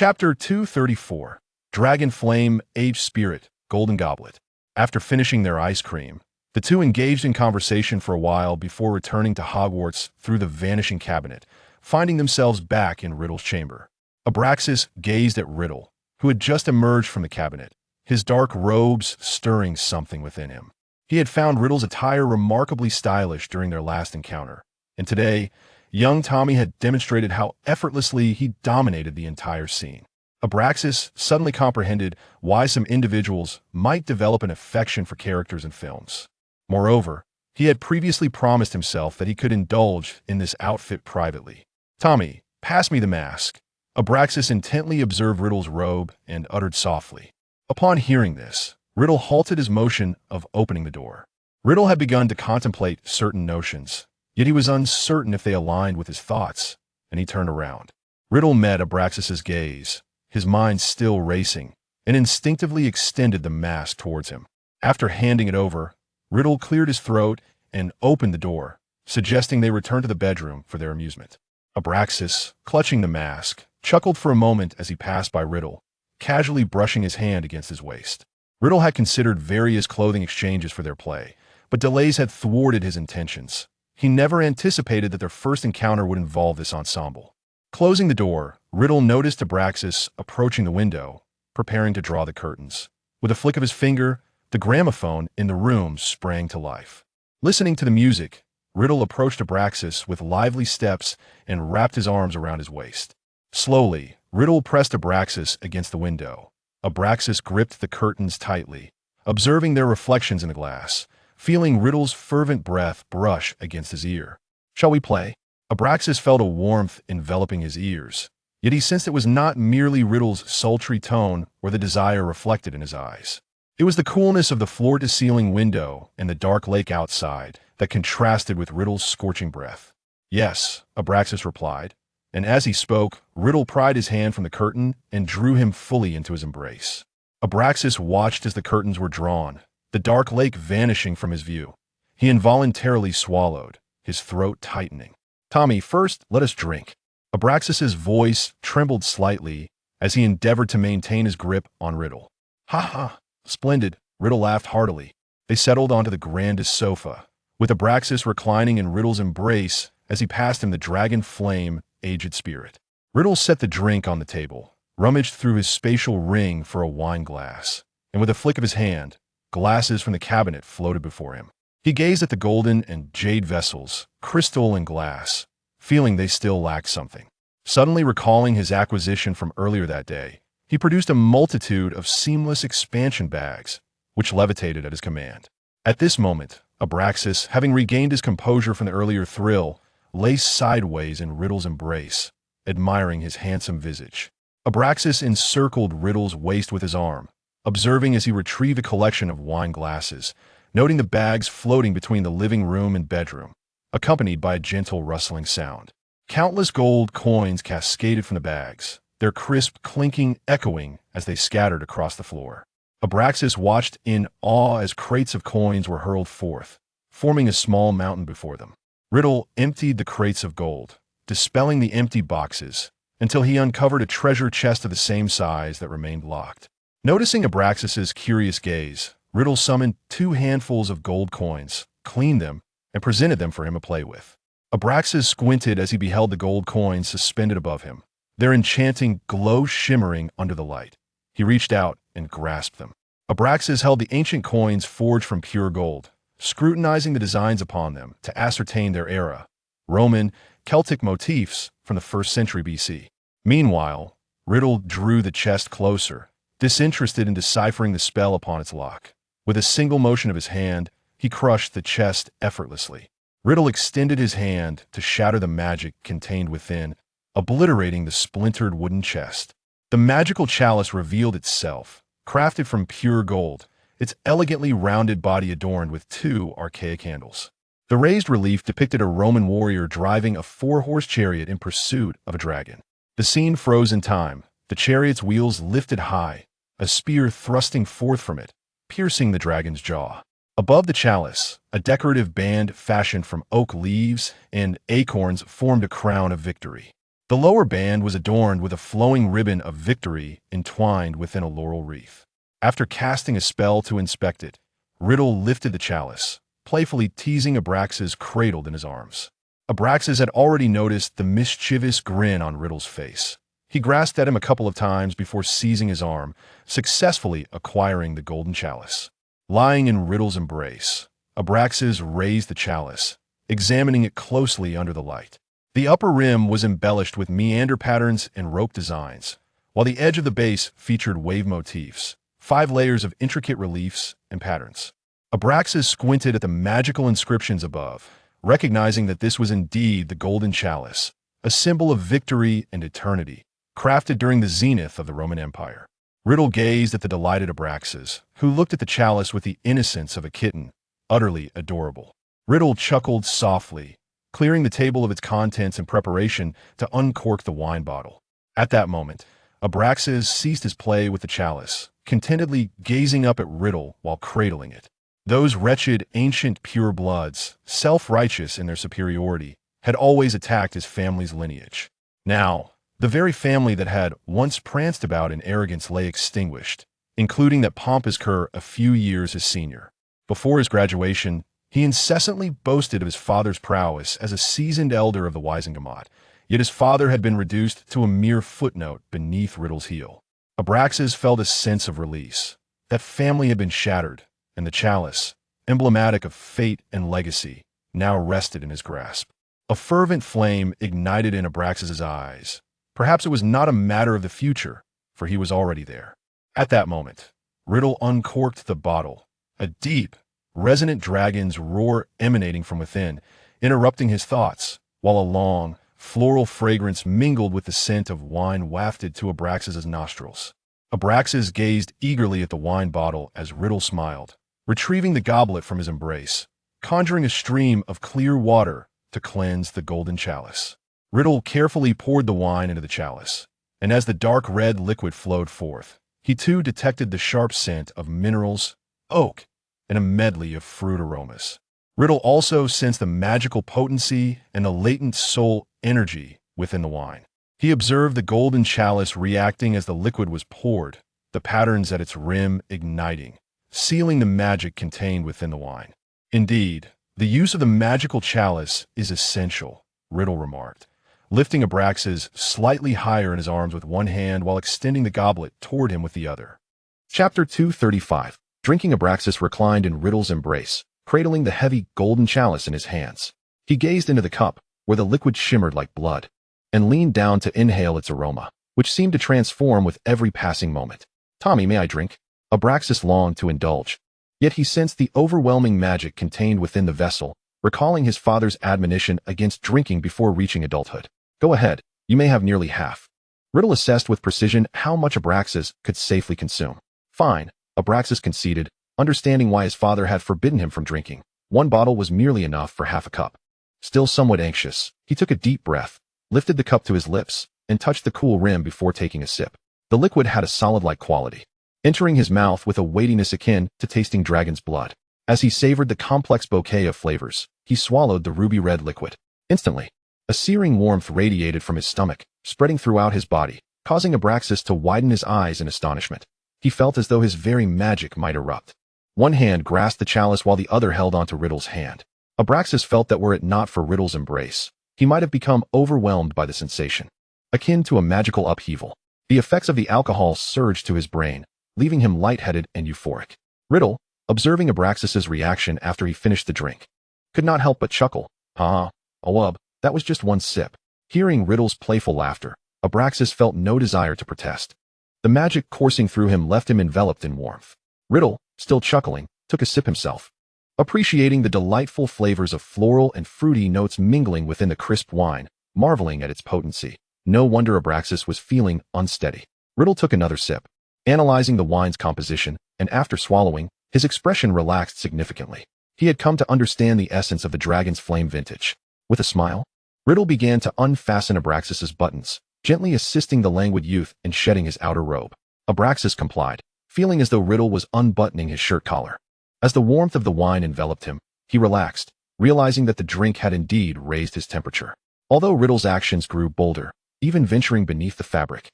Chapter 234. Dragon Flame, Aged Spirit, Golden Goblet. After finishing their ice cream, the two engaged in conversation for a while before returning to Hogwarts through the vanishing cabinet, finding themselves back in Riddle's chamber. Abraxas gazed at Riddle, who had just emerged from the cabinet, his dark robes stirring something within him. He had found Riddle's attire remarkably stylish during their last encounter, and today, young Tommy had demonstrated how effortlessly he dominated the entire scene. Abraxas suddenly comprehended why some individuals might develop an affection for characters in films. Moreover, he had previously promised himself that he could indulge in this outfit privately. "Tommy, pass me the mask." Abraxas intently observed Riddle's robe and uttered softly. Upon hearing this, Riddle halted his motion of opening the door. Riddle had begun to contemplate certain notions, yet he was uncertain if they aligned with his thoughts, and he turned around. Riddle met Abraxas's gaze, his mind still racing, and instinctively extended the mask towards him. After handing it over, Riddle cleared his throat and opened the door, suggesting they return to the bedroom for their amusement. Abraxas, clutching the mask, chuckled for a moment as he passed by Riddle, casually brushing his hand against his waist. Riddle had considered various clothing exchanges for their play, but delays had thwarted his intentions. He never anticipated that their first encounter would involve this ensemble. Closing the door, Riddle noticed Abraxas approaching the window, preparing to draw the curtains. With a flick of his finger, the gramophone in the room sprang to life. Listening to the music, Riddle approached Abraxas with lively steps and wrapped his arms around his waist. Slowly, Riddle pressed Abraxas against the window. Abraxas gripped the curtains tightly, observing their reflections in the glass, feeling Riddle's fervent breath brush against his ear. "Shall we play?" Abraxas felt a warmth enveloping his ears, yet he sensed it was not merely Riddle's sultry tone or the desire reflected in his eyes. It was the coolness of the floor-to-ceiling window and the dark lake outside that contrasted with Riddle's scorching breath. "Yes," Abraxas replied, and as he spoke, Riddle pried his hand from the curtain and drew him fully into his embrace. Abraxas watched as the curtains were drawn, the dark lake vanishing from his view. He involuntarily swallowed, his throat tightening. "Tommy, first, let us drink." Abraxas's voice trembled slightly as he endeavored to maintain his grip on Riddle. "Ha ha, splendid," Riddle laughed heartily. They settled onto the grandest sofa, with Abraxas reclining in Riddle's embrace as he passed him the Dragon Flame, Aged Spirit. Riddle set the drink on the table, rummaged through his spatial ring for a wine glass, and with a flick of his hand, glasses from the cabinet floated before him. He gazed at the golden and jade vessels, crystal and glass, feeling they still lacked something. Suddenly recalling his acquisition from earlier that day, he produced a multitude of seamless expansion bags, which levitated at his command. At this moment, Abraxas, having regained his composure from the earlier thrill, lay sideways in Riddle's embrace, admiring his handsome visage. Abraxas encircled Riddle's waist with his arm, observing as he retrieved a collection of wine glasses, noting the bags floating between the living room and bedroom, accompanied by a gentle rustling sound. Countless gold coins cascaded from the bags, their crisp clinking echoing as they scattered across the floor. Abraxas watched in awe as crates of coins were hurled forth, forming a small mountain before them. Riddle emptied the crates of gold, dispelling the empty boxes, until he uncovered a treasure chest of the same size that remained locked. Noticing Abraxas's curious gaze, Riddle summoned 2 handfuls of gold coins, cleaned them, and presented them for him to play with. Abraxas squinted as he beheld the gold coins suspended above him, their enchanting glow shimmering under the light. He reached out and grasped them. Abraxas held the ancient coins forged from pure gold, scrutinizing the designs upon them to ascertain their era, Roman, Celtic motifs from the 1st century BC. Meanwhile, Riddle drew the chest closer, disinterested in deciphering the spell upon its lock. With a single motion of his hand, he crushed the chest effortlessly. Riddle extended his hand to shatter the magic contained within, obliterating the splintered wooden chest. The magical chalice revealed itself, crafted from pure gold, its elegantly rounded body adorned with 2 archaic handles. The raised relief depicted a Roman warrior driving a 4-horse chariot in pursuit of a dragon. The scene froze in time, the chariot's wheels lifted high, a spear thrusting forth from it, piercing the dragon's jaw. Above the chalice, a decorative band fashioned from oak leaves and acorns formed a crown of victory. The lower band was adorned with a flowing ribbon of victory entwined within a laurel wreath. After casting a spell to inspect it, Riddle lifted the chalice, playfully teasing Abraxas cradled in his arms. Abraxas had already noticed the mischievous grin on Riddle's face. He grasped at him a couple of times before seizing his arm, successfully acquiring the golden chalice. Lying in Riddle's embrace, Abraxas raised the chalice, examining it closely under the light. The upper rim was embellished with meander patterns and rope designs, while the edge of the base featured wave motifs, 5 layers of intricate reliefs and patterns. Abraxas squinted at the magical inscriptions above, recognizing that this was indeed the golden chalice, a symbol of victory and eternity, crafted during the zenith of the Roman Empire. Riddle gazed at the delighted Abraxas, who looked at the chalice with the innocence of a kitten, utterly adorable. Riddle chuckled softly, clearing the table of its contents in preparation to uncork the wine bottle. At that moment, Abraxas ceased his play with the chalice, contentedly gazing up at Riddle while cradling it. Those wretched, ancient purebloods, self-righteous in their superiority, had always attacked his family's lineage. Now, the very family that had once pranced about in arrogance lay extinguished, including that pompous cur a few years his senior. Before his graduation, he incessantly boasted of his father's prowess as a seasoned elder of the Wisengamot, yet his father had been reduced to a mere footnote beneath Riddle's heel. Abraxas felt a sense of release. That family had been shattered, and the chalice, emblematic of fate and legacy, now rested in his grasp. A fervent flame ignited in Abraxas's eyes. Perhaps it was not a matter of the future, for he was already there. At that moment, Riddle uncorked the bottle, a deep, resonant dragon's roar emanating from within, interrupting his thoughts, while a long, floral fragrance mingled with the scent of wine wafted to Abraxas's nostrils. Abraxas gazed eagerly at the wine bottle as Riddle smiled, retrieving the goblet from his embrace, conjuring a stream of clear water to cleanse the golden chalice. Riddle carefully poured the wine into the chalice, and as the dark red liquid flowed forth, he too detected the sharp scent of minerals, oak, and a medley of fruit aromas. Riddle also sensed the magical potency and the latent soul energy within the wine. He observed the golden chalice reacting as the liquid was poured, the patterns at its rim igniting, sealing the magic contained within the wine. Indeed, the use of the magical chalice is essential, Riddle remarked, lifting Abraxas slightly higher in his arms with one hand while extending the goblet toward him with the other. Chapter 235. Drinking. Abraxas reclined in Riddle's embrace, cradling the heavy golden chalice in his hands. He gazed into the cup, where the liquid shimmered like blood, and leaned down to inhale its aroma, which seemed to transform with every passing moment. "Tommy, may I drink?" Abraxas longed to indulge, yet he sensed the overwhelming magic contained within the vessel, recalling his father's admonition against drinking before reaching adulthood. "Go ahead, you may have nearly half." Riddle assessed with precision how much Abraxas could safely consume. "Fine," Abraxas conceded, understanding why his father had forbidden him from drinking. One bottle was merely enough for half a cup. Still somewhat anxious, he took a deep breath, lifted the cup to his lips, and touched the cool rim before taking a sip. The liquid had a solid-like quality, entering his mouth with a weightiness akin to tasting dragon's blood. As he savored the complex bouquet of flavors, he swallowed the ruby-red liquid. Instantly, a searing warmth radiated from his stomach, spreading throughout his body, causing Abraxas to widen his eyes in astonishment. He felt as though his very magic might erupt. One hand grasped the chalice while the other held onto Riddle's hand. Abraxas felt that were it not for Riddle's embrace, he might have become overwhelmed by the sensation. Akin to a magical upheaval, the effects of the alcohol surged to his brain, leaving him lightheaded and euphoric. Riddle, observing Abraxas's reaction after he finished the drink, could not help but chuckle. That was just one sip." Hearing Riddle's playful laughter, Abraxas felt no desire to protest. The magic coursing through him left him enveloped in warmth. Riddle, still chuckling, took a sip himself, appreciating the delightful flavors of floral and fruity notes mingling within the crisp wine, marveling at its potency. No wonder Abraxas was feeling unsteady. Riddle took another sip, analyzing the wine's composition, and after swallowing, his expression relaxed significantly. He had come to understand the essence of the Dragon's Flame vintage. With a smile, Riddle began to unfasten Abraxas's buttons, gently assisting the languid youth in shedding his outer robe. Abraxas complied, feeling as though Riddle was unbuttoning his shirt collar. As the warmth of the wine enveloped him, he relaxed, realizing that the drink had indeed raised his temperature. Although Riddle's actions grew bolder, even venturing beneath the fabric.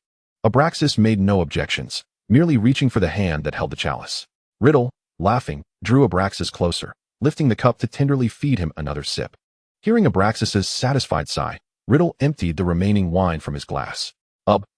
Abraxas made no objections, merely reaching for the hand that held the chalice. Riddle, laughing, drew Abraxas closer, lifting the cup to tenderly feed him another sip. Hearing Abraxas's satisfied sigh, Riddle emptied the remaining wine from his glass.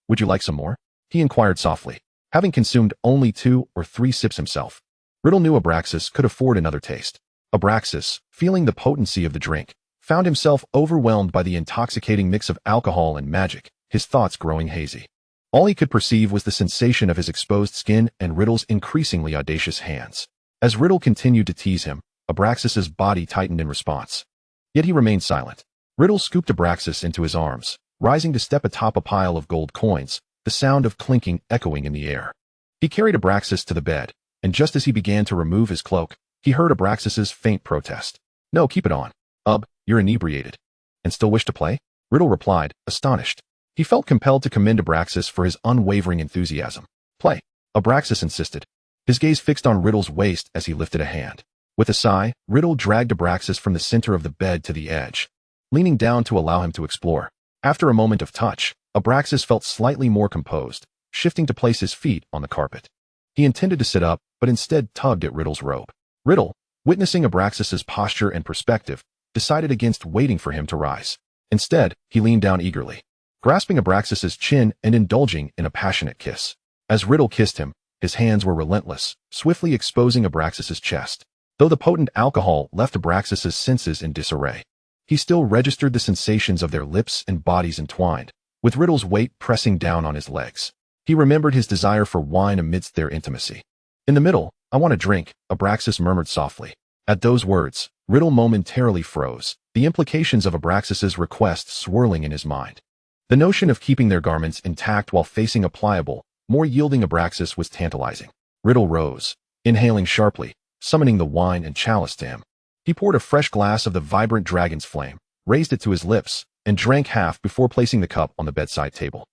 Would you like some more? He inquired softly, having consumed only 2 or 3 sips himself. Riddle knew Abraxas could afford another taste. Abraxas, feeling the potency of the drink, found himself overwhelmed by the intoxicating mix of alcohol and magic, his thoughts growing hazy. All he could perceive was the sensation of his exposed skin and Riddle's increasingly audacious hands. As Riddle continued to tease him, Abraxas's body tightened in response. Yet he remained silent. Riddle scooped Abraxas into his arms, rising to step atop a pile of gold coins, the sound of clinking echoing in the air. He carried Abraxas to the bed, and just as he began to remove his cloak, he heard Abraxas's faint protest. "No, keep it on. You're inebriated. And still wish to play?" Riddle replied, astonished. He felt compelled to commend Abraxas for his unwavering enthusiasm. "Play," Abraxas insisted, his gaze fixed on Riddle's waist as he lifted a hand. With a sigh, Riddle dragged Abraxas from the center of the bed to the edge, leaning down to allow him to explore. After a moment of touch, Abraxas felt slightly more composed, shifting to place his feet on the carpet. He intended to sit up, but instead tugged at Riddle's robe. Riddle, witnessing Abraxas's posture and perspective, decided against waiting for him to rise. Instead, he leaned down eagerly, grasping Abraxas's chin and indulging in a passionate kiss. As Riddle kissed him, his hands were relentless, swiftly exposing Abraxas's chest. Though the potent alcohol left Abraxas's senses in disarray, he still registered the sensations of their lips and bodies entwined, with Riddle's weight pressing down on his legs. He remembered his desire for wine amidst their intimacy. "In the middle, I want a drink," Abraxas murmured softly. At those words, Riddle momentarily froze, the implications of Abraxas's request swirling in his mind. The notion of keeping their garments intact while facing a pliable, more yielding Abraxas was tantalizing. Riddle rose, inhaling sharply, summoning the wine and chalice to him. He poured a fresh glass of the vibrant dragon's flame, raised it to his lips, and drank half before placing the cup on the bedside table.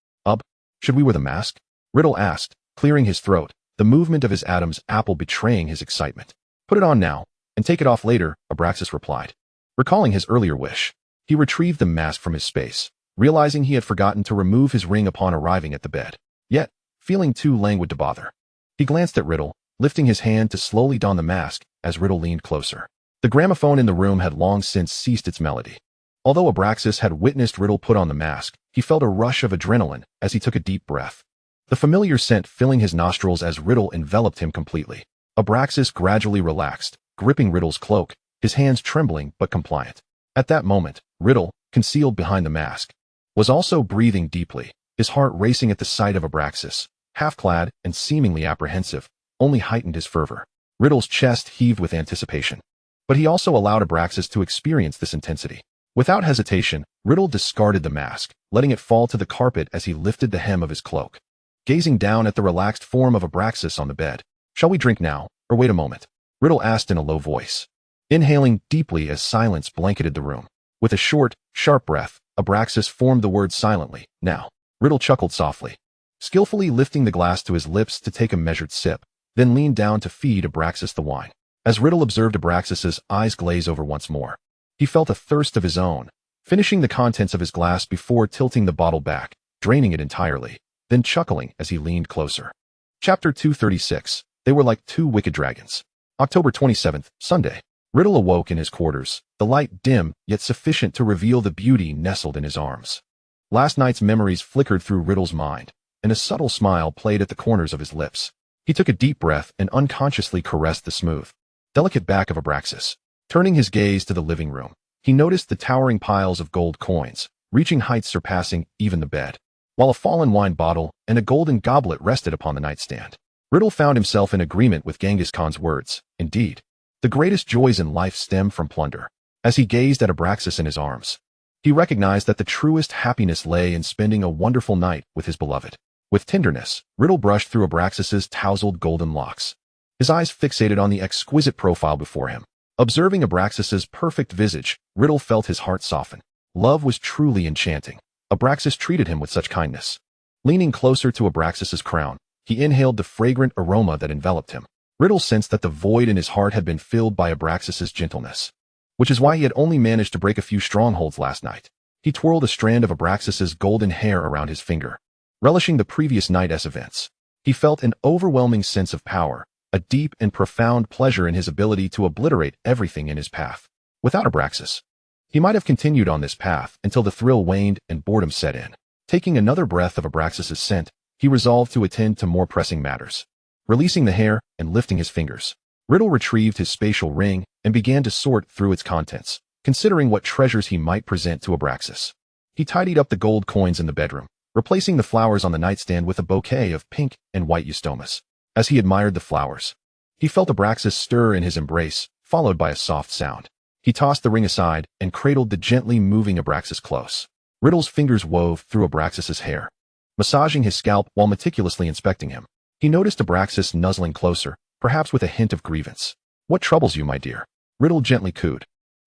Should we wear the mask?" Riddle asked, clearing his throat, the movement of his Adam's apple betraying his excitement. "Put it on now, and take it off later," Abraxas replied. Recalling his earlier wish, he retrieved the mask from his space, realizing he had forgotten to remove his ring upon arriving at the bed. Yet, feeling too languid to bother, he glanced at Riddle, lifting his hand to slowly don the mask as Riddle leaned closer. The gramophone in the room had long since ceased its melody. Although Abraxas had witnessed Riddle put on the mask, he felt a rush of adrenaline as he took a deep breath, the familiar scent filling his nostrils as Riddle enveloped him completely. Abraxas gradually relaxed, gripping Riddle's cloak, his hands trembling but compliant. At that moment, Riddle, concealed behind the mask, was also breathing deeply, his heart racing at the sight of Abraxas, half-clad and seemingly apprehensive, only heightened his fervor. Riddle's chest heaved with anticipation. But he also allowed Abraxas to experience this intensity. Without hesitation, Riddle discarded the mask, letting it fall to the carpet as he lifted the hem of his cloak. Gazing down at the relaxed form of Abraxas on the bed, "Shall we drink now, or wait a moment?" Riddle asked in a low voice, inhaling deeply as silence blanketed the room. With a short, sharp breath, Abraxas formed the words silently, "Now." Riddle chuckled softly, skillfully lifting the glass to his lips to take a measured sip, then leaned down to feed Abraxas the wine. As Riddle observed Abraxas's eyes glaze over once more, he felt a thirst of his own, finishing the contents of his glass before tilting the bottle back, draining it entirely, then chuckling as he leaned closer. Chapter 236. They were like two wicked dragons. October 27th, Sunday. Riddle awoke in his quarters, the light dim yet sufficient to reveal the beauty nestled in his arms. Last night's memories flickered through Riddle's mind, and a subtle smile played at the corners of his lips. He took a deep breath and unconsciously caressed the smooth, delicate back of Abraxas. Turning his gaze to the living room, he noticed the towering piles of gold coins, reaching heights surpassing even the bed, while a fallen wine bottle and a golden goblet rested upon the nightstand. Riddle found himself in agreement with Genghis Khan's words. Indeed, the greatest joys in life stem from plunder. As he gazed at Abraxas in his arms, he recognized that the truest happiness lay in spending a wonderful night with his beloved. With tenderness, Riddle brushed through Abraxas's tousled golden locks, his eyes fixated on the exquisite profile before him. Observing Abraxas's perfect visage, Riddle felt his heart soften. Love was truly enchanting. Abraxas treated him with such kindness. Leaning closer to Abraxas's crown, he inhaled the fragrant aroma that enveloped him. Riddle sensed that the void in his heart had been filled by Abraxas's gentleness, which is why he had only managed to break a few strongholds last night. He twirled a strand of Abraxas's golden hair around his finger. Relishing the previous night's events, he felt an overwhelming sense of power, a deep and profound pleasure in his ability to obliterate everything in his path. Without Abraxas, he might have continued on this path until the thrill waned and boredom set in. Taking another breath of Abraxas's scent, he resolved to attend to more pressing matters. Releasing the hair and lifting his fingers, Riddle retrieved his spatial ring and began to sort through its contents, considering what treasures he might present to Abraxas. He tidied up the gold coins in the bedroom, replacing the flowers on the nightstand with a bouquet of pink and white eustomas. As he admired the flowers, he felt Abraxas stir in his embrace, followed by a soft sound. He tossed the ring aside and cradled the gently moving Abraxas close. Riddle's fingers wove through Abraxas's hair, massaging his scalp while meticulously inspecting him. He noticed Abraxas nuzzling closer, perhaps with a hint of grievance. "What troubles you, my dear?" Riddle gently cooed.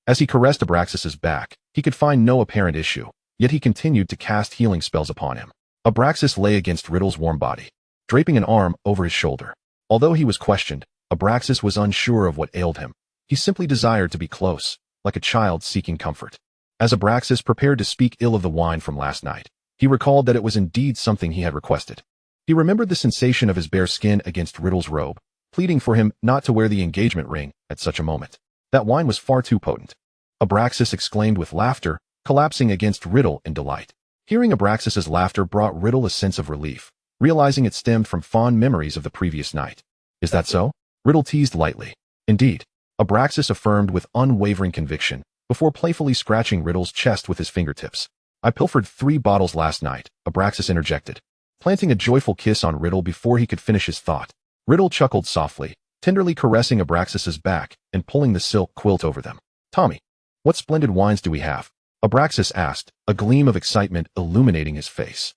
As he caressed Abraxas's back, he could find no apparent issue, yet he continued to cast healing spells upon him. Abraxas lay against Riddle's warm body, draping an arm over his shoulder. Although he was questioned, Abraxas was unsure of what ailed him. He simply desired to be close, like a child seeking comfort. As Abraxas prepared to speak ill of the wine from last night, he recalled that it was indeed something he had requested. He remembered the sensation of his bare skin against Riddle's robe, pleading for him not to wear the engagement ring at such a moment. That wine was far too potent. Abraxas exclaimed with laughter, collapsing against Riddle in delight. Hearing Abraxas's laughter brought Riddle a sense of relief, realizing it stemmed from fond memories of the previous night. "Is that so?" Riddle teased lightly. "Indeed," Abraxas affirmed with unwavering conviction, before playfully scratching Riddle's chest with his fingertips. "I pilfered 3 bottles last night," Abraxas interjected, planting a joyful kiss on Riddle before he could finish his thought. Riddle chuckled softly, tenderly caressing Abraxas's back and pulling the silk quilt over them. "Tommy, what splendid wines do we have?" Abraxas asked, a gleam of excitement illuminating his face.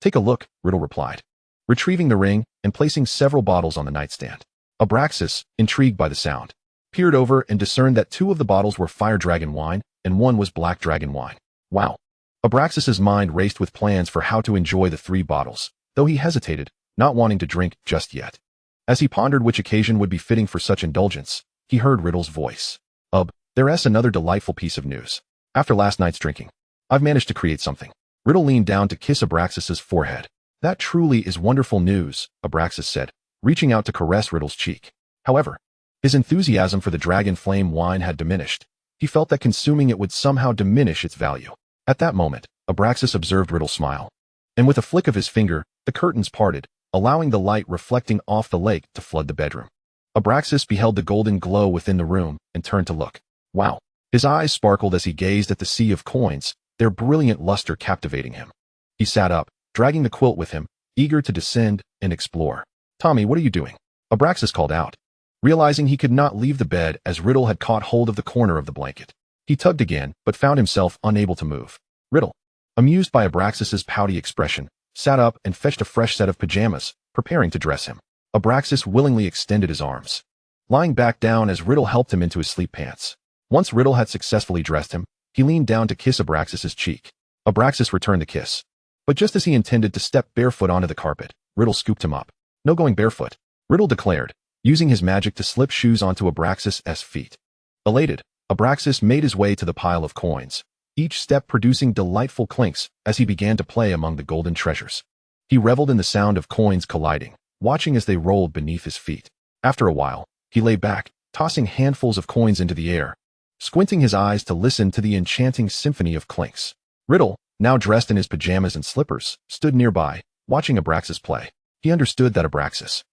Take a look," Riddle replied, retrieving the ring and placing several bottles on the nightstand. Abraxas, intrigued by the sound, peered over and discerned that 2 of the bottles were fire dragon wine and 1 was black dragon wine. Wow. Abraxas's mind raced with plans for how to enjoy the 3 bottles, though he hesitated, not wanting to drink just yet. As he pondered which occasion would be fitting for such indulgence, he heard Riddle's voice. There's another delightful piece of news. After last night's drinking, I've managed to create something." Riddle leaned down to kiss Abraxas's forehead. "That truly is wonderful news," Abraxas said, reaching out to caress Riddle's cheek. However, his enthusiasm for the dragon flame wine had diminished. He felt that consuming it would somehow diminish its value. At that moment, Abraxas observed Riddle smile, and with a flick of his finger, the curtains parted, allowing the light reflecting off the lake to flood the bedroom. Abraxas beheld the golden glow within the room and turned to look. Wow! His eyes sparkled as he gazed at the sea of coins, their brilliant luster captivating him. He sat up, dragging the quilt with him, eager to descend and explore. "Tommy, what are you doing?" Abraxas called out, realizing he could not leave the bed as Riddle had caught hold of the corner of the blanket. He tugged again, but found himself unable to move. Riddle, amused by Abraxas's pouty expression, sat up and fetched a fresh set of pajamas, preparing to dress him. Abraxas willingly extended his arms, lying back down as Riddle helped him into his sleep pants. Once Riddle had successfully dressed him, he leaned down to kiss Abraxas's cheek. Abraxas returned the kiss. But just as he intended to step barefoot onto the carpet, Riddle scooped him up. "No going barefoot," Riddle declared, using his magic to slip shoes onto Abraxas's feet. Elated, Abraxas made his way to the pile of coins, each step producing delightful clinks as he began to play among the golden treasures. He reveled in the sound of coins colliding, watching as they rolled beneath his feet. After a while, he lay back, tossing handfuls of coins into the air, squinting his eyes to listen to the enchanting symphony of clinks. Riddle, now dressed in his pajamas and slippers, stood nearby, watching Abraxas play. He understood that Abraxas,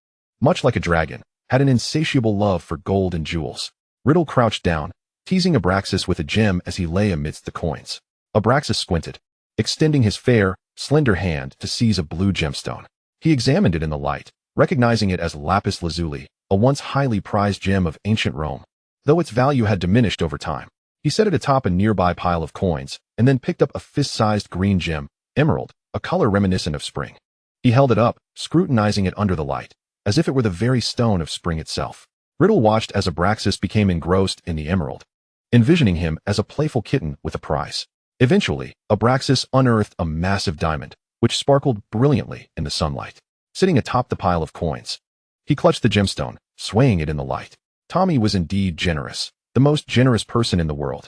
much like a dragon, had an insatiable love for gold and jewels. Riddle crouched down, teasing Abraxas with a gem as he lay amidst the coins. Abraxas squinted, extending his fair, slender hand to seize a blue gemstone. He examined it in the light, recognizing it as lapis lazuli, a once highly prized gem of ancient Rome. Though its value had diminished over time, he set it atop a nearby pile of coins, and then picked up a fist-sized green gem, emerald, a color reminiscent of spring. He held it up, scrutinizing it under the light, as if it were the very stone of spring itself. Riddle watched as Abraxas became engrossed in the emerald, envisioning him as a playful kitten with a prize. Eventually, Abraxas unearthed a massive diamond, which sparkled brilliantly in the sunlight. Sitting atop the pile of coins, he clutched the gemstone, swaying it in the light. Tommy was indeed generous, the most generous person in the world.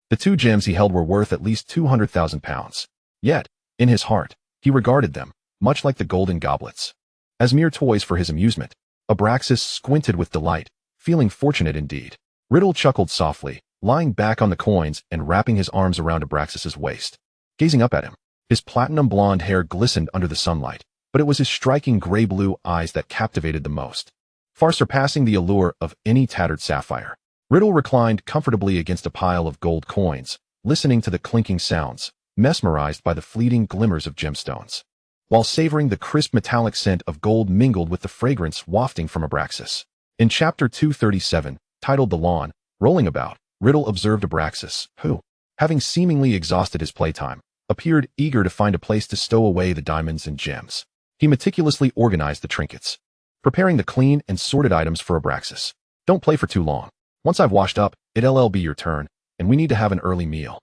The 2 gems he held were worth at least 200,000 pounds. Yet, in his heart, he regarded them, much like the golden goblets, as mere toys for his amusement. Abraxas squinted with delight, feeling fortunate indeed. Riddle chuckled softly, lying back on the coins and wrapping his arms around Abraxas's waist. Gazing up at him, his platinum blonde hair glistened under the sunlight, but it was his striking gray-blue eyes that captivated the most, far surpassing the allure of any tattered sapphire. Riddle reclined comfortably against a pile of gold coins, listening to the clinking sounds, mesmerized by the fleeting glimmers of gemstones, while savoring the crisp metallic scent of gold mingled with the fragrance wafting from Abraxas. In Chapter 237, titled The Lawn, Rolling About, Riddle observed Abraxas, who, having seemingly exhausted his playtime, appeared eager to find a place to stow away the diamonds and gems. He meticulously organized the trinkets, preparing the clean and sorted items for Abraxas. Don't play for too long. Once I've washed up, it'll be your turn, and we need to have an early meal.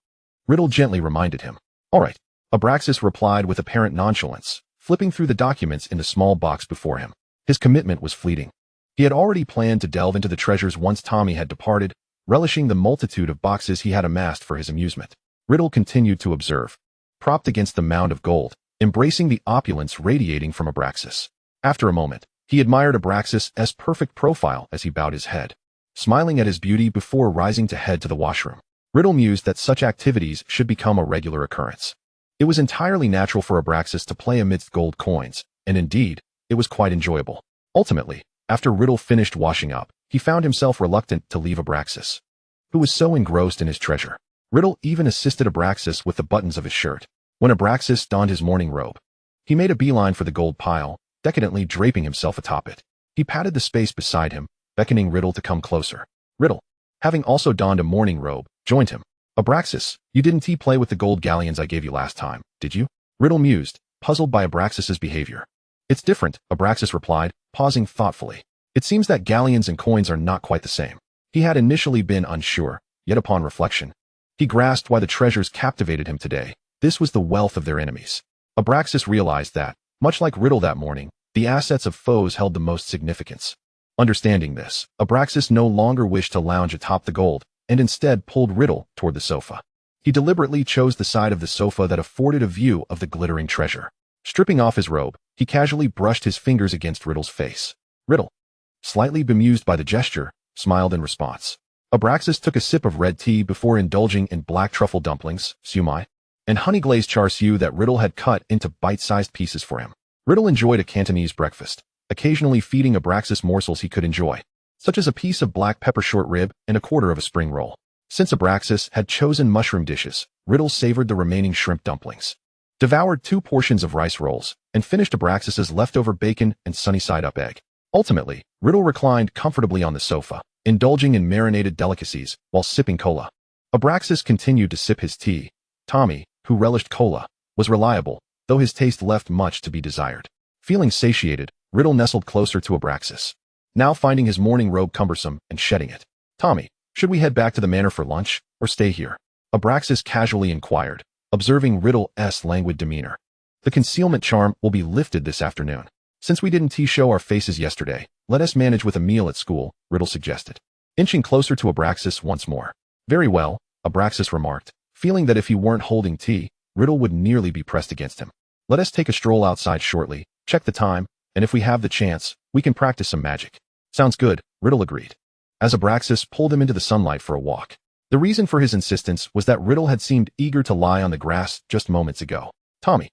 Riddle gently reminded him. All right, Abraxas replied with apparent nonchalance, flipping through the documents in the small box before him. His commitment was fleeting. He had already planned to delve into the treasures once Tommy had departed, relishing the multitude of boxes he had amassed for his amusement. Riddle continued to observe, propped against the mound of gold, embracing the opulence radiating from Abraxas. After a moment, he admired Abraxas's perfect profile as he bowed his head, smiling at his beauty before rising to head to the washroom. Riddle mused that such activities should become a regular occurrence. It was entirely natural for Abraxas to play amidst gold coins, and indeed, it was quite enjoyable. Ultimately, after Riddle finished washing up, he found himself reluctant to leave Abraxas, who was so engrossed in his treasure. Riddle even assisted Abraxas with the buttons of his shirt. When Abraxas donned his morning robe, he made a beeline for the gold pile, decadently draping himself atop it. He patted the space beside him, beckoning Riddle to come closer. Riddle, having also donned a morning robe, joined him. Abraxas, you didn't play with the gold galleons I gave you last time, did you? Riddle mused, puzzled by Abraxas's behavior. It's different, Abraxas replied, pausing thoughtfully. It seems that galleons and coins are not quite the same. He had initially been unsure, yet upon reflection, he grasped why the treasures captivated him today. This was the wealth of their enemies. Abraxas realized that, much like Riddle that morning, the assets of foes held the most significance. Understanding this, Abraxas no longer wished to lounge atop the gold, and instead pulled Riddle toward the sofa. He deliberately chose the side of the sofa that afforded a view of the glittering treasure. Stripping off his robe, he casually brushed his fingers against Riddle's face. Riddle, slightly bemused by the gesture, smiled in response. Abraxas took a sip of red tea before indulging in black truffle dumplings, siumai, and honey-glazed char siu that Riddle had cut into bite-sized pieces for him. Riddle enjoyed a Cantonese breakfast, occasionally feeding Abraxas morsels he could enjoy, such as a piece of black pepper short rib and a quarter of a spring roll. Since Abraxas had chosen mushroom dishes, Riddle savored the remaining shrimp dumplings, devoured 2 portions of rice rolls, and finished Abraxas's leftover bacon and sunny-side-up egg. Ultimately, Riddle reclined comfortably on the sofa, indulging in marinated delicacies while sipping cola. Abraxas continued to sip his tea. Tommy, who relished cola, was reliable, though his taste left much to be desired. Feeling satiated, Riddle nestled closer to Abraxas, now finding his morning robe cumbersome and shedding it. Tommy, should we head back to the manor for lunch, or stay here? Abraxas casually inquired, observing Riddle's languid demeanor. The concealment charm will be lifted this afternoon. Since we didn't show our faces yesterday, let us manage with a meal at school, Riddle suggested, inching closer to Abraxas once more. Very well, Abraxas remarked, feeling that if he weren't holding tea, Riddle would nearly be pressed against him. Let us take a stroll outside shortly, check the time, and if we have the chance, we can practice some magic. Sounds good, Riddle agreed, as Abraxas pulled him into the sunlight for a walk. The reason for his insistence was that Riddle had seemed eager to lie on the grass just moments ago. Tommy,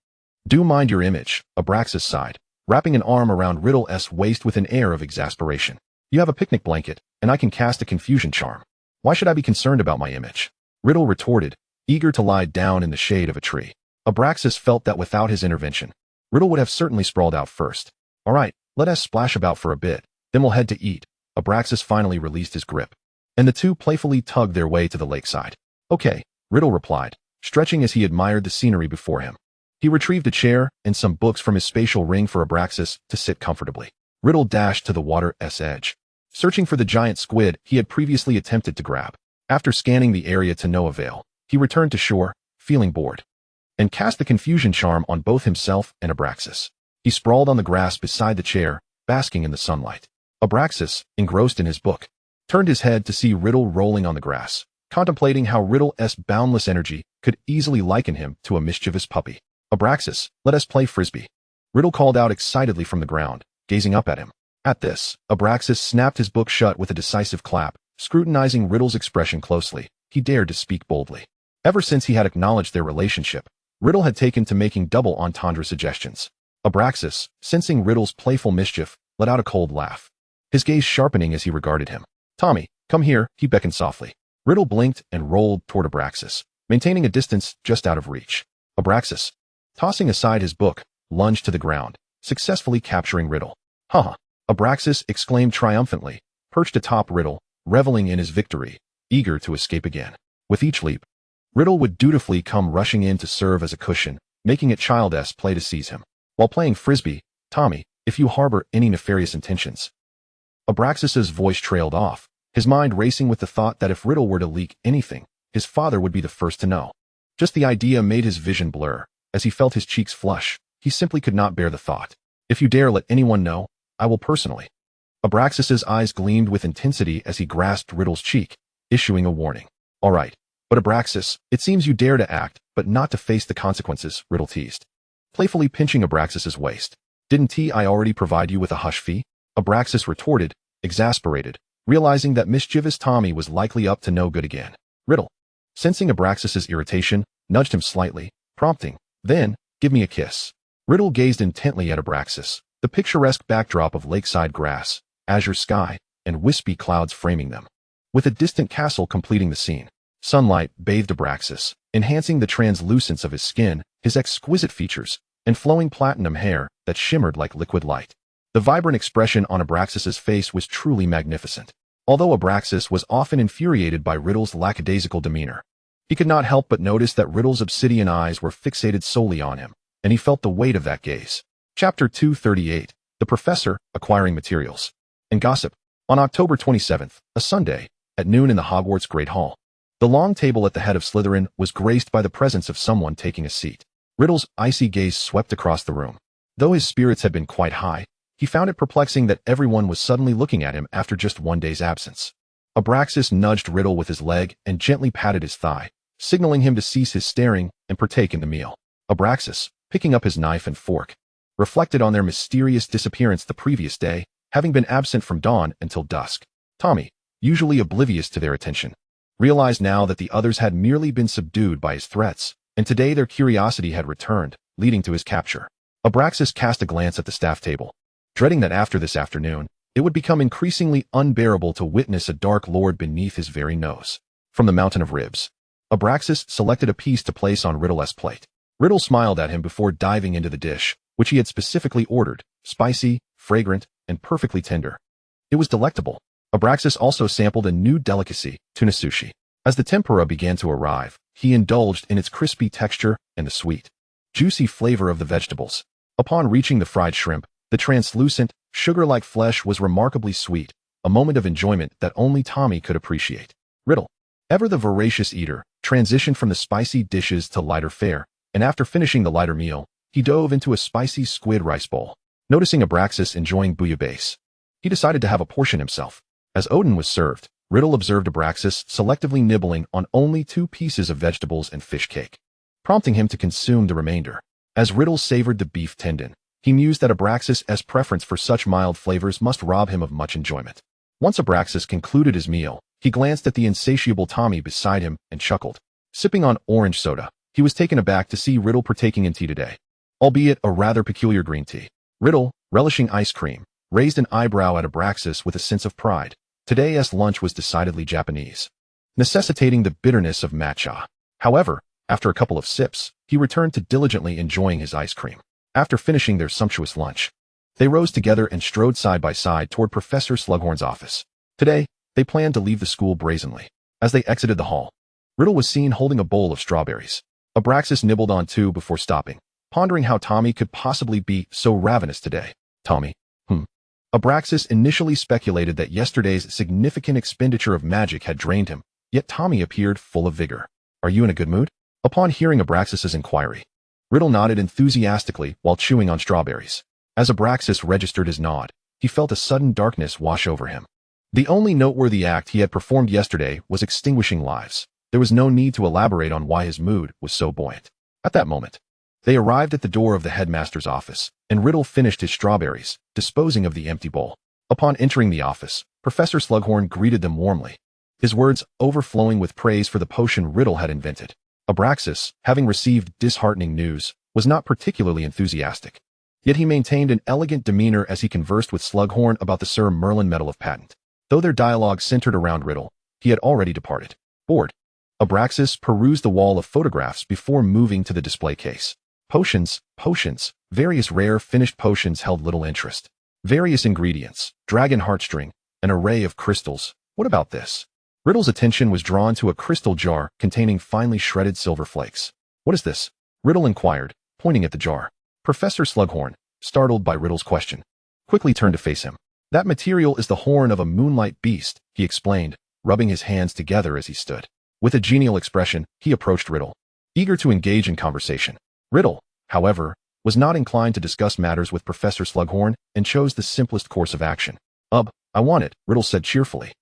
do mind your image, Abraxas sighed, wrapping an arm around Riddle's waist with an air of exasperation. You have a picnic blanket, and I can cast a confusion charm. Why should I be concerned about my image? Riddle retorted, eager to lie down in the shade of a tree. Abraxas felt that without his intervention, Riddle would have certainly sprawled out first. All right, let us splash about for a bit, then we'll head to eat. Abraxas finally released his grip, and the two playfully tugged their way to the lakeside. Okay, Riddle replied, stretching as he admired the scenery before him. He retrieved a chair and some books from his spatial ring for Abraxas to sit comfortably. Riddle dashed to the water's edge, searching for the giant squid he had previously attempted to grab. After scanning the area to no avail, he returned to shore, feeling bored, and cast the confusion charm on both himself and Abraxas. He sprawled on the grass beside the chair, basking in the sunlight. Abraxas, engrossed in his book, turned his head to see Riddle rolling on the grass, contemplating how Riddle's boundless energy could easily liken him to a mischievous puppy. Abraxas, let us play frisbee. Riddle called out excitedly from the ground, gazing up at him. At this, Abraxas snapped his book shut with a decisive clap, scrutinizing Riddle's expression closely. He dared to speak boldly. Ever since he had acknowledged their relationship, Riddle had taken to making double entendre suggestions. Abraxas, sensing Riddle's playful mischief, let out a cold laugh, his gaze sharpening as he regarded him. Tommy, come here, he beckoned softly. Riddle blinked and rolled toward Abraxas, maintaining a distance just out of reach. Abraxas, tossing aside his book, lunged to the ground, successfully capturing Riddle. Haha! Abraxas exclaimed triumphantly, perched atop Riddle, reveling in his victory, eager to escape again. With each leap, Riddle would dutifully come rushing in to serve as a cushion, making it childish play to seize him. While playing frisbee, Tommy, if you harbor any nefarious intentions. Abraxas's voice trailed off, his mind racing with the thought that if Riddle were to leak anything, his father would be the first to know. Just the idea made his vision blur. As he felt his cheeks flush, he simply could not bear the thought. If you dare let anyone know, I will personally. Abraxas's eyes gleamed with intensity as he grasped Riddle's cheek, issuing a warning. All right, but Abraxas, it seems you dare to act, but not to face the consequences, Riddle teased, playfully pinching Abraxas's waist. Didn't I already provide you with a hush fee? Abraxas retorted, exasperated, realizing that mischievous Tommy was likely up to no good again. Riddle, sensing Abraxas's irritation, nudged him slightly, prompting, then, give me a kiss. Riddle gazed intently at Abraxas, the picturesque backdrop of lakeside grass, azure sky, and wispy clouds framing them, with a distant castle completing the scene. Sunlight bathed Abraxas, enhancing the translucence of his skin, his exquisite features, and flowing platinum hair that shimmered like liquid light. The vibrant expression on Abraxas's face was truly magnificent. Although Abraxas was often infuriated by Riddle's lackadaisical demeanor, he could not help but notice that Riddle's obsidian eyes were fixated solely on him, and he felt the weight of that gaze. Chapter 238, The Professor, Acquiring Materials. And Gossip. On October 27th, a Sunday, at noon in the Hogwarts Great Hall, the long table at the head of Slytherin was graced by the presence of someone taking a seat. Riddle's icy gaze swept across the room. Though his spirits had been quite high, he found it perplexing that everyone was suddenly looking at him after just one day's absence. Abraxas nudged Riddle with his leg and gently patted his thigh, signaling him to cease his staring and partake in the meal. Abraxas, picking up his knife and fork, reflected on their mysterious disappearance the previous day, having been absent from dawn until dusk. Tommy, usually oblivious to their attention, realized now that the others had merely been subdued by his threats, and today their curiosity had returned, leading to his capture. Abraxas cast a glance at the staff table, dreading that after this afternoon, it would become increasingly unbearable to witness a Dark Lord beneath his very nose. From the mountain of ribs, Abraxas selected a piece to place on Riddle's plate. Riddle smiled at him before diving into the dish, which he had specifically ordered, spicy, fragrant, and perfectly tender. It was delectable. Abraxas also sampled a new delicacy, tuna sushi. As the tempura began to arrive, he indulged in its crispy texture and the sweet, juicy flavor of the vegetables. Upon reaching the fried shrimp, the translucent, sugar-like flesh was remarkably sweet, a moment of enjoyment that only Tommy could appreciate. Riddle, ever the voracious eater, transitioned from the spicy dishes to lighter fare, and after finishing the lighter meal, he dove into a spicy squid rice bowl. Noticing Abraxas enjoying bouillabaisse, he decided to have a portion himself. As Odin was served, Riddle observed Abraxas selectively nibbling on only 2 pieces of vegetables and fish cake, prompting him to consume the remainder. As Riddle savored the beef tendon, he mused that Abraxas' preference for such mild flavors must rob him of much enjoyment. Once Abraxas concluded his meal, he glanced at the insatiable Tommy beside him and chuckled. Sipping on orange soda, he was taken aback to see Riddle partaking in tea today, albeit a rather peculiar green tea. Riddle, relishing ice cream, raised an eyebrow at Abraxas with a sense of pride. Today's lunch was decidedly Japanese, necessitating the bitterness of matcha. However, after a couple of sips, he returned to diligently enjoying his ice cream. After finishing their sumptuous lunch, they rose together and strode side by side toward Professor Slughorn's office. Today, they planned to leave the school brazenly. As they exited the hall, Riddle was seen holding a bowl of strawberries. Abraxas nibbled on 2 before stopping, pondering how Tommy could possibly be so ravenous today. Tommy, Abraxas initially speculated that yesterday's significant expenditure of magic had drained him, yet Tommy appeared full of vigor. Are you in a good mood? Upon hearing Abraxas's inquiry, Riddle nodded enthusiastically while chewing on strawberries. As Abraxas registered his nod, he felt a sudden darkness wash over him. The only noteworthy act he had performed yesterday was extinguishing lives. There was no need to elaborate on why his mood was so buoyant. At that moment, they arrived at the door of the headmaster's office, and Riddle finished his strawberries, disposing of the empty bowl. Upon entering the office, Professor Slughorn greeted them warmly, his words overflowing with praise for the potion Riddle had invented. Abraxas, having received disheartening news, was not particularly enthusiastic. Yet he maintained an elegant demeanor as he conversed with Slughorn about the Sir Merlin Medal of Patent. Though their dialogue centered around Riddle, he had already departed. Bored, Abraxas perused the wall of photographs before moving to the display case. Potions. Various rare finished potions held little interest. Various ingredients, dragon heartstring, an array of crystals. What about this? Riddle's attention was drawn to a crystal jar containing finely shredded silver flakes. What is this? Riddle inquired, pointing at the jar. Professor Slughorn, startled by Riddle's question, quickly turned to face him. That material is the horn of a moonlight beast, he explained, rubbing his hands together as he stood. With a genial expression, he approached Riddle, eager to engage in conversation. Riddle, however, was not inclined to discuss matters with Professor Slughorn and chose the simplest course of action. I want it, Riddle said cheerfully,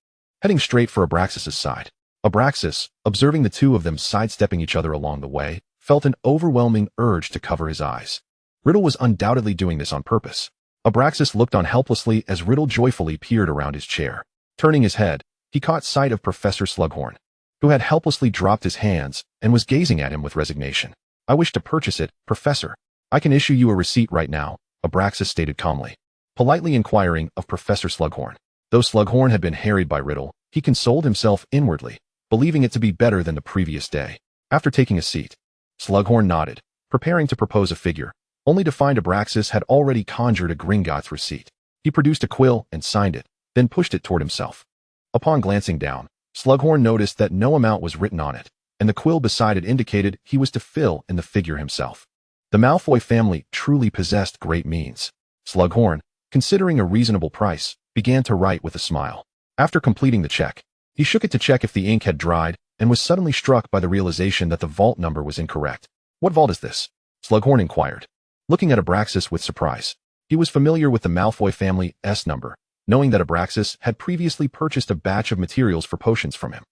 heading straight for Abraxas's side. Abraxas, observing the two of them sidestepping each other along the way, felt an overwhelming urge to cover his eyes. Riddle was undoubtedly doing this on purpose. Abraxas looked on helplessly as Riddle joyfully peered around his chair. Turning his head, he caught sight of Professor Slughorn, who had helplessly dropped his hands and was gazing at him with resignation. I wish to purchase it, Professor. I can issue you a receipt right now, Abraxas stated calmly, politely inquiring of Professor Slughorn. Though Slughorn had been harried by Riddle, he consoled himself inwardly, believing it to be better than the previous day. After taking a seat, Slughorn nodded, preparing to propose a figure, only to find Abraxas had already conjured a Gringotts receipt. He produced a quill and signed it, then pushed it toward himself. Upon glancing down, Slughorn noticed that no amount was written on it, and the quill beside it indicated he was to fill in the figure himself. The Malfoy family truly possessed great means. Slughorn, considering a reasonable price, began to write with a smile. After completing the check, he shook it to check if the ink had dried and was suddenly struck by the realization that the vault number was incorrect. What vault is this? Slughorn inquired, looking at Abraxas with surprise. He was familiar with the Malfoy family S number, knowing that Abraxas had previously purchased a batch of materials for potions from him.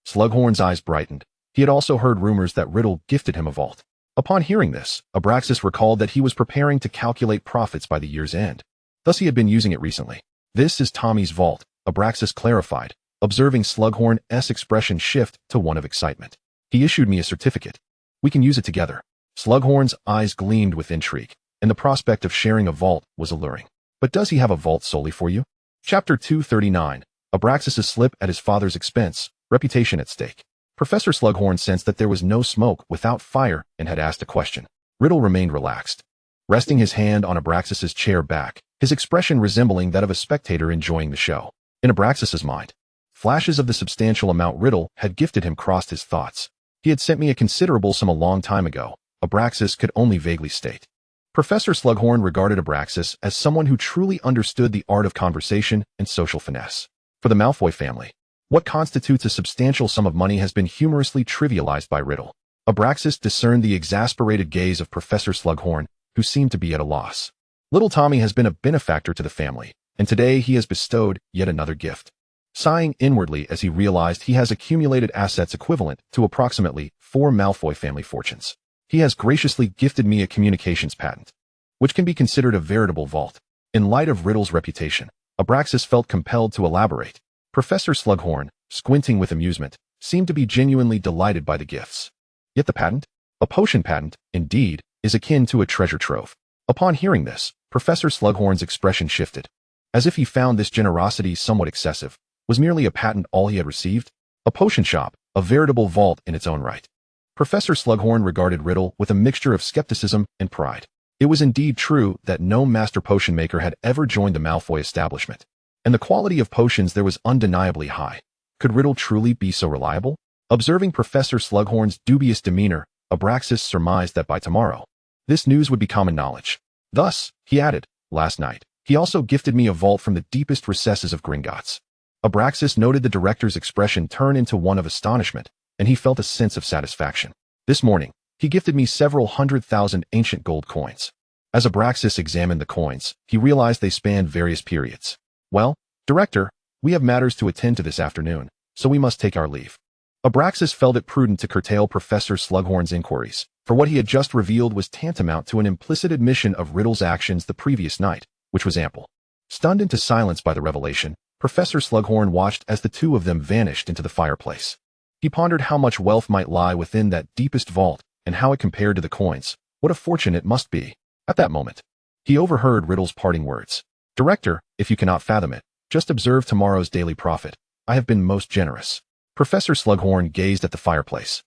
Slughorn's eyes brightened. He had also heard rumors that Riddle gifted him a vault. Upon hearing this, Abraxas recalled that he was preparing to calculate profits by the year's end. Thus he had been using it recently. This is Tommy's vault, Abraxas clarified, observing Slughorn's expression shift to one of excitement. He issued me a certificate. We can use it together. Slughorn's eyes gleamed with intrigue, and the prospect of sharing a vault was alluring. But does he have a vault solely for you? Chapter 239. Abraxas's slip at his father's expense, reputation at stake. Professor Slughorn sensed that there was no smoke without fire and had asked a question. Riddle remained relaxed, resting his hand on Abraxas's chair back, his expression resembling that of a spectator enjoying the show. In Abraxas's mind, flashes of the substantial amount Riddle had gifted him crossed his thoughts. He had sent me a considerable sum a long time ago, Abraxas could only vaguely state. Professor Slughorn regarded Abraxas as someone who truly understood the art of conversation and social finesse. For the Malfoy family, what constitutes a substantial sum of money has been humorously trivialized by Riddle. Abraxas discerned the exasperated gaze of Professor Slughorn, who seemed to be at a loss. Little Tommy has been a benefactor to the family, and today he has bestowed yet another gift. Sighing inwardly as he realized he has accumulated assets equivalent to approximately 4 Malfoy family fortunes. He has graciously gifted me a communications patent, which can be considered a veritable vault. In light of Riddle's reputation, Abraxas felt compelled to elaborate. Professor Slughorn, squinting with amusement, seemed to be genuinely delighted by the gifts. Yet the patent? A potion patent, indeed, is akin to a treasure trove. Upon hearing this, Professor Slughorn's expression shifted. As if he found this generosity somewhat excessive. Was merely a patent all he had received? A potion shop, a veritable vault in its own right. Professor Slughorn regarded Riddle with a mixture of skepticism and pride. It was indeed true that no master potion maker had ever joined the Malfoy establishment, and the quality of potions there was undeniably high. Could Riddle truly be so reliable? Observing Professor Slughorn's dubious demeanor, Abraxas surmised that by tomorrow, this news would be common knowledge. Thus, he added, last night, he also gifted me a vault from the deepest recesses of Gringotts. Abraxas noted the director's expression turn into one of astonishment, and he felt a sense of satisfaction. This morning, he gifted me several 100,000 ancient gold coins. As Abraxas examined the coins, he realized they spanned various periods. Well, director, We have matters to attend to this afternoon, so we must take our leave. Abraxas felt it prudent to curtail Professor Slughorn's inquiries, for what he had just revealed was tantamount to an implicit admission of Riddle's actions the previous night, which was ample. Stunned into silence by the revelation, Professor Slughorn watched as the two of them vanished into the fireplace. He pondered how much wealth might lie within that deepest vault, and how it compared to the coins. What a fortune it must be. At that moment, he overheard Riddle's parting words. Director, if you cannot fathom it, just observe tomorrow's daily profit. I have been most generous. Professor Slughorn gazed at the fireplace,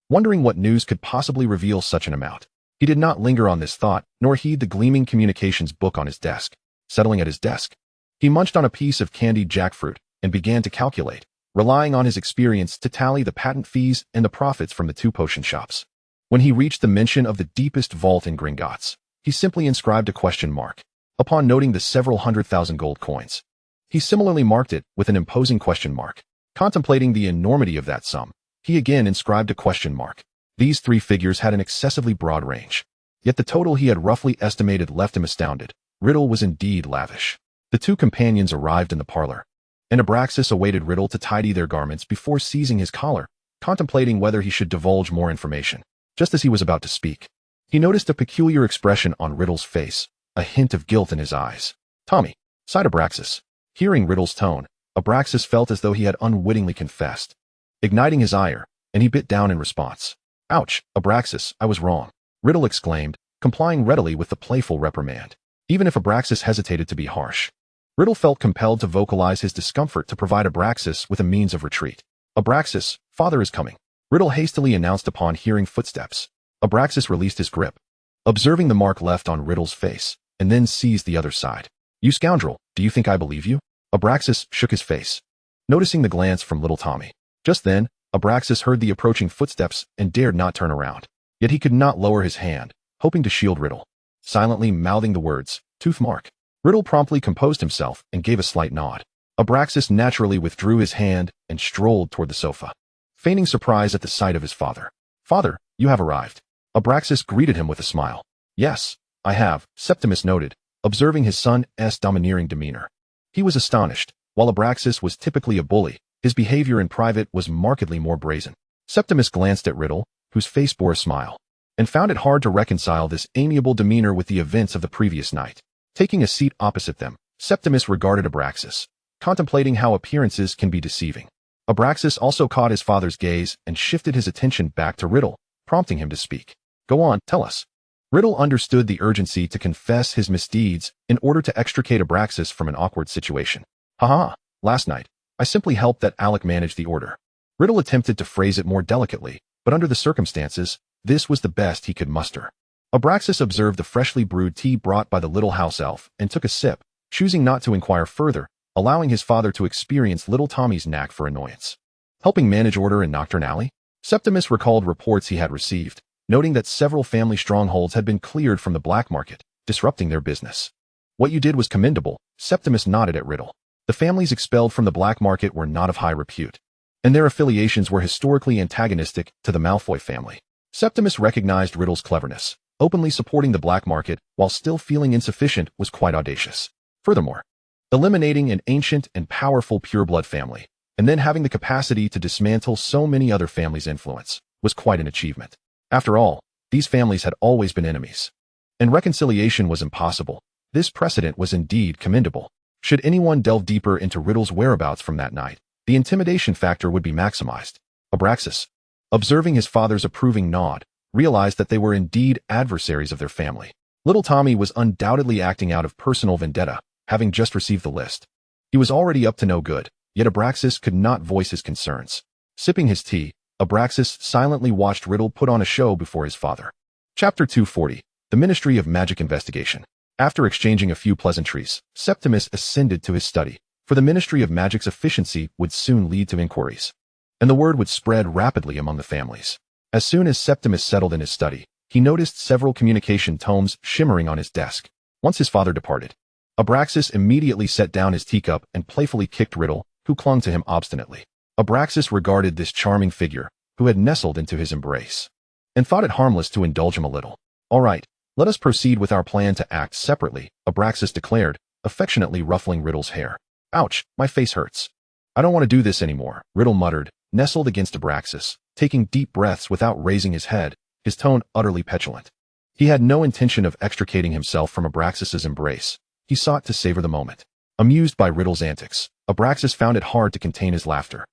wondering what news could possibly reveal such an amount. He did not linger on this thought, nor heed the gleaming communications book on his desk. Settling at his desk, he munched on a piece of candied jackfruit and began to calculate, relying on his experience to tally the patent fees and the profits from the two potion shops. When he reached the mention of the deepest vault in Gringotts, he simply inscribed a question mark. Upon noting the several 100,000 gold coins, he similarly marked it with an imposing question mark. Contemplating the enormity of that sum, he again inscribed a question mark. These three figures had an excessively broad range, yet the total he had roughly estimated left him astounded. Riddle was indeed lavish. The two companions arrived in the parlor, and Abraxas awaited Riddle to tidy their garments before seizing his collar, contemplating whether he should divulge more information. Just as he was about to speak, he noticed a peculiar expression on Riddle's face, a hint of guilt in his eyes. Tommy, sighed Abraxas. Hearing Riddle's tone, Abraxas felt as though he had unwittingly confessed, igniting his ire, and he bit down in response. Ouch, Abraxas, I was wrong, Riddle exclaimed, complying readily with the playful reprimand. Even if Abraxas hesitated to be harsh, Riddle felt compelled to vocalize his discomfort to provide Abraxas with a means of retreat. Abraxas, father is coming, Riddle hastily announced upon hearing footsteps. Abraxas released his grip, observing the mark left on Riddle's face, and then seized the other side. You scoundrel, do you think I believe you? Abraxas shook his face, noticing the glance from little Tommy. Just then, Abraxas heard the approaching footsteps and dared not turn around. Yet he could not lower his hand, hoping to shield Riddle. Silently mouthing the words, tooth mark, Riddle promptly composed himself and gave a slight nod. Abraxas naturally withdrew his hand and strolled toward the sofa, feigning surprise at the sight of his father. Father, you have arrived. Abraxas greeted him with a smile. Yes, I have, Septimus noted, observing his son's domineering demeanor. He was astonished. While Abraxas was typically a bully, his behavior in private was markedly more brazen. Septimus glanced at Riddle, whose face bore a smile, and found it hard to reconcile this amiable demeanor with the events of the previous night. Taking a seat opposite them, Septimus regarded Abraxas, contemplating how appearances can be deceiving. Abraxas also caught his father's gaze and shifted his attention back to Riddle, prompting him to speak. Go on, tell us. Riddle understood the urgency to confess his misdeeds in order to extricate Abraxas from an awkward situation. Haha, last night, I simply helped that Alec manage the order. Riddle attempted to phrase it more delicately, but under the circumstances, this was the best he could muster. Abraxas observed the freshly brewed tea brought by the little house elf and took a sip, choosing not to inquire further, allowing his father to experience little Tommy's knack for annoyance. Helping manage order in Nocturne Alley? Septimus recalled reports he had received, noting that several family strongholds had been cleared from the black market, disrupting their business. What you did was commendable, Septimus nodded at Riddle. The families expelled from the black market were not of high repute, and their affiliations were historically antagonistic to the Malfoy family. Septimus recognized Riddle's cleverness. Openly supporting the black market while still feeling insufficient was quite audacious. Furthermore, eliminating an ancient and powerful pureblood family, and then having the capacity to dismantle so many other families' influence, was quite an achievement. After all, these families had always been enemies, and reconciliation was impossible. This precedent was indeed commendable. Should anyone delve deeper into Riddle's whereabouts from that night, the intimidation factor would be maximized. Abraxas, observing his father's approving nod, realized that they were indeed adversaries of their family. Little Tommy was undoubtedly acting out of personal vendetta, having just received the list. He was already up to no good, yet Abraxas could not voice his concerns. Sipping his tea, Abraxas silently watched Riddle put on a show before his father. Chapter 240, The Ministry of Magic Investigation. After exchanging a few pleasantries, Septimus ascended to his study, for the Ministry of Magic's efficiency would soon lead to inquiries, and the word would spread rapidly among the families. As soon as Septimus settled in his study, he noticed several communication tomes shimmering on his desk. Once his father departed, Abraxas immediately set down his teacup and playfully kicked Riddle, who clung to him obstinately. Abraxas regarded this charming figure, who had nestled into his embrace, and thought it harmless to indulge him a little. All right, let us proceed with our plan to act separately, Abraxas declared, affectionately ruffling Riddle's hair. Ouch, my face hurts. I don't want to do this anymore, Riddle muttered, nestled against Abraxas, taking deep breaths without raising his head, his tone utterly petulant. He had no intention of extricating himself from Abraxas's embrace. He sought to savor the moment. Amused by Riddle's antics, Abraxas found it hard to contain his laughter.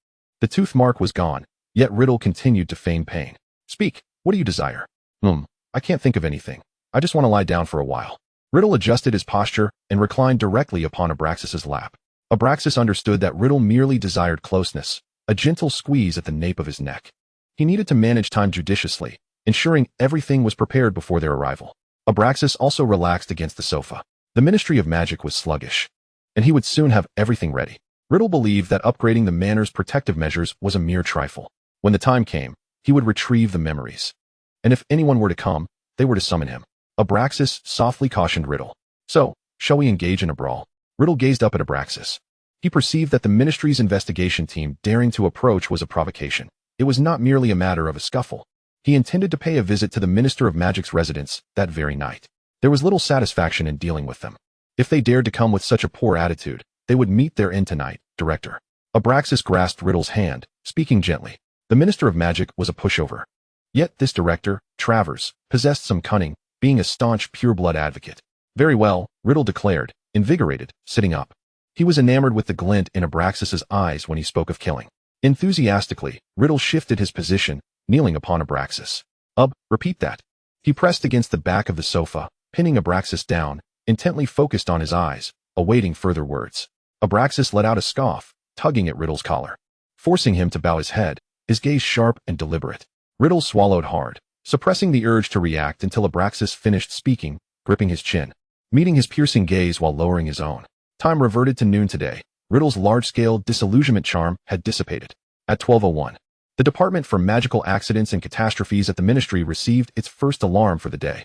The tooth mark was gone, yet Riddle continued to feign pain. Speak, what do you desire? I can't think of anything. I just want to lie down for a while. Riddle adjusted his posture and reclined directly upon Abraxas's lap. Abraxas understood that Riddle merely desired closeness, a gentle squeeze at the nape of his neck. He needed to manage time judiciously, ensuring everything was prepared before their arrival. Abraxas also relaxed against the sofa. The Ministry of Magic was sluggish, and he would soon have everything ready. Riddle believed that upgrading the manor's protective measures was a mere trifle. When the time came, he would retrieve the memories. And if anyone were to come, they were to summon him. Abraxas softly cautioned Riddle. So, shall we engage in a brawl? Riddle gazed up at Abraxas. He perceived that the Ministry's investigation team daring to approach was a provocation. It was not merely a matter of a scuffle. He intended to pay a visit to the Minister of Magic's residence that very night. There was little satisfaction in dealing with them. If they dared to come with such a poor attitude, they would meet their end tonight, Director. Abraxas grasped Riddle's hand, speaking gently. The Minister of Magic was a pushover. Yet this director, Travers, possessed some cunning, being a staunch pure-blood advocate. Very well, Riddle declared, invigorated, sitting up. He was enamored with the glint in Abraxas's eyes when he spoke of killing. Enthusiastically, Riddle shifted his position, kneeling upon Abraxas. Repeat that. He pressed against the back of the sofa, pinning Abraxas down, intently focused on his eyes, awaiting further words. Abraxas let out a scoff, tugging at Riddle's collar, forcing him to bow his head, his gaze sharp and deliberate. Riddle swallowed hard, suppressing the urge to react until Abraxas finished speaking, gripping his chin, meeting his piercing gaze while lowering his own. Time reverted to noon today. Riddle's large-scale disillusionment charm had dissipated. At 12:01, the Department for Magical Accidents and Catastrophes at the Ministry received its first alarm for the day.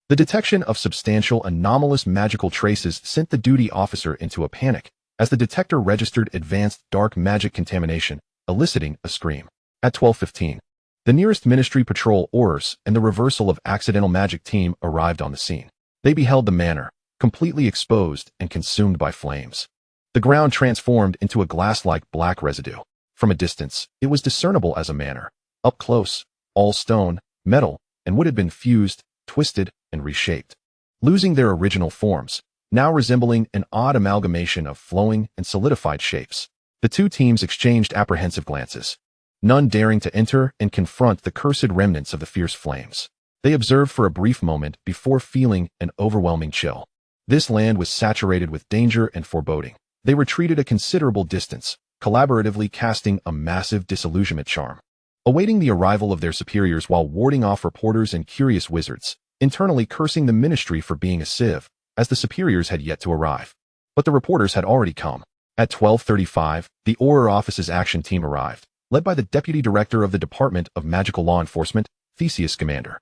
The detection of substantial anomalous magical traces sent the duty officer into a panic, as the detector registered advanced dark magic contamination, eliciting a scream. At 12:15, the nearest Ministry patrol Aurors and the Reversal of Accidental Magic team arrived on the scene. They beheld the manor, completely exposed and consumed by flames. The ground transformed into a glass-like black residue. From a distance, it was discernible as a manor. Up close, all stone, metal, and wood had been fused, twisted, and reshaped, losing their original forms, now resembling an odd amalgamation of flowing and solidified shapes. The two teams exchanged apprehensive glances, none daring to enter and confront the cursed remnants of the fierce flames. They observed for a brief moment before feeling an overwhelming chill. This land was saturated with danger and foreboding. They retreated a considerable distance, collaboratively casting a massive disillusionment charm, awaiting the arrival of their superiors while warding off reporters and curious wizards, internally cursing the Ministry for being a sieve, as the superiors had yet to arrive. But the reporters had already come. At 12:35, the Auror Office's action team arrived, led by the Deputy Director of the Department of Magical Law Enforcement, Theseus Scamander.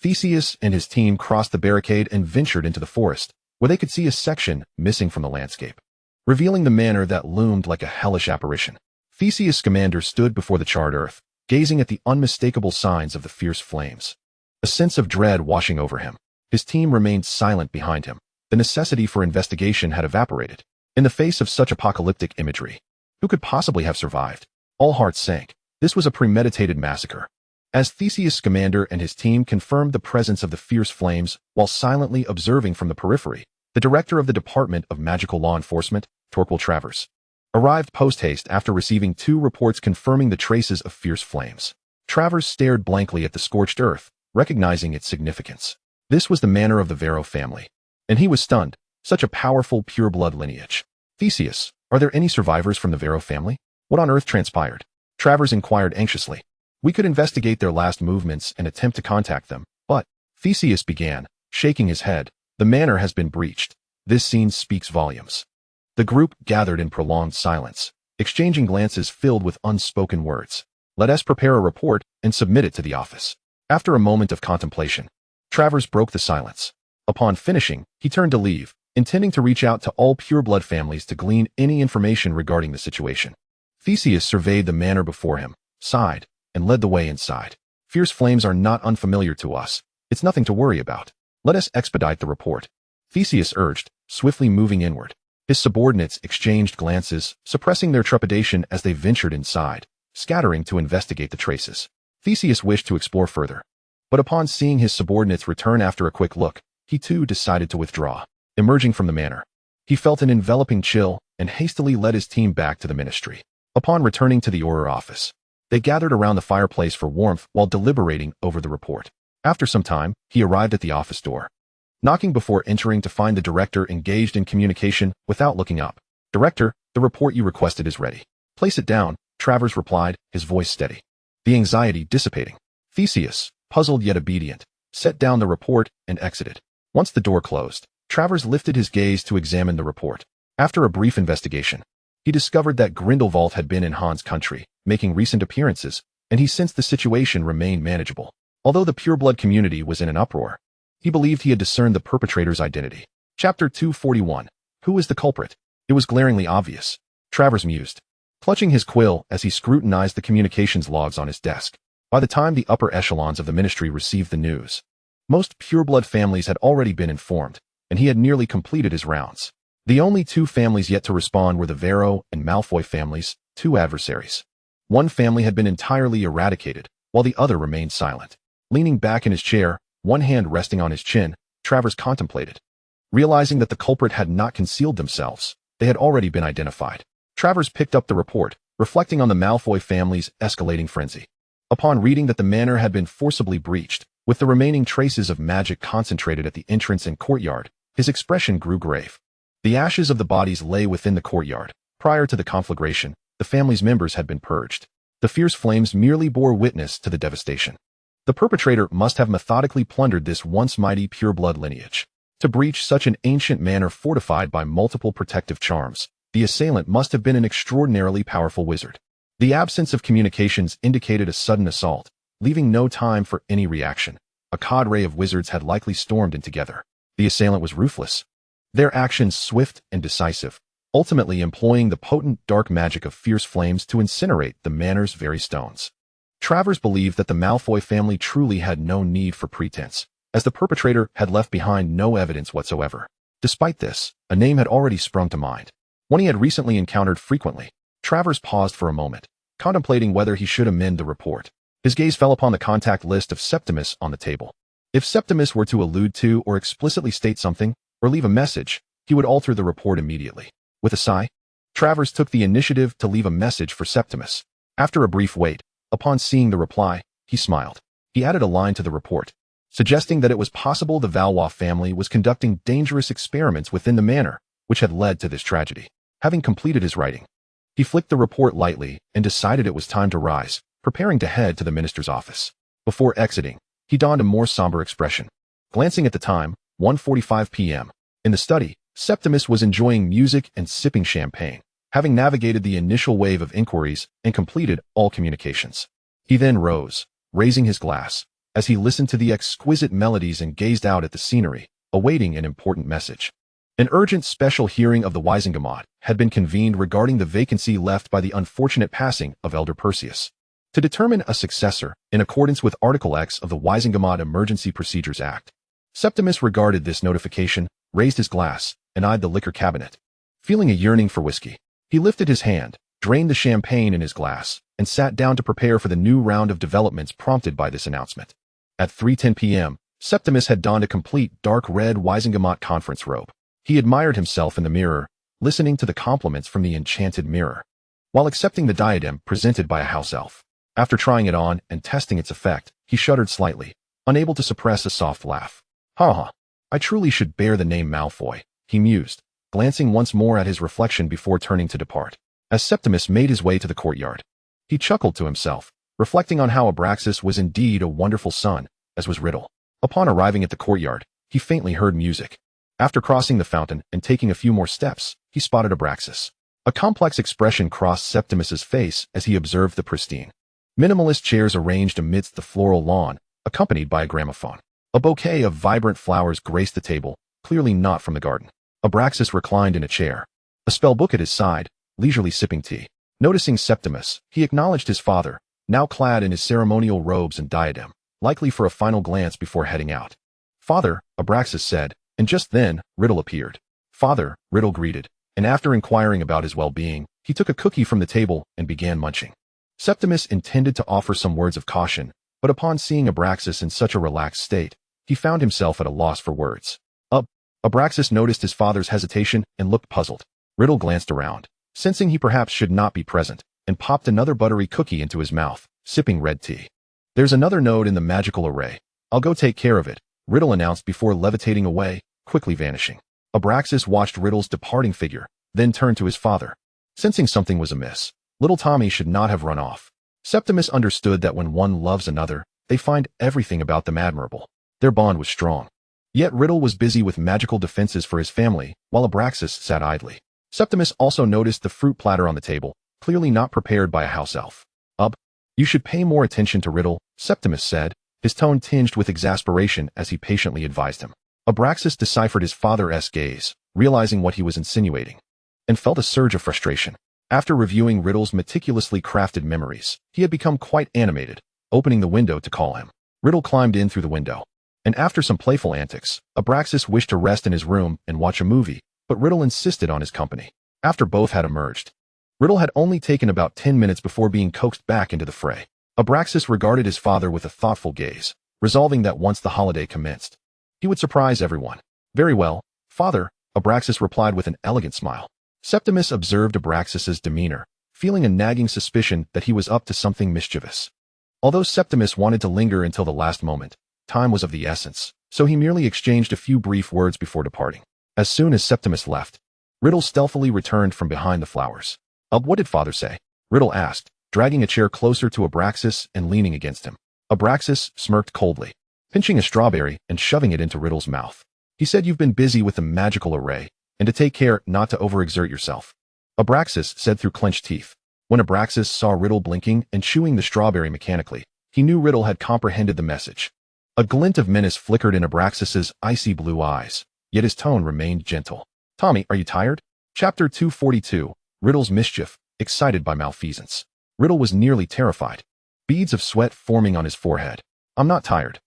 Theseus and his team crossed the barricade and ventured into the forest, where they could see a section missing from the landscape, revealing the manor that loomed like a hellish apparition. Theseus Scamander stood before the charred earth, gazing at the unmistakable signs of the fierce flames. A sense of dread washing over him. His team remained silent behind him. The necessity for investigation had evaporated. In the face of such apocalyptic imagery, who could possibly have survived? All hearts sank. This was a premeditated massacre. As Theseus Scamander and his team confirmed the presence of the fierce flames while silently observing from the periphery, the director of the Department of Magical Law Enforcement, Torquil Travers, arrived post-haste after receiving 2 reports confirming the traces of fierce flames. Travers stared blankly at the scorched earth, recognizing its significance. This was the manor of the Vero family, and he was stunned. Such a powerful pure-blood lineage. Theseus, are there any survivors from the Vero family? What on earth transpired? Travers inquired anxiously. We could investigate their last movements and attempt to contact them, but, Theseus began, shaking his head, the manor has been breached. This scene speaks volumes. The group gathered in prolonged silence, exchanging glances filled with unspoken words. Let us prepare a report and submit it to the office. After a moment of contemplation, Travers broke the silence. Upon finishing, he turned to leave, intending to reach out to all pure-blood families to glean any information regarding the situation. Theseus surveyed the manor before him, sighed, and led the way inside. Fierce flames are not unfamiliar to us. It's nothing to worry about. Let us expedite the report. Theseus urged, swiftly moving inward. His subordinates exchanged glances, suppressing their trepidation as they ventured inside, scattering to investigate the traces. Theseus wished to explore further, but upon seeing his subordinates return after a quick look, he too decided to withdraw. Emerging from the manor, he felt an enveloping chill and hastily led his team back to the ministry. Upon returning to the Auror office, they gathered around the fireplace for warmth while deliberating over the report. After some time, he arrived at the office door, knocking before entering to find the director engaged in communication without looking up. "Director, the report you requested is ready." "Place it down," Travers replied, his voice steady, the anxiety dissipating. Theseus, puzzled yet obedient, set down the report and exited. Once the door closed, Travers lifted his gaze to examine the report. After a brief investigation, he discovered that Grindelwald had been in Han's country, making recent appearances, and he sensed the situation remained manageable. Although the pureblood community was in an uproar, he believed he had discerned the perpetrator's identity. Chapter 241. Who is the culprit? It was glaringly obvious, Travers mused, clutching his quill as he scrutinized the communications logs on his desk. By the time the upper echelons of the ministry received the news, most pureblood families had already been informed, and he had nearly completed his rounds. The only two families yet to respond were the Vero and Malfoy families, two adversaries. One family had been entirely eradicated, while the other remained silent. Leaning back in his chair, one hand resting on his chin, Travers contemplated. Realizing that the culprit had not concealed themselves, they had already been identified. Travers picked up the report, reflecting on the Malfoy family's escalating frenzy. Upon reading that the manor had been forcibly breached, with the remaining traces of magic concentrated at the entrance and courtyard, his expression grew grave. The ashes of the bodies lay within the courtyard. Prior to the conflagration, the family's members had been purged. The fierce flames merely bore witness to the devastation. The perpetrator must have methodically plundered this once mighty pureblood lineage. To breach such an ancient manor fortified by multiple protective charms, the assailant must have been an extraordinarily powerful wizard. The absence of communications indicated a sudden assault, leaving no time for any reaction. A cadre of wizards had likely stormed in together. The assailant was ruthless, their actions swift and decisive, ultimately employing the potent dark magic of fierce flames to incinerate the manor's very stones. Travers believed that the Malfoy family truly had no need for pretense, as the perpetrator had left behind no evidence whatsoever. Despite this, a name had already sprung to mind, one he had recently encountered frequently. Travers paused for a moment, contemplating whether he should amend the report. His gaze fell upon the contact list of Septimus on the table. If Septimus were to allude to or explicitly state something, or leave a message, he would alter the report immediately. With a sigh, Travers took the initiative to leave a message for Septimus. After a brief wait, upon seeing the reply, he smiled. He added a line to the report, suggesting that it was possible the Valois family was conducting dangerous experiments within the manor, which had led to this tragedy. Having completed his writing, he flicked the report lightly and decided it was time to rise, preparing to head to the minister's office. Before exiting, he donned a more somber expression. Glancing at the time, 1:45 p.m. In the study, Septimus was enjoying music and sipping champagne, having navigated the initial wave of inquiries and completed all communications. He then rose, raising his glass, as he listened to the exquisite melodies and gazed out at the scenery, awaiting an important message. An urgent special hearing of the Wisingamot had been convened regarding the vacancy left by the unfortunate passing of Elder Perseus. To determine a successor, in accordance with Article X of the Wisingamot Emergency Procedures Act, Septimus regarded this notification, raised his glass, and eyed the liquor cabinet. Feeling a yearning for whiskey, he lifted his hand, drained the champagne in his glass, and sat down to prepare for the new round of developments prompted by this announcement. At 3:10 p.m., Septimus had donned a complete dark red Wisingamot conference robe. He admired himself in the mirror, listening to the compliments from the enchanted mirror, while accepting the diadem presented by a house elf. After trying it on and testing its effect, he shuddered slightly, unable to suppress a soft laugh. "Ha! I truly should bear the name Malfoy," he mused, glancing once more at his reflection before turning to depart. As Septimus made his way to the courtyard, he chuckled to himself, reflecting on how Abraxas was indeed a wonderful son, as was Riddle. Upon arriving at the courtyard, he faintly heard music. After crossing the fountain and taking a few more steps, he spotted Abraxas. A complex expression crossed Septimus's face as he observed the pristine, minimalist chairs arranged amidst the floral lawn, accompanied by a gramophone. A bouquet of vibrant flowers graced the table, clearly not from the garden. Abraxas reclined in a chair, a spellbook at his side, leisurely sipping tea. Noticing Septimus, he acknowledged his father, now clad in his ceremonial robes and diadem, likely for a final glance before heading out. "Father," Abraxas said, and just then, Riddle appeared. "Father," Riddle greeted, and after inquiring about his well-being, he took a cookie from the table and began munching. Septimus intended to offer some words of caution, but upon seeing Abraxas in such a relaxed state, he found himself at a loss for words. Abraxas noticed his father's hesitation and looked puzzled. Riddle glanced around, sensing he perhaps should not be present, and popped another buttery cookie into his mouth, sipping red tea. There's another node in the magical array. I'll go take care of it, Riddle announced before levitating away, quickly vanishing. Abraxas watched Riddle's departing figure, then turned to his father. Sensing something was amiss, little Tommy should not have run off. Septimus understood that when one loves another, they find everything about them admirable. Their bond was strong. Yet Riddle was busy with magical defenses for his family, while Abraxas sat idly. Septimus also noticed the fruit platter on the table, clearly not prepared by a house elf. You should pay more attention to Riddle, Septimus said, his tone tinged with exasperation as he patiently advised him. Abraxas deciphered his father's gaze, realizing what he was insinuating, and felt a surge of frustration. After reviewing Riddle's meticulously crafted memories, he had become quite animated, opening the window to call him. Riddle climbed in through the window, and after some playful antics, Abraxas wished to rest in his room and watch a movie, but Riddle insisted on his company. After both had emerged, Riddle had only taken about 10 minutes before being coaxed back into the fray. Abraxas regarded his father with a thoughtful gaze, resolving that once the holiday commenced, he would surprise everyone. Very well, father, Abraxas replied with an elegant smile. Septimus observed Abraxas's demeanor, feeling a nagging suspicion that he was up to something mischievous. Although Septimus wanted to linger until the last moment, time was of the essence, so he merely exchanged a few brief words before departing. As soon as Septimus left, Riddle stealthily returned from behind the flowers. What did father say? Riddle asked, dragging a chair closer to Abraxas and leaning against him. Abraxas smirked coldly, pinching a strawberry and shoving it into Riddle's mouth. He said you've been busy with the magical array, and to take care not to overexert yourself. Abraxas said through clenched teeth. When Abraxas saw Riddle blinking and chewing the strawberry mechanically, he knew Riddle had comprehended the message. A glint of menace flickered in Abraxas's icy blue eyes, yet his tone remained gentle. Tommy, are you tired? Chapter 242, Riddle's Mischief, excited by malfeasance. Riddle was nearly terrified, beads of sweat forming on his forehead. I'm not tired.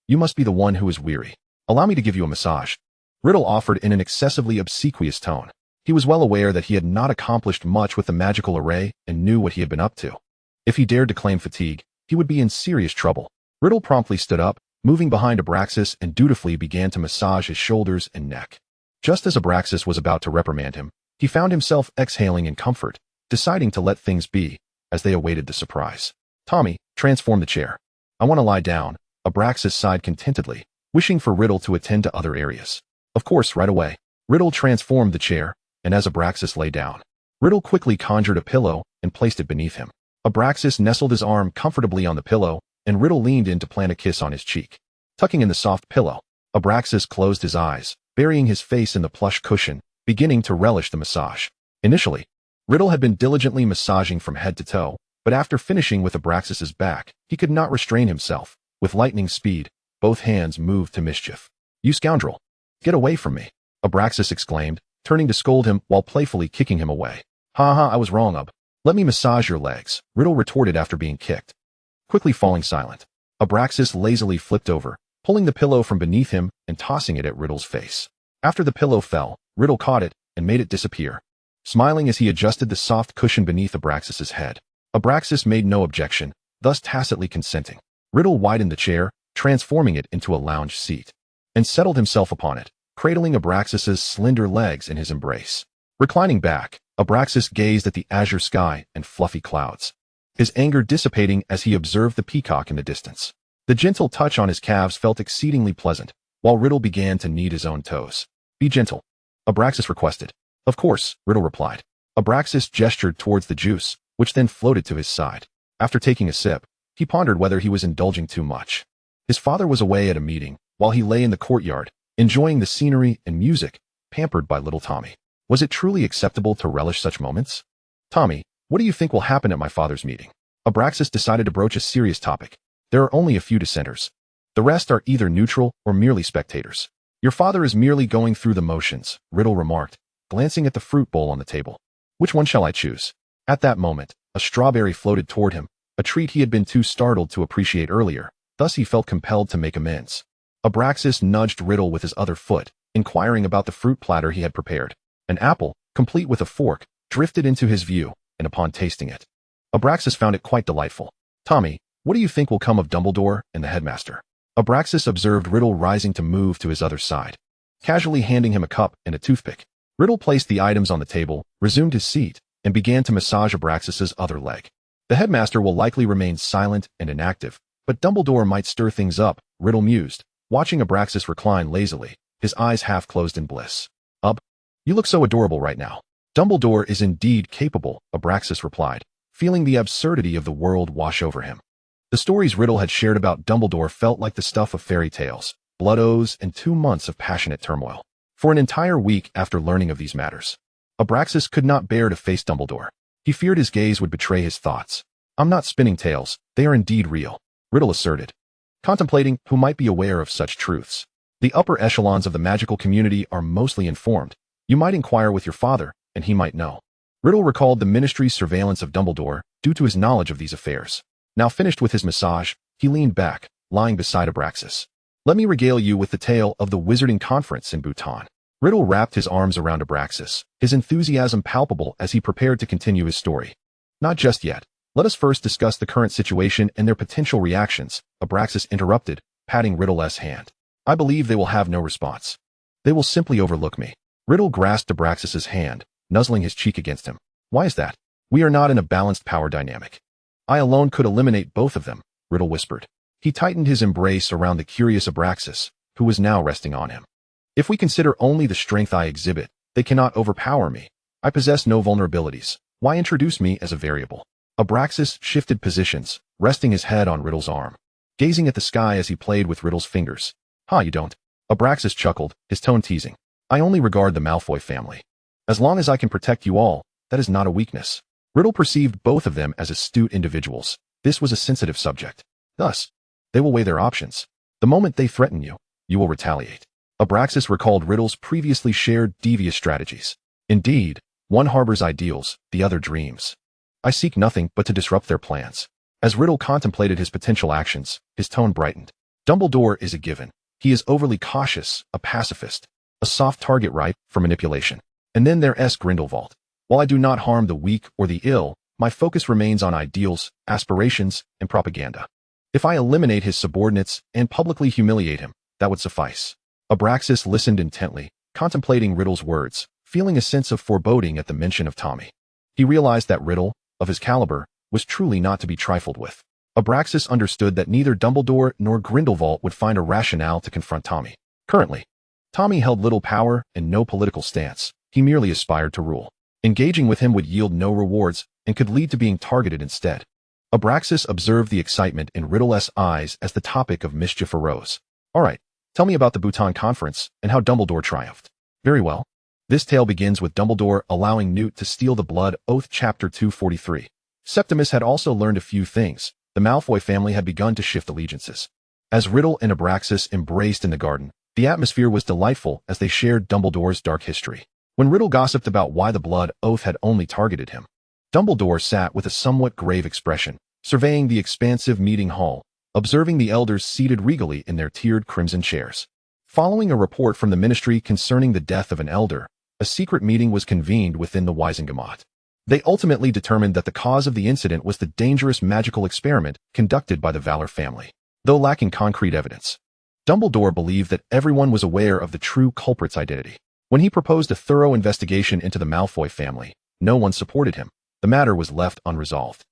You must be the one who is weary. Allow me to give you a massage. Riddle offered in an excessively obsequious tone. He was well aware that he had not accomplished much with the magical array and knew what he had been up to. If he dared to claim fatigue, he would be in serious trouble. Riddle promptly stood up, moving behind Abraxas and dutifully began to massage his shoulders and neck. Just as Abraxas was about to reprimand him, he found himself exhaling in comfort, deciding to let things be, as they awaited the surprise. Tommy, transform the chair. I want to lie down, Abraxas sighed contentedly, wishing for Riddle to attend to other areas. Of course, right away. Riddle transformed the chair, and as Abraxas lay down, Riddle quickly conjured a pillow and placed it beneath him. Abraxas nestled his arm comfortably on the pillow, and Riddle leaned in to plant a kiss on his cheek. Tucking in the soft pillow, Abraxas closed his eyes, burying his face in the plush cushion, beginning to relish the massage. Initially, Riddle had been diligently massaging from head to toe, but after finishing with Abraxas's back, he could not restrain himself. With lightning speed, both hands moved to mischief. You scoundrel! Get away from me! Abraxas exclaimed, turning to scold him while playfully kicking him away. Ha, I was wrong, Let me massage your legs, Riddle retorted after being kicked. Quickly falling silent, Abraxas lazily flipped over, pulling the pillow from beneath him and tossing it at Riddle's face. After the pillow fell, Riddle caught it and made it disappear, smiling as he adjusted the soft cushion beneath Abraxas's head. Abraxas made no objection, thus tacitly consenting. Riddle widened the chair, transforming it into a lounge seat, and settled himself upon it, cradling Abraxas's slender legs in his embrace. Reclining back, Abraxas gazed at the azure sky and fluffy clouds, his anger dissipating as he observed the peacock in the distance. The gentle touch on his calves felt exceedingly pleasant, while Riddle began to knead his own toes. Be gentle, Abraxas requested. Of course, Riddle replied. Abraxas gestured towards the juice, which then floated to his side. After taking a sip, he pondered whether he was indulging too much. His father was away at a meeting, while he lay in the courtyard, enjoying the scenery and music, pampered by little Tommy. Was it truly acceptable to relish such moments? Tommy, what do you think will happen at my father's meeting? Abraxas decided to broach a serious topic. There are only a few dissenters. The rest are either neutral or merely spectators. Your father is merely going through the motions, Riddle remarked, glancing at the fruit bowl on the table. Which one shall I choose? At that moment, a strawberry floated toward him, a treat he had been too startled to appreciate earlier, thus he felt compelled to make amends. Abraxas nudged Riddle with his other foot, inquiring about the fruit platter he had prepared. An apple, complete with a fork, drifted into his view, and upon tasting it, Abraxas found it quite delightful. "Tommy, what do you think will come of Dumbledore and the headmaster?" Abraxas observed Riddle rising to move to his other side, casually handing him a cup and a toothpick. Riddle placed the items on the table, resumed his seat, and began to massage Abraxas's other leg. "The headmaster will likely remain silent and inactive, but Dumbledore might stir things up," Riddle mused, watching Abraxas recline lazily, his eyes half closed in bliss. "You look so adorable right now." "Dumbledore is indeed capable," Abraxas replied, feeling the absurdity of the world wash over him. The stories Riddle had shared about Dumbledore felt like the stuff of fairy tales, blood oaths, and 2 months of passionate turmoil. For an entire week after learning of these matters, Abraxas could not bear to face Dumbledore. He feared his gaze would betray his thoughts. "I'm not spinning tales, they are indeed real," Riddle asserted, contemplating who might be aware of such truths. "The upper echelons of the magical community are mostly informed. You might inquire with your father, and he might know." Riddle recalled the ministry's surveillance of Dumbledore due to his knowledge of these affairs. Now finished with his massage, he leaned back, lying beside Abraxas. "Let me regale you with the tale of the Wizarding Conference in Bhutan." Riddle wrapped his arms around Abraxas, his enthusiasm palpable as he prepared to continue his story. "Not just yet. Let us first discuss the current situation and their potential reactions," Abraxas interrupted, patting Riddle's hand. "I believe they will have no response. They will simply overlook me." Riddle grasped Abraxas's hand, nuzzling his cheek against him. "Why is that? We are not in a balanced power dynamic." "I alone could eliminate both of them," Riddle whispered. He tightened his embrace around the curious Abraxas, who was now resting on him. "If we consider only the strength I exhibit, they cannot overpower me. I possess no vulnerabilities. Why introduce me as a variable?" Abraxas shifted positions, resting his head on Riddle's arm, gazing at the sky as he played with Riddle's fingers. You don't?" Abraxas chuckled, his tone teasing. "I only regard the Malfoy family. As long as I can protect you all, that is not a weakness." Riddle perceived both of them as astute individuals. This was a sensitive subject. Thus, they will weigh their options. The moment they threaten you, you will retaliate. Abraxas recalled Riddle's previously shared devious strategies. "Indeed, one harbors ideals, the other dreams. I seek nothing but to disrupt their plans." As Riddle contemplated his potential actions, his tone brightened. "Dumbledore is a given. He is overly cautious, a pacifist, a soft target ripe for manipulation. And then there's Grindelwald. While I do not harm the weak or the ill, my focus remains on ideals, aspirations, and propaganda. If I eliminate his subordinates and publicly humiliate him, that would suffice." Abraxas listened intently, contemplating Riddle's words, feeling a sense of foreboding at the mention of Tommy. He realized that Riddle, of his caliber, was truly not to be trifled with. Abraxas understood that neither Dumbledore nor Grindelwald would find a rationale to confront Tommy. Currently, Tommy held little power and no political stance. He merely aspired to rule. Engaging with him would yield no rewards and could lead to being targeted instead. Abraxas observed the excitement in Riddle's eyes as the topic of mischief arose. "All right, tell me about the Bhutan Conference and how Dumbledore triumphed." "Very well. This tale begins with Dumbledore allowing Newt to steal the blood oath. Chapter 243. Septimus had also learned a few things. The Malfoy family had begun to shift allegiances. As Riddle and Abraxas embraced in the garden, the atmosphere was delightful as they shared Dumbledore's dark history. When Riddle gossiped about why the blood oath had only targeted him, Dumbledore sat with a somewhat grave expression, surveying the expansive meeting hall, observing the elders seated regally in their tiered crimson chairs. Following a report from the ministry concerning the death of an elder, a secret meeting was convened within the Wisengamot. They ultimately determined that the cause of the incident was the dangerous magical experiment conducted by the Valor family. Though lacking concrete evidence, Dumbledore believed that everyone was aware of the true culprit's identity. When he proposed a thorough investigation into the Malfoy family, no one supported him. The matter was left unresolved.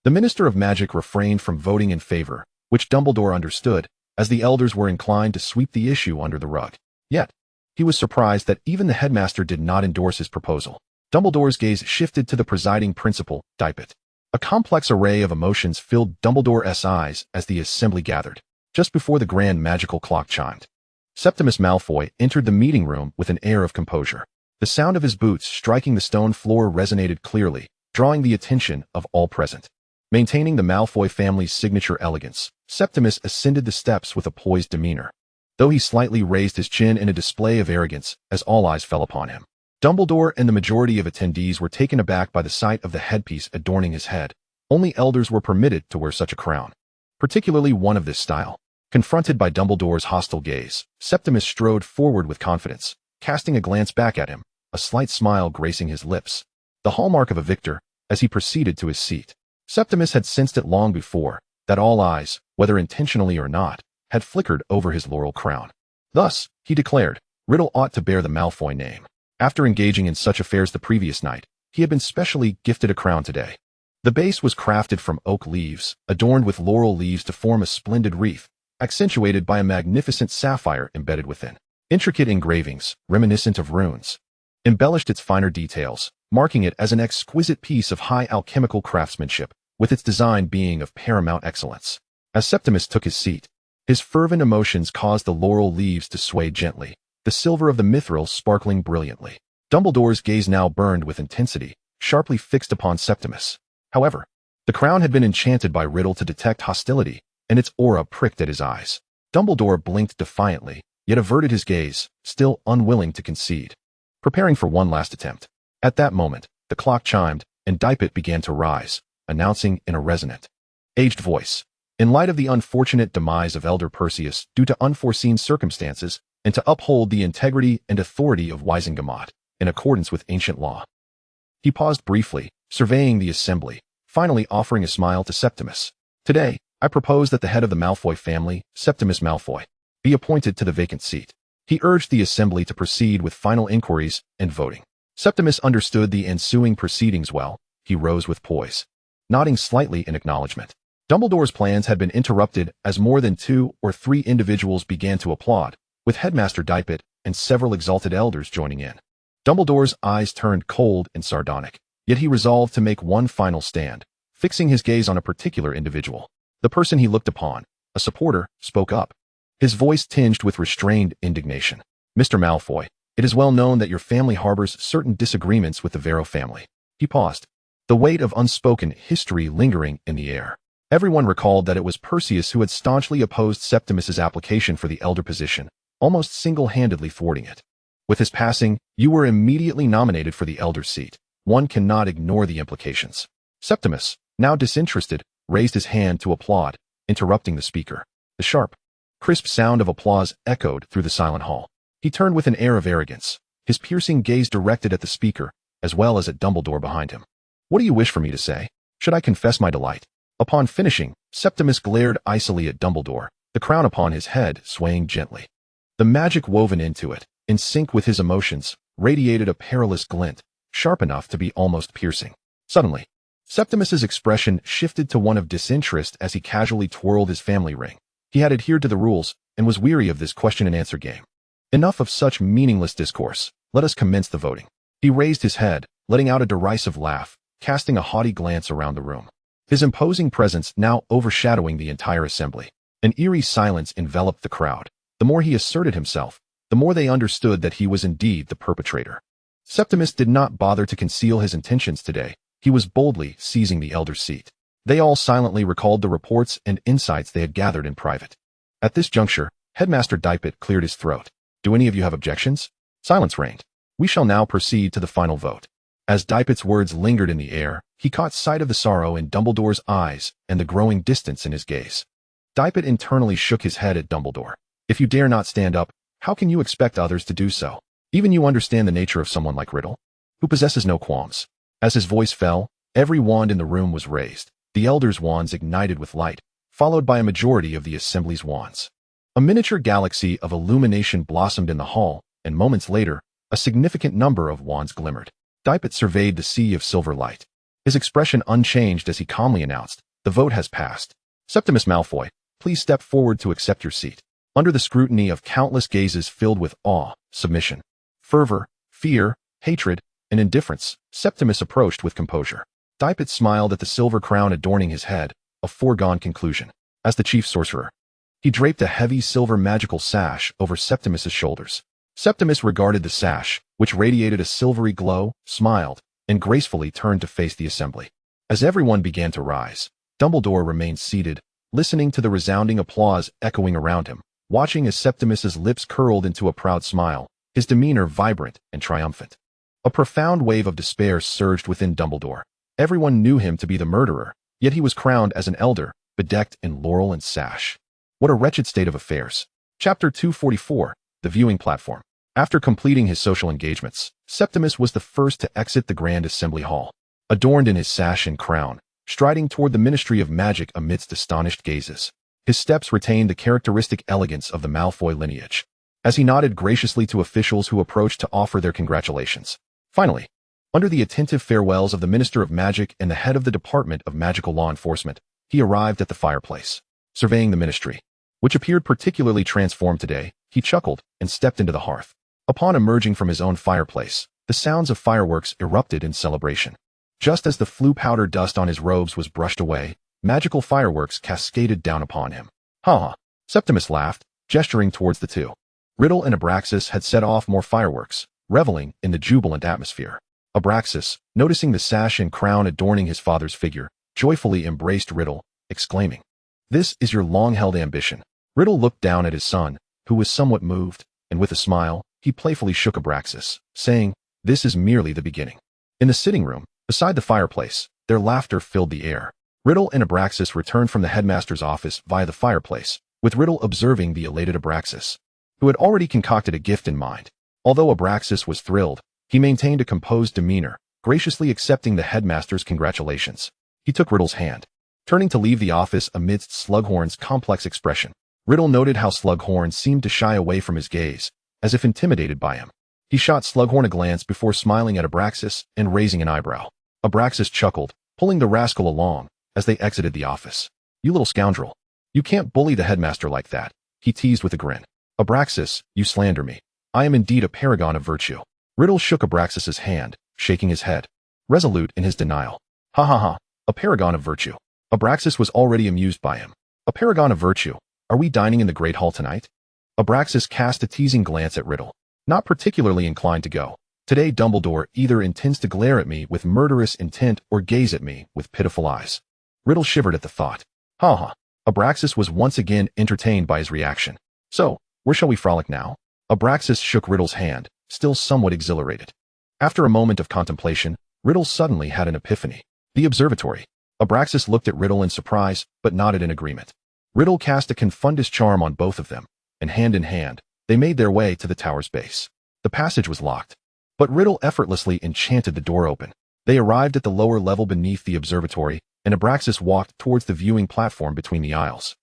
The Minister of Magic refrained from voting in favor, which Dumbledore understood, as the elders were inclined to sweep the issue under the rug. Yet, he was surprised that even the headmaster did not endorse his proposal. Dumbledore's gaze shifted to the presiding principal, Dipet. A complex array of emotions filled Dumbledore's eyes as the assembly gathered, just before the grand magical clock chimed. Septimus Malfoy entered the meeting room with an air of composure. The sound of his boots striking the stone floor resonated clearly, drawing the attention of all present. Maintaining the Malfoy family's signature elegance, Septimus ascended the steps with a poised demeanor, though he slightly raised his chin in a display of arrogance as all eyes fell upon him. Dumbledore and the majority of attendees were taken aback by the sight of the headpiece adorning his head. Only elders were permitted to wear such a crown, particularly one of this style. Confronted by Dumbledore's hostile gaze, Septimus strode forward with confidence, casting a glance back at him, a slight smile gracing his lips, the hallmark of a victor, as he proceeded to his seat. Septimus had sensed it long before, that all eyes, whether intentionally or not, had flickered over his laurel crown. Thus, he declared, Riddle ought to bear the Malfoy name. After engaging in such affairs the previous night, he had been specially gifted a crown today. The base was crafted from oak leaves, adorned with laurel leaves to form a splendid wreath, accentuated by a magnificent sapphire embedded within. Intricate engravings, reminiscent of runes, embellished its finer details, marking it as an exquisite piece of high alchemical craftsmanship, with its design being of paramount excellence. As Septimus took his seat, his fervent emotions caused the laurel leaves to sway gently, the silver of the mithril sparkling brilliantly. Dumbledore's gaze now burned with intensity, sharply fixed upon Septimus. However, the crown had been enchanted by Riddle to detect hostility, and its aura pricked at his eyes. Dumbledore blinked defiantly, yet averted his gaze, still unwilling to concede, preparing for one last attempt. At that moment, the clock chimed, and Dipet began to rise, announcing in a resonant, aged voice, in light of the unfortunate demise of Elder Perseus due to unforeseen circumstances, and to uphold the integrity and authority of Wisengamot, in accordance with ancient law. He paused briefly, surveying the assembly, finally offering a smile to Septimus. Today, I propose that the head of the Malfoy family, Septimus Malfoy, be appointed to the vacant seat. He urged the assembly to proceed with final inquiries and voting. Septimus understood the ensuing proceedings well. He rose with poise, nodding slightly in acknowledgement. Dumbledore's plans had been interrupted as more than 2 or 3 individuals began to applaud, with Headmaster Dipet and several exalted elders joining in. Dumbledore's eyes turned cold and sardonic, yet he resolved to make one final stand, fixing his gaze on a particular individual. The person he looked upon, a supporter, spoke up, his voice tinged with restrained indignation. Mr. Malfoy, it is well known that your family harbors certain disagreements with the Vero family. He paused, the weight of unspoken history lingering in the air. Everyone recalled that it was Perseus who had staunchly opposed Septimus's application for the elder position, almost single-handedly thwarting it. With his passing, you were immediately nominated for the elder seat. One cannot ignore the implications. Septimus, now disinterested, raised his hand to applaud, interrupting the speaker. The sharp, crisp sound of applause echoed through the silent hall. He turned with an air of arrogance, his piercing gaze directed at the speaker, as well as at Dumbledore behind him. What do you wish for me to say? Should I confess my delight? Upon finishing, Septimus glared icily at Dumbledore, the crown upon his head swaying gently. The magic woven into it, in sync with his emotions, radiated a perilous glint, sharp enough to be almost piercing. Suddenly, Septimus's expression shifted to one of disinterest as he casually twirled his family ring. He had adhered to the rules and was weary of this question-and-answer game. Enough of such meaningless discourse. Let us commence the voting. He raised his head, letting out a derisive laugh, casting a haughty glance around the room, his imposing presence now overshadowing the entire assembly. An eerie silence enveloped the crowd. The more he asserted himself, the more they understood that he was indeed the perpetrator. Septimus did not bother to conceal his intentions today. He was boldly seizing the elder's seat. They all silently recalled the reports and insights they had gathered in private. At this juncture, Headmaster Dipet cleared his throat. Do any of you have objections? Silence reigned. We shall now proceed to the final vote. As Dipet's words lingered in the air, he caught sight of the sorrow in Dumbledore's eyes and the growing distance in his gaze. Dipet internally shook his head at Dumbledore. If you dare not stand up, how can you expect others to do so? Even you understand the nature of someone like Riddle, who possesses no qualms. As his voice fell, every wand in the room was raised. The elders' wands ignited with light, followed by a majority of the assembly's wands. A miniature galaxy of illumination blossomed in the hall, and moments later, a significant number of wands glimmered. Dipet surveyed the sea of silver light, his expression unchanged as he calmly announced, the vote has passed. Septimus Malfoy, please step forward to accept your seat. Under the scrutiny of countless gazes filled with awe, submission, fervor, fear, hatred, and indifference, Septimus approached with composure. Dipet smiled at the silver crown adorning his head, a foregone conclusion. As the chief sorcerer, he draped a heavy silver magical sash over Septimus's shoulders. Septimus regarded the sash, which radiated a silvery glow, smiled, and gracefully turned to face the assembly. As everyone began to rise, Dumbledore remained seated, listening to the resounding applause echoing around him, watching as Septimus's lips curled into a proud smile, his demeanor vibrant and triumphant. A profound wave of despair surged within Dumbledore. Everyone knew him to be the murderer, yet he was crowned as an elder, bedecked in laurel and sash. What a wretched state of affairs. Chapter 244, The Viewing Platform. After completing his social engagements, Septimus was the first to exit the Grand Assembly Hall, adorned in his sash and crown, striding toward the Ministry of Magic amidst astonished gazes. His steps retained the characteristic elegance of the Malfoy lineage, as he nodded graciously to officials who approached to offer their congratulations. Finally, under the attentive farewells of the Minister of Magic and the head of the Department of Magical Law Enforcement, he arrived at the fireplace. Surveying the ministry, which appeared particularly transformed today, he chuckled and stepped into the hearth. Upon emerging from his own fireplace, the sounds of fireworks erupted in celebration. Just as the flue powder dust on his robes was brushed away, magical fireworks cascaded down upon him. Ha ha! Septimus laughed, gesturing towards the two. Riddle and Abraxas had set off more fireworks, reveling in the jubilant atmosphere. Abraxas, noticing the sash and crown adorning his father's figure, joyfully embraced Riddle, exclaiming, "This is your long-held ambition." Riddle looked down at his son, who was somewhat moved, and with a smile, he playfully shook Abraxas, saying, "This is merely the beginning." In the sitting room, beside the fireplace, their laughter filled the air. Riddle and Abraxas returned from the headmaster's office via the fireplace, with Riddle observing the elated Abraxas, who had already concocted a gift in mind. Although Abraxas was thrilled, he maintained a composed demeanor, graciously accepting the headmaster's congratulations. He took Riddle's hand, turning to leave the office amidst Slughorn's complex expression. Riddle noted how Slughorn seemed to shy away from his gaze, as if intimidated by him. He shot Slughorn a glance before smiling at Abraxas and raising an eyebrow. Abraxas chuckled, pulling the rascal along, as they exited the office. "You little scoundrel. You can't bully the headmaster like that," he teased with a grin. "Abraxas, you slander me. I am indeed a paragon of virtue." Riddle shook Abraxas's hand, shaking his head, resolute in his denial. "Ha ha ha, a paragon of virtue." Abraxas was already amused by him. "A paragon of virtue? Are we dining in the Great Hall tonight?" Abraxas cast a teasing glance at Riddle, not particularly inclined to go. "Today Dumbledore either intends to glare at me with murderous intent or gaze at me with pitiful eyes." Riddle shivered at the thought. Ha ha. Abraxas was once again entertained by his reaction. "So, where shall we frolic now?" Abraxas shook Riddle's hand, still somewhat exhilarated. After a moment of contemplation, Riddle suddenly had an epiphany. The observatory. Abraxas looked at Riddle in surprise, but nodded in agreement. Riddle cast a confundus charm on both of them, and hand in hand, they made their way to the tower's base. The passage was locked, but Riddle effortlessly enchanted the door open. They arrived at the lower level beneath the observatory, and Abraxas walked towards the viewing platform between the aisles,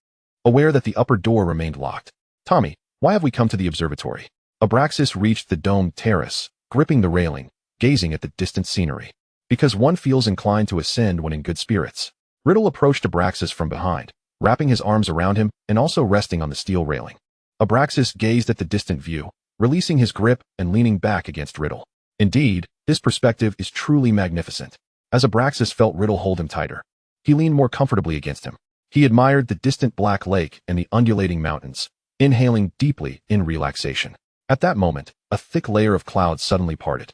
aware that the upper door remained locked. "Tommy, why have we come to the observatory?" Abraxas reached the domed terrace, gripping the railing, gazing at the distant scenery. "Because one feels inclined to ascend when in good spirits." Riddle approached Abraxas from behind, wrapping his arms around him and also resting on the steel railing. Abraxas gazed at the distant view, releasing his grip and leaning back against Riddle. Indeed, this perspective is truly magnificent. As Abraxas felt Riddle hold him tighter, he leaned more comfortably against him. He admired the distant black lake and the undulating mountains, inhaling deeply in relaxation. At that moment, a thick layer of clouds suddenly parted,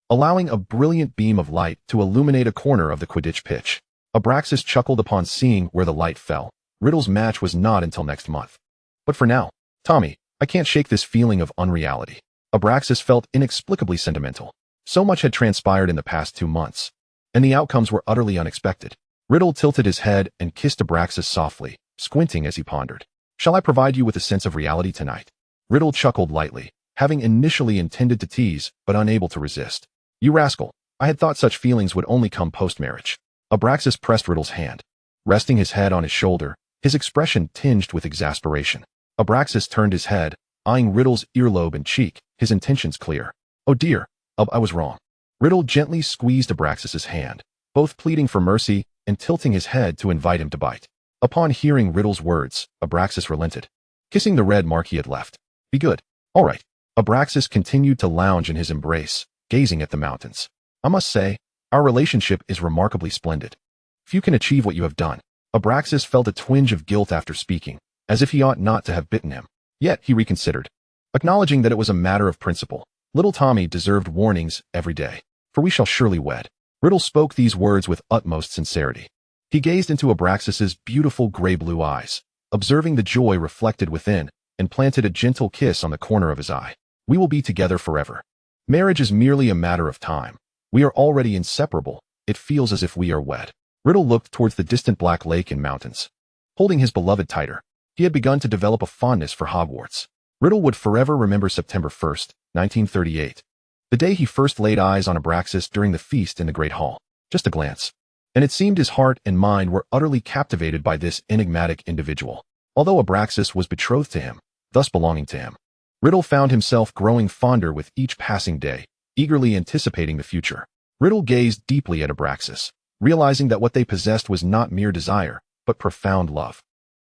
allowing a brilliant beam of light to illuminate a corner of the Quidditch pitch. Abraxas chuckled upon seeing where the light fell. Riddle's match was not until next month. "But for now, Tommy, I can't shake this feeling of unreality." Abraxas felt inexplicably sentimental. So much had transpired in the past 2 months, and the outcomes were utterly unexpected. Riddle tilted his head and kissed Abraxas softly, squinting as he pondered. "Shall I provide you with a sense of reality tonight?" Riddle chuckled lightly, having initially intended to tease, but unable to resist. "You rascal, I had thought such feelings would only come post-marriage." Abraxas pressed Riddle's hand, resting his head on his shoulder, his expression tinged with exasperation. Abraxas turned his head, eyeing Riddle's earlobe and cheek, his intentions clear. "Oh dear, I was wrong." Riddle gently squeezed Abraxas's hand, both pleading for mercy and tilting his head to invite him to bite. Upon hearing Riddle's words, Abraxas relented, kissing the red mark he had left. "Be good. All right." Abraxas continued to lounge in his embrace, gazing at the mountains. "I must say, our relationship is remarkably splendid. Few can achieve what you have done." Abraxas felt a twinge of guilt after speaking, as if he ought not to have bitten him. Yet he reconsidered, acknowledging that it was a matter of principle. Little Tommy deserved warnings every day, for we shall surely wed. Riddle spoke these words with utmost sincerity. He gazed into Abraxas's beautiful gray-blue eyes, observing the joy reflected within, and planted a gentle kiss on the corner of his eye. "We will be together forever. Marriage is merely a matter of time. We are already inseparable. It feels as if we are wed." Riddle looked towards the distant black lake and mountains. Holding his beloved tighter, he had begun to develop a fondness for Hogwarts. Riddle would forever remember September 1st, 1938, The day he first laid eyes on Abraxas during the feast in the Great Hall. Just a glance. And it seemed his heart and mind were utterly captivated by this enigmatic individual. Although Abraxas was betrothed to him, thus belonging to him, Riddle found himself growing fonder with each passing day, eagerly anticipating the future. Riddle gazed deeply at Abraxas, realizing that what they possessed was not mere desire, but profound love.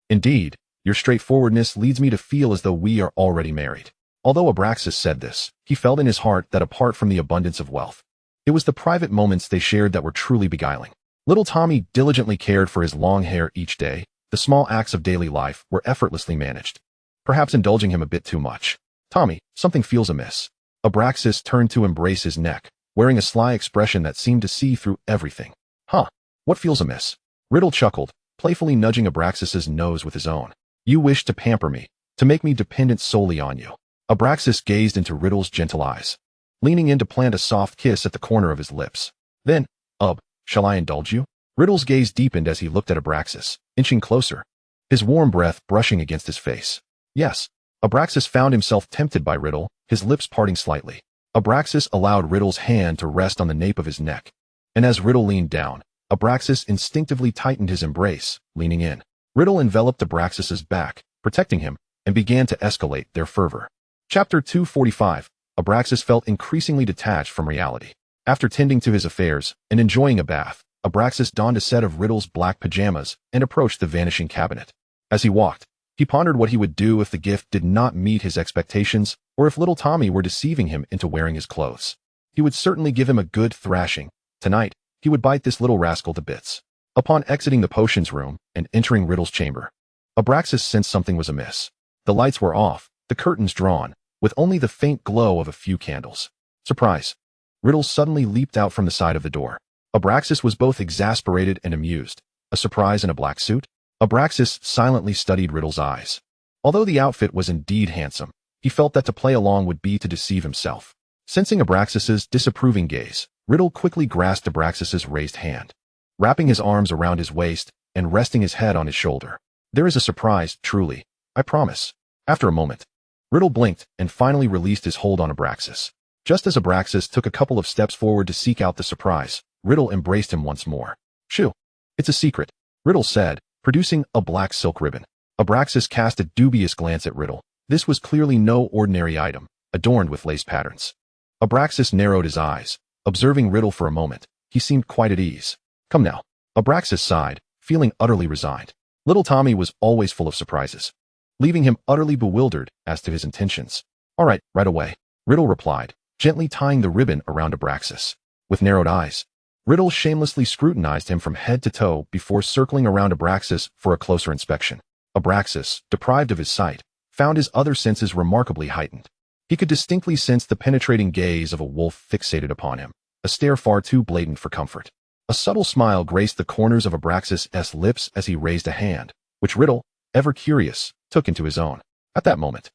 Indeed, your straightforwardness leads me to feel as though we are already married. Although Abraxas said this, he felt in his heart that apart from the abundance of wealth, it was the private moments they shared that were truly beguiling. Little Tommy diligently cared for his long hair each day. The small acts of daily life were effortlessly managed, perhaps indulging him a bit too much. Tommy, something feels amiss. Abraxas turned to embrace his neck, wearing a sly expression that seemed to see through everything. Huh? What feels amiss? Riddle chuckled, playfully nudging Abraxas's nose with his own. You wish to pamper me, to make me dependent solely on you. Abraxas gazed into Riddle's gentle eyes, leaning in to plant a soft kiss at the corner of his lips. Then, shall I indulge you? Riddle's gaze deepened as he looked at Abraxas, inching closer, his warm breath brushing against his face. Yes. Abraxas found himself tempted by Riddle, his lips parting slightly. Abraxas allowed Riddle's hand to rest on the nape of his neck, and as Riddle leaned down, Abraxas instinctively tightened his embrace, leaning in. Riddle enveloped Abraxas's back, protecting him, and began to escalate their fervor. Chapter 245. Abraxas felt increasingly detached from reality. After tending to his affairs and enjoying a bath, Abraxas donned a set of Riddle's black pajamas and approached the vanishing cabinet. As he walked, he pondered what he would do if the gift did not meet his expectations, or if little Tommy were deceiving him into wearing his clothes. He would certainly give him a good thrashing. Tonight, he would bite this little rascal to bits. Upon exiting the potions room and entering Riddle's chamber, Abraxas sensed something was amiss. The lights were off, the curtains drawn, with only the faint glow of a few candles. Surprise! Riddle suddenly leaped out from the side of the door. Abraxas was both exasperated and amused. A surprise in a black suit? Abraxas silently studied Riddle's eyes. Although the outfit was indeed handsome, he felt that to play along would be to deceive himself. Sensing Abraxas's disapproving gaze, Riddle quickly grasped Abraxas's raised hand, wrapping his arms around his waist and resting his head on his shoulder. There is a surprise, truly, I promise. After a moment, Riddle blinked and finally released his hold on Abraxas. Just as Abraxas took a couple of steps forward to seek out the surprise, Riddle embraced him once more. Shoo! It's a secret, Riddle said, producing a black silk ribbon. Abraxas cast a dubious glance at Riddle. This was clearly no ordinary item, adorned with lace patterns. Abraxas narrowed his eyes. Observing Riddle for a moment, he seemed quite at ease. Come now. Abraxas sighed, feeling utterly resigned. Little Tommy was always full of surprises, leaving him utterly bewildered as to his intentions. All right away, Riddle replied, gently tying the ribbon around Abraxas. With narrowed eyes, Riddle shamelessly scrutinized him from head to toe before circling around Abraxas for a closer inspection. Abraxas, deprived of his sight, found his other senses remarkably heightened. He could distinctly sense the penetrating gaze of a wolf fixated upon him, a stare far too blatant for comfort. A subtle smile graced the corners of Abraxas' lips as he raised a hand, which Riddle, ever curious, took into his own. At that moment,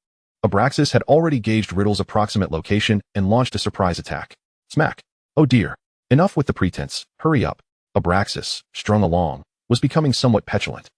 Abraxas had already gauged Riddle's approximate location and launched a surprise attack. Smack! Oh dear! Enough with the pretense, hurry up. Abraxas, strung along, was becoming somewhat petulant.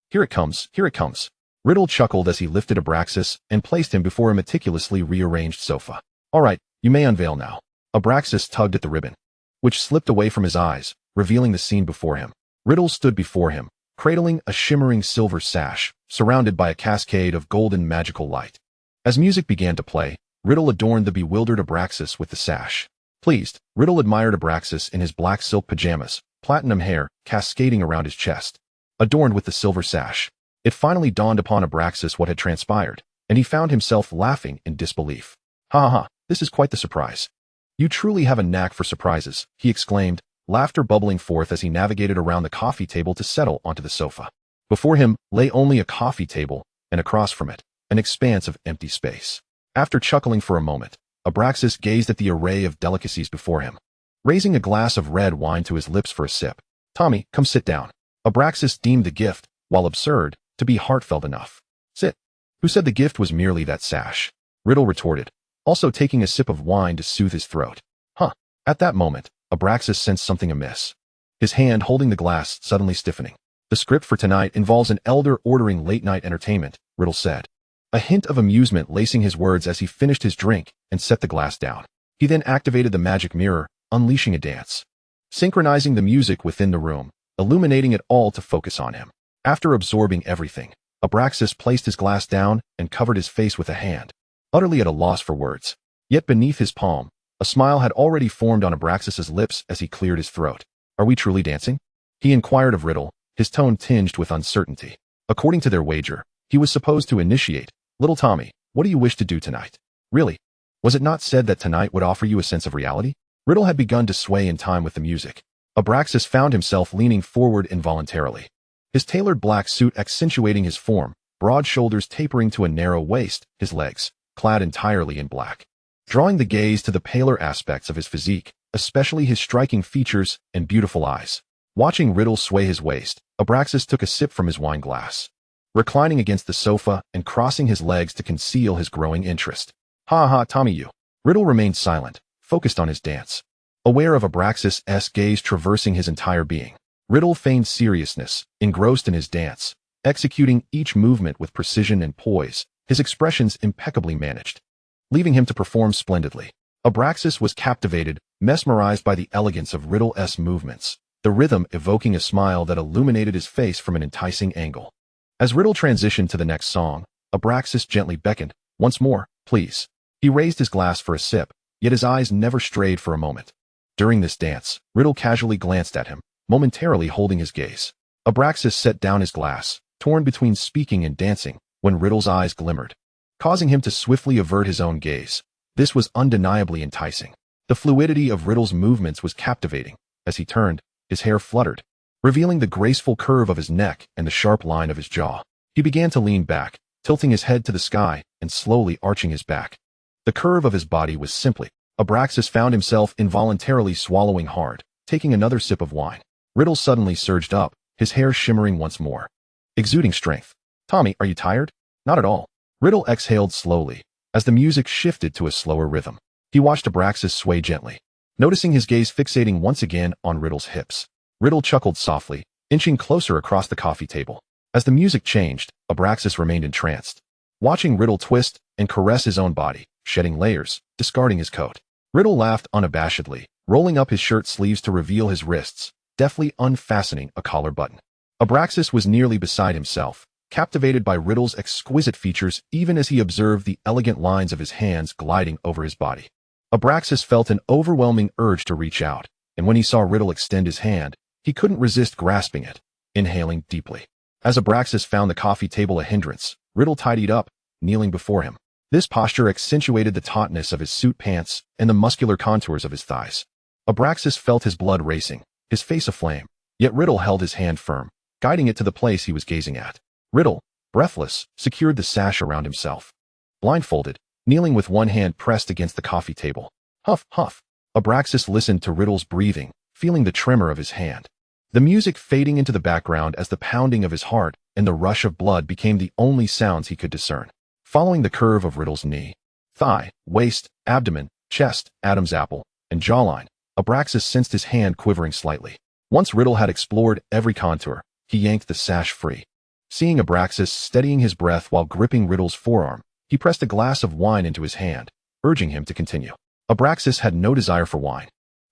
Here it comes, here it comes. Riddle chuckled as he lifted Abraxas and placed him before a meticulously rearranged sofa. All right, you may unveil now. Abraxas tugged at the ribbon, which slipped away from his eyes, revealing the scene before him. Riddle stood before him, cradling a shimmering silver sash, surrounded by a cascade of golden magical light. As music began to play, Riddle adorned the bewildered Abraxas with the sash. Pleased, Riddle admired Abraxas in his black silk pajamas, platinum hair cascading around his chest, adorned with the silver sash. It finally dawned upon Abraxas what had transpired, and he found himself laughing in disbelief. Ha ha, this is quite the surprise. You truly have a knack for surprises, he exclaimed, laughter bubbling forth as he navigated around the coffee table to settle onto the sofa. Before him lay only a coffee table, and across from it, an expanse of empty space. After chuckling for a moment, Abraxas gazed at the array of delicacies before him, raising a glass of red wine to his lips for a sip. Tommy, come sit down. Abraxas deemed the gift, while absurd, to be heartfelt enough. Sit. Who said the gift was merely that sash? Riddle retorted, also taking a sip of wine to soothe his throat. Huh. At that moment, Abraxas sensed something amiss, his hand holding the glass suddenly stiffening. The script for tonight involves an elder ordering late-night entertainment, Riddle said, a hint of amusement lacing his words as he finished his drink and set the glass down. He then activated the magic mirror, unleashing a dance, synchronizing the music within the room, illuminating it all to focus on him. After absorbing everything, Abraxas placed his glass down and covered his face with a hand, utterly at a loss for words. Yet beneath his palm, a smile had already formed on Abraxas's lips as he cleared his throat. "Are we truly dancing?" he inquired of Riddle, his tone tinged with uncertainty. According to their wager, he was supposed to initiate. "Little Tommy, what do you wish to do tonight?" "Really? Was it not said that tonight would offer you a sense of reality?" Riddle had begun to sway in time with the music. Abraxas found himself leaning forward involuntarily, his tailored black suit accentuating his form, broad shoulders tapering to a narrow waist, his legs clad entirely in black, drawing the gaze to the paler aspects of his physique, especially his striking features and beautiful eyes. Watching Riddle sway his waist, Abraxas took a sip from his wine glass, reclining against the sofa and crossing his legs to conceal his growing interest. "Ha ha, Tommy, you." Riddle remained silent, focused on his dance, aware of Abraxas' gaze traversing his entire being. Riddle feigned seriousness, engrossed in his dance, executing each movement with precision and poise, his expressions impeccably managed, leaving him to perform splendidly. Abraxas was captivated, mesmerized by the elegance of Riddle's movements, the rhythm evoking a smile that illuminated his face from an enticing angle. As Riddle transitioned to the next song, Abraxas gently beckoned, "Once more, please." He raised his glass for a sip, yet his eyes never strayed for a moment. During this dance, Riddle casually glanced at him, momentarily holding his gaze. Abraxas set down his glass, torn between speaking and dancing, when Riddle's eyes glimmered, causing him to swiftly avert his own gaze. This was undeniably enticing. The fluidity of Riddle's movements was captivating. As he turned, his hair fluttered, revealing the graceful curve of his neck and the sharp line of his jaw. He began to lean back, tilting his head to the sky and slowly arching his back. The curve of his body was simply. Abraxas found himself involuntarily swallowing hard, taking another sip of wine. Riddle suddenly surged up, his hair shimmering once more, exuding strength. "Tommy, are you tired?" "Not at all." Riddle exhaled slowly, as the music shifted to a slower rhythm. He watched Abraxas sway gently, noticing his gaze fixating once again on Riddle's hips. Riddle chuckled softly, inching closer across the coffee table. As the music changed, Abraxas remained entranced, watching Riddle twist and caress his own body, shedding layers, discarding his coat. Riddle laughed unabashedly, rolling up his shirt sleeves to reveal his wrists, deftly unfastening a collar button. Abraxas was nearly beside himself, captivated by Riddle's exquisite features even as he observed the elegant lines of his hands gliding over his body. Abraxas felt an overwhelming urge to reach out, and when he saw Riddle extend his hand, he couldn't resist grasping it, inhaling deeply. As Abraxas found the coffee table a hindrance, Riddle tidied up, kneeling before him. This posture accentuated the tautness of his suit pants and the muscular contours of his thighs. Abraxas felt his blood racing, his face aflame, yet Riddle held his hand firm, guiding it to the place he was gazing at. Riddle, breathless, secured the sash around himself. Blindfolded, kneeling with one hand pressed against the coffee table. Huff, huff. Abraxas listened to Riddle's breathing, feeling the tremor of his hand. The music fading into the background as the pounding of his heart and the rush of blood became the only sounds he could discern. Following the curve of Riddle's knee, thigh, waist, abdomen, chest, Adam's apple, and jawline, Abraxas sensed his hand quivering slightly. Once Riddle had explored every contour, he yanked the sash free. Seeing Abraxas steadying his breath while gripping Riddle's forearm, he pressed a glass of wine into his hand, urging him to continue. Abraxas had no desire for wine.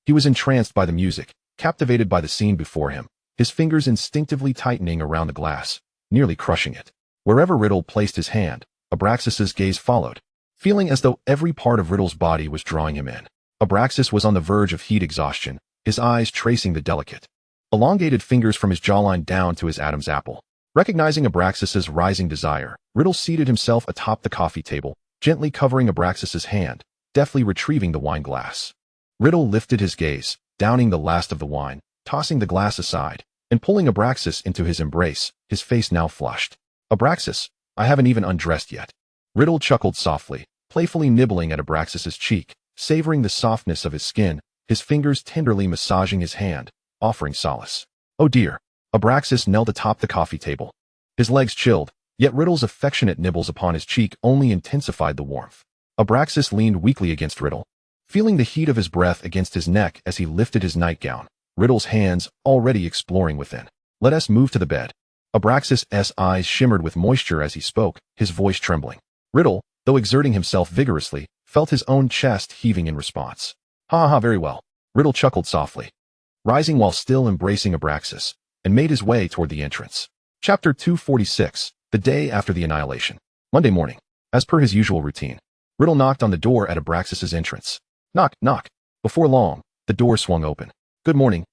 He was entranced by the music, captivated by the scene before him, his fingers instinctively tightening around the glass, nearly crushing it. Wherever Riddle placed his hand, Abraxas's gaze followed, feeling as though every part of Riddle's body was drawing him in. Abraxas was on the verge of heat exhaustion, his eyes tracing the delicate, elongated fingers from his jawline down to his Adam's apple. Recognizing Abraxas's rising desire, Riddle seated himself atop the coffee table, gently covering Abraxas's hand, deftly retrieving the wine glass. Riddle lifted his gaze, downing the last of the wine, tossing the glass aside, and pulling Abraxas into his embrace, his face now flushed. "Abraxas, I haven't even undressed yet." Riddle chuckled softly, playfully nibbling at Abraxas's cheek, savoring the softness of his skin, his fingers tenderly massaging his hand, offering solace. "Oh dear." Abraxas knelt atop the coffee table. His legs chilled, yet Riddle's affectionate nibbles upon his cheek only intensified the warmth. Abraxas leaned weakly against Riddle, feeling the heat of his breath against his neck as he lifted his nightgown, Riddle's hands already exploring within. "Let us move to the bed." Abraxas's eyes shimmered with moisture as he spoke, his voice trembling. Riddle, though exerting himself vigorously, felt his own chest heaving in response. Ha ha, very well. Riddle chuckled softly, rising while still embracing Abraxas, and made his way toward the entrance. Chapter 246, the day after the annihilation. Monday morning. As per his usual routine, Riddle knocked on the door at Abraxas's entrance. Knock, knock. Before long, the door swung open. Good morning,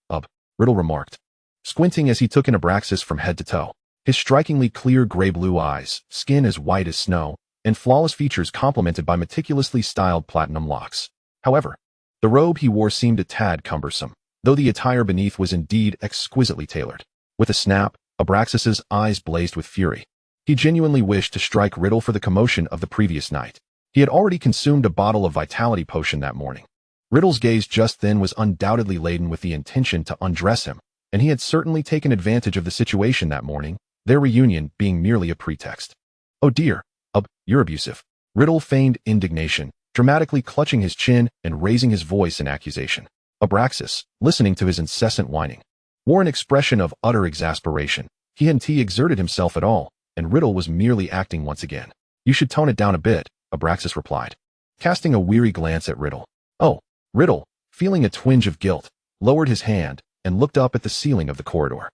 Riddle remarked, squinting as he took in Abraxas from head to toe. His strikingly clear gray-blue eyes, skin as white as snow, and flawless features complemented by meticulously styled platinum locks. However, the robe he wore seemed a tad cumbersome, though the attire beneath was indeed exquisitely tailored. With a snap, Abraxas's eyes blazed with fury. He genuinely wished to strike Riddle for the commotion of the previous night. He had already consumed a bottle of vitality potion that morning. Riddle's gaze just then was undoubtedly laden with the intention to undress him, and he had certainly taken advantage of the situation that morning, their reunion being merely a pretext. Oh dear, you're abusive. Riddle feigned indignation, dramatically clutching his chin and raising his voice in accusation. Abraxas, listening to his incessant whining, wore an expression of utter exasperation. He hadn't exerted himself at all, and Riddle was merely acting once again. You should tone it down a bit, Abraxas replied, casting a weary glance at Riddle. Oh, Riddle, feeling a twinge of guilt, lowered his hand and looked up at the ceiling of the corridor.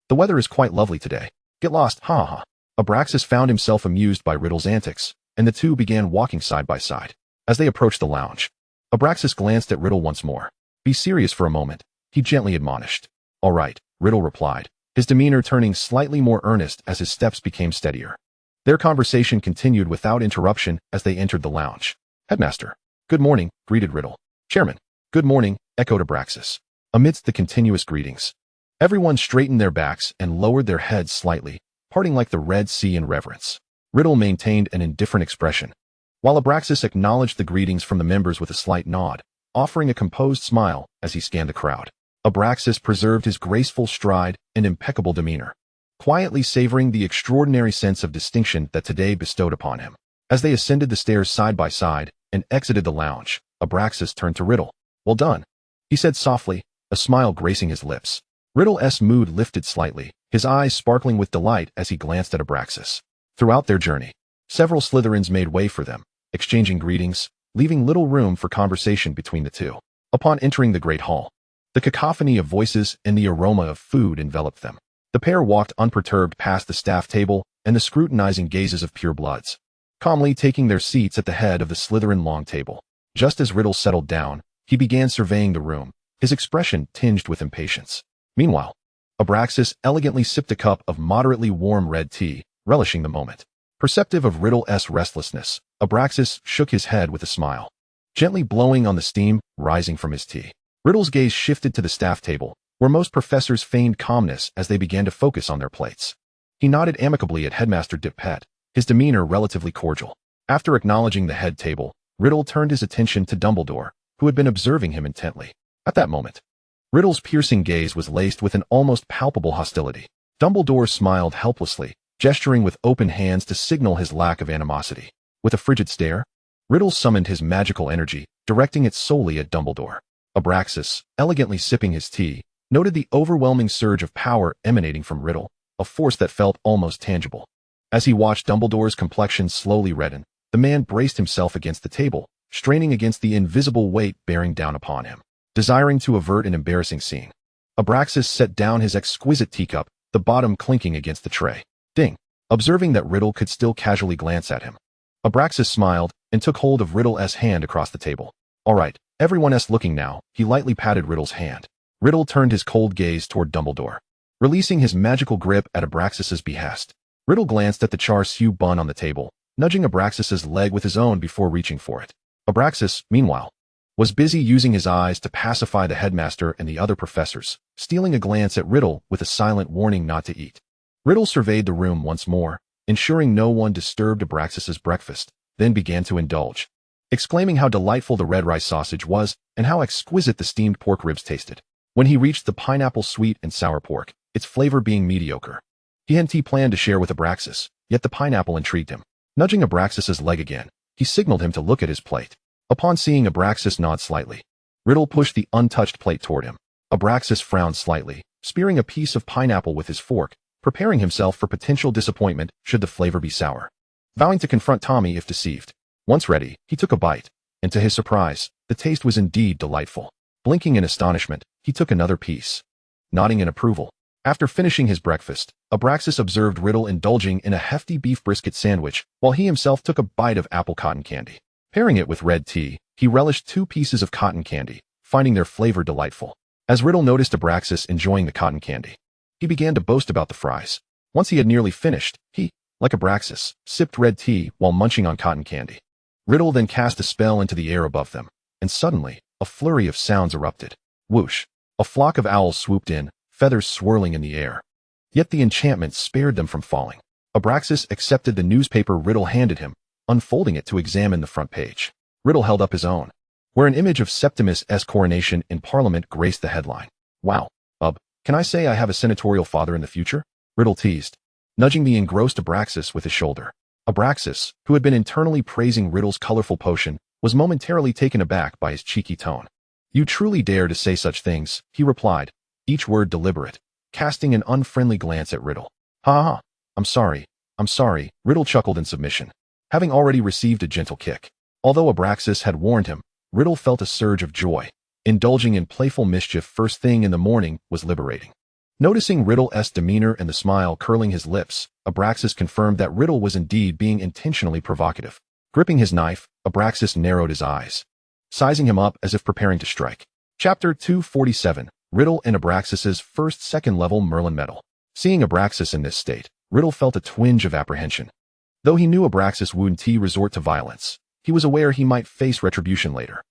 The weather is quite lovely today. Get lost, ha ha. Abraxas found himself amused by Riddle's antics, and the two began walking side by side. As they approached the lounge, Abraxas glanced at Riddle once more. Be serious for a moment, he gently admonished. All right, Riddle replied, his demeanor turning slightly more earnest as his steps became steadier. Their conversation continued without interruption as they entered the lounge. Headmaster. Good morning, greeted Riddle. Chairman. Good morning, echoed Abraxas. Amidst the continuous greetings, everyone straightened their backs and lowered their heads slightly, parting like the Red Sea in reverence. Riddle maintained an indifferent expression, while Abraxas acknowledged the greetings from the members with a slight nod, offering a composed smile as he scanned the crowd. Abraxas preserved his graceful stride and impeccable demeanor, quietly savoring the extraordinary sense of distinction that today bestowed upon him. As they ascended the stairs side by side and exited the lounge, Abraxas turned to Riddle. Well done, he said softly, a smile gracing his lips. Riddle's mood lifted slightly, his eyes sparkling with delight as he glanced at Abraxas. Throughout their journey, several Slytherins made way for them, exchanging greetings, leaving little room for conversation between the two. Upon entering the great hall, the cacophony of voices and the aroma of food enveloped them. The pair walked unperturbed past the staff table and the scrutinizing gazes of purebloods, calmly taking their seats at the head of the Slytherin long table. Just as Riddle settled down, he began surveying the room, his expression tinged with impatience. Meanwhile, Abraxas elegantly sipped a cup of moderately warm red tea, relishing the moment. Perceptive of Riddle's restlessness, Abraxas shook his head with a smile, gently blowing on the steam rising from his tea. Riddle's gaze shifted to the staff table, where most professors feigned calmness as they began to focus on their plates. He nodded amicably at Headmaster Dippet, his demeanor relatively cordial. After acknowledging the head table, Riddle turned his attention to Dumbledore, who had been observing him intently. At that moment, Riddle's piercing gaze was laced with an almost palpable hostility. Dumbledore smiled helplessly, gesturing with open hands to signal his lack of animosity. With a frigid stare, Riddle summoned his magical energy, directing it solely at Dumbledore. Abraxas, elegantly sipping his tea, noted the overwhelming surge of power emanating from Riddle, a force that felt almost tangible. As he watched Dumbledore's complexion slowly redden, the man braced himself against the table, straining against the invisible weight bearing down upon him. Desiring to avert an embarrassing scene, Abraxas set down his exquisite teacup, the bottom clinking against the tray. Ding! Observing that Riddle could still casually glance at him, Abraxas smiled and took hold of Riddle's hand across the table. All right, everyone's looking now, he lightly patted Riddle's hand. Riddle turned his cold gaze toward Dumbledore, releasing his magical grip at Abraxas's behest. Riddle glanced at the char siu bun on the table, nudging Abraxas's leg with his own before reaching for it. Abraxas, meanwhile, was busy using his eyes to pacify the headmaster and the other professors, stealing a glance at Riddle with a silent warning not to eat. Riddle surveyed the room once more, ensuring no one disturbed Abraxas's breakfast, then began to indulge, exclaiming how delightful the red rice sausage was and how exquisite the steamed pork ribs tasted. When he reached the pineapple sweet and sour pork, its flavor being mediocre, he hadn't planned to share with Abraxas, yet the pineapple intrigued him. Nudging Abraxas's leg again, he signaled him to look at his plate. Upon seeing Abraxas nod slightly, Riddle pushed the untouched plate toward him. Abraxas frowned slightly, spearing a piece of pineapple with his fork, preparing himself for potential disappointment should the flavor be sour. Vowing to confront Tommy if deceived, Once ready, he took a bite, and to his surprise, the taste was indeed delightful. Blinking in astonishment, he took another piece. Nodding in approval. After finishing his breakfast, Abraxas observed Riddle indulging in a hefty beef brisket sandwich, while he himself took a bite of apple cotton candy. Pairing it with red tea, he relished 2 pieces of cotton candy, finding their flavor delightful. As Riddle noticed Abraxas enjoying the cotton candy, he began to boast about the fries. Once he had nearly finished, he, like Abraxas, sipped red tea while munching on cotton candy. Riddle then cast a spell into the air above them, and suddenly, a flurry of sounds erupted. Whoosh! A flock of owls swooped in, feathers swirling in the air. Yet the enchantment spared them from falling. Abraxas accepted the newspaper Riddle handed him, unfolding it to examine the front page. Riddle held up his own, where an image of Septimus's coronation in Parliament graced the headline. Wow, can I say I have a senatorial father in the future? Riddle teased, nudging the engrossed Abraxas with his shoulder. Abraxas, who had been internally praising Riddle's colorful potion, was momentarily taken aback by his cheeky tone. You truly dare to say such things, he replied, each word deliberate, casting an unfriendly glance at Riddle. Ha ha, I'm sorry, Riddle chuckled in submission, having already received a gentle kick. Although Abraxas had warned him, Riddle felt a surge of joy. Indulging in playful mischief first thing in the morning was liberating. Noticing Riddle's demeanor and the smile curling his lips, Abraxas confirmed that Riddle was indeed being intentionally provocative. Gripping his knife, Abraxas narrowed his eyes, sizing him up as if preparing to strike. Chapter 247, Riddle and Abraxas's first second-level Merlin medal. Seeing Abraxas in this state, Riddle felt a twinge of apprehension. Though he knew Abraxas wouldn't resort to violence, he was aware he might face retribution later.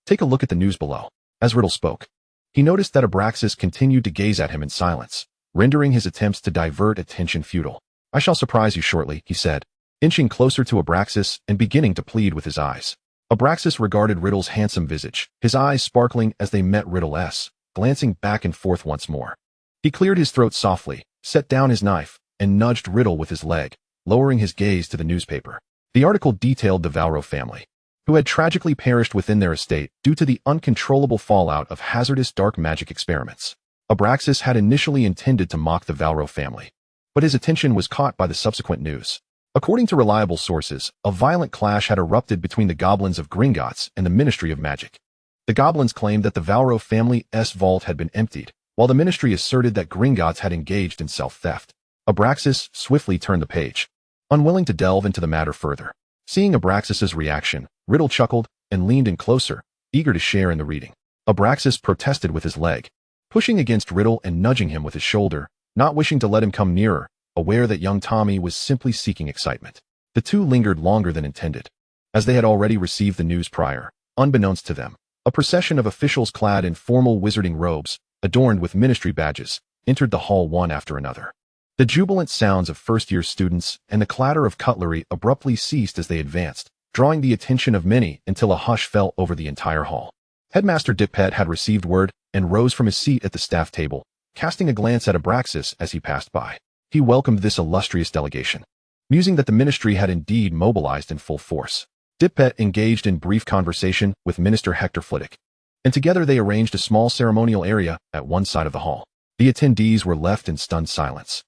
Take a look at the news below. As Riddle spoke, he noticed that Abraxas continued to gaze at him in silence, rendering his attempts to divert attention futile. I shall surprise you shortly, he said, inching closer to Abraxas and beginning to plead with his eyes. Abraxas regarded Riddle's handsome visage, his eyes sparkling as they met Riddle's, glancing back and forth once more. He cleared his throat softly, set down his knife, and nudged Riddle with his leg, lowering his gaze to the newspaper. The article detailed the Valro family, who had tragically perished within their estate due to the uncontrollable fallout of hazardous dark magic experiments. Abraxas had initially intended to mock the Valro family, but his attention was caught by the subsequent news. According to reliable sources, a violent clash had erupted between the goblins of Gringotts and the Ministry of Magic. The goblins claimed that the Valro family's vault had been emptied, while the ministry asserted that Gringotts had engaged in self-theft. Abraxas swiftly turned the page, unwilling to delve into the matter further. Seeing Abraxas's reaction, Riddle chuckled and leaned in closer, eager to share in the reading. Abraxas protested with his leg, pushing against Riddle and nudging him with his shoulder, not wishing to let him come nearer, aware that young Tommy was simply seeking excitement. The two lingered longer than intended, as they had already received the news prior. Unbeknownst to them, a procession of officials clad in formal wizarding robes, adorned with ministry badges, entered the hall one after another. The jubilant sounds of first-year students and the clatter of cutlery abruptly ceased as they advanced, drawing the attention of many until a hush fell over the entire hall. Headmaster Dippet had received word and rose from his seat at the staff table, casting a glance at Abraxas as he passed by. He welcomed this illustrious delegation, musing that the ministry had indeed mobilized in full force. Dippet engaged in brief conversation with Minister Hector Flitwick, and together they arranged a small ceremonial area at one side of the hall. The attendees were left in stunned silence,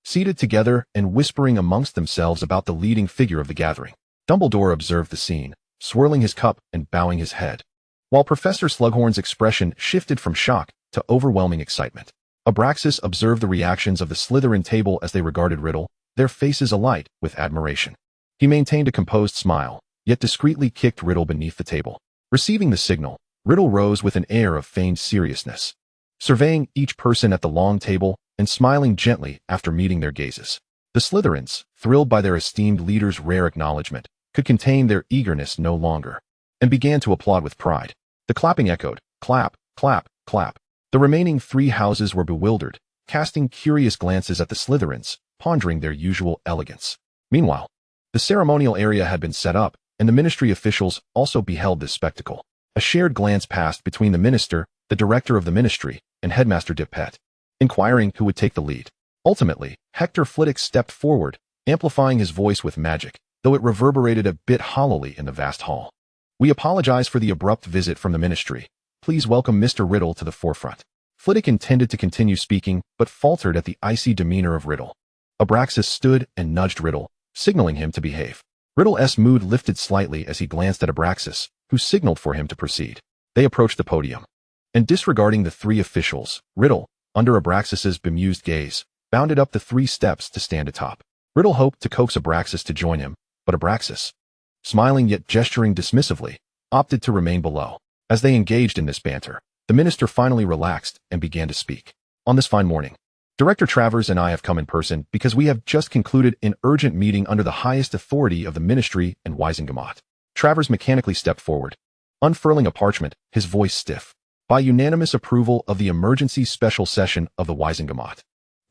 seated together and whispering amongst themselves about the leading figure of the gathering. Dumbledore observed the scene, swirling his cup and bowing his head, while Professor Slughorn's expression shifted from shock to overwhelming excitement. Abraxas observed the reactions of the Slytherin table as they regarded Riddle, their faces alight with admiration. He maintained a composed smile, yet discreetly kicked Riddle beneath the table. Receiving the signal, Riddle rose with an air of feigned seriousness, surveying each person at the long table and smiling gently after meeting their gazes. The Slytherins, thrilled by their esteemed leader's rare acknowledgement, could contain their eagerness no longer, and began to applaud with pride. The clapping echoed, clap, clap, clap. The remaining 3 houses were bewildered, casting curious glances at the Slytherins, pondering their usual elegance. Meanwhile, the ceremonial area had been set up, and the ministry officials also beheld this spectacle. A shared glance passed between the minister, the director of the ministry, and Headmaster Dippet, inquiring who would take the lead. Ultimately, Hector Flitwick stepped forward, amplifying his voice with magic, though it reverberated a bit hollowly in the vast hall. We apologize for the abrupt visit from the ministry. Please welcome Mr. Riddle to the forefront. Flitwick intended to continue speaking, but faltered at the icy demeanor of Riddle. Abraxas stood and nudged Riddle, signaling him to behave. Riddle's mood lifted slightly as he glanced at Abraxas, who signaled for him to proceed. They approached the podium. And disregarding the three officials, Riddle, under Abraxas's bemused gaze, bounded up the 3 steps to stand atop. Riddle hoped to coax Abraxas to join him, but Abraxas, smiling yet gesturing dismissively, opted to remain below. As they engaged in this banter, the minister finally relaxed and began to speak. On this fine morning, Director Travers and I have come in person because we have just concluded an urgent meeting under the highest authority of the ministry and Wisengamot. Travers mechanically stepped forward, unfurling a parchment, his voice stiff. By unanimous approval of the emergency special session of the Wisengamot,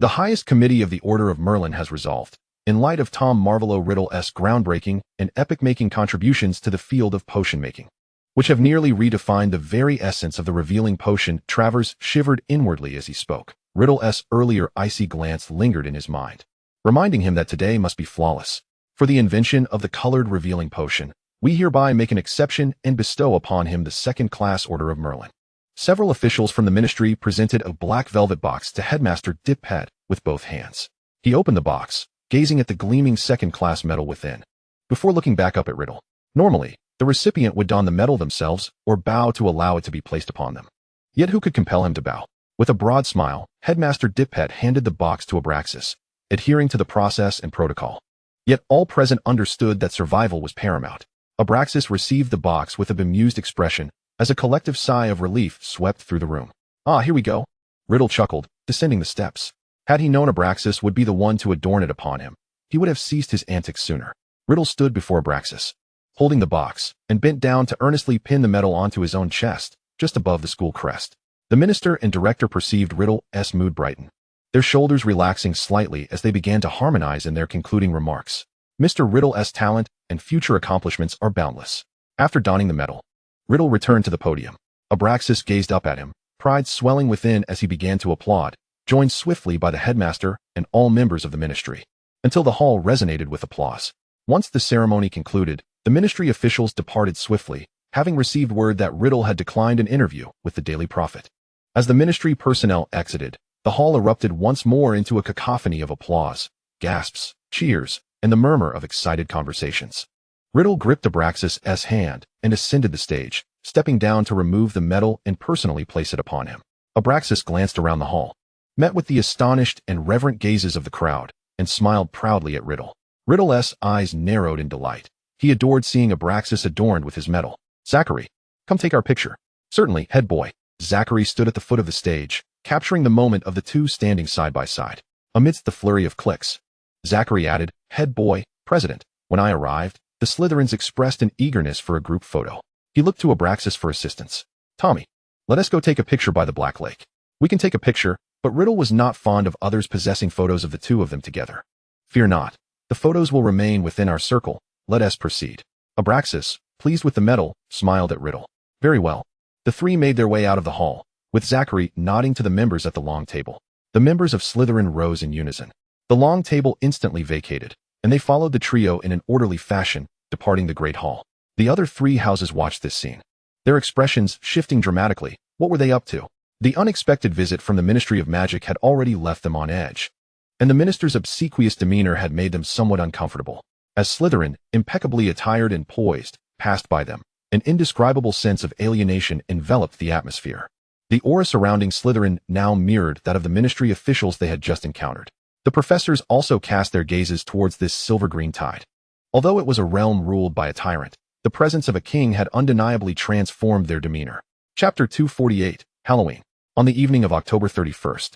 the highest committee of the Order of Merlin has resolved, in light of Tom Riddle's groundbreaking and epic-making contributions to the field of potion-making, which have nearly redefined the very essence of the revealing potion. Travers shivered inwardly as he spoke. Riddle's earlier icy glance lingered in his mind, reminding him that today must be flawless. For the invention of the colored revealing potion, we hereby make an exception and bestow upon him the second-class Order of Merlin. Several officials from the ministry presented a black velvet box to Headmaster Diphead with both hands. He opened the box, gazing at the gleaming second-class medal within, before looking back up at Riddle. Normally, the recipient would don the medal themselves or bow to allow it to be placed upon them. Yet who could compel him to bow? With a broad smile, Headmaster Diphead handed the box to Abraxas, adhering to the process and protocol. Yet all present understood that survival was paramount. Abraxas received the box with a bemused expression, as a collective sigh of relief swept through the room. "Ah, here we go," Riddle chuckled, descending the steps. Had he known Abraxas would be the one to adorn it upon him, he would have ceased his antics sooner. Riddle stood before Abraxas, holding the box, and bent down to earnestly pin the medal onto his own chest, just above the school crest. The minister and director perceived Riddle's mood brighten, their shoulders relaxing slightly as they began to harmonize in their concluding remarks. Mr. Riddle's talent and future accomplishments are boundless. After donning the medal, Riddle returned to the podium. Abraxas gazed up at him, pride swelling within as he began to applaud, joined swiftly by the headmaster and all members of the ministry, until the hall resonated with applause. Once the ceremony concluded, the ministry officials departed swiftly, having received word that Riddle had declined an interview with the Daily Prophet. As the ministry personnel exited, the hall erupted once more into a cacophony of applause, gasps, cheers, and the murmur of excited conversations. Riddle gripped Abraxas' hand and ascended the stage, stepping down to remove the medal and personally place it upon him. Abraxas glanced around the hall, met with the astonished and reverent gazes of the crowd, and smiled proudly at Riddle. Riddle's eyes narrowed in delight. He adored seeing Abraxas adorned with his medal. "Zachary, come take our picture." "Certainly, head boy." Zachary stood at the foot of the stage, capturing the moment of the two standing side by side. Amidst the flurry of clicks, Zachary added, "Head boy, President." When I arrived, the Slytherins expressed an eagerness for a group photo. He looked to Abraxas for assistance. "Tommy, let us go take a picture by the Black Lake." "We can take a picture," but Riddle was not fond of others possessing photos of the two of them together. "Fear not. The photos will remain within our circle. Let us proceed." Abraxas, pleased with the medal, smiled at Riddle. "Very well." The three made their way out of the hall, with Zachary nodding to the members at the long table. The members of Slytherin rose in unison. The long table instantly vacated, and they followed the trio in an orderly fashion, departing the great hall. The other 3 houses watched this scene, their expressions shifting dramatically. What were they up to? The unexpected visit from the Ministry of Magic had already left them on edge, and the minister's obsequious demeanor had made them somewhat uncomfortable. As Slytherin, impeccably attired and poised, passed by them, an indescribable sense of alienation enveloped the atmosphere. The aura surrounding Slytherin now mirrored that of the ministry officials they had just encountered. The professors also cast their gazes towards this silver-green tide. Although it was a realm ruled by a tyrant, the presence of a king had undeniably transformed their demeanor. Chapter 248, Halloween. On the evening of October 31st,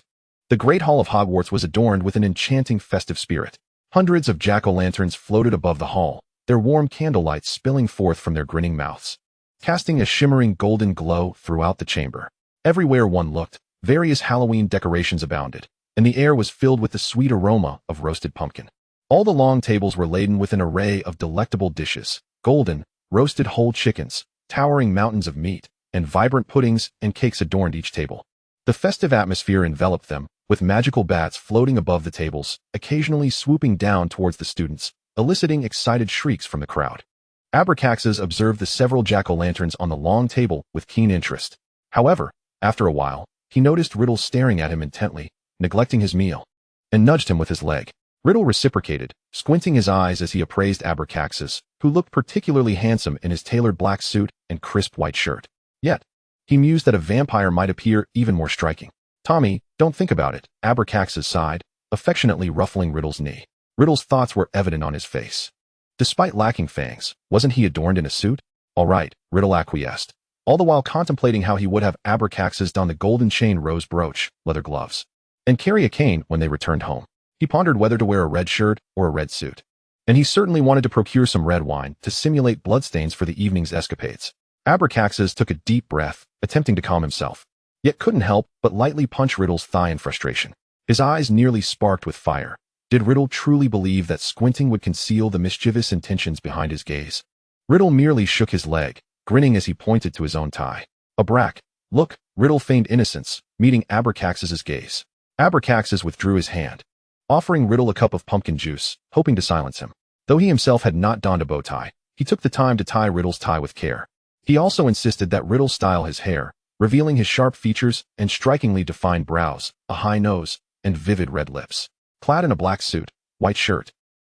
the Great Hall of Hogwarts was adorned with an enchanting festive spirit. Hundreds of jack-o'-lanterns floated above the hall, their warm candlelight spilling forth from their grinning mouths, casting a shimmering golden glow throughout the chamber. Everywhere one looked, various Halloween decorations abounded, and the air was filled with the sweet aroma of roasted pumpkin. All the long tables were laden with an array of delectable dishes, golden, roasted whole chickens, towering mountains of meat, and vibrant puddings and cakes adorned each table. The festive atmosphere enveloped them, with magical bats floating above the tables, occasionally swooping down towards the students, eliciting excited shrieks from the crowd. Abraxas observed the several jack-o'-lanterns on the long table with keen interest. However, after a while, he noticed Riddle staring at him intently, neglecting his meal, and nudged him with his leg. Riddle reciprocated, squinting his eyes as he appraised Abraxas, who looked particularly handsome in his tailored black suit and crisp white shirt. Yet, he mused that a vampire might appear even more striking. "Tommy, don't think about it," Abraxas sighed, affectionately ruffling Riddle's knee. Riddle's thoughts were evident on his face. Despite lacking fangs, wasn't he adorned in a suit? All right, Riddle acquiesced, all the while contemplating how he would have Abraxas don the golden chain rose brooch, leather gloves, and carry a cane when they returned home. He pondered whether to wear a red shirt or a red suit. And he certainly wanted to procure some red wine to simulate bloodstains for the evening's escapades. Abraxas took a deep breath, attempting to calm himself, yet couldn't help but lightly punch Riddle's thigh in frustration. His eyes nearly sparked with fire. Did Riddle truly believe that squinting would conceal the mischievous intentions behind his gaze? Riddle merely shook his leg, grinning as he pointed to his own tie. "Abrax, look," Riddle feigned innocence, meeting Abraxas's gaze. Abraxas withdrew his hand, offering Riddle a cup of pumpkin juice, hoping to silence him. Though he himself had not donned a bow tie, he took the time to tie Riddle's tie with care. He also insisted that Riddle style his hair, revealing his sharp features and strikingly defined brows, a high nose, and vivid red lips. Clad in a black suit, white shirt,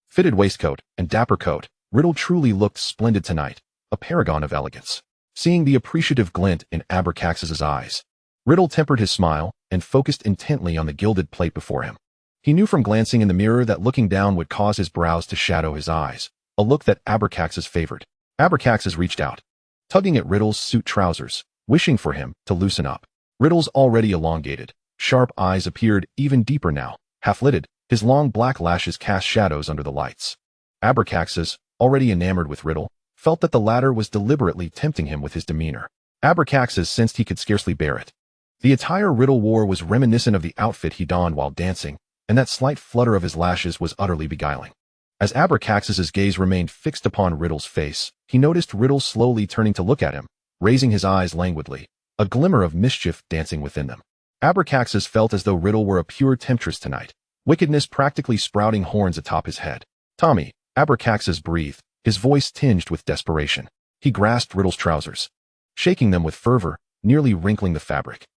fitted waistcoat, and dapper coat, Riddle truly looked splendid tonight, a paragon of elegance. Seeing the appreciative glint in Abraxas's eyes, Riddle tempered his smile and focused intently on the gilded plate before him. He knew from glancing in the mirror that looking down would cause his brows to shadow his eyes, a look that Abraxas favored. Abraxas reached out, tugging at Riddle's suit trousers, wishing for him to loosen up. Riddle's already elongated, sharp eyes appeared even deeper now, half-lidded, his long black lashes cast shadows under the lights. Abraxas, already enamored with Riddle, felt that the latter was deliberately tempting him with his demeanor. Abraxas sensed he could scarcely bear it. The attire Riddle wore was reminiscent of the outfit he donned while dancing, and that slight flutter of his lashes was utterly beguiling. As Abraxas's gaze remained fixed upon Riddle's face, he noticed Riddle slowly turning to look at him, raising his eyes languidly, a glimmer of mischief dancing within them. Abraxas felt as though Riddle were a pure temptress tonight, wickedness practically sprouting horns atop his head. "Tommy," Abraxas breathed, his voice tinged with desperation. He grasped Riddle's trousers, shaking them with fervor, nearly wrinkling the fabric.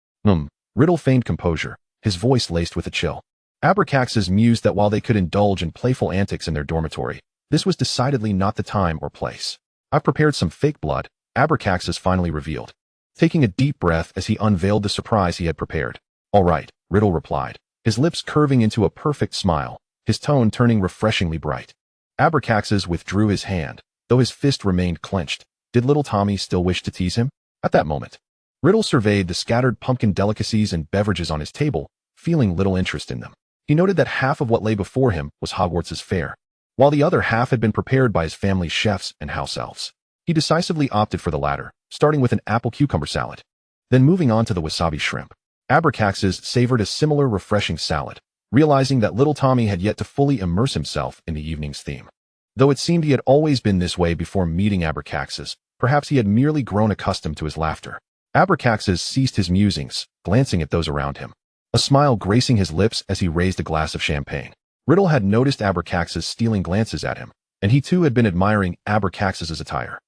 Riddle feigned composure, his voice laced with a chill. Abraxas mused that while they could indulge in playful antics in their dormitory, this was decidedly not the time or place. "I've prepared some fake blood," Abraxas finally revealed, taking a deep breath as he unveiled the surprise he had prepared. "All right," Riddle replied, his lips curving into a perfect smile, his tone turning refreshingly bright. Abraxas withdrew his hand, though his fist remained clenched. Did little Tommy still wish to tease him? At that moment, Riddle surveyed the scattered pumpkin delicacies and beverages on his table, feeling little interest in them. He noted that half of what lay before him was Hogwarts' fare, while the other half had been prepared by his family's chefs and house elves. He decisively opted for the latter, starting with an apple-cucumber salad, then moving on to the wasabi shrimp. Abraxas savored a similar refreshing salad, realizing that little Tommy had yet to fully immerse himself in the evening's theme. Though it seemed he had always been this way before meeting Abraxas, perhaps he had merely grown accustomed to his laughter. Abraxas ceased his musings, glancing at those around him, a smile gracing his lips as he raised a glass of champagne. Riddle had noticed Abraxas stealing glances at him, and he too had been admiring Abraxas's attire.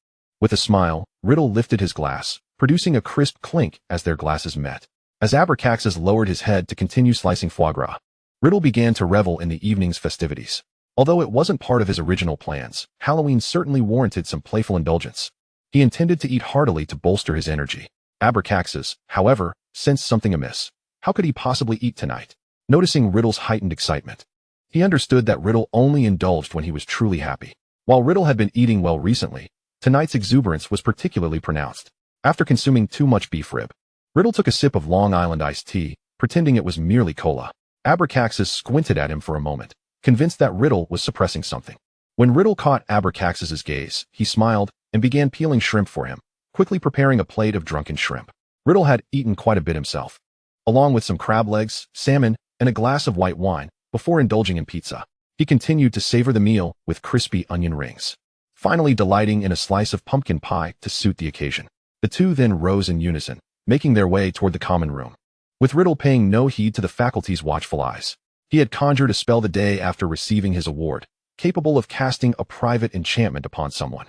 With a smile, Riddle lifted his glass, producing a crisp clink as their glasses met. As Abraxas lowered his head to continue slicing foie gras, Riddle began to revel in the evening's festivities. Although it wasn't part of his original plans, Halloween certainly warranted some playful indulgence. He intended to eat heartily to bolster his energy. Abraxas, however, sensed something amiss. How could he possibly eat tonight? Noticing Riddle's heightened excitement, he understood that Riddle only indulged when he was truly happy. While Riddle had been eating well recently, tonight's exuberance was particularly pronounced. After consuming too much beef rib, Riddle took a sip of Long Island iced tea, pretending it was merely cola. Abraxas squinted at him for a moment, convinced that Riddle was suppressing something. When Riddle caught Abraxas's gaze, he smiled and began peeling shrimp for him, quickly preparing a plate of drunken shrimp. Riddle had eaten quite a bit himself, along with some crab legs, salmon, and a glass of white wine, before indulging in pizza. He continued to savor the meal with crispy onion rings, finally delighting in a slice of pumpkin pie to suit the occasion. The two then rose in unison, making their way toward the common room, with Riddle paying no heed to the faculty's watchful eyes. He had conjured a spell the day after receiving his award, capable of casting a private enchantment upon someone.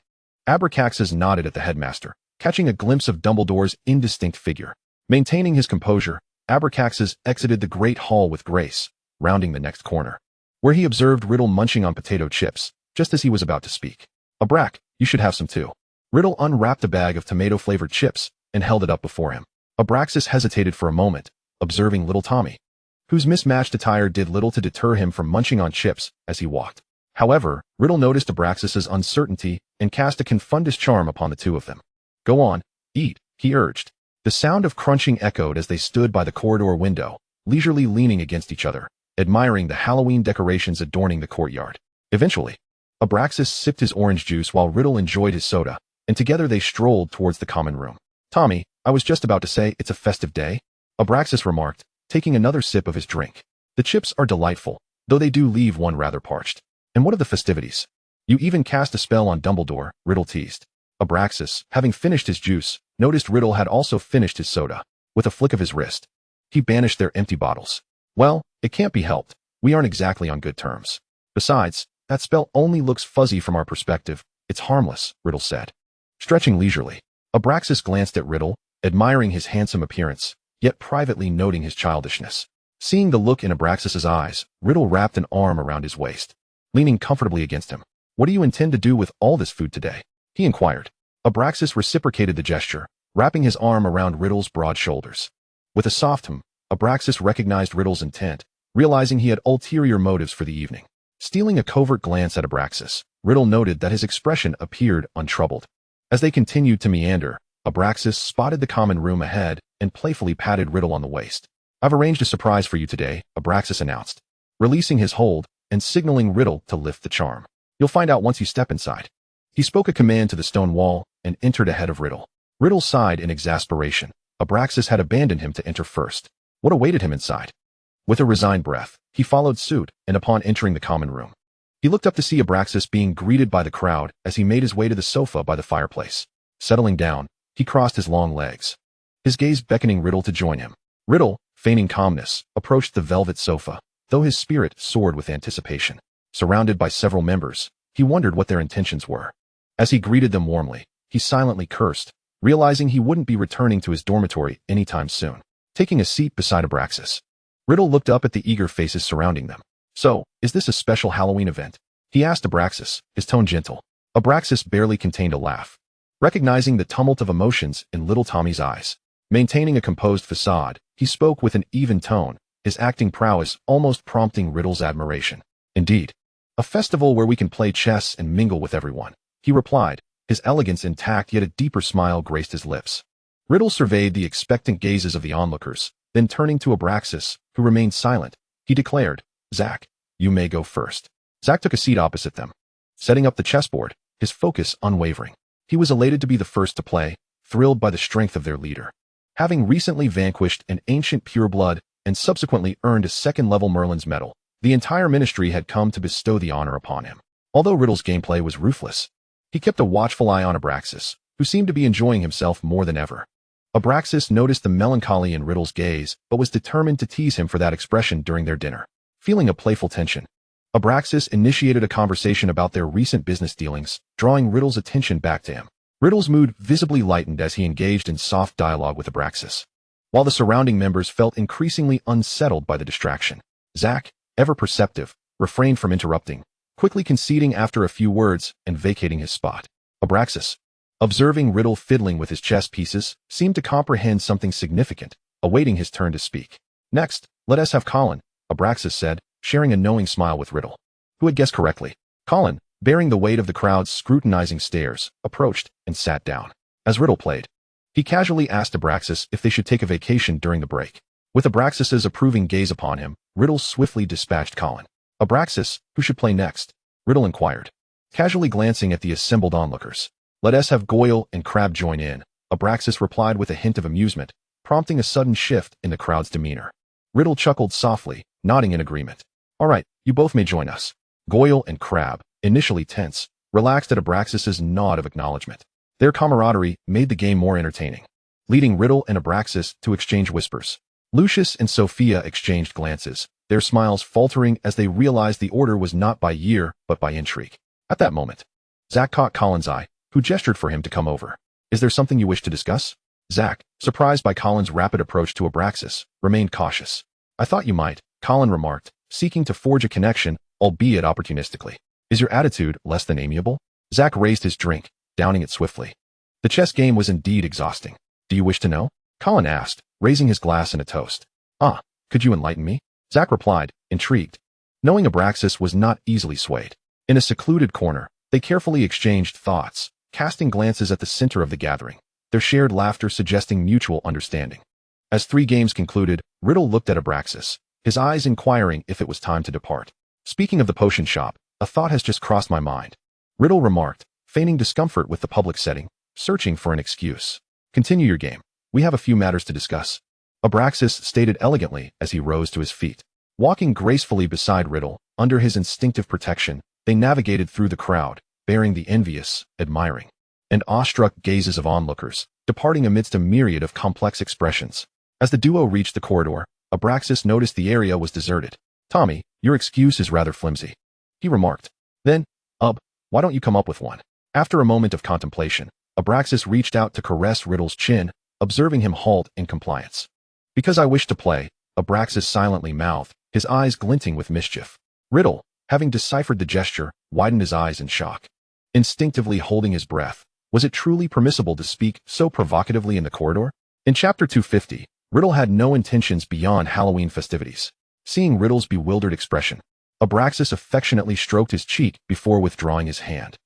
Abraxas nodded at the headmaster, catching a glimpse of Dumbledore's indistinct figure. Maintaining his composure, Abraxas exited the great hall with grace, rounding the next corner. where he observed Riddle munching on potato chips, just as he was about to speak. "Abrax, you should have some too." Riddle unwrapped a bag of tomato-flavored chips and held it up before him. Abraxas hesitated for a moment, observing little Tommy, whose mismatched attire did little to deter him from munching on chips as he walked. However, Riddle noticed Abraxas's uncertainty and cast a confundus charm upon the two of them. "Go on, eat," he urged. The sound of crunching echoed as they stood by the corridor window, leisurely leaning against each other, admiring the Halloween decorations adorning the courtyard. Eventually, Abraxas sipped his orange juice while Riddle enjoyed his soda, and together they strolled towards the common room. "Tommy, I was just about to say it's a festive day," Abraxas remarked, taking another sip of his drink. "The chips are delightful, though they do leave one rather parched. And what are the festivities? You even cast a spell on Dumbledore," Riddle teased. Abraxas, having finished his juice, noticed Riddle had also finished his soda. With a flick of his wrist, he banished their empty bottles. "Well, it can't be helped. We aren't exactly on good terms. Besides, that spell only looks fuzzy from our perspective. It's harmless," Riddle said. Stretching leisurely, Abraxas glanced at Riddle, admiring his handsome appearance, yet privately noting his childishness. Seeing the look in Abraxas's eyes, Riddle wrapped an arm around his waist, leaning comfortably against him. "What do you intend to do with all this food today?" he inquired. Abraxas reciprocated the gesture, wrapping his arm around Riddle's broad shoulders. With a soft hum, Abraxas recognized Riddle's intent, realizing he had ulterior motives for the evening. Stealing a covert glance at Abraxas, Riddle noted that his expression appeared untroubled. As they continued to meander, Abraxas spotted the common room ahead and playfully patted Riddle on the waist. "I've arranged a surprise for you today," Abraxas announced, releasing his hold and signaling Riddle to lift the charm. "You'll find out once you step inside." He spoke a command to the stone wall and entered ahead of Riddle. Riddle sighed in exasperation. Abraxas had abandoned him to enter first. What awaited him inside? With a resigned breath, he followed suit, and upon entering the common room, he looked up to see Abraxas being greeted by the crowd as he made his way to the sofa by the fireplace. Settling down, he crossed his long legs, his gaze beckoning Riddle to join him. Riddle, feigning calmness, approached the velvet sofa, though his spirit soared with anticipation. Surrounded by several members, he wondered what their intentions were. As he greeted them warmly, he silently cursed, realizing he wouldn't be returning to his dormitory anytime soon. Taking a seat beside Abraxas, Riddle looked up at the eager faces surrounding them. "So, is this a special Halloween event?" he asked Abraxas, his tone gentle. Abraxas barely contained a laugh, recognizing the tumult of emotions in little Tommy's eyes. Maintaining a composed facade, he spoke with an even tone, his acting prowess almost prompting Riddle's admiration. "Indeed, a festival where we can play chess and mingle with everyone," he replied, his elegance intact yet a deeper smile graced his lips. Riddle surveyed the expectant gazes of the onlookers, then turning to Abraxas, who remained silent, he declared, "Zach, you may go first." Zach took a seat opposite them, setting up the chessboard, his focus unwavering. He was elated to be the first to play, thrilled by the strength of their leader. Having recently vanquished an ancient pureblood and subsequently earned a second-level Merlin's medal, the entire ministry had come to bestow the honor upon him. Although Riddle's gameplay was ruthless, he kept a watchful eye on Abraxas, who seemed to be enjoying himself more than ever. Abraxas noticed the melancholy in Riddle's gaze, but was determined to tease him for that expression during their dinner. Feeling a playful tension, Abraxas initiated a conversation about their recent business dealings, drawing Riddle's attention back to him. Riddle's mood visibly lightened as he engaged in soft dialogue with Abraxas, while the surrounding members felt increasingly unsettled by the distraction. Zach, ever perceptive, refrained from interrupting, quickly conceding after a few words and vacating his spot. Abraxas, observing Riddle fiddling with his chess pieces, seemed to comprehend something significant, awaiting his turn to speak. "Next, let us have Colin," Abraxas said, sharing a knowing smile with Riddle, who had guessed correctly. Colin, bearing the weight of the crowd's scrutinizing stares, approached and sat down. As Riddle played, he casually asked Abraxas if they should take a vacation during the break. With Abraxas's approving gaze upon him, Riddle swiftly dispatched Colin. "Abraxas, who should play next?" Riddle inquired, casually glancing at the assembled onlookers. "Let us have Goyle and Crabbe join in," Abraxas replied with a hint of amusement, prompting a sudden shift in the crowd's demeanor. Riddle chuckled softly, nodding in agreement. "All right, you both may join us." Goyle and Crabbe, initially tense, relaxed at Abraxas's nod of acknowledgement. Their camaraderie made the game more entertaining, leading Riddle and Abraxas to exchange whispers. Lucius and Sophia exchanged glances, their smiles faltering as they realized the order was not by year, but by intrigue. At that moment, Zach caught Colin's eye, who gestured for him to come over. "Is there something you wish to discuss?" Zach, surprised by Colin's rapid approach to Abraxas, remained cautious. "I thought you might," Colin remarked, seeking to forge a connection, albeit opportunistically. Is your attitude less than amiable? Zach raised his drink, downing it swiftly. The chess game was indeed exhausting. Do you wish to know? Colin asked, raising his glass in a toast. Ah, could you enlighten me? Zach replied, intrigued. Knowing Abraxas was not easily swayed. In a secluded corner, they carefully exchanged thoughts, casting glances at the center of the gathering, their shared laughter suggesting mutual understanding. As 3 games concluded, Riddle looked at Abraxas, his eyes inquiring if it was time to depart. Speaking of the potion shop, a thought has just crossed my mind. Riddle remarked, feigning discomfort with the public setting, searching for an excuse. Continue your game. We have a few matters to discuss. Abraxas stated elegantly as he rose to his feet. Walking gracefully beside Riddle, under his instinctive protection, they navigated through the crowd, bearing the envious, admiring, and awestruck gazes of onlookers, departing amidst a myriad of complex expressions. As the duo reached the corridor, Abraxas noticed the area was deserted. Tommy, your excuse is rather flimsy, he remarked. Then, why don't you come up with one? After a moment of contemplation, Abraxas reached out to caress Riddle's chin, observing him halt in compliance. Because I wish to play, Abraxas silently mouthed, his eyes glinting with mischief. Riddle, having deciphered the gesture, widened his eyes in shock. Instinctively holding his breath, was it truly permissible to speak so provocatively in the corridor? In Chapter 250, Riddle had no intentions beyond Halloween festivities. Seeing Riddle's bewildered expression, Abraxas affectionately stroked his cheek before withdrawing his hand.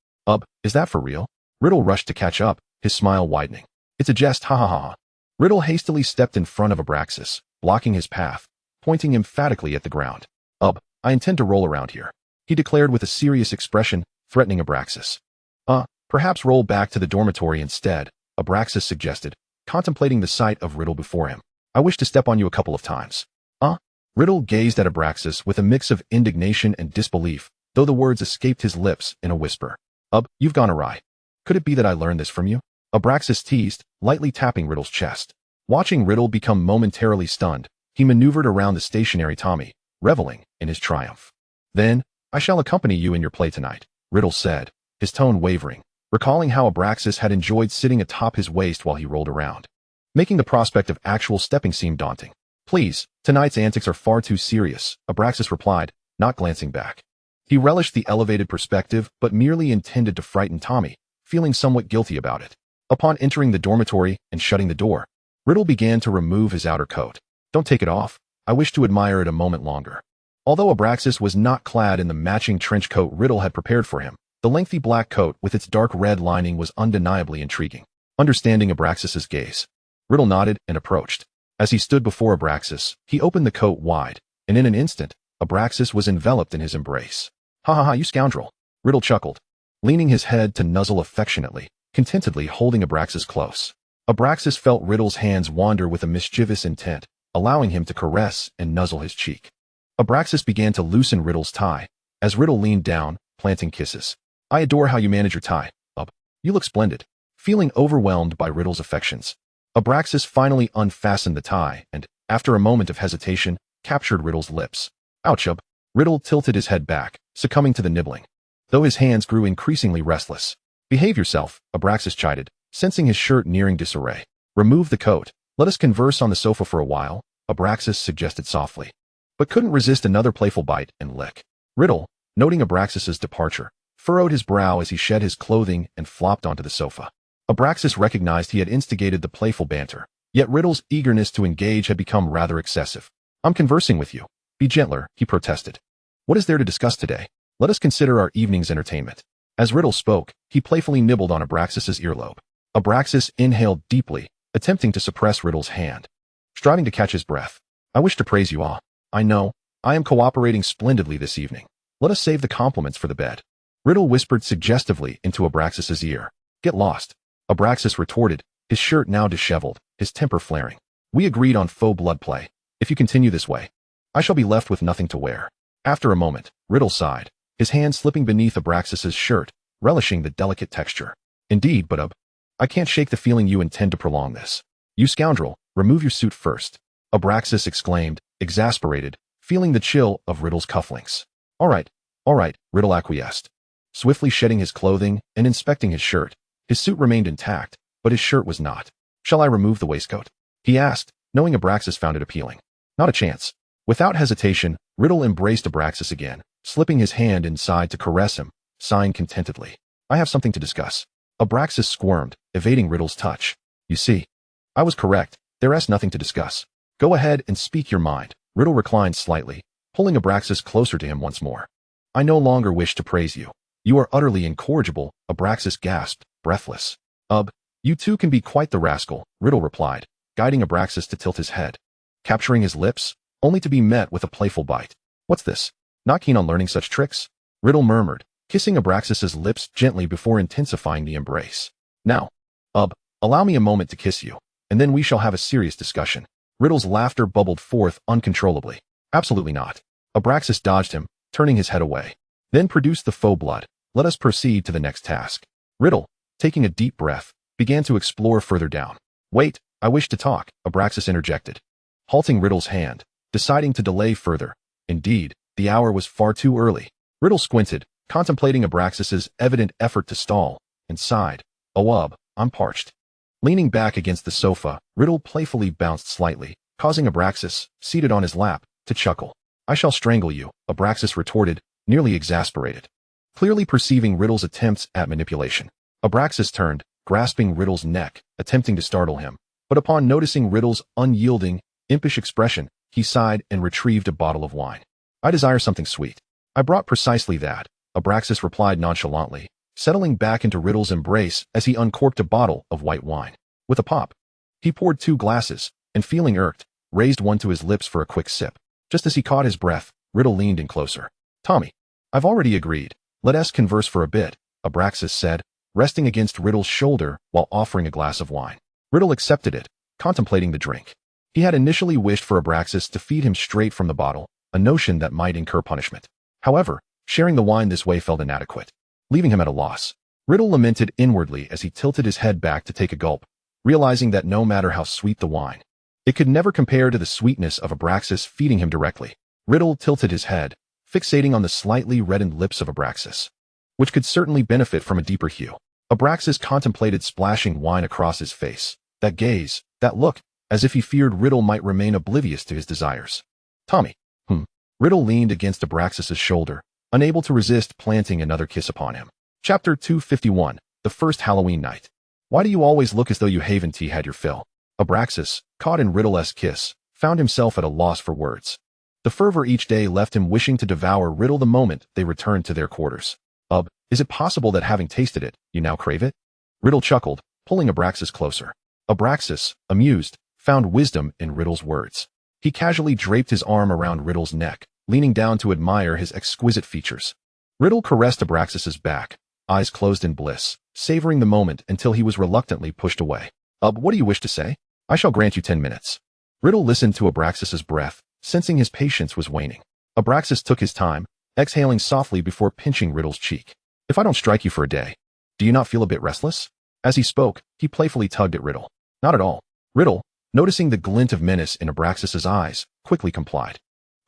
Is that for real? Riddle rushed to catch up, his smile widening. It's a jest, ha ha ha. Riddle hastily stepped in front of Abraxas, blocking his path, pointing emphatically at the ground. I intend to roll around here, he declared with a serious expression, threatening Abraxas. Perhaps roll back to the dormitory instead, Abraxas suggested, contemplating the sight of Riddle before him. I wish to step on you a couple of times. Riddle gazed at Abraxas with a mix of indignation and disbelief, though the words escaped his lips in a whisper. You've gone awry. Could it be that I learned this from you? Abraxas teased, lightly tapping Riddle's chest. Watching Riddle become momentarily stunned, he maneuvered around the stationary Tommy, reveling in his triumph. Then, I shall accompany you in your play tonight, Riddle said, his tone wavering, recalling how Abraxas had enjoyed sitting atop his waist while he rolled around, making the prospect of actual stepping seem daunting. Please, tonight's antics are far too serious, Abraxas replied, not glancing back. He relished the elevated perspective but merely intended to frighten Tommy, feeling somewhat guilty about it. Upon entering the dormitory and shutting the door, Riddle began to remove his outer coat. Don't take it off. I wish to admire it a moment longer. Although Abraxas was not clad in the matching trench coat Riddle had prepared for him, the lengthy black coat with its dark red lining was undeniably intriguing. Understanding Abraxas's gaze, Riddle nodded and approached. As he stood before Abraxas, he opened the coat wide, and in an instant, Abraxas was enveloped in his embrace. Ha ha ha, you scoundrel, Riddle chuckled, leaning his head to nuzzle affectionately, contentedly holding Abraxas close. Abraxas felt Riddle's hands wander with a mischievous intent, allowing him to caress and nuzzle his cheek. Abraxas began to loosen Riddle's tie, as Riddle leaned down, planting kisses. I adore how you manage your tie. You look splendid. Feeling overwhelmed by Riddle's affections, Abraxas finally unfastened the tie and, after a moment of hesitation, captured Riddle's lips. Ouch! Riddle tilted his head back, succumbing to the nibbling, though his hands grew increasingly restless. Behave yourself, Abraxas chided, sensing his shirt nearing disarray. Remove the coat. Let us converse on the sofa for a while, Abraxas suggested softly, but couldn't resist another playful bite and lick. Riddle, noting Abraxas's departure, furrowed his brow as he shed his clothing and flopped onto the sofa. Abraxas recognized he had instigated the playful banter, yet Riddle's eagerness to engage had become rather excessive. I'm conversing with you. Be gentler, he protested. What is there to discuss today? Let us consider our evening's entertainment. As Riddle spoke, he playfully nibbled on Abraxas's earlobe. Abraxas inhaled deeply, attempting to suppress Riddle's hand, striving to catch his breath. I wish to praise you all. I know, I am cooperating splendidly this evening. Let us save the compliments for the bed. Riddle whispered suggestively into Abraxas's ear. Get lost, Abraxas retorted, his shirt now disheveled, his temper flaring. We agreed on faux blood play. If you continue this way, I shall be left with nothing to wear. After a moment, Riddle sighed, his hand slipping beneath Abraxas's shirt, relishing the delicate texture. Indeed, but I can't shake the feeling you intend to prolong this. You scoundrel, remove your suit first, Abraxas exclaimed, exasperated, feeling the chill of Riddle's cufflinks. All right, Riddle acquiesced, swiftly shedding his clothing and inspecting his shirt. His suit remained intact, but his shirt was not. Shall I remove the waistcoat? He asked, knowing Abraxas found it appealing. Not a chance. Without hesitation, Riddle embraced Abraxas again, slipping his hand inside to caress him, sighing contentedly. I have something to discuss. Abraxas squirmed, evading Riddle's touch. You see, I was correct. There's nothing to discuss. Go ahead and speak your mind. Riddle reclined slightly, pulling Abraxas closer to him once more. I no longer wish to praise you. You are utterly incorrigible, Abraxas gasped, breathless. You too can be quite the rascal, Riddle replied, guiding Abraxas to tilt his head. Capturing his lips, only to be met with a playful bite. What's this? Not keen on learning such tricks? Riddle murmured, kissing Abraxas's lips gently before intensifying the embrace. Now, allow me a moment to kiss you, and then we shall have a serious discussion. Riddle's laughter bubbled forth uncontrollably. Absolutely not. Abraxas dodged him, turning his head away. Then produced the faux blood. Let us proceed to the next task. Riddle, taking a deep breath, began to explore further down. Wait, I wish to talk, Abraxas interjected, halting Riddle's hand, deciding to delay further. Indeed, the hour was far too early. Riddle squinted, contemplating Abraxas's evident effort to stall, and sighed. Oh, I'm parched. Leaning back against the sofa, Riddle playfully bounced slightly, causing Abraxas, seated on his lap, to chuckle. I shall strangle you, Abraxas retorted, nearly exasperated. Clearly perceiving Riddle's attempts at manipulation, Abraxas turned, grasping Riddle's neck, attempting to startle him. But upon noticing Riddle's unyielding, impish expression, he sighed and retrieved a bottle of wine. I desire something sweet. I brought precisely that, Abraxas replied nonchalantly, settling back into Riddle's embrace as he uncorked a bottle of white wine. With a pop, he poured 2 glasses, and feeling irked, raised one to his lips for a quick sip. Just as he caught his breath, Riddle leaned in closer. Tommy, I've already agreed. Let us converse for a bit, Abraxas said, resting against Riddle's shoulder while offering a glass of wine. Riddle accepted it, contemplating the drink. He had initially wished for Abraxas to feed him straight from the bottle, a notion that might incur punishment. However, sharing the wine this way felt inadequate, leaving him at a loss. Riddle lamented inwardly as he tilted his head back to take a gulp, realizing that no matter how sweet the wine, it could never compare to the sweetness of Abraxas feeding him directly. Riddle tilted his head, fixating on the slightly reddened lips of Abraxas, which could certainly benefit from a deeper hue. Abraxas contemplated splashing wine across his face. That gaze, that look, as if he feared Riddle might remain oblivious to his desires. Tommy. Riddle leaned against Abraxas's shoulder, unable to resist planting another kiss upon him. Chapter 251, The First Halloween Night. Why do you always look as though you haven't had your fill? Abraxas, caught in Riddle's kiss, found himself at a loss for words. The fervor each day left him wishing to devour Riddle the moment they returned to their quarters. Is it possible that having tasted it, you now crave it? Riddle chuckled, pulling Abraxas closer. Abraxas, amused, found wisdom in Riddle's words. He casually draped his arm around Riddle's neck, leaning down to admire his exquisite features. Riddle caressed Abraxas's back, eyes closed in bliss, savoring the moment until he was reluctantly pushed away. What do you wish to say? I shall grant you 10 minutes. Riddle listened to Abraxas's breath, sensing his patience was waning. Abraxas took his time, exhaling softly before pinching Riddle's cheek. If I don't strike you for a day, do you not feel a bit restless? As he spoke, he playfully tugged at Riddle. Not at all. Riddle, noticing the glint of menace in Abraxas's eyes, quickly complied.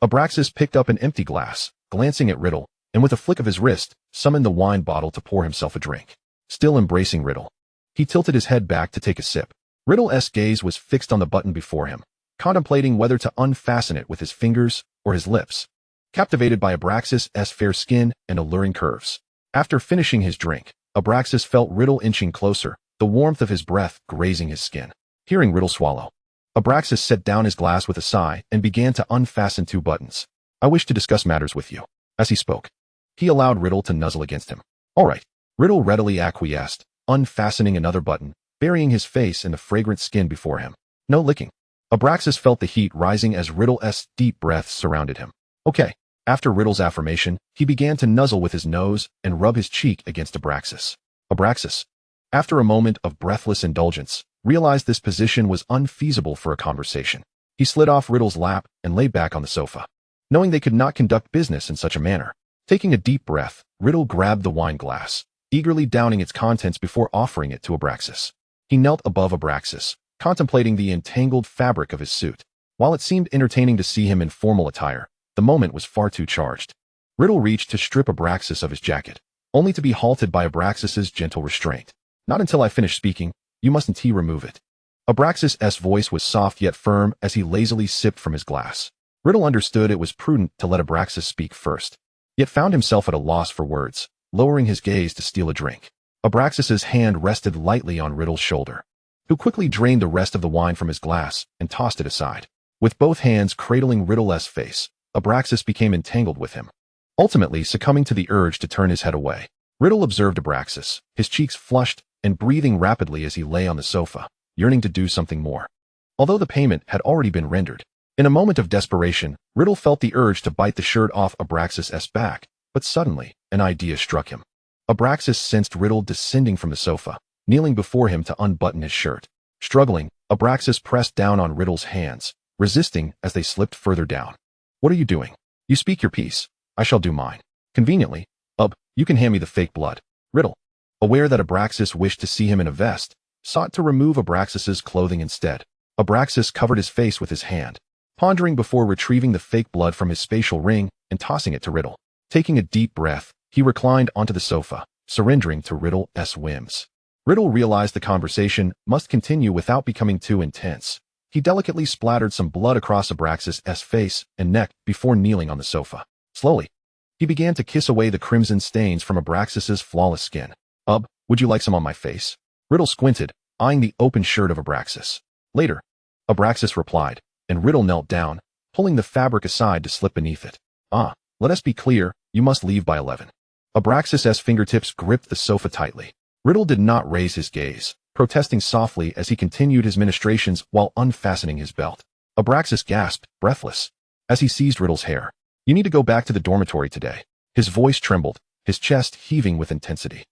Abraxas picked up an empty glass, glancing at Riddle, and with a flick of his wrist, summoned the wine bottle to pour himself a drink. Still embracing Riddle, he tilted his head back to take a sip. Riddle's gaze was fixed on the button before him, contemplating whether to unfasten it with his fingers or his lips, captivated by Abraxas's fair skin and alluring curves. After finishing his drink, Abraxas felt Riddle inching closer, the warmth of his breath grazing his skin. Hearing Riddle swallow, Abraxas set down his glass with a sigh and began to unfasten 2 buttons. I wish to discuss matters with you. As he spoke, he allowed Riddle to nuzzle against him. All right. Riddle readily acquiesced, unfastening another button, burying his face in the fragrant skin before him. No licking. Abraxas felt the heat rising as Riddle's deep breaths surrounded him. Okay. After Riddle's affirmation, he began to nuzzle with his nose and rub his cheek against Abraxas. Abraxas, after a moment of breathless indulgence, realized this position was unfeasible for a conversation. He slid off Riddle's lap and lay back on the sofa, knowing they could not conduct business in such a manner. Taking a deep breath, Riddle grabbed the wine glass, eagerly downing its contents before offering it to Abraxas. He knelt above Abraxas, contemplating the entangled fabric of his suit. While it seemed entertaining to see him in formal attire, the moment was far too charged. Riddle reached to strip Abraxas of his jacket, only to be halted by Abraxas's gentle restraint. Not until I finish speaking. You mustn't remove it. Abraxas's voice was soft yet firm as he lazily sipped from his glass. Riddle understood it was prudent to let Abraxas speak first, yet found himself at a loss for words, lowering his gaze to steal a drink. Abraxas's hand rested lightly on Riddle's shoulder, who quickly drained the rest of the wine from his glass and tossed it aside. With both hands cradling Riddle's face, Abraxas became entangled with him, ultimately succumbing to the urge to turn his head away. Riddle observed Abraxas, his cheeks flushed and breathing rapidly as he lay on the sofa, yearning to do something more. Although the payment had already been rendered, in a moment of desperation, Riddle felt the urge to bite the shirt off Abraxas' back, but suddenly, an idea struck him. Abraxas sensed Riddle descending from the sofa, kneeling before him to unbutton his shirt. Struggling, Abraxas pressed down on Riddle's hands, resisting as they slipped further down. "What are you doing? You speak your piece. I shall do mine. Conveniently, you can hand me the fake blood." Riddle, aware that Abraxas wished to see him in a vest, sought to remove Abraxas's clothing instead. Abraxas covered his face with his hand, pondering before retrieving the fake blood from his spatial ring and tossing it to Riddle. Taking a deep breath, he reclined onto the sofa, surrendering to Riddle's whims. Riddle realized the conversation must continue without becoming too intense. He delicately splattered some blood across Abraxas' face and neck before kneeling on the sofa. Slowly, he began to kiss away the crimson stains from Abraxas's flawless skin. Would you like some on my face?" Riddle squinted, eyeing the open shirt of Abraxas. "Later," Abraxas replied, and Riddle knelt down, pulling the fabric aside to slip beneath it. Let us be clear, you must leave by 11. Abraxas's fingertips gripped the sofa tightly. Riddle did not raise his gaze, protesting softly as he continued his ministrations while unfastening his belt. Abraxas gasped, breathless, as he seized Riddle's hair. "You need to go back to the dormitory today." His voice trembled, his chest heaving with intensity.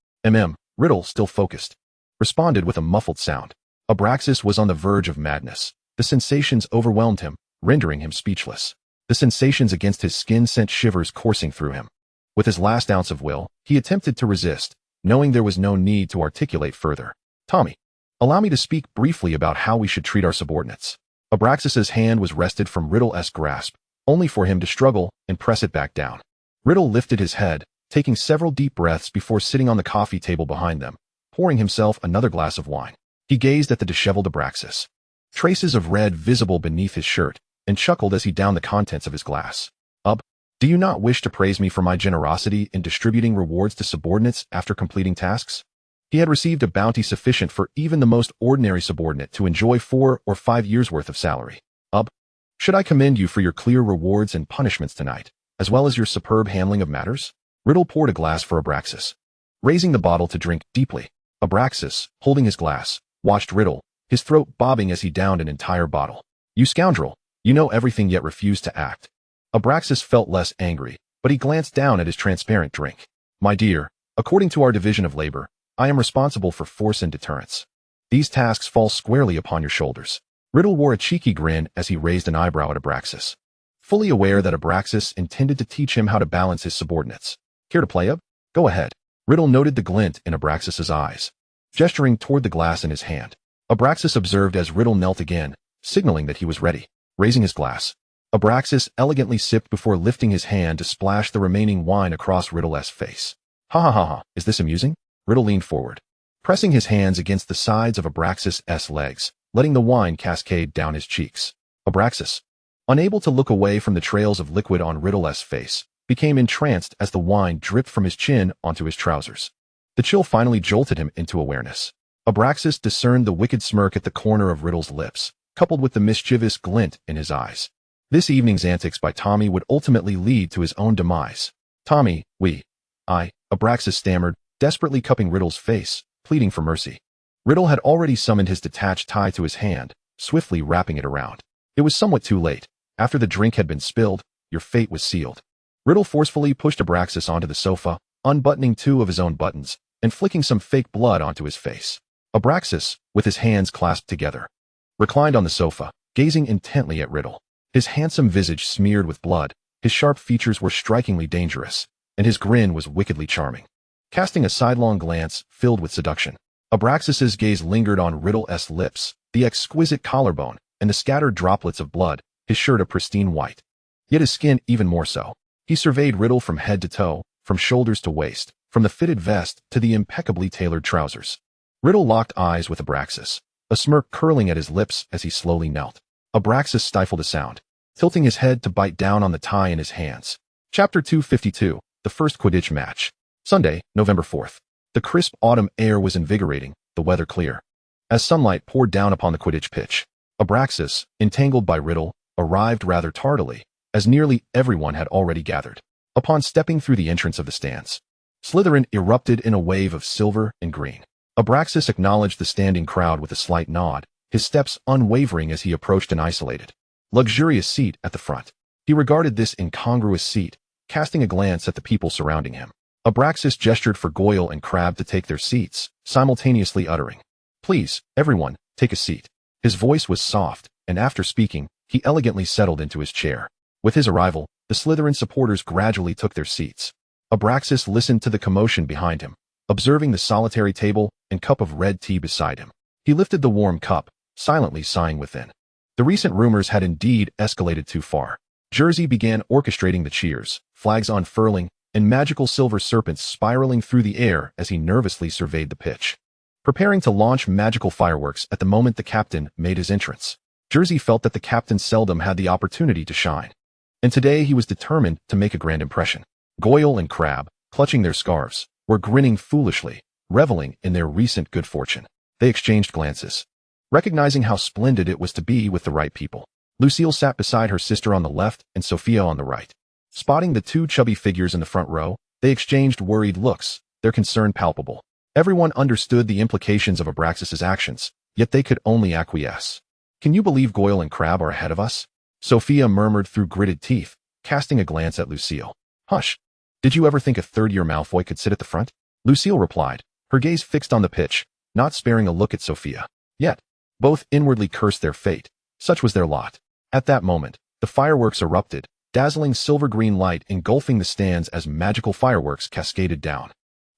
Riddle, still focused, responded with a muffled sound. Abraxas was on the verge of madness. The sensations overwhelmed him, rendering him speechless. The sensations against his skin sent shivers coursing through him. With his last ounce of will, he attempted to resist, knowing there was no need to articulate further. "Tommy, allow me to speak briefly about how we should treat our subordinates." Abraxas's hand was wrested from Riddle's grasp, only for him to struggle and press it back down. Riddle lifted his head, taking several deep breaths before sitting on the coffee table behind them, pouring himself another glass of wine. He gazed at the disheveled Abraxas, traces of red visible beneath his shirt, and chuckled as he downed the contents of his glass. Do you not wish to praise me for my generosity in distributing rewards to subordinates after completing tasks?" He had received a bounty sufficient for even the most ordinary subordinate to enjoy 4 or 5 years' worth of salary. Should I commend you for your clear rewards and punishments tonight, as well as your superb handling of matters?" Riddle poured a glass for Abraxas, raising the bottle to drink deeply. Abraxas, holding his glass, watched Riddle, his throat bobbing as he downed an entire bottle. "You scoundrel, you know everything yet refuse to act." Abraxas felt less angry, but he glanced down at his transparent drink. "My dear, according to our division of labor, I am responsible for force and deterrence. These tasks fall squarely upon your shoulders." Riddle wore a cheeky grin as he raised an eyebrow at Abraxas, fully aware that Abraxas intended to teach him how to balance his subordinates. "Care to play up? Go ahead." Riddle noted the glint in Abraxas's eyes, gesturing toward the glass in his hand. Abraxas observed as Riddle knelt again, signaling that he was ready. Raising his glass, Abraxas elegantly sipped before lifting his hand to splash the remaining wine across Riddle's face. "Ha, is this amusing?" Riddle leaned forward, pressing his hands against the sides of Abraxas's legs, letting the wine cascade down his cheeks. Abraxas, unable to look away from the trails of liquid on Riddle's face, became entranced as the wine dripped from his chin onto his trousers. The chill finally jolted him into awareness. Abraxas discerned the wicked smirk at the corner of Riddle's lips, coupled with the mischievous glint in his eyes. This evening's antics by Tommy would ultimately lead to his own demise. "Tommy, Abraxas stammered, desperately cupping Riddle's face, pleading for mercy. Riddle had already summoned his detached tie to his hand, swiftly wrapping it around. It was somewhat too late. After the drink had been spilled, your fate was sealed. Riddle forcefully pushed Abraxas onto the sofa, unbuttoning 2 of his own buttons, and flicking some fake blood onto his face. Abraxas, with his hands clasped together, reclined on the sofa, gazing intently at Riddle. His handsome visage smeared with blood, his sharp features were strikingly dangerous, and his grin was wickedly charming. Casting a sidelong glance filled with seduction, Abraxas's gaze lingered on Riddle's lips, the exquisite collarbone, and the scattered droplets of blood, his shirt a pristine white, yet his skin even more so. He surveyed Riddle from head to toe, from shoulders to waist, from the fitted vest to the impeccably tailored trousers. Riddle locked eyes with Abraxas, a smirk curling at his lips as he slowly knelt. Abraxas stifled a sound, tilting his head to bite down on the tie in his hands. Chapter 252, The First Quidditch Match. Sunday, November 4th. The crisp autumn air was invigorating, the weather clear. As sunlight poured down upon the Quidditch pitch, Abraxas, entangled by Riddle, arrived rather tardily, as nearly everyone had already gathered. Upon stepping through the entrance of the stands, Slytherin erupted in a wave of silver and green. Abraxas acknowledged the standing crowd with a slight nod, his steps unwavering as he approached an isolated, luxurious seat at the front. He regarded this incongruous seat, casting a glance at the people surrounding him. Abraxas gestured for Goyle and Crabbe to take their seats, simultaneously uttering, "Please, everyone, take a seat." His voice was soft, and after speaking, he elegantly settled into his chair. With his arrival, the Slytherin supporters gradually took their seats. Abraxas listened to the commotion behind him, observing the solitary table and cup of red tea beside him. He lifted the warm cup, silently sighing within. The recent rumors had indeed escalated too far. Jersey began orchestrating the cheers, flags unfurling, and magical silver serpents spiraling through the air as he nervously surveyed the pitch. Preparing to launch magical fireworks at the moment the captain made his entrance, Jersey felt that the captain seldom had the opportunity to shine. And today he was determined to make a grand impression. Goyle and Crabbe, clutching their scarves, were grinning foolishly, reveling in their recent good fortune. They exchanged glances, recognizing how splendid it was to be with the right people. Lucille sat beside her sister on the left and Sophia on the right. Spotting the two chubby figures in the front row, they exchanged worried looks, their concern palpable. Everyone understood the implications of Abraxas's actions, yet they could only acquiesce. "Can you believe Goyle and Crabbe are ahead of us?" Sophia murmured through gritted teeth, casting a glance at Lucille. "Hush. Did you ever think a third-year Malfoy could sit at the front?" Lucille replied, her gaze fixed on the pitch, not sparing a look at Sophia. Yet, both inwardly cursed their fate. Such was their lot. At that moment, the fireworks erupted, dazzling silver-green light engulfing the stands as magical fireworks cascaded down.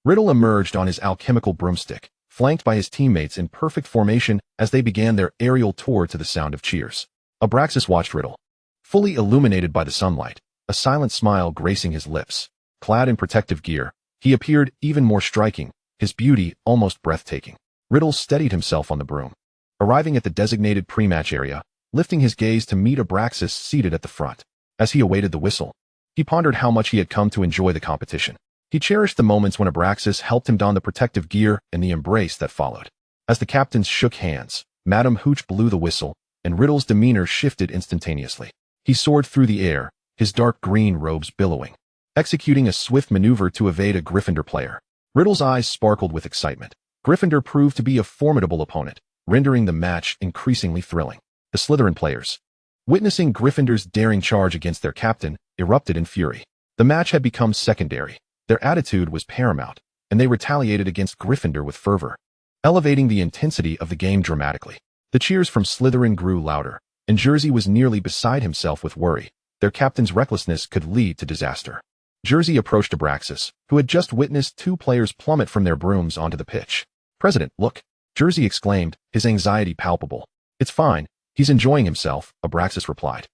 Riddle emerged on his alchemical broomstick, flanked by his teammates in perfect formation as they began their aerial tour to the sound of cheers. Abraxas watched Riddle, fully illuminated by the sunlight, a silent smile gracing his lips. Clad in protective gear, he appeared even more striking, his beauty almost breathtaking. Riddle steadied himself on the broom, arriving at the designated pre-match area, lifting his gaze to meet Abraxas seated at the front. As he awaited the whistle, he pondered how much he had come to enjoy the competition. He cherished the moments when Abraxas helped him don the protective gear and the embrace that followed. As the captains shook hands, Madame Hooch blew the whistle, and Riddle's demeanor shifted instantaneously. He soared through the air, his dark green robes billowing, executing a swift maneuver to evade a Gryffindor player. Riddle's eyes sparkled with excitement. Gryffindor proved to be a formidable opponent, rendering the match increasingly thrilling. The Slytherin players, witnessing Gryffindor's daring charge against their captain, erupted in fury. The match had become secondary. Their attitude was paramount, and they retaliated against Gryffindor with fervor, elevating the intensity of the game dramatically. The cheers from Slytherin grew louder, and Jersey was nearly beside himself with worry. Their captain's recklessness could lead to disaster. Jersey approached Abraxas, who had just witnessed two players plummet from their brooms onto the pitch. "President, look," Jersey exclaimed, his anxiety palpable. "It's fine. He's enjoying himself," Abraxas replied.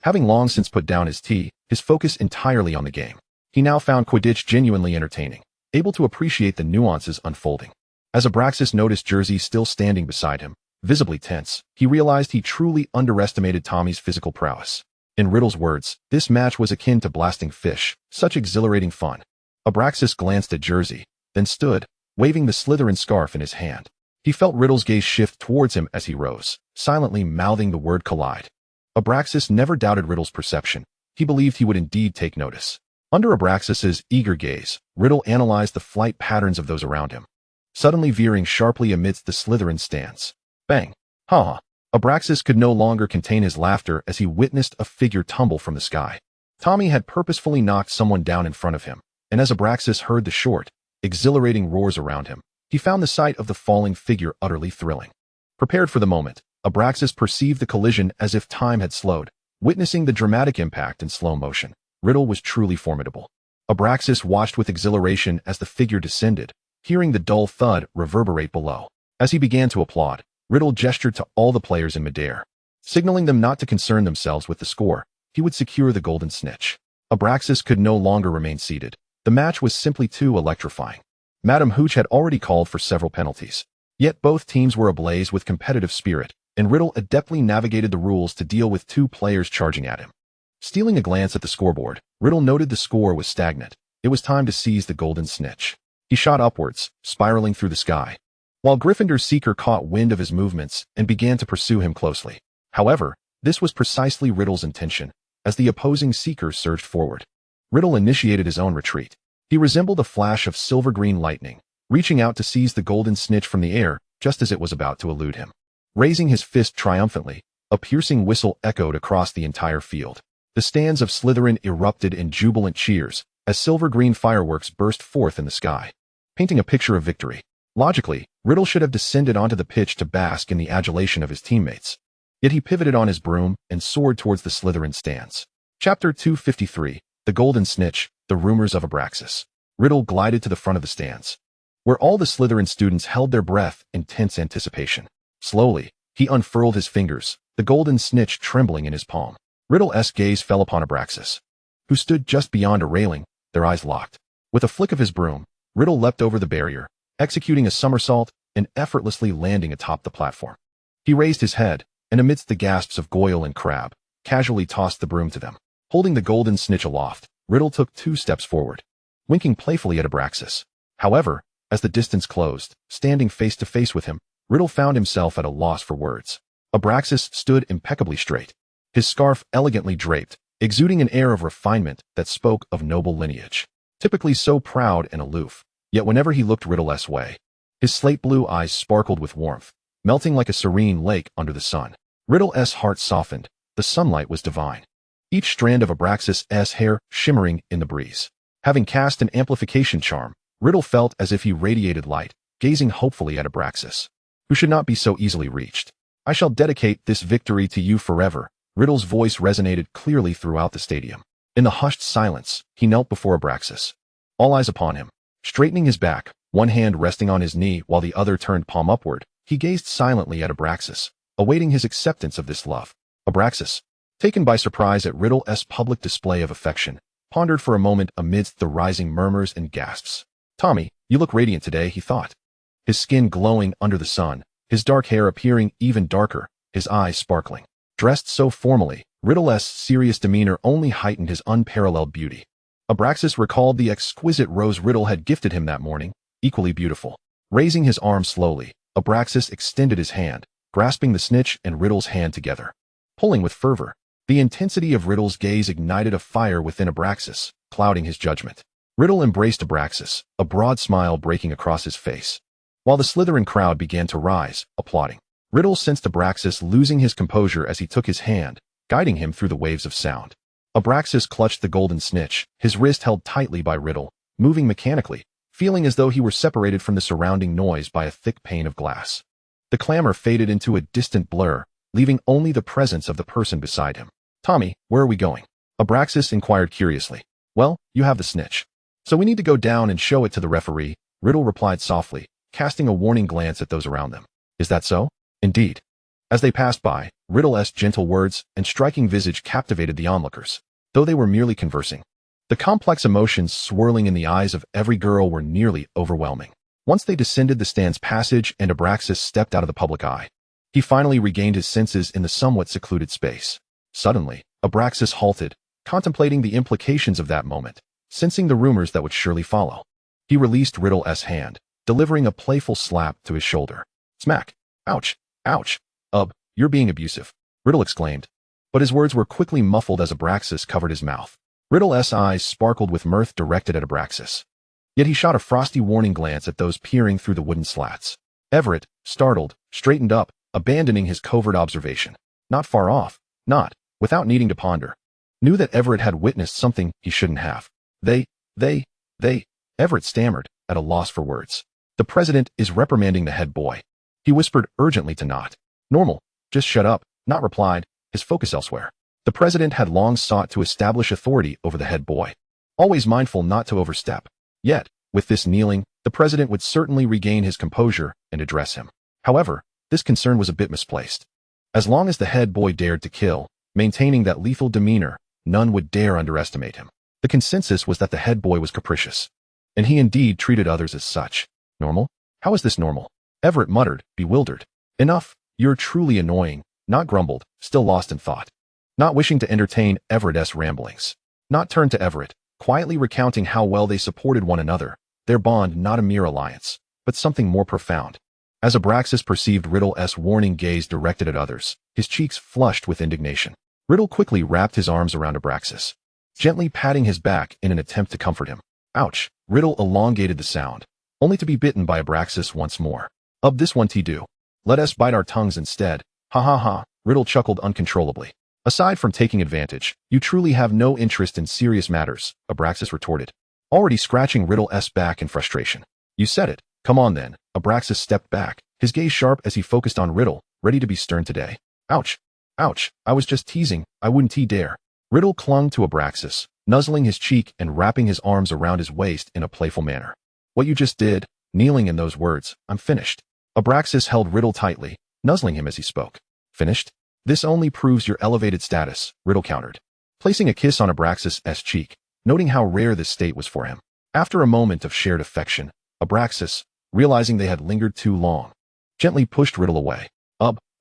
Having long since put down his tea, his focus entirely on the game, he now found Quidditch genuinely entertaining, able to appreciate the nuances unfolding. As Abraxas noticed Jersey still standing beside him, visibly tense, he realized he truly underestimated Tommy's physical prowess. In Riddle's words, this match was akin to blasting fish, such exhilarating fun. Abraxas glanced at Jersey, then stood, waving the Slytherin scarf in his hand. He felt Riddle's gaze shift towards him as he rose, silently mouthing the word collide. Abraxas never doubted Riddle's perception. He believed he would indeed take notice. Under Abraxas's eager gaze, Riddle analyzed the flight patterns of those around him, suddenly veering sharply amidst the Slytherin stands. Bang! Ha! Abraxas could no longer contain his laughter as he witnessed a figure tumble from the sky. Tommy had purposefully knocked someone down in front of him, and as Abraxas heard the short, exhilarating roars around him, he found the sight of the falling figure utterly thrilling. Prepared for the moment, Abraxas perceived the collision as if time had slowed, witnessing the dramatic impact in slow motion. Riddle was truly formidable. Abraxas watched with exhilaration as the figure descended, hearing the dull thud reverberate below. As he began to applaud, Riddle gestured to all the players in midair, signaling them not to concern themselves with the score. He would secure the golden snitch. Abraxas could no longer remain seated. The match was simply too electrifying. Madame Hooch had already called for several penalties. Yet both teams were ablaze with competitive spirit, and Riddle adeptly navigated the rules to deal with two players charging at him. Stealing a glance at the scoreboard, Riddle noted the score was stagnant. It was time to seize the golden snitch. He shot upwards, spiraling through the sky, while Gryffindor's seeker caught wind of his movements and began to pursue him closely. However, this was precisely Riddle's intention, as the opposing seeker surged forward. Riddle initiated his own retreat. He resembled a flash of silver-green lightning, reaching out to seize the golden snitch from the air just as it was about to elude him. Raising his fist triumphantly, a piercing whistle echoed across the entire field. The stands of Slytherin erupted in jubilant cheers as silver-green fireworks burst forth in the sky, painting a picture of victory. Logically, Riddle should have descended onto the pitch to bask in the adulation of his teammates. Yet he pivoted on his broom and soared towards the Slytherin stands. Chapter 253, The Golden Snitch, The Rumors of Abraxas. Riddle glided to the front of the stands, where all the Slytherin students held their breath in tense anticipation. Slowly, he unfurled his fingers, the golden snitch trembling in his palm. Riddle's gaze fell upon Abraxas, who stood just beyond a railing, their eyes locked. With a flick of his broom, Riddle leapt over the barrier, executing a somersault and effortlessly landing atop the platform. He raised his head, and amidst the gasps of Goyle and Crabbe, casually tossed the broom to them. Holding the golden snitch aloft, Riddle took 2 steps forward, winking playfully at Abraxas. However, as the distance closed, standing face to face with him, Riddle found himself at a loss for words. Abraxas stood impeccably straight, his scarf elegantly draped, exuding an air of refinement that spoke of noble lineage. Typically so proud and aloof, yet whenever he looked Riddle's way, his slate-blue eyes sparkled with warmth, melting like a serene lake under the sun. Riddle's heart softened. The sunlight was divine, each strand of Abraxas's hair shimmering in the breeze. Having cast an amplification charm, Riddle felt as if he radiated light, gazing hopefully at Abraxas, who should not be so easily reached. I shall dedicate this victory to you forever. Riddle's voice resonated clearly throughout the stadium. In the hushed silence, he knelt before Abraxas, all eyes upon him. Straightening his back, one hand resting on his knee while the other turned palm upward, he gazed silently at Abraxas, awaiting his acceptance of this love. Abraxas, taken by surprise at Riddle's public display of affection, pondered for a moment amidst the rising murmurs and gasps. Tommy, you look radiant today, he thought. His skin glowing under the sun, his dark hair appearing even darker, his eyes sparkling. Dressed so formally, Riddle's serious demeanor only heightened his unparalleled beauty. Abraxas recalled the exquisite rose Riddle had gifted him that morning, equally beautiful. Raising his arm slowly, Abraxas extended his hand, grasping the snitch and Riddle's hand together. Pulling with fervor, the intensity of Riddle's gaze ignited a fire within Abraxas, clouding his judgment. Riddle embraced Abraxas, a broad smile breaking across his face, while the Slytherin crowd began to rise, applauding. Riddle sensed Abraxas losing his composure as he took his hand, guiding him through the waves of sound. Abraxas clutched the golden snitch, his wrist held tightly by Riddle, moving mechanically, feeling as though he were separated from the surrounding noise by a thick pane of glass. The clamor faded into a distant blur, leaving only the presence of the person beside him. Tommy, where are we going? Abraxas inquired curiously. Well, you have the snitch, so we need to go down and show it to the referee, Riddle replied softly, casting a warning glance at those around them. Is that so? Indeed. As they passed by, Riddle's gentle words and striking visage captivated the onlookers, though they were merely conversing. The complex emotions swirling in the eyes of every girl were nearly overwhelming. Once they descended the stand's passage and Abraxas stepped out of the public eye, he finally regained his senses in the somewhat secluded space. Suddenly, Abraxas halted, contemplating the implications of that moment, sensing the rumors that would surely follow. He released Riddle's hand, delivering a playful slap to his shoulder. Smack. Ouch. Ouch. You're being abusive, Riddle exclaimed, but his words were quickly muffled as Abraxas covered his mouth. Riddle's eyes sparkled with mirth directed at Abraxas, yet he shot a frosty warning glance at those peering through the wooden slats. Everett, startled, straightened up, abandoning his covert observation. Not far off, not, without needing to ponder, knew that Everett had witnessed something he shouldn't have. Everett stammered, at a loss for words. The president is reprimanding the head boy. He whispered urgently to Not. Normal. Just shut up, Not replied, his focus elsewhere. The president had long sought to establish authority over the head boy, always mindful not to overstep. Yet, with this kneeling, the president would certainly regain his composure and address him. However, this concern was a bit misplaced. As long as the head boy dared to kill, maintaining that lethal demeanor, none would dare underestimate him. The consensus was that the head boy was capricious, and he indeed treated others as such. Normal? How is this normal? Everett muttered, bewildered. Enough, you're truly annoying, Not grumbled, still lost in thought. not wishing to entertain Everett's ramblings. Not turned to Everett, quietly recounting how well they supported one another, their bond not a mere alliance, but something more profound. As Abraxas perceived Riddle's warning gaze directed at others, his cheeks flushed with indignation. Riddle quickly wrapped his arms around Abraxas, gently patting his back in an attempt to comfort him. Ouch! Riddle elongated the sound, only to be bitten by Abraxas once more. This one do. Let us bite our tongues instead. Ha ha ha, Riddle chuckled uncontrollably. Aside from taking advantage, you truly have no interest in serious matters, Abraxas retorted, already scratching Riddle's back in frustration. You said it. Come on then. Abraxas stepped back, his gaze sharp as he focused on Riddle, ready to be stern today. Ouch! Ouch! I was just teasing, I wouldn't dare. Riddle clung to Abraxas, nuzzling his cheek and wrapping his arms around his waist in a playful manner. What you just did, kneeling in those words, I'm finished. Abraxas held Riddle tightly, nuzzling him as he spoke. Finished? This only proves your elevated status, Riddle countered, placing a kiss on Abraxas' cheek, noting how rare this state was for him. After a moment of shared affection, Abraxas, realizing they had lingered too long, gently pushed Riddle away.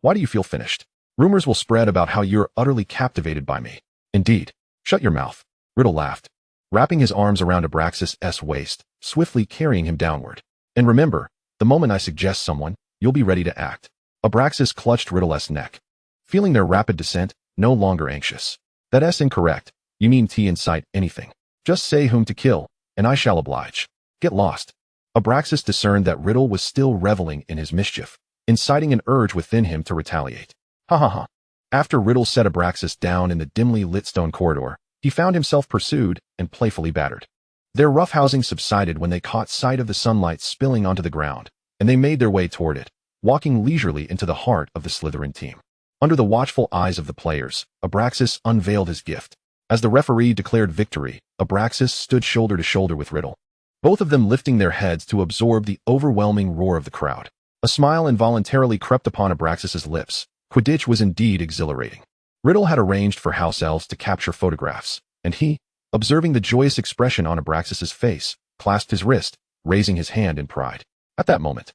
Why do you feel finished? Rumors will spread about how you're utterly captivated by me. Indeed. Shut your mouth. Riddle laughed, wrapping his arms around Abraxas' waist, swiftly carrying him downward. And remember, the moment I suggest someone, you'll be ready to act. Abraxas clutched Riddle's neck, feeling their rapid descent, no longer anxious. That's incorrect. You mean incite anything. Just say whom to kill, and I shall oblige. Get lost. Abraxas discerned that Riddle was still reveling in his mischief, inciting an urge within him to retaliate. Ha ha ha. After Riddle set Abraxas down in the dimly lit stone corridor, he found himself pursued and playfully battered. Their roughhousing subsided when they caught sight of the sunlight spilling onto the ground, and they made their way toward it, walking leisurely into the heart of the Slytherin team. Under the watchful eyes of the players, Abraxas unveiled his gift. As the referee declared victory, Abraxas stood shoulder to shoulder with Riddle, both of them lifting their heads to absorb the overwhelming roar of the crowd. A smile involuntarily crept upon Abraxas's lips. Quidditch was indeed exhilarating. Riddle had arranged for house elves to capture photographs, and he, observing the joyous expression on Abraxas's face, clasped his wrist, raising his hand in pride. At that moment,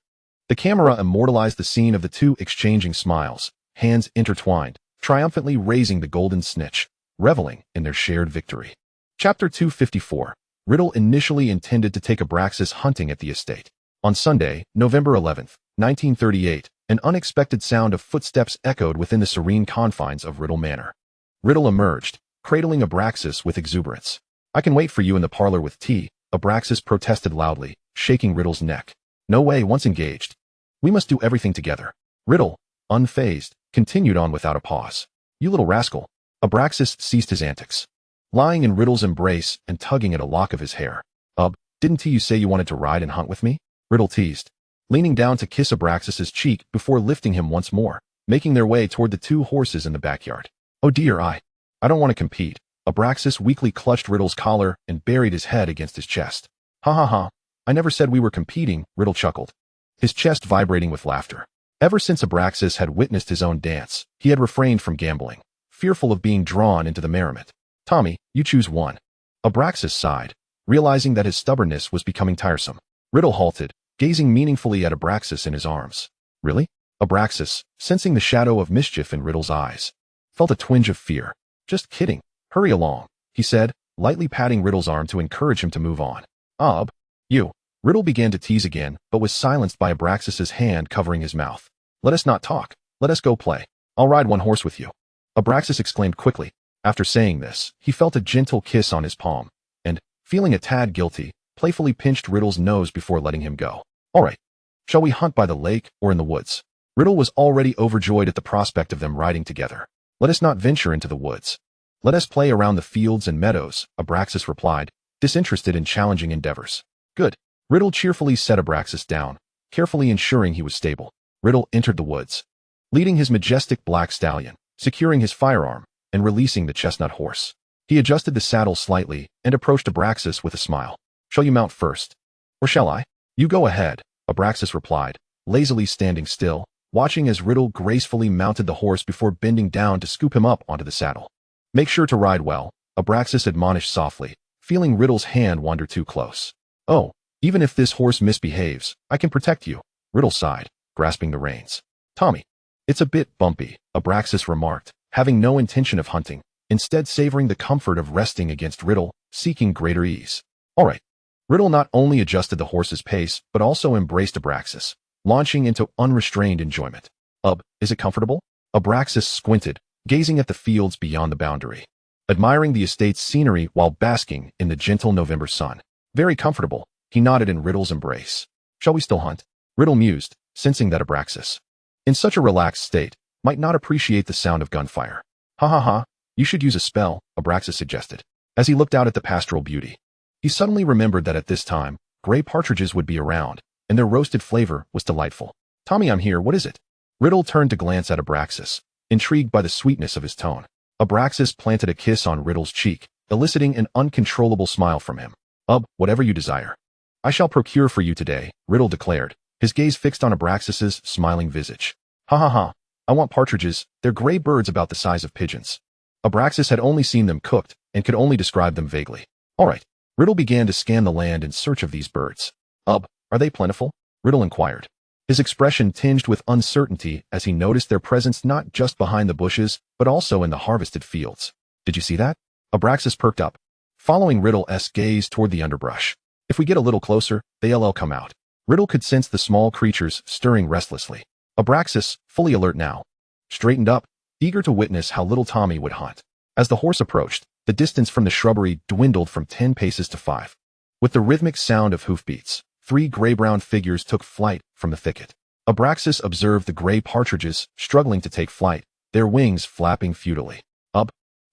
the camera immortalized the scene of the two exchanging smiles, hands intertwined, triumphantly raising the golden snitch, reveling in their shared victory. Chapter 254. Riddle initially intended to take Abraxas hunting at the estate. On Sunday, November 11th, 1938, an unexpected sound of footsteps echoed within the serene confines of Riddle Manor. Riddle emerged, cradling Abraxas with exuberance. I can wait for you in the parlor with tea, Abraxas protested loudly, shaking Riddle's neck. No way, once engaged. We must do everything together. Riddle, unfazed, continued on without a pause. You little rascal. Abraxas ceased his antics, lying in Riddle's embrace and tugging at a lock of his hair. Didn't you say you wanted to ride and hunt with me? Riddle teased, leaning down to kiss Abraxas's cheek before lifting him once more, making their way toward the two horses in the backyard. Oh dear, I don't want to compete. Abraxas weakly clutched Riddle's collar and buried his head against his chest. Ha ha ha. I never said we were competing, Riddle chuckled, his chest vibrating with laughter. Ever since Abraxas had witnessed his own dance, he had refrained from gambling, fearful of being drawn into the merriment. Tommy, you choose one. Abraxas sighed, realizing that his stubbornness was becoming tiresome. Riddle halted, gazing meaningfully at Abraxas in his arms. Really? Abraxas, sensing the shadow of mischief in Riddle's eyes, felt a twinge of fear. Just kidding. Hurry along, he said, lightly patting Riddle's arm to encourage him to move on. You. Riddle began to tease again, but was silenced by Abraxas's hand covering his mouth. Let us not talk. Let us go play. I'll ride one horse with you. Abraxas exclaimed quickly. After saying this, he felt a gentle kiss on his palm, and, feeling a tad guilty, playfully pinched Riddle's nose before letting him go. All right. Shall we hunt by the lake or in the woods? Riddle was already overjoyed at the prospect of them riding together. Let us not venture into the woods. Let us play around the fields and meadows, Abraxas replied, disinterested in challenging endeavors. Good. Riddle cheerfully set Abraxas down, carefully ensuring he was stable. Riddle entered the woods, leading his majestic black stallion, securing his firearm, and releasing the chestnut horse. He adjusted the saddle slightly and approached Abraxas with a smile. Shall you mount first? Or shall I? You go ahead, Abraxas replied, lazily standing still, watching as Riddle gracefully mounted the horse before bending down to scoop him up onto the saddle. Make sure to ride well, Abraxas admonished softly, feeling Riddle's hand wander too close. Oh, even if this horse misbehaves, I can protect you, Riddle sighed, grasping the reins. Tommy, it's a bit bumpy, Abraxas remarked, having no intention of hunting, instead savoring the comfort of resting against Riddle, seeking greater ease. All right. Riddle not only adjusted the horse's pace, but also embraced Abraxas, launching into unrestrained enjoyment. Is it comfortable? Abraxas squinted, gazing at the fields beyond the boundary, admiring the estate's scenery while basking in the gentle November sun. Very comfortable, he nodded in Riddle's embrace. Shall we still hunt? Riddle mused, sensing that Abraxas, in such a relaxed state, might not appreciate the sound of gunfire. Ha ha ha, you should use a spell, Abraxas suggested. As he looked out at the pastoral beauty, he suddenly remembered that at this time, gray partridges would be around, and their roasted flavor was delightful. Tommy, I'm here, what is it? Riddle turned to glance at Abraxas, intrigued by the sweetness of his tone. Abraxas planted a kiss on Riddle's cheek, eliciting an uncontrollable smile from him. Whatever you desire. I shall procure for you today, Riddle declared, his gaze fixed on Abraxas's smiling visage. Ha ha ha, I want partridges, they're gray birds about the size of pigeons. Abraxas had only seen them cooked, and could only describe them vaguely. All right. Riddle began to scan the land in search of these birds. Are they plentiful? Riddle inquired, his expression tinged with uncertainty as he noticed their presence not just behind the bushes, but also in the harvested fields. Did you see that? Abraxas perked up, following Riddle's gaze toward the underbrush. If we get a little closer, they'll come out. Riddle could sense the small creatures stirring restlessly. Abraxas, fully alert now, straightened up, eager to witness how little Tommy would hunt. As the horse approached, the distance from the shrubbery dwindled from 10 paces to 5. With the rhythmic sound of hoofbeats, 3 gray-brown figures took flight from the thicket. Abraxas observed the gray partridges struggling to take flight, their wings flapping futilely.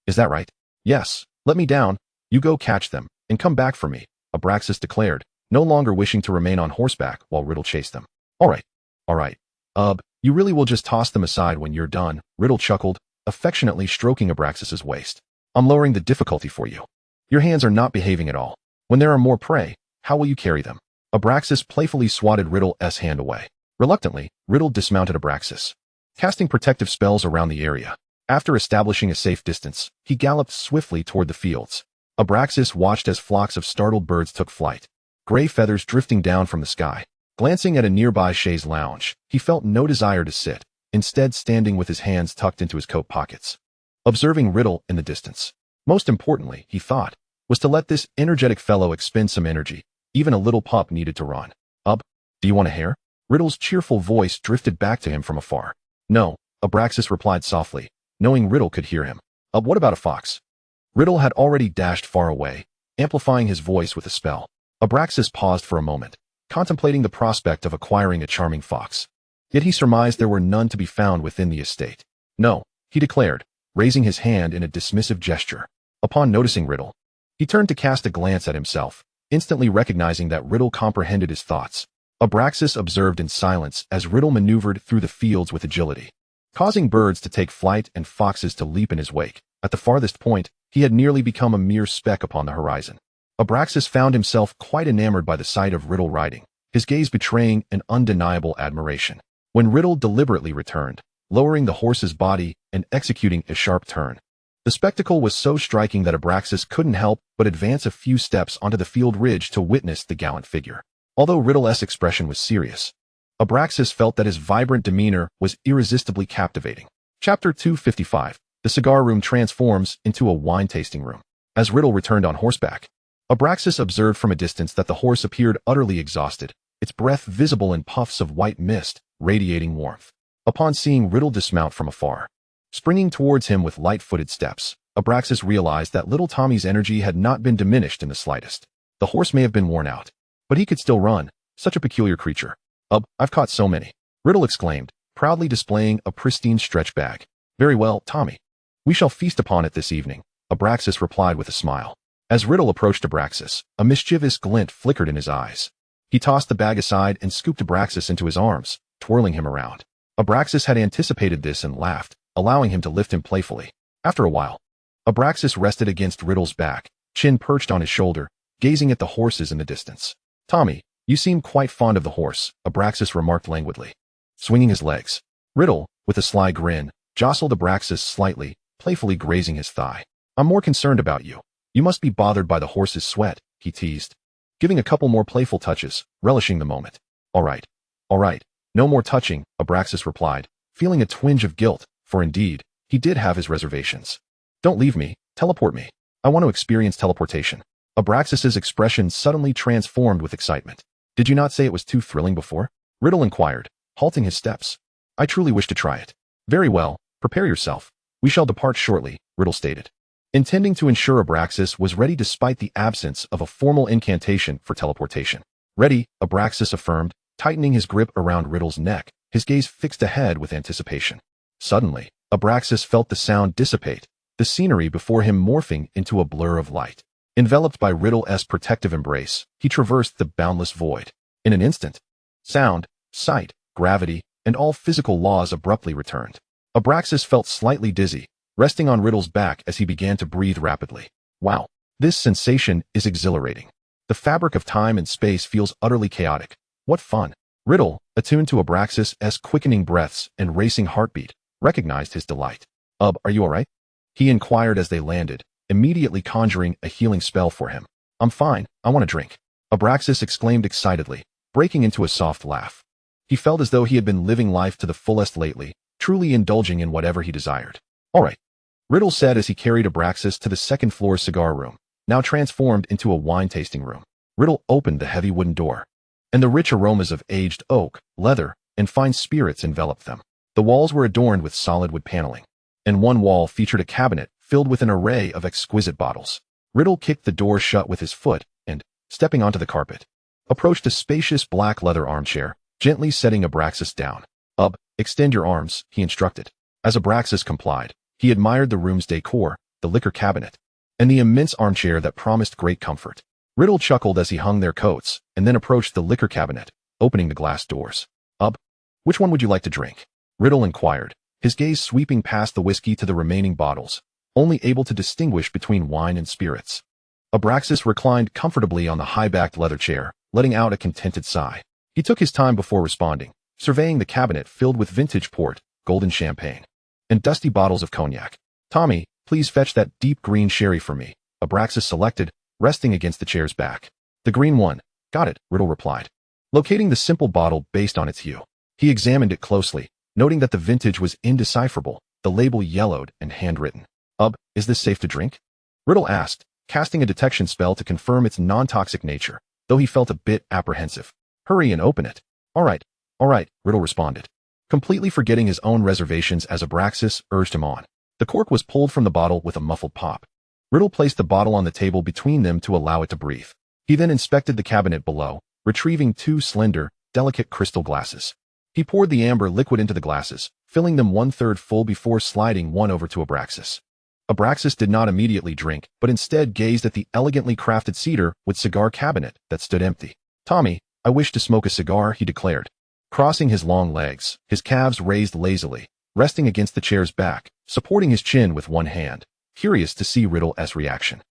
Is that right? Yes. Let me down. You go catch them, and come back for me, Abraxas declared, no longer wishing to remain on horseback while Riddle chased them. All right. You really will just toss them aside when you're done, Riddle chuckled, affectionately stroking Abraxas's waist. I'm lowering the difficulty for you. Your hands are not behaving at all. When there are more prey, how will you carry them? Abraxas playfully swatted Riddle's hand away. Reluctantly, Riddle dismounted Abraxas, casting protective spells around the area. After establishing a safe distance, he galloped swiftly toward the fields. Abraxas watched as flocks of startled birds took flight, gray feathers drifting down from the sky. Glancing at a nearby chaise lounge, he felt no desire to sit, instead standing with his hands tucked into his coat pockets, observing Riddle in the distance. Most importantly, he thought, was to let this energetic fellow expend some energy. Even a little pup needed to run. Do you want a hare? Riddle's cheerful voice drifted back to him from afar. No, Abraxas replied softly, knowing Riddle could hear him. What about a fox? Riddle had already dashed far away, amplifying his voice with a spell. Abraxas paused for a moment, contemplating the prospect of acquiring a charming fox. Yet he surmised there were none to be found within the estate. No, he declared, raising his hand in a dismissive gesture. Upon noticing Riddle, he turned to cast a glance at himself, instantly recognizing that Riddle comprehended his thoughts. Abraxas observed in silence as Riddle maneuvered through the fields with agility, causing birds to take flight and foxes to leap in his wake. At the farthest point, he had nearly become a mere speck upon the horizon. Abraxas found himself quite enamored by the sight of Riddle riding, his gaze betraying an undeniable admiration. When Riddle deliberately returned, lowering the horse's body and executing a sharp turn, the spectacle was so striking that Abraxas couldn't help but advance a few steps onto the field ridge to witness the gallant figure. Although Riddle's expression was serious, Abraxas felt that his vibrant demeanor was irresistibly captivating. Chapter 255. The cigar room transforms into a wine-tasting room. As Riddle returned on horseback, Abraxas observed from a distance that the horse appeared utterly exhausted, its breath visible in puffs of white mist, radiating warmth. Upon seeing Riddle dismount from afar, springing towards him with light-footed steps, Abraxas realized that little Tommy's energy had not been diminished in the slightest. The horse may have been worn out, but he could still run, such a peculiar creature. I've caught so many, Riddle exclaimed, proudly displaying a pristine stretch bag. Very well, Tommy. We shall feast upon it this evening, Abraxas replied with a smile. As Riddle approached Abraxas, a mischievous glint flickered in his eyes. He tossed the bag aside and scooped Abraxas into his arms, twirling him around. Abraxas had anticipated this and laughed, allowing him to lift him playfully. After a while, Abraxas rested against Riddle's back, chin perched on his shoulder, gazing at the horses in the distance. Tommy, you seem quite fond of the horse, Abraxas remarked languidly, swinging his legs. Riddle, with a sly grin, jostled Abraxas slightly, playfully grazing his thigh. I'm more concerned about you. You must be bothered by the horse's sweat, he teased, giving a couple more playful touches, relishing the moment. All right. No more touching, Abraxas replied, feeling a twinge of guilt, for indeed, he did have his reservations. Don't leave me, teleport me. I want to experience teleportation. Abraxas's expression suddenly transformed with excitement. Did you not say it was too thrilling before? Riddle inquired, halting his steps. I truly wish to try it. Very well, prepare yourself. We shall depart shortly, Riddle stated, intending to ensure Abraxas was ready despite the absence of a formal incantation for teleportation. Ready, Abraxas affirmed, tightening his grip around Riddle's neck, his gaze fixed ahead with anticipation. Suddenly, Abraxas felt the sound dissipate, the scenery before him morphing into a blur of light. Enveloped by Riddle's protective embrace, he traversed the boundless void. In an instant, sound, sight, gravity, and all physical laws abruptly returned. Abraxas felt slightly dizzy, resting on Riddle's back as he began to breathe rapidly. Wow, this sensation is exhilarating. The fabric of time and space feels utterly chaotic. What fun! Riddle, attuned to Abraxas's quickening breaths and racing heartbeat, recognized his delight. Are you alright? He inquired as they landed, immediately conjuring a healing spell for him. I'm fine, I want a drink. Abraxas exclaimed excitedly, breaking into a soft laugh. He felt as though he had been living life to the fullest lately, truly indulging in whatever he desired. Alright, Riddle said as he carried Abraxas to the second-floor cigar room, now transformed into a wine-tasting room. Riddle opened the heavy wooden door, and the rich aromas of aged oak, leather, and fine spirits enveloped them. The walls were adorned with solid wood paneling, and one wall featured a cabinet filled with an array of exquisite bottles. Riddle kicked the door shut with his foot and, stepping onto the carpet, approached a spacious black leather armchair, gently setting Abraxas down. Extend your arms, he instructed. As Abraxas complied, he admired the room's decor, the liquor cabinet, and the immense armchair that promised great comfort. Riddle chuckled as he hung their coats, and then approached the liquor cabinet, opening the glass doors. Which one would you like to drink? Riddle inquired, his gaze sweeping past the whiskey to the remaining bottles, only able to distinguish between wine and spirits. Abraxas reclined comfortably on the high-backed leather chair, letting out a contented sigh. He took his time before responding, surveying the cabinet filled with vintage port, golden champagne, and dusty bottles of cognac. Tommy, please fetch that deep green sherry for me, Abraxas selected, resting against the chair's back. The green one. Got it, Riddle replied, locating the simple bottle based on its hue. He examined it closely, noting that the vintage was indecipherable, the label yellowed and handwritten. Is this safe to drink? Riddle asked, casting a detection spell to confirm its non-toxic nature, though he felt a bit apprehensive. Hurry and open it. All right, Riddle responded, completely forgetting his own reservations as Abraxas urged him on. The cork was pulled from the bottle with a muffled pop. Riddle placed the bottle on the table between them to allow it to breathe. He then inspected the cabinet below, retrieving two slender, delicate crystal glasses. He poured the amber liquid into the glasses, filling them 1/3 full before sliding one over to Abraxas. Abraxas did not immediately drink, but instead gazed at the elegantly crafted cedar wood cigar cabinet that stood empty. Tommy, I wish to smoke a cigar, he declared, crossing his long legs, his calves raised lazily, resting against the chair's back, supporting his chin with one hand, curious to see Riddle's reaction.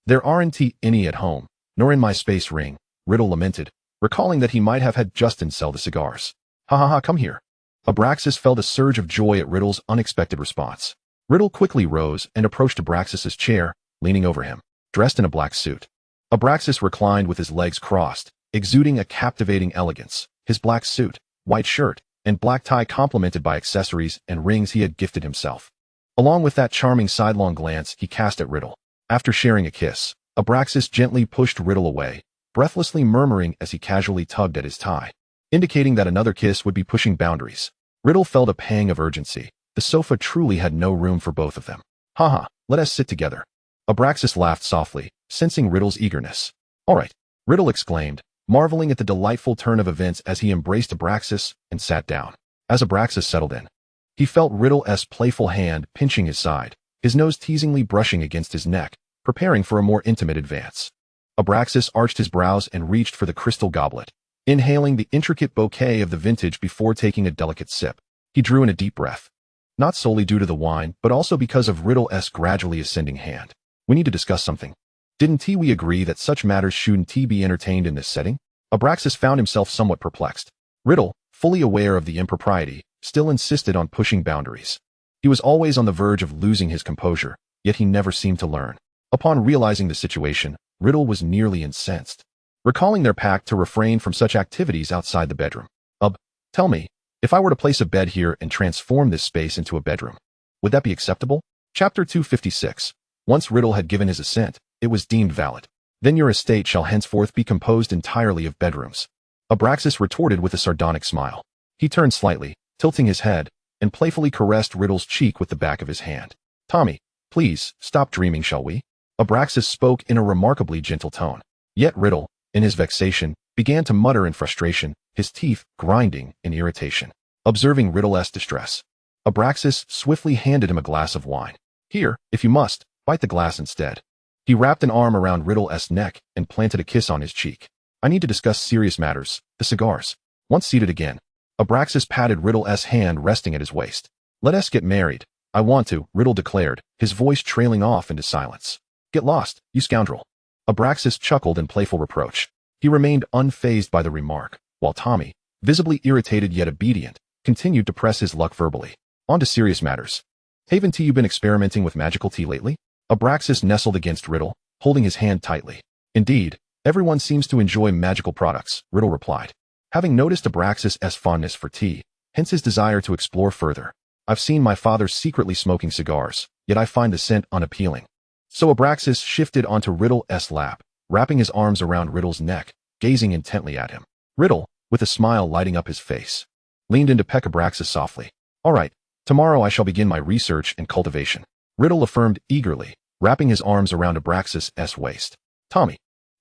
There aren't any at home, nor in my space ring, Riddle lamented, recalling that he might have had Justin sell the cigars. Come here. Abraxas felt a surge of joy at Riddle's unexpected response. Riddle quickly rose and approached Abraxas's chair, leaning over him, dressed in a black suit. Abraxas reclined with his legs crossed, exuding a captivating elegance, his black suit, white shirt, and black tie complemented by accessories and rings he had gifted himself. Along with that charming sidelong glance he cast at Riddle. After sharing a kiss, Abraxas gently pushed Riddle away, breathlessly murmuring as he casually tugged at his tie, indicating that another kiss would be pushing boundaries. Riddle felt a pang of urgency. The sofa truly had no room for both of them. Let us sit together. Abraxas laughed softly, sensing Riddle's eagerness. All right, Riddle exclaimed, marveling at the delightful turn of events as he embraced Abraxas and sat down. As Abraxas settled in, he felt Riddle's playful hand pinching his side, his nose teasingly brushing against his neck, preparing for a more intimate advance. Abraxas arched his brows and reached for the crystal goblet, inhaling the intricate bouquet of the vintage before taking a delicate sip. He drew in a deep breath. Not solely due to the wine, but also because of Riddle's gradually ascending hand. We need to discuss something. Didn't we agree that such matters shouldn't be entertained in this setting? Abraxas found himself somewhat perplexed. Riddle, fully aware of the impropriety, still insisted on pushing boundaries. He was always on the verge of losing his composure, yet he never seemed to learn. Upon realizing the situation, Riddle was nearly incensed, recalling their pact to refrain from such activities outside the bedroom. Tell me, if I were to place a bed here and transform this space into a bedroom, Would that be acceptable? Chapter 256. Once Riddle had given his assent, it was deemed valid. Then your estate shall henceforth be composed entirely of bedrooms. Abraxas retorted with a sardonic smile. He turned slightly, tilting his head, and playfully caressed Riddle's cheek with the back of his hand. Tommy, please, stop dreaming, shall we? Abraxas spoke in a remarkably gentle tone. Yet Riddle, in his vexation, began to mutter in frustration, his teeth grinding in irritation. Observing Riddle's distress, Abraxas swiftly handed him a glass of wine. Here, if you must, bite the glass instead. He wrapped an arm around Riddle's neck and planted a kiss on his cheek. I need to discuss serious matters, the cigars. Once seated again, Abraxas patted Riddle's hand resting at his waist. Let us get married. I want to, Riddle declared, his voice trailing off into silence. Get lost, you scoundrel. Abraxas chuckled in playful reproach. He remained unfazed by the remark, while Tommy, visibly irritated yet obedient, continued to press his luck verbally. On to serious matters. Haven't you been experimenting with magical tea lately? Abraxas nestled against Riddle, holding his hand tightly. Indeed, everyone seems to enjoy magical products, Riddle replied. Having noticed Abraxas' fondness for tea, hence his desire to explore further. I've seen my father secretly smoking cigars, yet I find the scent unappealing. So Abraxas shifted onto Riddle's lap, wrapping his arms around Riddle's neck, gazing intently at him. Riddle, with a smile lighting up his face, leaned in to peck Abraxas softly. All right, tomorrow I shall begin my research and cultivation, Riddle affirmed eagerly, wrapping his arms around Abraxas' waist. Tommy,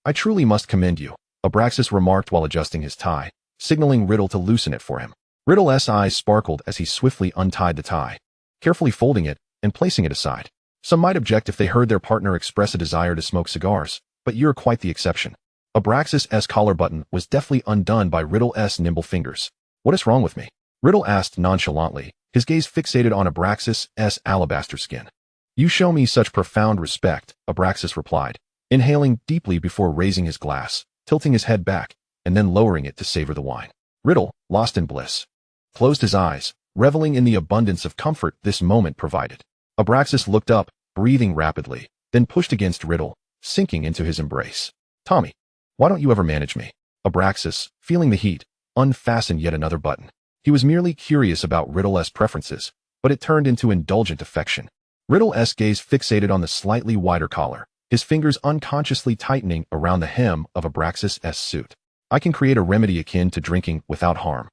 I truly must commend you, Abraxas remarked while adjusting his tie, signaling Riddle to loosen it for him. Riddle's eyes sparkled as he swiftly untied the tie, carefully folding it and placing it aside. Some might object if they heard their partner express a desire to smoke cigars, but you're quite the exception. Abraxas' collar button was deftly undone by Riddle's nimble fingers. What is wrong with me? Riddle asked nonchalantly, his gaze fixated on Abraxas' alabaster skin. You show me such profound respect, Abraxas replied, inhaling deeply before raising his glass, tilting his head back, and then lowering it to savor the wine. Riddle, lost in bliss, closed his eyes, reveling in the abundance of comfort this moment provided. Abraxas looked up, breathing rapidly, then pushed against Riddle, sinking into his embrace. Tommy, why don't you ever manage me? Abraxas, feeling the heat, unfastened yet another button. He was merely curious about Riddle's preferences, but it turned into indulgent affection. Riddle's gaze fixated on the slightly wider collar, his fingers unconsciously tightening around the hem of Abraxas' suit. I can create a remedy akin to drinking without harm.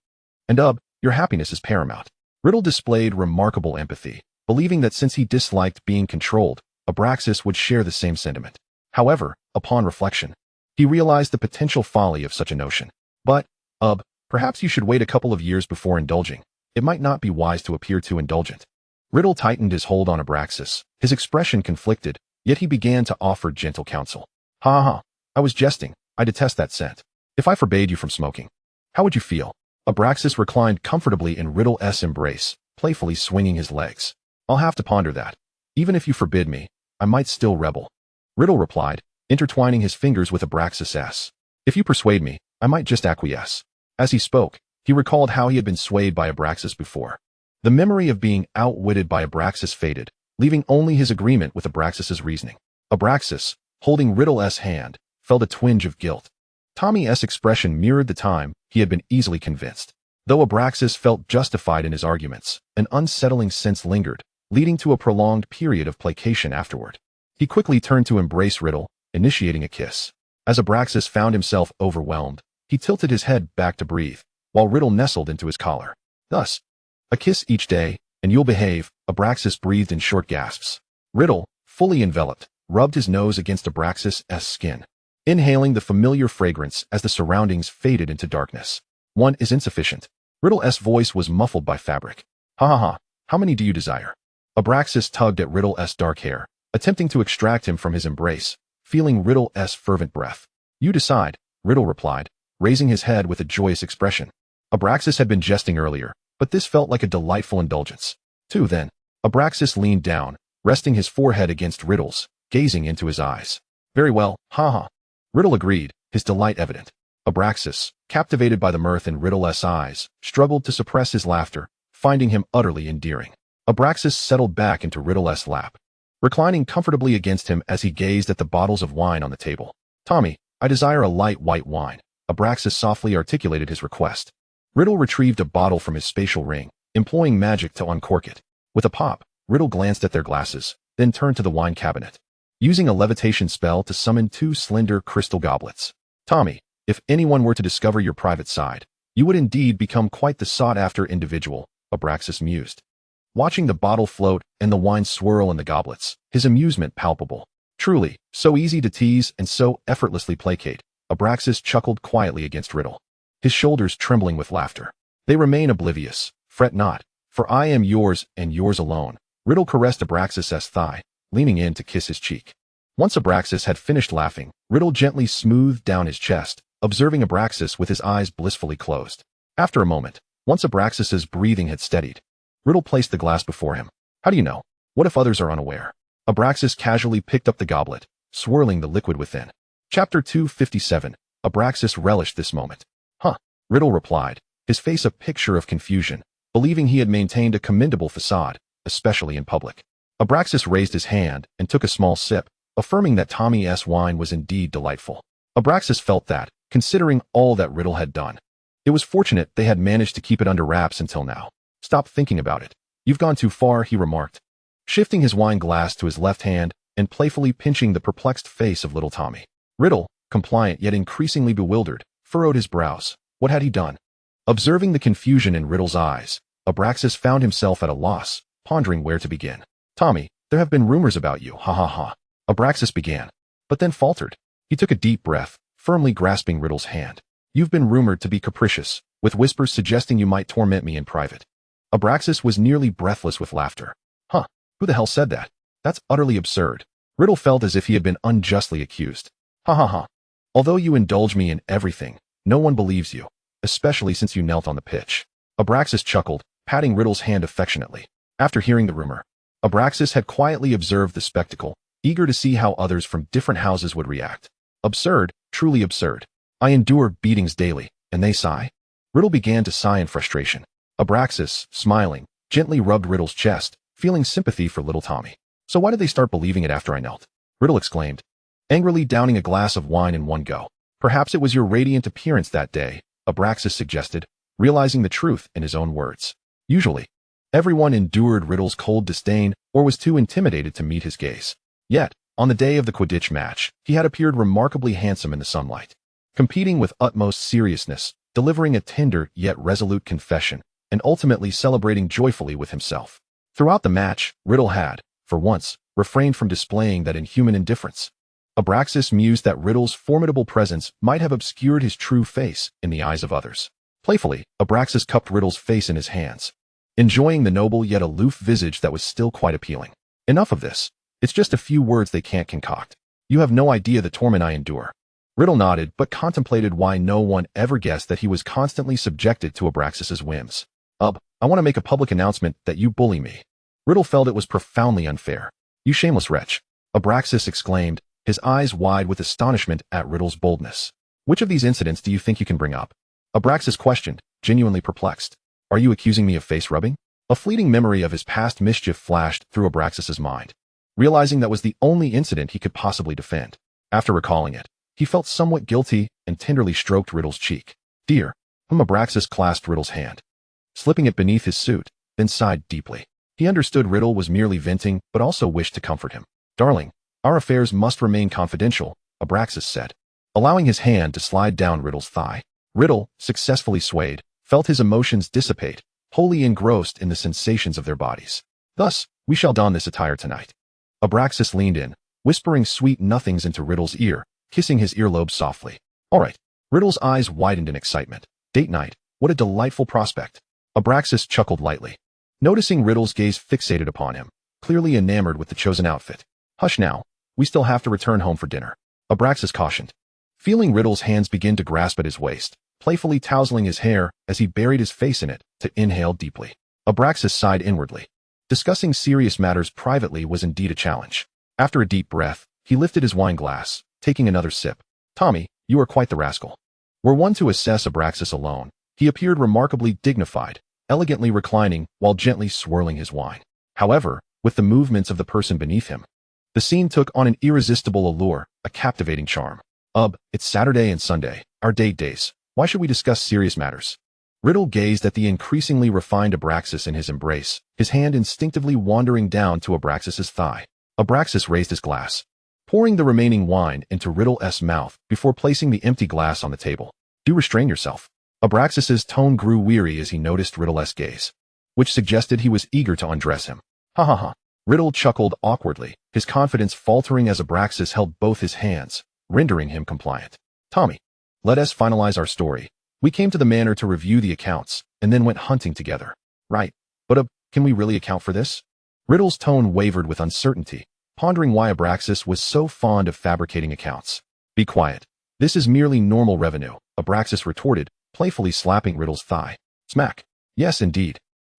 And your happiness is paramount. Riddle displayed remarkable empathy, believing that since he disliked being controlled, Abraxas would share the same sentiment. However, upon reflection, he realized the potential folly of such a notion. But, perhaps you should wait a couple of years before indulging. It might not be wise to appear too indulgent. Riddle tightened his hold on Abraxas, his expression conflicted, yet he began to offer gentle counsel. Ha, I was jesting. I detest that scent. If I forbade you from smoking, how would you feel? Abraxas reclined comfortably in Riddle's embrace, playfully swinging his legs. I'll have to ponder that. Even if you forbid me, I might still rebel. Riddle replied, intertwining his fingers with Abraxas'. If you persuade me, I might just acquiesce. As he spoke, he recalled how he had been swayed by Abraxas before. The memory of being outwitted by Abraxas faded, leaving only his agreement with Abraxas' reasoning. Abraxas, holding Riddle's hand, felt a twinge of guilt. Tommy's expression mirrored the time he had been easily convinced. Though Abraxas felt justified in his arguments, an unsettling sense lingered, leading to a prolonged period of placation afterward. He quickly turned to embrace Riddle, initiating a kiss. As Abraxas found himself overwhelmed, he tilted his head back to breathe, while Riddle nestled into his collar. Thus, a kiss each day, and you'll behave, Abraxas breathed in short gasps. Riddle, fully enveloped, rubbed his nose against Abraxas' skin, inhaling the familiar fragrance as the surroundings faded into darkness. One is insufficient. Riddle's voice was muffled by fabric. Ha, how many do you desire? Abraxas tugged at Riddle's dark hair, attempting to extract him from his embrace, feeling Riddle's fervent breath. You decide, Riddle replied, raising his head with a joyous expression. Abraxas had been jesting earlier, but this felt like a delightful indulgence. Two then. Abraxas leaned down, resting his forehead against Riddle's, gazing into his eyes. Very well, ha. Riddle agreed, his delight evident. Abraxas, captivated by the mirth in Riddle's eyes, struggled to suppress his laughter, finding him utterly endearing. Abraxas settled back into Riddle's lap, reclining comfortably against him as he gazed at the bottles of wine on the table. Tommy, I desire a light white wine. Abraxas softly articulated his request. Riddle retrieved a bottle from his spatial ring, employing magic to uncork it. With a pop, Riddle glanced at their glasses, then turned to the wine cabinet, using a levitation spell to summon 2 slender crystal goblets. Tommy, if anyone were to discover your private side, you would indeed become quite the sought-after individual, Abraxas mused. Watching the bottle float and the wine swirl in the goblets, his amusement palpable. Truly, so easy to tease and so effortlessly placate, Abraxas chuckled quietly against Riddle, his shoulders trembling with laughter. They remain oblivious, fret not, for I am yours and yours alone. Riddle caressed Abraxas' thigh, leaning in to kiss his cheek. Once Abraxas had finished laughing, Riddle gently smoothed down his chest, observing Abraxas with his eyes blissfully closed. After a moment, once Abraxas's breathing had steadied, Riddle placed the glass before him. How do you know? What if others are unaware? Abraxas casually picked up the goblet, swirling the liquid within. Chapter 257. Abraxas relished this moment. Huh, Riddle replied, his face a picture of confusion, believing he had maintained a commendable facade, especially in public. Abraxas raised his hand and took a small sip, affirming that Tommy's wine was indeed delightful. Abraxas felt that, considering all that Riddle had done, it was fortunate they had managed to keep it under wraps until now. Stop thinking about it. You've gone too far, he remarked, shifting his wine glass to his left hand and playfully pinching the perplexed face of little Tommy. Riddle, compliant yet increasingly bewildered, furrowed his brows. What had he done? Observing the confusion in Riddle's eyes, Abraxas found himself at a loss, pondering where to begin. Tommy, there have been rumors about you, ha ha ha. Abraxas began, but then faltered. He took a deep breath, firmly grasping Riddle's hand. You've been rumored to be capricious, with whispers suggesting you might torment me in private. Abraxas was nearly breathless with laughter. Huh, who the hell said that? That's utterly absurd. Riddle felt as if he had been unjustly accused. Ha ha ha. Although you indulge me in everything, no one believes you, especially since you knelt on the pitch. Abraxas chuckled, patting Riddle's hand affectionately. After hearing the rumor, Abraxas had quietly observed the spectacle, eager to see how others from different houses would react. Absurd, truly absurd. I endure beatings daily, and they sigh. Riddle began to sigh in frustration. Abraxas, smiling, gently rubbed Riddle's chest, feeling sympathy for little Tommy. So why did they start believing it after I knelt? Riddle exclaimed, angrily downing a glass of wine in one go. Perhaps it was your radiant appearance that day, Abraxas suggested, realizing the truth in his own words. Usually, everyone endured Riddle's cold disdain or was too intimidated to meet his gaze. Yet, on the day of the Quidditch match, he had appeared remarkably handsome in the sunlight, competing with utmost seriousness, delivering a tender yet resolute confession, and ultimately celebrating joyfully with himself. Throughout the match, Riddle had, for once, refrained from displaying that inhuman indifference. Abraxas mused that Riddle's formidable presence might have obscured his true face in the eyes of others. Playfully, Abraxas cupped Riddle's face in his hands, enjoying the noble yet aloof visage that was still quite appealing. Enough of this. It's just a few words they can't concoct. You have no idea the torment I endure. Riddle nodded but contemplated why no one ever guessed that he was constantly subjected to Abraxas's whims. I want to make a public announcement that you bully me. Riddle felt it was profoundly unfair. You shameless wretch, Abraxas exclaimed, his eyes wide with astonishment at Riddle's boldness. Which of these incidents do you think you can bring up? Abraxas questioned, genuinely perplexed. Are you accusing me of face rubbing? A fleeting memory of his past mischief flashed through Abraxas's mind, realizing that was the only incident he could possibly defend. After recalling it, he felt somewhat guilty and tenderly stroked Riddle's cheek. Dear, Abraxas clasped Riddle's hand, slipping it beneath his suit, then sighed deeply. He understood Riddle was merely venting, but also wished to comfort him. Darling, our affairs must remain confidential, Abraxas said, allowing his hand to slide down Riddle's thigh. Riddle, successfully swayed, felt his emotions dissipate, wholly engrossed in the sensations of their bodies. Thus, we shall don this attire tonight. Abraxas leaned in, whispering sweet nothings into Riddle's ear, kissing his earlobe softly. All right. Riddle's eyes widened in excitement. Date night, what a delightful prospect. Abraxas chuckled lightly, noticing Riddle's gaze fixated upon him, clearly enamored with the chosen outfit. Hush now, we still have to return home for dinner, Abraxas cautioned, feeling Riddle's hands begin to grasp at his waist, playfully tousling his hair as he buried his face in it to inhale deeply. Abraxas sighed inwardly. Discussing serious matters privately was indeed a challenge. After a deep breath, he lifted his wine glass, taking another sip. Tommy, you are quite the rascal. Were one to assess Abraxas alone, he appeared remarkably dignified, elegantly reclining while gently swirling his wine. However, with the movements of the person beneath him, the scene took on an irresistible allure, a captivating charm. It's Saturday and Sunday, our date days. Why should we discuss serious matters? Riddle gazed at the increasingly refined Abraxas in his embrace, his hand instinctively wandering down to Abraxas's thigh. Abraxas raised his glass, pouring the remaining wine into Riddle's mouth before placing the empty glass on the table. Do restrain yourself. Abraxas's tone grew weary as he noticed Riddle's gaze, which suggested he was eager to undress him. Ha ha ha. Riddle chuckled awkwardly, his confidence faltering as Abraxas held both his hands, rendering him compliant. Tommy, let us finalize our story. We came to the manor to review the accounts, and then went hunting together. Right. But can we really account for this? Riddle's tone wavered with uncertainty, pondering why Abraxas was so fond of fabricating accounts. Be quiet. This is merely normal revenue, Abraxas retorted, playfully slapping Riddle's thigh. Smack. Yes, indeed.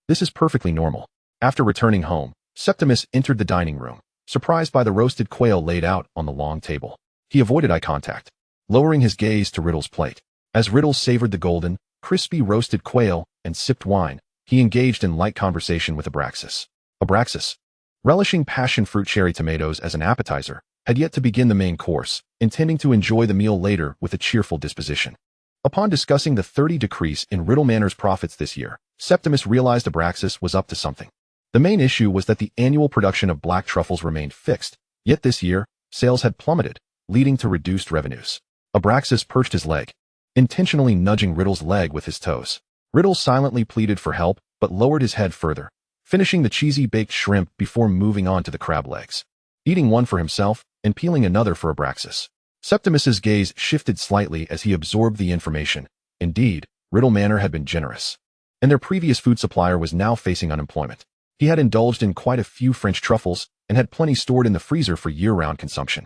This is perfectly normal. After returning home, Septimus entered the dining room, surprised by the roasted quail laid out on the long table. He avoided eye contact, lowering his gaze to Riddle's plate. As Riddle savored the golden, crispy roasted quail and sipped wine, he engaged in light conversation with Abraxas. Abraxas, relishing passion fruit cherry tomatoes as an appetizer, had yet to begin the main course, intending to enjoy the meal later with a cheerful disposition. Upon discussing the 30% decrease in Riddle Manor's profits this year, Septimus realized Abraxas was up to something. The main issue was that the annual production of black truffles remained fixed, yet this year, sales had plummeted, leading to reduced revenues. Abraxas perched his leg, intentionally nudging Riddle's leg with his toes. Riddle silently pleaded for help, but lowered his head further, finishing the cheesy baked shrimp before moving on to the crab legs, eating one for himself and peeling another for Abraxas. Septimus's gaze shifted slightly as he absorbed the information. Indeed, Riddle Manor had been generous, and their previous food supplier was now facing unemployment. He had indulged in quite a few French truffles and had plenty stored in the freezer for year-round consumption.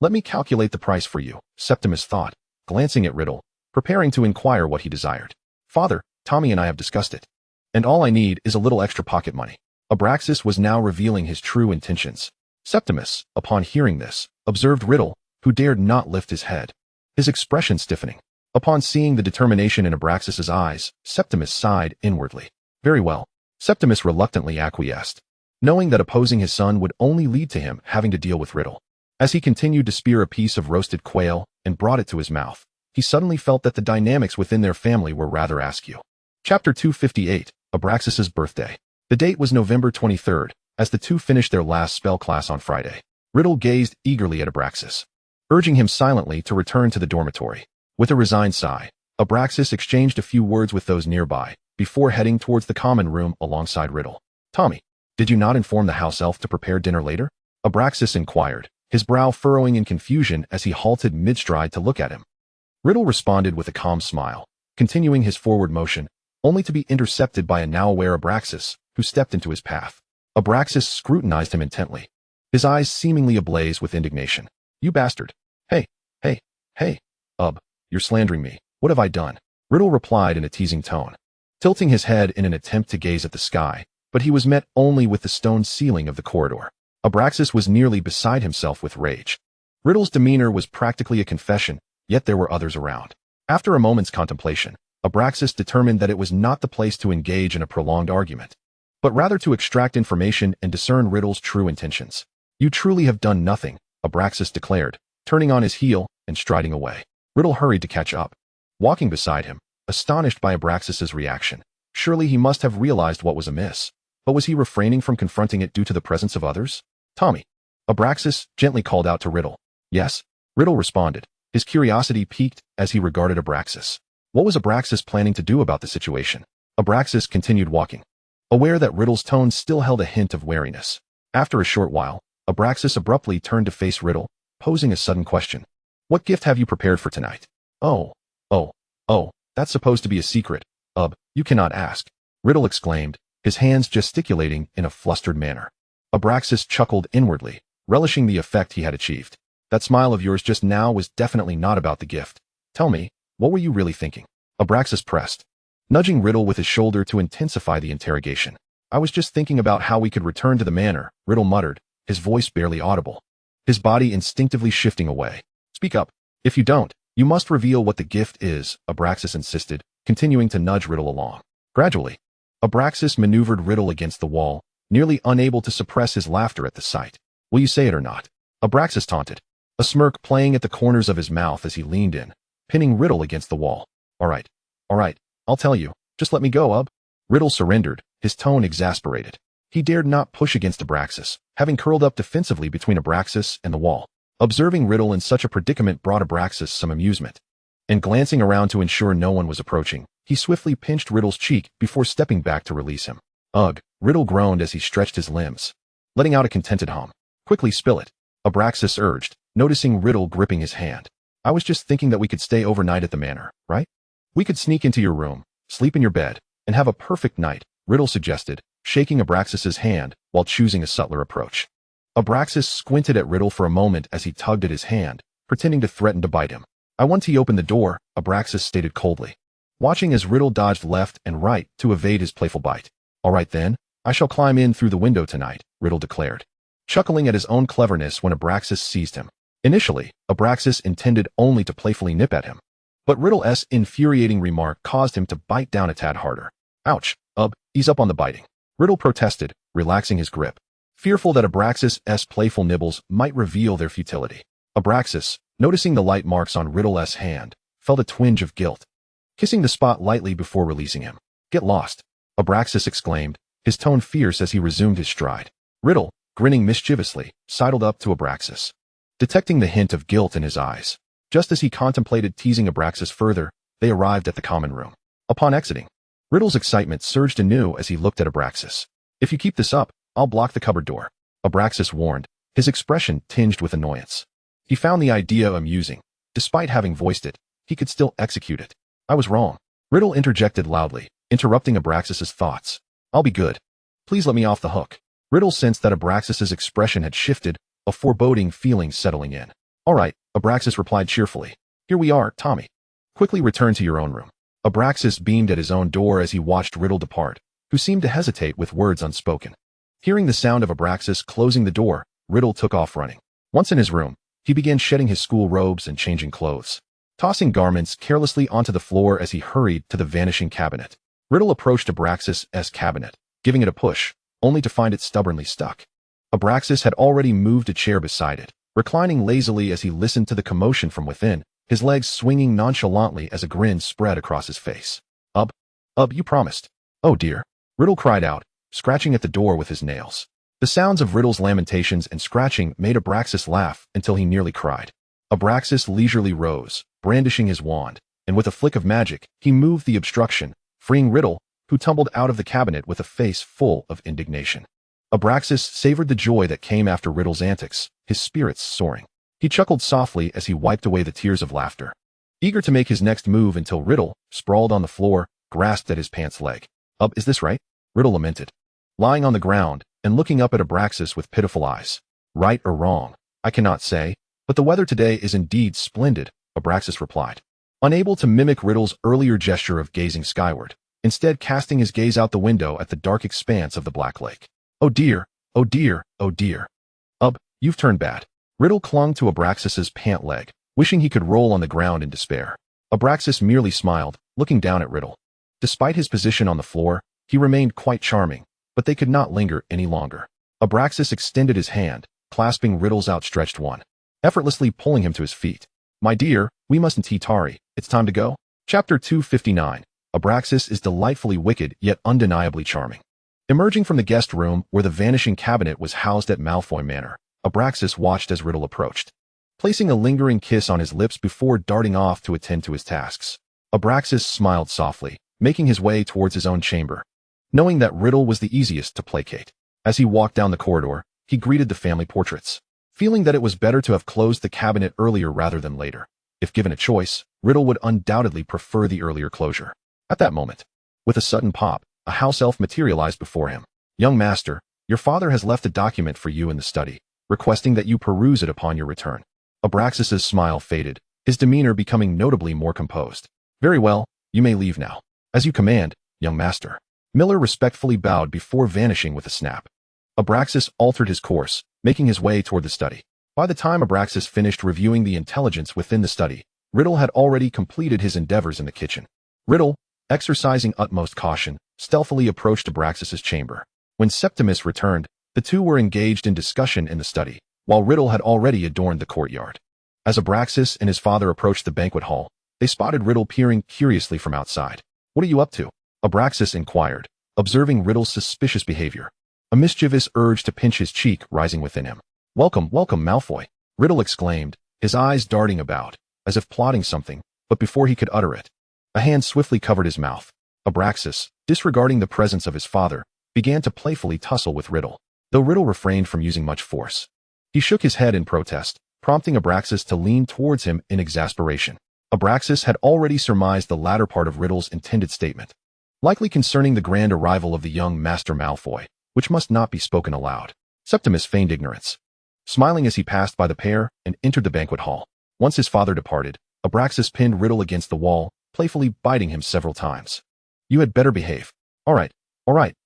Let me calculate the price for you, Septimus thought, glancing at Riddle, preparing to inquire what he desired. Father, Tommy and I have discussed it, and all I need is a little extra pocket money. Abraxas was now revealing his true intentions. Septimus, upon hearing this, observed Riddle, who dared not lift his head, his expression stiffening. Upon seeing the determination in Abraxas's eyes, Septimus sighed inwardly. Very well. Septimus reluctantly acquiesced, knowing that opposing his son would only lead to him having to deal with Riddle. As he continued to spear a piece of roasted quail and brought it to his mouth, he suddenly felt that the dynamics within their family were rather askew. Chapter 258, Abraxas's birthday. The date was November 23rd, as the two finished their last spell class on Friday. Riddle gazed eagerly at Abraxas, urging him silently to return to the dormitory. With a resigned sigh, Abraxas exchanged a few words with those nearby, before heading towards the common room alongside Riddle. Tommy, did you not inform the house elf to prepare dinner later? Abraxas inquired, his brow furrowing in confusion as he halted mid-stride to look at him. Riddle responded with a calm smile, continuing his forward motion, only to be intercepted by a now-aware Abraxas, who stepped into his path. Abraxas scrutinized him intently, his eyes seemingly ablaze with indignation. You bastard. Hey, you're slandering me. What have I done? Riddle replied in a teasing tone, tilting his head in an attempt to gaze at the sky, but he was met only with the stone ceiling of the corridor. Abraxas was nearly beside himself with rage. Riddle's demeanor was practically a confession, yet there were others around. After a moment's contemplation, Abraxas determined that it was not the place to engage in a prolonged argument, but rather to extract information and discern Riddle's true intentions. You truly have done nothing, Abraxas declared, turning on his heel and striding away. Riddle hurried to catch up, walking beside him, astonished by Abraxas's reaction. Surely he must have realized what was amiss, but was he refraining from confronting it due to the presence of others? Tommy, Abraxas gently called out to Riddle. Yes, Riddle responded, his curiosity piqued as he regarded Abraxas. What was Abraxas planning to do about the situation? Abraxas continued walking, aware that Riddle's tone still held a hint of wariness. After a short while, Abraxas abruptly turned to face Riddle, posing a sudden question. What gift have you prepared for tonight? Oh, that's supposed to be a secret. You cannot ask, Riddle exclaimed, his hands gesticulating in a flustered manner. Abraxas chuckled inwardly, relishing the effect he had achieved. That smile of yours just now was definitely not about the gift. Tell me, what were you really thinking? Abraxas pressed, nudging Riddle with his shoulder to intensify the interrogation. I was just thinking about how we could return to the manor, Riddle muttered, his voice barely audible, his body instinctively shifting away. Speak up. If you don't, you must reveal what the gift is, Abraxas insisted, continuing to nudge Riddle along. Gradually, Abraxas maneuvered Riddle against the wall, nearly unable to suppress his laughter at the sight. Will you say it or not? Abraxas taunted, a smirk playing at the corners of his mouth as he leaned in, pinning Riddle against the wall. All right, I'll tell you. Just let me go, Ub. Riddle surrendered, his tone exasperated. He dared not push against Abraxas, having curled up defensively between Abraxas and the wall. Observing Riddle in such a predicament brought Abraxas some amusement. And glancing around to ensure no one was approaching, he swiftly pinched Riddle's cheek before stepping back to release him. Ugh, Riddle groaned as he stretched his limbs, letting out a contented hum. Quickly spill it, Abraxas urged, noticing Riddle gripping his hand. I was just thinking that we could stay overnight at the manor, right? We could sneak into your room, sleep in your bed, and have a perfect night, Riddle suggested, shaking Abraxas's hand while choosing a subtler approach. Abraxas squinted at Riddle for a moment as he tugged at his hand, pretending to threaten to bite him. I want to open the door, Abraxas stated coldly, watching as Riddle dodged left and right to evade his playful bite. All right then, I shall climb in through the window tonight, Riddle declared, chuckling at his own cleverness when Abraxas seized him. Initially, Abraxas intended only to playfully nip at him, but Riddle's infuriating remark caused him to bite down a tad harder. Ouch, Ub, ease up on the biting, Riddle protested, relaxing his grip, fearful that Abraxas's playful nibbles might reveal their futility. Abraxas, noticing the light marks on Riddle's hand, felt a twinge of guilt, kissing the spot lightly before releasing him. Get lost, Abraxas exclaimed, his tone fierce as he resumed his stride. Riddle, grinning mischievously, sidled up to Abraxas, detecting the hint of guilt in his eyes. Just as he contemplated teasing Abraxas further, they arrived at the common room. Upon exiting, Riddle's excitement surged anew as he looked at Abraxas. If you keep this up, I'll block the cupboard door, Abraxas warned, his expression tinged with annoyance. He found the idea amusing. Despite having voiced it, he could still execute it. I was wrong, Riddle interjected loudly, interrupting Abraxas's thoughts. I'll be good. Please let me off the hook. Riddle sensed that Abraxas's expression had shifted, a foreboding feeling settling in. All right, Abraxas replied cheerfully. Here we are, Tommy. Quickly return to your own room. Abraxas beamed at his own door as he watched Riddle depart, who seemed to hesitate with words unspoken. Hearing the sound of Abraxas closing the door, Riddle took off running. Once in his room, he began shedding his school robes and changing clothes, tossing garments carelessly onto the floor as he hurried to the vanishing cabinet. Riddle approached Abraxas's cabinet, giving it a push, only to find it stubbornly stuck. Abraxas had already moved a chair beside it, reclining lazily as he listened to the commotion from within, his legs swinging nonchalantly as a grin spread across his face. Ub, you promised. Oh dear, Riddle cried out, scratching at the door with his nails. The sounds of Riddle's lamentations and scratching made Abraxas laugh until he nearly cried. Abraxas leisurely rose, brandishing his wand, and with a flick of magic, he moved the obstruction, freeing Riddle, who tumbled out of the cabinet with a face full of indignation. Abraxas savored the joy that came after Riddle's antics, his spirits soaring. He chuckled softly as he wiped away the tears of laughter, eager to make his next move until Riddle, sprawled on the floor, grasped at his pants leg. Is this right? Riddle lamented, lying on the ground and looking up at Abraxas with pitiful eyes. Right or wrong, I cannot say, but the weather today is indeed splendid, Abraxas replied, unable to mimic Riddle's earlier gesture of gazing skyward, instead casting his gaze out the window at the dark expanse of the Black Lake. Oh dear, oh dear, oh dear. You've turned bad. Riddle clung to Abraxas's pant leg, wishing he could roll on the ground in despair. Abraxas merely smiled, looking down at Riddle. Despite his position on the floor, he remained quite charming, but they could not linger any longer. Abraxas extended his hand, clasping Riddle's outstretched one, effortlessly pulling him to his feet. My dear, we mustn't Tari, it's time to go. Chapter 259. Abraxas is delightfully wicked yet undeniably charming. Emerging from the guest room where the vanishing cabinet was housed at Malfoy Manor, Abraxas watched as Riddle approached, placing a lingering kiss on his lips before darting off to attend to his tasks. Abraxas smiled softly, making his way towards his own chamber, knowing that Riddle was the easiest to placate. As he walked down the corridor, he greeted the family portraits, feeling that it was better to have closed the cabinet earlier rather than later. If given a choice, Riddle would undoubtedly prefer the earlier closure. At that moment, with a sudden pop, a house elf materialized before him. Young master, your father has left a document for you in the study, requesting that you peruse it upon your return. Abraxas's smile faded, his demeanor becoming notably more composed. Very well, you may leave now. As you command, young master. Miller respectfully bowed before vanishing with a snap. Abraxas altered his course, making his way toward the study. By the time Abraxas finished reviewing the intelligence within the study, Riddle had already completed his endeavors in the kitchen. Riddle, exercising utmost caution, stealthily approached Abraxas's chamber. When Septimus returned, the two were engaged in discussion in the study, while Riddle had already adorned the courtyard. As Abraxas and his father approached the banquet hall, they spotted Riddle peering curiously from outside. What are you up to? Abraxas inquired, observing Riddle's suspicious behavior. A mischievous urge to pinch his cheek rising within him. Welcome, welcome, Malfoy, Riddle exclaimed, his eyes darting about, as if plotting something, but before he could utter it, a hand swiftly covered his mouth. Abraxas, disregarding the presence of his father, began to playfully tussle with Riddle, though Riddle refrained from using much force. He shook his head in protest, prompting Abraxas to lean towards him in exasperation. Abraxas had already surmised the latter part of Riddle's intended statement, likely concerning the grand arrival of the young Master Malfoy, which must not be spoken aloud. Septimus feigned ignorance, smiling as he passed by the pair and entered the banquet hall. Once his father departed, Abraxas pinned Riddle against the wall, playfully biting him several times. You had better behave. All right,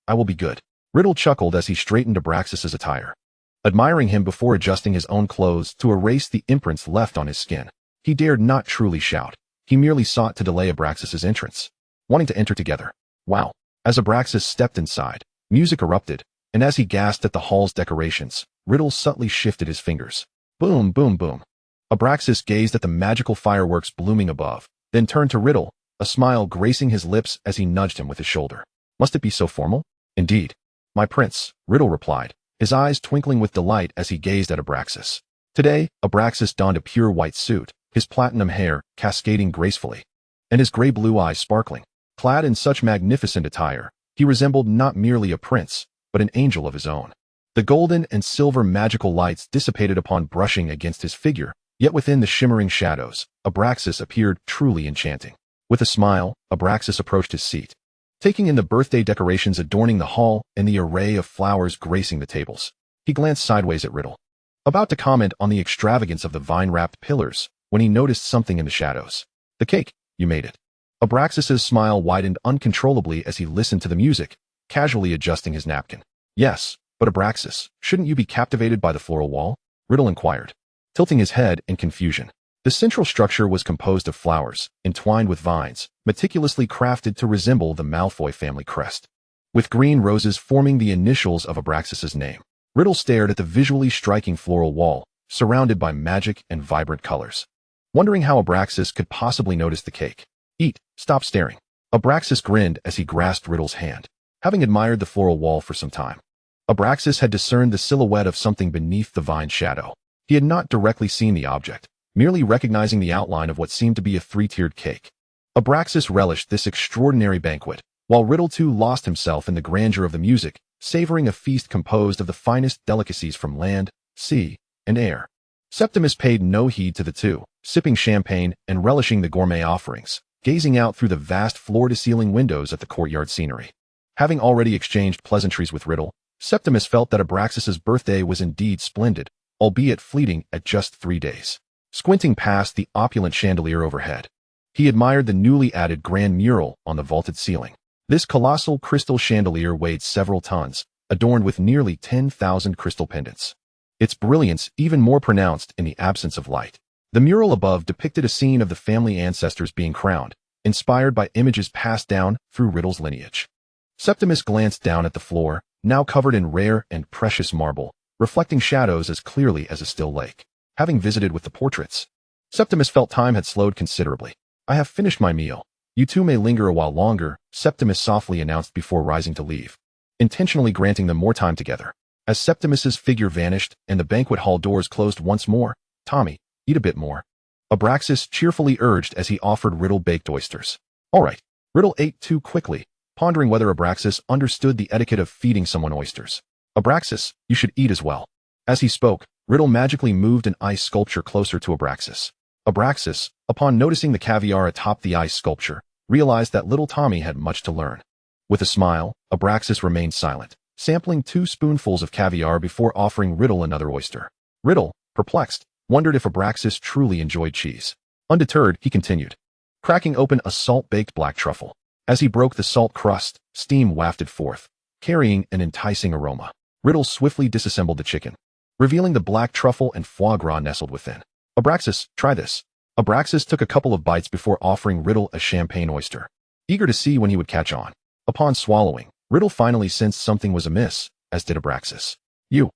I will be good. Riddle chuckled as he straightened Abraxas's attire, admiring him before adjusting his own clothes to erase the imprints left on his skin. He dared not truly shout. He merely sought to delay Abraxas's entrance, wanting to enter together. Wow. As Abraxas stepped inside, music erupted, and as he gasped at the hall's decorations, Riddle subtly shifted his fingers. Boom, boom, boom. Abraxas gazed at the magical fireworks blooming above, then turned to Riddle, a smile gracing his lips as he nudged him with his shoulder. Must it be so formal? Indeed. My prince, Riddle replied, his eyes twinkling with delight as he gazed at Abraxas. Today, Abraxas donned a pure white suit, his platinum hair cascading gracefully, and his gray-blue eyes sparkling. Clad in such magnificent attire, he resembled not merely a prince, but an angel of his own. The golden and silver magical lights dissipated upon brushing against his figure, yet within the shimmering shadows, Abraxas appeared truly enchanting. With a smile, Abraxas approached his seat, taking in the birthday decorations adorning the hall and the array of flowers gracing the tables. He glanced sideways at Riddle, about to comment on the extravagance of the vine-wrapped pillars, when he noticed something in the shadows. The cake, you made it. Abraxas's smile widened uncontrollably as he listened to the music, casually adjusting his napkin. Yes, but Abraxas, shouldn't you be captivated by the floral wall? Riddle inquired, tilting his head in confusion. The central structure was composed of flowers, entwined with vines, meticulously crafted to resemble the Malfoy family crest, with green roses forming the initials of Abraxas's name. Riddle stared at the visually striking floral wall, surrounded by magic and vibrant colors, wondering how Abraxas could possibly notice the cake. Eat, stop staring. Abraxas grinned as he grasped Riddle's hand, having admired the floral wall for some time. Abraxas had discerned the silhouette of something beneath the vine shadow. He had not directly seen the object, merely recognizing the outline of what seemed to be a three-tiered cake. Abraxas relished this extraordinary banquet, while Riddle too lost himself in the grandeur of the music, savoring a feast composed of the finest delicacies from land, sea, and air. Septimus paid no heed to the two, sipping champagne and relishing the gourmet offerings, gazing out through the vast floor-to-ceiling windows at the courtyard scenery. Having already exchanged pleasantries with Riddle, Septimus felt that Abraxas's birthday was indeed splendid, albeit fleeting at just 3 days. Squinting past the opulent chandelier overhead, he admired the newly added grand mural on the vaulted ceiling. This colossal crystal chandelier weighed several tons, adorned with nearly 10,000 crystal pendants, its brilliance even more pronounced in the absence of light. The mural above depicted a scene of the family ancestors being crowned, inspired by images passed down through Riddle's lineage. Septimus glanced down at the floor, now covered in rare and precious marble, reflecting shadows as clearly as a still lake. Having visited with the portraits, Septimus felt time had slowed considerably. I have finished my meal. You two may linger a while longer, Septimus softly announced before rising to leave, intentionally granting them more time together. As Septimus's figure vanished and the banquet hall doors closed once more, Tommy, eat a bit more, Abraxas cheerfully urged as he offered Riddle baked oysters. All right. Riddle ate too quickly, pondering whether Abraxas understood the etiquette of feeding someone oysters. Abraxas, you should eat as well. As he spoke, Riddle magically moved an ice sculpture closer to Abraxas. Abraxas, upon noticing the caviar atop the ice sculpture, realized that little Tommy had much to learn. With a smile, Abraxas remained silent, sampling 2 spoonfuls of caviar before offering Riddle another oyster. Riddle, perplexed, wondered if Abraxas truly enjoyed cheese. Undeterred, he continued, cracking open a salt-baked black truffle. As he broke the salt crust, steam wafted forth, carrying an enticing aroma. Riddle swiftly disassembled the chicken, revealing the black truffle and foie gras nestled within. Abraxas, try this. Abraxas took a couple of bites before offering Riddle a champagne oyster, eager to see when he would catch on. Upon swallowing, Riddle finally sensed something was amiss, as did Abraxas. You.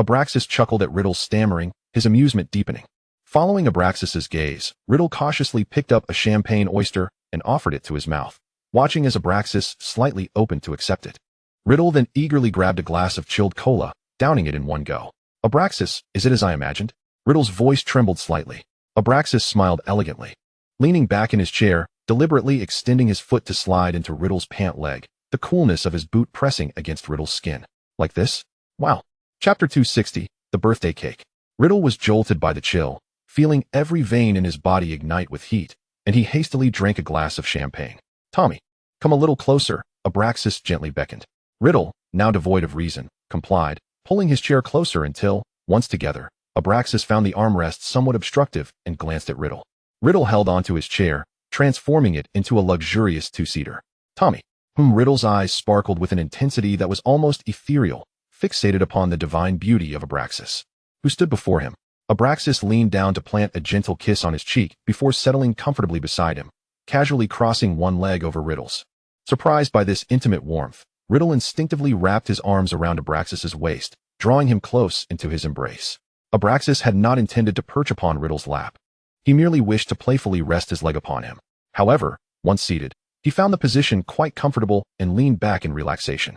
Abraxas chuckled at Riddle's stammering, his amusement deepening. Following Abraxas's gaze, Riddle cautiously picked up a champagne oyster and offered it to his mouth. watching as Abraxas slightly opened to accept it. Riddle then eagerly grabbed a glass of chilled cola, downing it in one go. Abraxas, is it as I imagined? Riddle's voice trembled slightly. Abraxas smiled elegantly. Leaning back in his chair, deliberately extending his foot to slide into Riddle's pant leg, the coolness of his boot pressing against Riddle's skin. Like this? Wow. Chapter 260, The Birthday Cake. Riddle was jolted by the chill, feeling every vein in his body ignite with heat, and he hastily drank a glass of champagne. Tommy, come a little closer, Abraxas gently beckoned. Riddle, now devoid of reason, complied, pulling his chair closer until, once together, Abraxas found the armrest somewhat obstructive and glanced at Riddle. Riddle held onto his chair, transforming it into a luxurious two-seater. Tommy, whom Riddle's eyes sparkled with an intensity that was almost ethereal, fixated upon the divine beauty of Abraxas, who stood before him. Abraxas leaned down to plant a gentle kiss on his cheek before settling comfortably beside him, casually crossing one leg over Riddle's. Surprised by this intimate warmth, Riddle instinctively wrapped his arms around Abraxas's waist, drawing him close into his embrace. Abraxas had not intended to perch upon Riddle's lap. He merely wished to playfully rest his leg upon him. However, once seated, he found the position quite comfortable and leaned back in relaxation.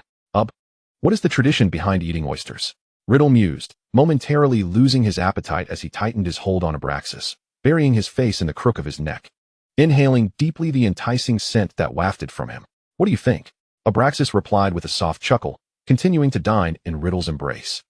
What is the tradition behind eating oysters? Riddle mused, momentarily losing his appetite as he tightened his hold on Abraxas, burying his face in the crook of his neck, inhaling deeply the enticing scent that wafted from him. What do you think? Abraxas replied with a soft chuckle, continuing to dine in Riddle's embrace.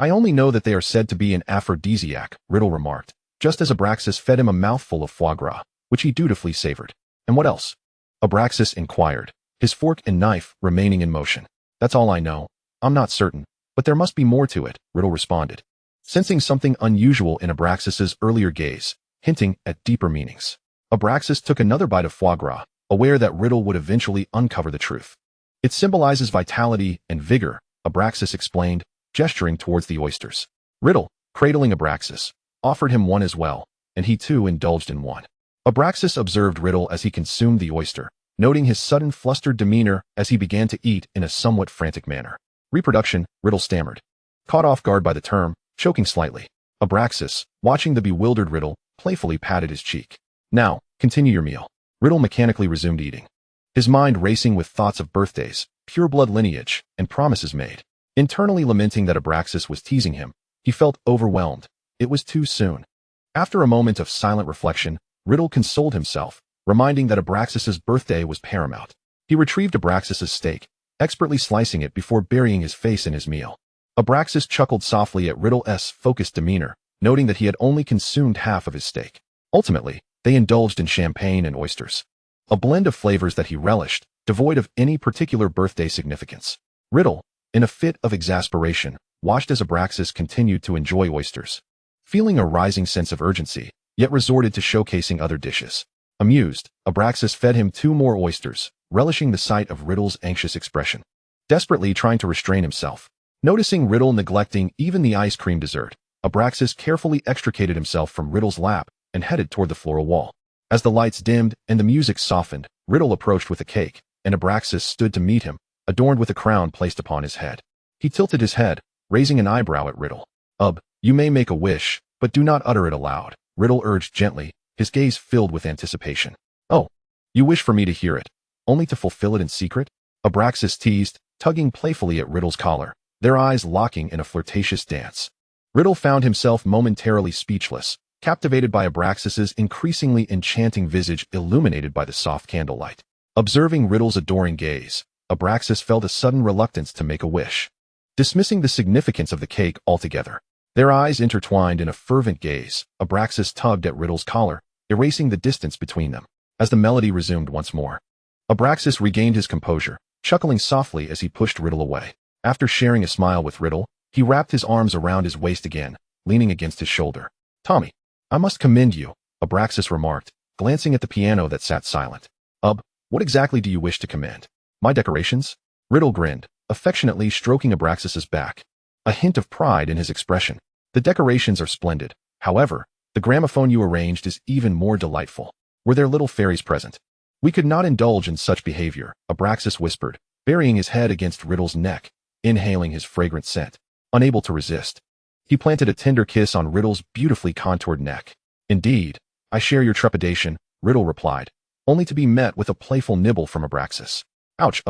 I only know that they are said to be an aphrodisiac, Riddle remarked, just as Abraxas fed him a mouthful of foie gras, which he dutifully savored. And what else? Abraxas inquired, his fork and knife remaining in motion. That's all I know. I'm not certain, but there must be more to it, Riddle responded, sensing something unusual in Abraxas's earlier gaze, hinting at deeper meanings. Abraxas took another bite of foie gras, aware that Riddle would eventually uncover the truth. It symbolizes vitality and vigor, Abraxas explained, gesturing towards the oysters. Riddle, cradling Abraxas, offered him one as well, and he too indulged in one. Abraxas observed Riddle as he consumed the oyster, noting his sudden flustered demeanor as he began to eat in a somewhat frantic manner. Reproduction, Riddle stammered. Caught off guard by the term, choking slightly. Abraxas, watching the bewildered Riddle, playfully patted his cheek. Now, continue your meal. Riddle mechanically resumed eating, his mind racing with thoughts of birthdays, pure-blood lineage, and promises made. Internally lamenting that Abraxas was teasing him, he felt overwhelmed. It was too soon. After a moment of silent reflection, Riddle consoled himself, reminding that Abraxas's birthday was paramount. He retrieved Abraxas's steak, expertly slicing it before burying his face in his meal. Abraxas chuckled softly at Riddle's focused demeanor, noting that he had only consumed half of his steak. Ultimately, they indulged in champagne and oysters, a blend of flavors that he relished, devoid of any particular birthday significance. Riddle, in a fit of exasperation, watched as Abraxas continued to enjoy oysters, feeling a rising sense of urgency, yet resorted to showcasing other dishes. Amused, Abraxas fed him 2 more oysters, relishing the sight of Riddle's anxious expression, desperately trying to restrain himself. Noticing Riddle neglecting even the ice cream dessert, Abraxas carefully extricated himself from Riddle's lap and headed toward the floral wall. As the lights dimmed and the music softened, Riddle approached with a cake, and Abraxas stood to meet him, adorned with a crown placed upon his head. He tilted his head, raising an eyebrow at Riddle. You may make a wish, but do not utter it aloud, Riddle urged gently, his gaze filled with anticipation. Oh, you wish for me to hear it, only to fulfill it in secret? Abraxas teased, tugging playfully at Riddle's collar, their eyes locking in a flirtatious dance. Riddle found himself momentarily speechless, captivated by Abraxas's increasingly enchanting visage illuminated by the soft candlelight. Observing Riddle's adoring gaze, Abraxas felt a sudden reluctance to make a wish, dismissing the significance of the cake altogether. Their eyes intertwined in a fervent gaze. Abraxas tugged at Riddle's collar, erasing the distance between them. As the melody resumed once more, Abraxas regained his composure, chuckling softly as he pushed Riddle away. After sharing a smile with Riddle, he wrapped his arms around his waist again, leaning against his shoulder. Tommy, I must commend you, Abraxas remarked, glancing at the piano that sat silent. What exactly do you wish to commend? My decorations? Riddle grinned, affectionately stroking Abraxas's back, a hint of pride in his expression. The decorations are splendid. However, the gramophone you arranged is even more delightful. Were there little fairies present? We could not indulge in such behavior, Abraxas whispered, burying his head against Riddle's neck, inhaling his fragrant scent. Unable to resist, he planted a tender kiss on Riddle's beautifully contoured neck. Indeed, I share your trepidation, Riddle replied, only to be met with a playful nibble from Abraxas. Ouch,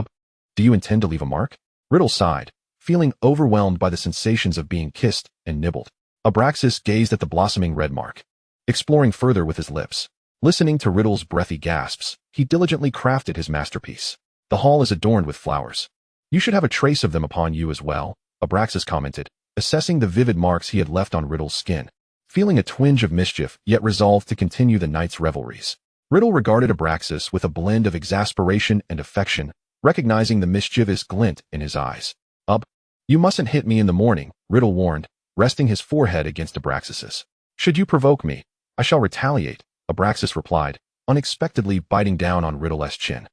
do you intend to leave a mark? Riddle sighed, feeling overwhelmed by the sensations of being kissed and nibbled. Abraxas gazed at the blossoming red mark, exploring further with his lips. Listening to Riddle's breathy gasps, he diligently crafted his masterpiece. The hall is adorned with flowers. You should have a trace of them upon you as well, Abraxas commented, assessing the vivid marks he had left on Riddle's skin. Feeling a twinge of mischief, yet resolved to continue the night's revelries. Riddle regarded Abraxas with a blend of exasperation and affection, recognizing the mischievous glint in his eyes. You mustn't hit me in the morning, Riddle warned, resting his forehead against Abraxas's. Should you provoke me, I shall retaliate, Abraxas replied, unexpectedly biting down on Riddle's chin.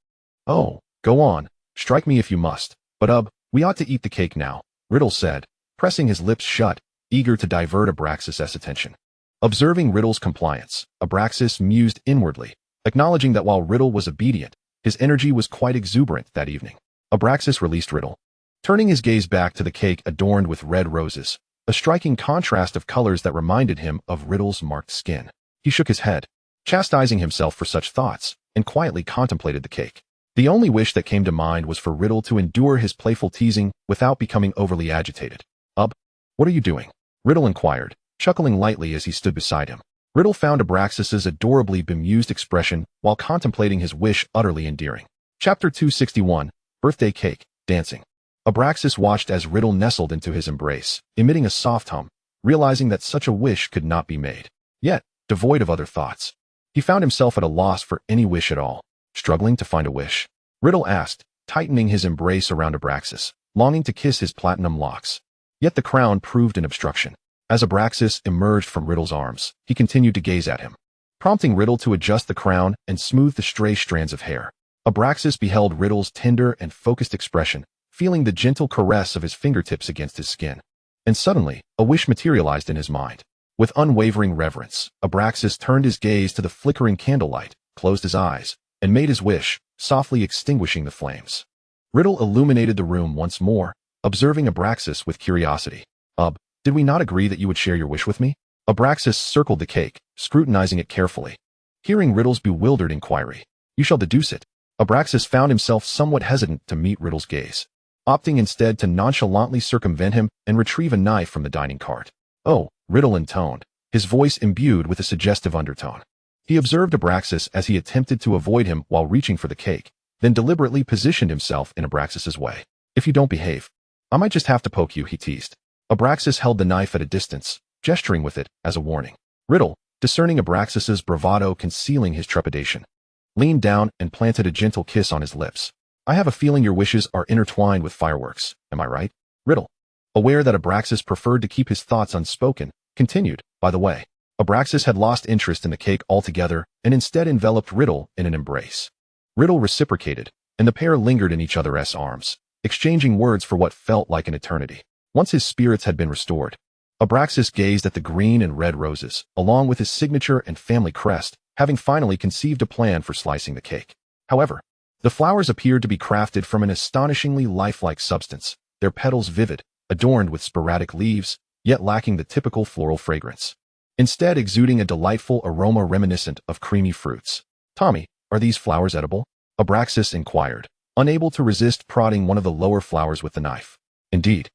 Oh, go on, strike me if you must, but we ought to eat the cake now, Riddle said, pressing his lips shut, eager to divert Abraxas's attention. Observing Riddle's compliance, Abraxas mused inwardly, acknowledging that while Riddle was obedient, his energy was quite exuberant that evening. Abraxas released Riddle, turning his gaze back to the cake adorned with red roses, a striking contrast of colors that reminded him of Riddle's marked skin. He shook his head, chastising himself for such thoughts, and quietly contemplated the cake. The only wish that came to mind was for Riddle to endure his playful teasing without becoming overly agitated. What are you doing? Riddle inquired, chuckling lightly as he stood beside him. Riddle found Abraxas's adorably bemused expression while contemplating his wish utterly endearing. Chapter 261, Birthday Cake, Dancing. Abraxas watched as Riddle nestled into his embrace, emitting a soft hum, realizing that such a wish could not be made. Yet, devoid of other thoughts, he found himself at a loss for any wish at all. Struggling to find a wish, Riddle asked, tightening his embrace around Abraxas, longing to kiss his platinum locks. Yet the crown proved an obstruction. As Abraxas emerged from Riddle's arms, he continued to gaze at him, prompting Riddle to adjust the crown and smooth the stray strands of hair. Abraxas beheld Riddle's tender and focused expression, feeling the gentle caress of his fingertips against his skin. And suddenly, a wish materialized in his mind. With unwavering reverence, Abraxas turned his gaze to the flickering candlelight, closed his eyes, and made his wish, softly extinguishing the flames. Riddle illuminated the room once more, observing Abraxas with curiosity. Did we not agree that you would share your wish with me? Abraxas circled the cake, scrutinizing it carefully. Hearing Riddle's bewildered inquiry, you shall deduce it. Abraxas found himself somewhat hesitant to meet Riddle's gaze, opting instead to nonchalantly circumvent him and retrieve a knife from the dining cart. Oh, Riddle intoned, his voice imbued with a suggestive undertone. He observed Abraxas as he attempted to avoid him while reaching for the cake, then deliberately positioned himself in Abraxas's way. If you don't behave, I might just have to poke you, he teased. Abraxas held the knife at a distance, gesturing with it as a warning. Riddle, discerning Abraxas's bravado concealing his trepidation, leaned down and planted a gentle kiss on his lips. I have a feeling your wishes are intertwined with fireworks, am I right? Riddle, aware that Abraxas preferred to keep his thoughts unspoken, continued, by the way. Abraxas had lost interest in the cake altogether and instead enveloped Riddle in an embrace. Riddle reciprocated, and the pair lingered in each other's arms, exchanging words for what felt like an eternity. Once his spirits had been restored, Abraxas gazed at the green and red roses, along with his signature and family crest, having finally conceived a plan for slicing the cake. However, the flowers appeared to be crafted from an astonishingly lifelike substance, their petals vivid, adorned with sporadic leaves, yet lacking the typical floral fragrance, instead exuding a delightful aroma reminiscent of creamy fruits. Tommy, are these flowers edible? Abraxas inquired, unable to resist prodding one of the lower flowers with the knife. Indeed,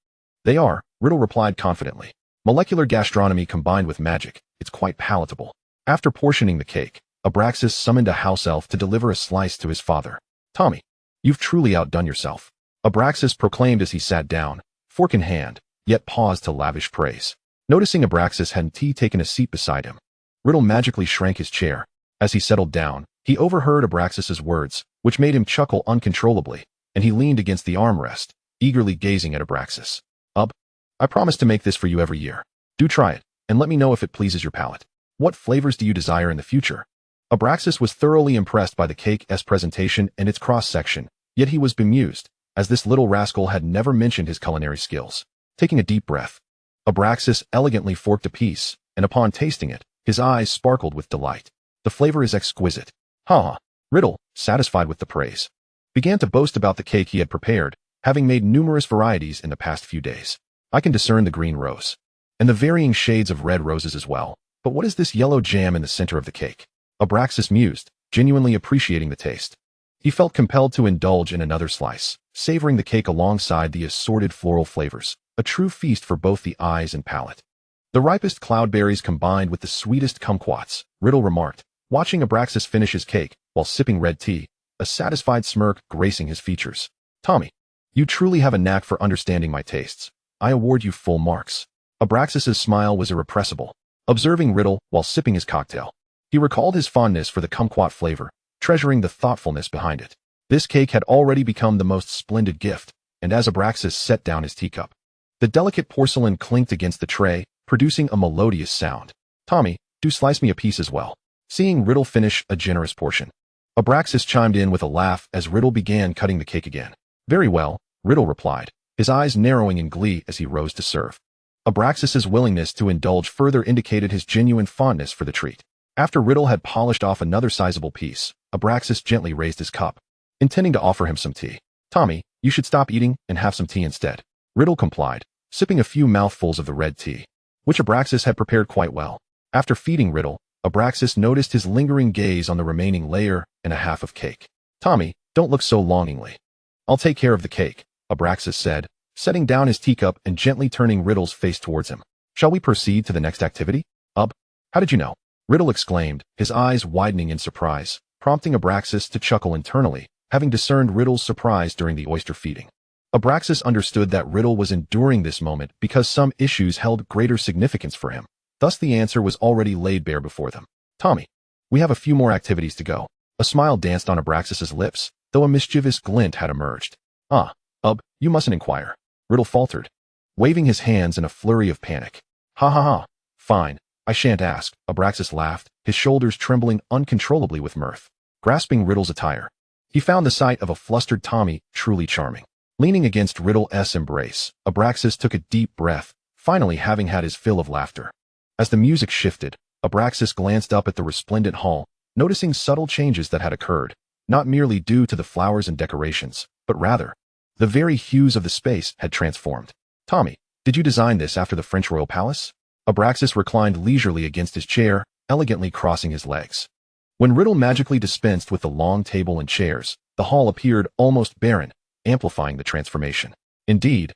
they are, Riddle replied confidently. Molecular gastronomy combined with magic, it's quite palatable. After portioning the cake, Abraxas summoned a house elf to deliver a slice to his father. Tommy, you've truly outdone yourself, Abraxas proclaimed as he sat down, fork in hand, yet paused to lavish praise. Noticing Abraxas hadn't taken a seat beside him, Riddle magically shrank his chair. As he settled down, he overheard Abraxas's words, which made him chuckle uncontrollably, and he leaned against the armrest, eagerly gazing at Abraxas. I promise to make this for you every year. Do try it, and let me know if it pleases your palate. What flavors do you desire in the future? Abraxas was thoroughly impressed by the cake's presentation and its cross-section, yet he was bemused, as this little rascal had never mentioned his culinary skills. Taking a deep breath, Abraxas elegantly forked a piece, and upon tasting it, his eyes sparkled with delight. The flavor is exquisite. Riddle, satisfied with the praise, began to boast about the cake he had prepared, having made numerous varieties in the past few days. I can discern the green rose, and the varying shades of red roses as well, but what is this yellow jam in the center of the cake? Abraxas mused, genuinely appreciating the taste. He felt compelled to indulge in another slice, savoring the cake alongside the assorted floral flavors, a true feast for both the eyes and palate. The ripest cloudberries combined with the sweetest kumquats, Riddle remarked, watching Abraxas finish his cake while sipping red tea, a satisfied smirk gracing his features. Tommy, you truly have a knack for understanding my tastes. I award you full marks. Abraxas's smile was irrepressible, observing Riddle while sipping his cocktail. He recalled his fondness for the kumquat flavor, treasuring the thoughtfulness behind it. This cake had already become the most splendid gift, and as Abraxas set down his teacup, the delicate porcelain clinked against the tray, producing a melodious sound. Tommy, do slice me a piece as well. Seeing Riddle finish a generous portion, Abraxas chimed in with a laugh as Riddle began cutting the cake again. Very well, Riddle replied, his eyes narrowing in glee as he rose to serve. Abraxas's willingness to indulge further indicated his genuine fondness for the treat. After Riddle had polished off another sizable piece, Abraxas gently raised his cup, intending to offer him some tea. Tommy, you should stop eating and have some tea instead. Riddle complied, sipping a few mouthfuls of the red tea, which Abraxas had prepared quite well. After feeding Riddle, Abraxas noticed his lingering gaze on the remaining layer and a half of cake. Tommy, don't look so longingly. I'll take care of the cake, Abraxas said, setting down his teacup and gently turning Riddle's face towards him. Shall we proceed to the next activity? How did you know? Riddle exclaimed, his eyes widening in surprise, prompting Abraxas to chuckle internally, having discerned Riddle's surprise during the oyster feeding. Abraxas understood that Riddle was enduring this moment because some issues held greater significance for him. Thus the answer was already laid bare before them. Tommy, we have a few more activities to go. A smile danced on Abraxas's lips, though a mischievous glint had emerged. You mustn't inquire. Riddle faltered, waving his hands in a flurry of panic. Ha ha ha. Fine, I shan't ask, Abraxas laughed, his shoulders trembling uncontrollably with mirth. Grasping Riddle's attire, he found the sight of a flustered Tommy truly charming. Leaning against Riddle's embrace, Abraxas took a deep breath, finally having had his fill of laughter. As the music shifted, Abraxas glanced up at the resplendent hall, noticing subtle changes that had occurred, not merely due to the flowers and decorations, but rather, the very hues of the space had transformed. Tommy, did you design this after the French royal palace? Abraxas reclined leisurely against his chair, elegantly crossing his legs. When Riddle magically dispensed with the long table and chairs, the hall appeared almost barren, amplifying the transformation. Indeed,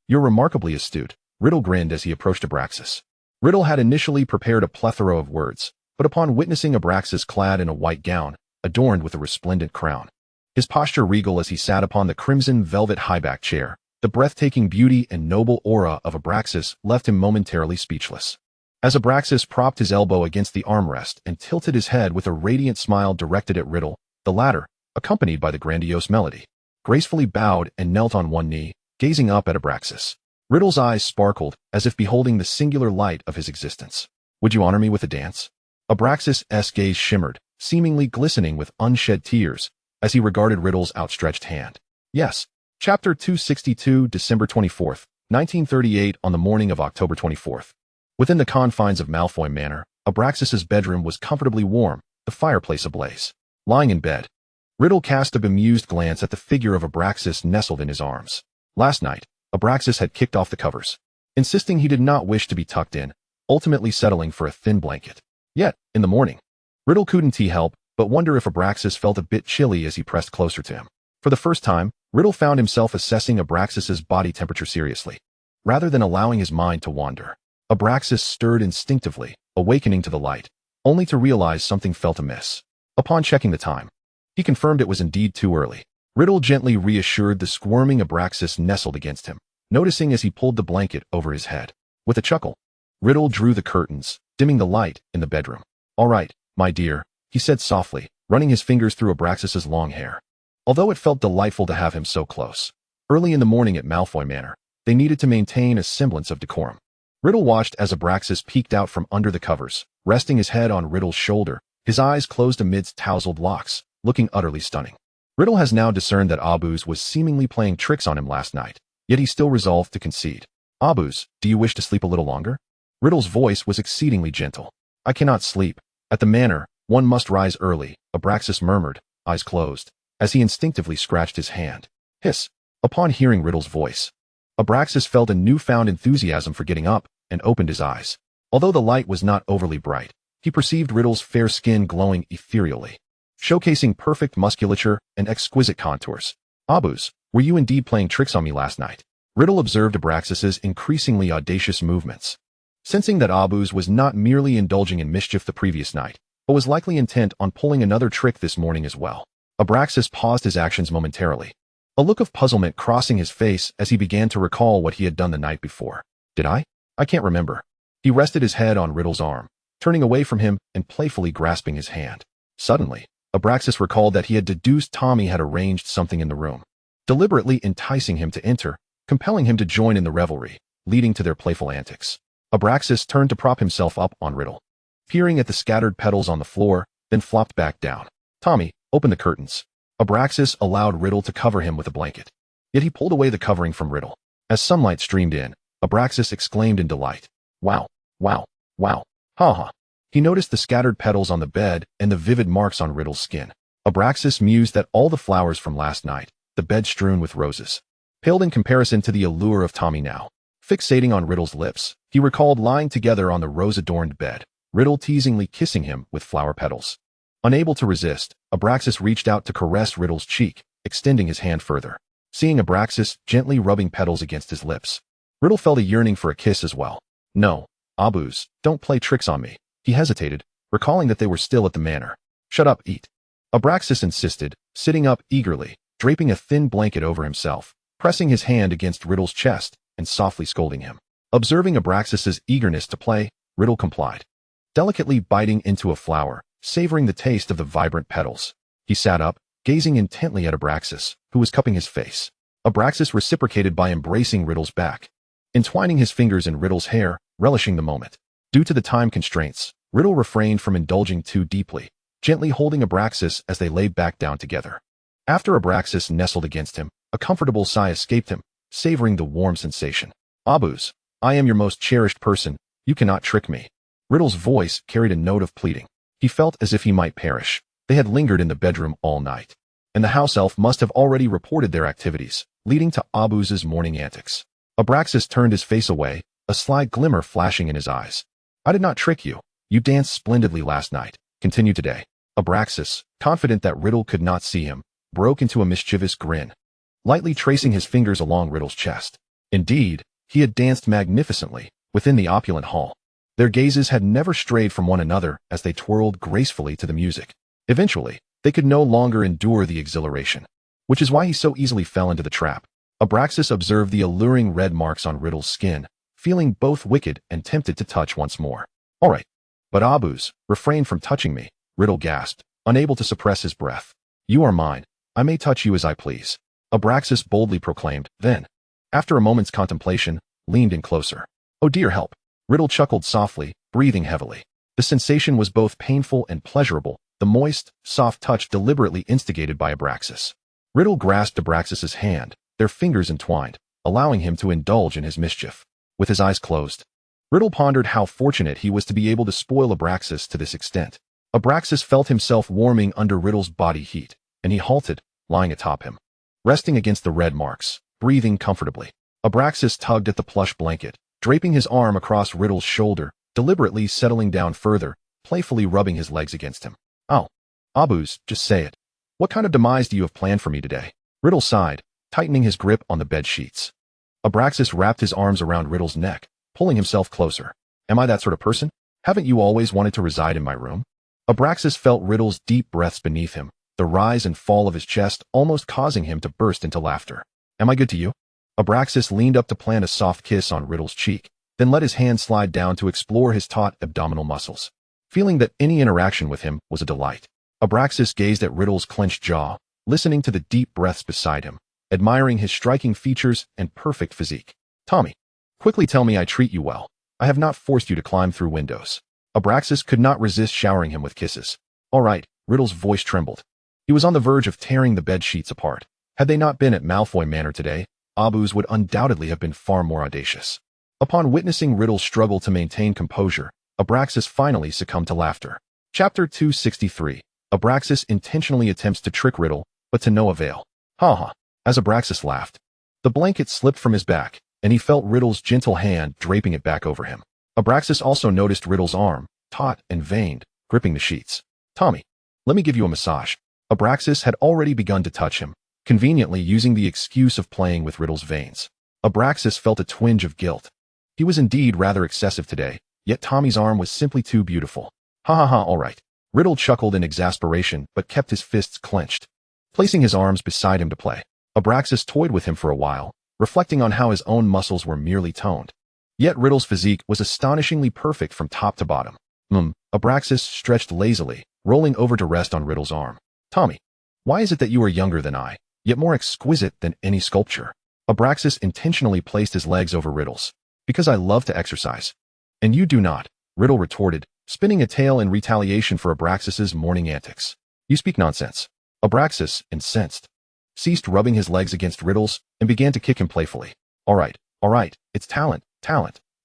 you're remarkably astute, Riddle grinned as he approached Abraxas. Riddle had initially prepared a plethora of words, but upon witnessing Abraxas clad in a white gown, adorned with a resplendent crown, his posture regal as he sat upon the crimson velvet high-back chair, the breathtaking beauty and noble aura of Abraxas left him momentarily speechless. As Abraxas propped his elbow against the armrest and tilted his head with a radiant smile directed at Riddle, the latter, accompanied by the grandiose melody, gracefully bowed and knelt on one knee, gazing up at Abraxas. Riddle's eyes sparkled as if beholding the singular light of his existence. Would you honor me with a dance? Abraxas' gaze shimmered, seemingly glistening with unshed tears, as he regarded Riddle's outstretched hand. Yes. Chapter 262, December 24th, 1938. On the morning of October 24th. Within the confines of Malfoy Manor, Abraxas's bedroom was comfortably warm, the fireplace ablaze. Lying in bed, Riddle cast a bemused glance at the figure of Abraxas nestled in his arms. Last night, Abraxas had kicked off the covers, insisting he did not wish to be tucked in, ultimately settling for a thin blanket. Yet, in the morning, Riddle couldn't help but wonder if Abraxas felt a bit chilly as he pressed closer to him. For the first time, Riddle found himself assessing Abraxas's body temperature seriously, rather than allowing his mind to wander. Abraxas stirred instinctively, awakening to the light, only to realize something felt amiss. Upon checking the time, he confirmed it was indeed too early. Riddle gently reassured the squirming Abraxas nestled against him, noticing as he pulled the blanket over his head. With a chuckle, Riddle drew the curtains, dimming the light in the bedroom. All right, my dear, he said softly, running his fingers through Abraxas's long hair. Although it felt delightful to have him so close, early in the morning at Malfoy Manor, they needed to maintain a semblance of decorum. Riddle watched as Abraxas peeked out from under the covers, resting his head on Riddle's shoulder, his eyes closed amidst tousled locks, looking utterly stunning. Riddle has now discerned that Abuz was seemingly playing tricks on him last night, yet he still resolved to concede. Abuz, do you wish to sleep a little longer? Riddle's voice was exceedingly gentle. I cannot sleep. At the manor, one must rise early, Abraxas murmured, eyes closed, as he instinctively scratched his hand. Hiss. Upon hearing Riddle's voice, Abraxas felt a newfound enthusiasm for getting up and opened his eyes. Although the light was not overly bright, he perceived Riddle's fair skin glowing ethereally. showcasing perfect musculature and exquisite contours. Abus, were you indeed playing tricks on me last night? Riddle observed Abraxas's increasingly audacious movements. Sensing that Abus was not merely indulging in mischief the previous night, but was likely intent on pulling another trick this morning as well, Abraxas paused his actions momentarily, a look of puzzlement crossing his face as he began to recall what he had done the night before. Did I? I can't remember. He rested his head on Riddle's arm, turning away from him and playfully grasping his hand. Suddenly, Abraxas recalled that he had deduced Tommy had arranged something in the room, deliberately enticing him to enter, compelling him to join in the revelry, leading to their playful antics. Abraxas turned to prop himself up on Riddle, peering at the scattered petals on the floor, then flopped back down. Tommy, open the curtains. Abraxas allowed Riddle to cover him with a blanket. Yet he pulled away the covering from Riddle. As sunlight streamed in, Abraxas exclaimed in delight. Wow, wow, wow, ha ha. He noticed the scattered petals on the bed and the vivid marks on Riddle's skin. Abraxas mused that all the flowers from last night, the bed strewn with roses, paled in comparison to the allure of Tommy now. Fixating on Riddle's lips, he recalled lying together on the rose-adorned bed, Riddle teasingly kissing him with flower petals. Unable to resist, Abraxas reached out to caress Riddle's cheek, extending his hand further. Seeing Abraxas gently rubbing petals against his lips, Riddle felt a yearning for a kiss as well. No, Abus, don't play tricks on me. He hesitated, recalling that they were still at the manor. Shut up, eat. Abraxas insisted, sitting up eagerly, draping a thin blanket over himself, pressing his hand against Riddle's chest, and softly scolding him. Observing Abraxas's eagerness to play, Riddle complied, delicately biting into a flower, savoring the taste of the vibrant petals. He sat up, gazing intently at Abraxas, who was cupping his face. Abraxas reciprocated by embracing Riddle's back, entwining his fingers in Riddle's hair, relishing the moment. Due to the time constraints, Riddle refrained from indulging too deeply, gently holding Abraxas as they lay back down together. After Abraxas nestled against him, a comfortable sigh escaped him, savoring the warm sensation. Abus, I am your most cherished person, you cannot trick me. Riddle's voice carried a note of pleading. He felt as if he might perish. They had lingered in the bedroom all night, and the house elf must have already reported their activities, leading to Abus's morning antics. Abraxas turned his face away, a sly glimmer flashing in his eyes. I did not trick you. You danced splendidly last night. Continue today. Abraxas, confident that Riddle could not see him, broke into a mischievous grin, lightly tracing his fingers along Riddle's chest. Indeed, he had danced magnificently within the opulent hall. Their gazes had never strayed from one another as they twirled gracefully to the music. Eventually, they could no longer endure the exhilaration, which is why he so easily fell into the trap. Abraxas observed the alluring red marks on Riddle's skin, feeling both wicked and tempted to touch once more. All right, but Abus, refrain from touching me, Riddle gasped, unable to suppress his breath. You are mine. I may touch you as I please. Abraxas boldly proclaimed, then, after a moment's contemplation, leaned in closer. Oh dear help. Riddle chuckled softly, breathing heavily. The sensation was both painful and pleasurable, the moist, soft touch deliberately instigated by Abraxas. Riddle grasped Abraxas's hand, their fingers entwined, allowing him to indulge in his mischief. With his eyes closed, Riddle pondered how fortunate he was to be able to spoil Abraxas to this extent. Abraxas felt himself warming under Riddle's body heat, and he halted, lying atop him, resting against the red marks, breathing comfortably. Abraxas tugged at the plush blanket, draping his arm across Riddle's shoulder, deliberately settling down further, playfully rubbing his legs against him. Oh, Abus, just say it. What kind of demise do you have planned for me today? Riddle sighed, tightening his grip on the bed sheets. Abraxas wrapped his arms around Riddle's neck, pulling himself closer. Am I that sort of person? Haven't you always wanted to reside in my room? Abraxas felt Riddle's deep breaths beneath him, the rise and fall of his chest almost causing him to burst into laughter. Am I good to you? Abraxas leaned up to plant a soft kiss on Riddle's cheek, then let his hand slide down to explore his taut abdominal muscles. Feeling that any interaction with him was a delight, Abraxas gazed at Riddle's clenched jaw, listening to the deep breaths beside him, admiring his striking features and perfect physique. Tommy, quickly tell me I treat you well. I have not forced you to climb through windows. Abraxas could not resist showering him with kisses. All right, Riddle's voice trembled. He was on the verge of tearing the bed sheets apart. Had they not been at Malfoy Manor today, Abus would undoubtedly have been far more audacious. Upon witnessing Riddle's struggle to maintain composure, Abraxas finally succumbed to laughter. Chapter 263. Abraxas intentionally attempts to trick Riddle, but to no avail. Ha ha. As Abraxas laughed, the blanket slipped from his back, and he felt Riddle's gentle hand draping it back over him. Abraxas also noticed Riddle's arm, taut and veined, gripping the sheets. Tommy, Let me give you a massage. Abraxas had already begun to touch him, conveniently using the excuse of playing with Riddle's veins. Abraxas felt a twinge of guilt. He was indeed rather excessive today, yet Tommy's arm was simply too beautiful. Ha ha ha, all right. Riddle chuckled in exasperation but kept his fists clenched, placing his arms beside him to play. Abraxas toyed with him for a while, reflecting on how his own muscles were merely toned. Yet Riddle's physique was astonishingly perfect from top to bottom. Abraxas stretched lazily, rolling over to rest on Riddle's arm. Tommy, why is it that you are younger than I, yet more exquisite than any sculpture? Abraxas intentionally placed his legs over Riddle's. Because I love to exercise. And you do not, Riddle retorted, spinning a tale in retaliation for Abraxas's morning antics. You speak nonsense. Abraxas, incensed, ceased rubbing his legs against Riddle's and began to kick him playfully. All right, it's talent.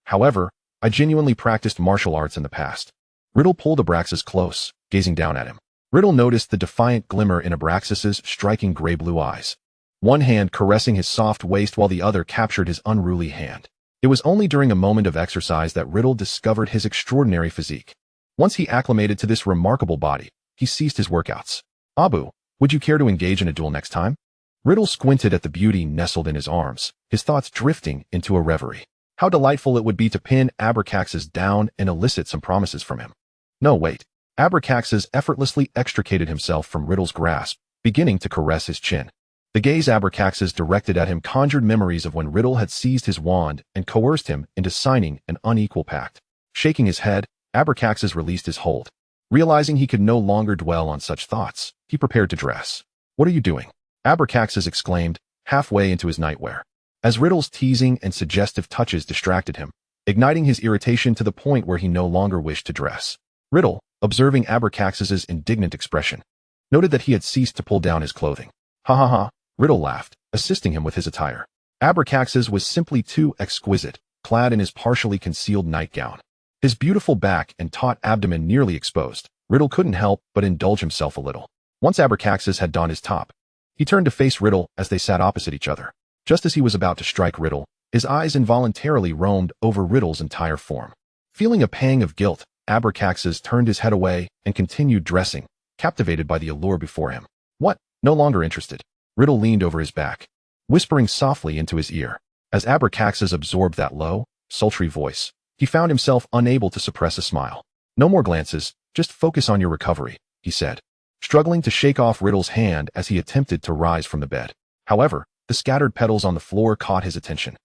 However, I genuinely practiced martial arts in the past. Riddle pulled Abraxas close, gazing down at him. Riddle noticed the defiant glimmer in Abraxas's striking gray-blue eyes, one hand caressing his soft waist while the other captured his unruly hand. It was only during a moment of exercise that Riddle discovered his extraordinary physique. Once he acclimated to this remarkable body, he ceased his workouts. Abu, would you care to engage in a duel next time? Riddle squinted at the beauty nestled in his arms, his thoughts drifting into a reverie. How delightful it would be to pin Abraxas down and elicit some promises from him. No, wait. Abraxas effortlessly extricated himself from Riddle's grasp, beginning to caress his chin. The gaze Abraxas directed at him conjured memories of when Riddle had seized his wand and coerced him into signing an unequal pact. Shaking his head, Abraxas released his hold. Realizing he could no longer dwell on such thoughts, he prepared to dress. What are you doing? Abraxas exclaimed, halfway into his nightwear. As Riddle's teasing and suggestive touches distracted him, igniting his irritation to the point where he no longer wished to dress. Riddle, observing Abraxas's indignant expression, noted that he had ceased to pull down his clothing. Ha ha ha, Riddle laughed, assisting him with his attire. Abraxas was simply too exquisite, clad in his partially concealed nightgown. His beautiful back and taut abdomen nearly exposed, Riddle couldn't help but indulge himself a little. Once Abraxas had donned his top, he turned to face Riddle as they sat opposite each other. Just as he was about to strike Riddle, his eyes involuntarily roamed over Riddle's entire form. Feeling a pang of guilt, Abraxas turned his head away and continued dressing, captivated by the allure before him. What? No longer interested. Riddle leaned over his back, whispering softly into his ear. As Abraxas absorbed that low, sultry voice, he found himself unable to suppress a smile. No more glances, just focus on your recovery, he said, struggling to shake off Riddle's hand as he attempted to rise from the bed. However, the scattered petals on the floor caught his attention,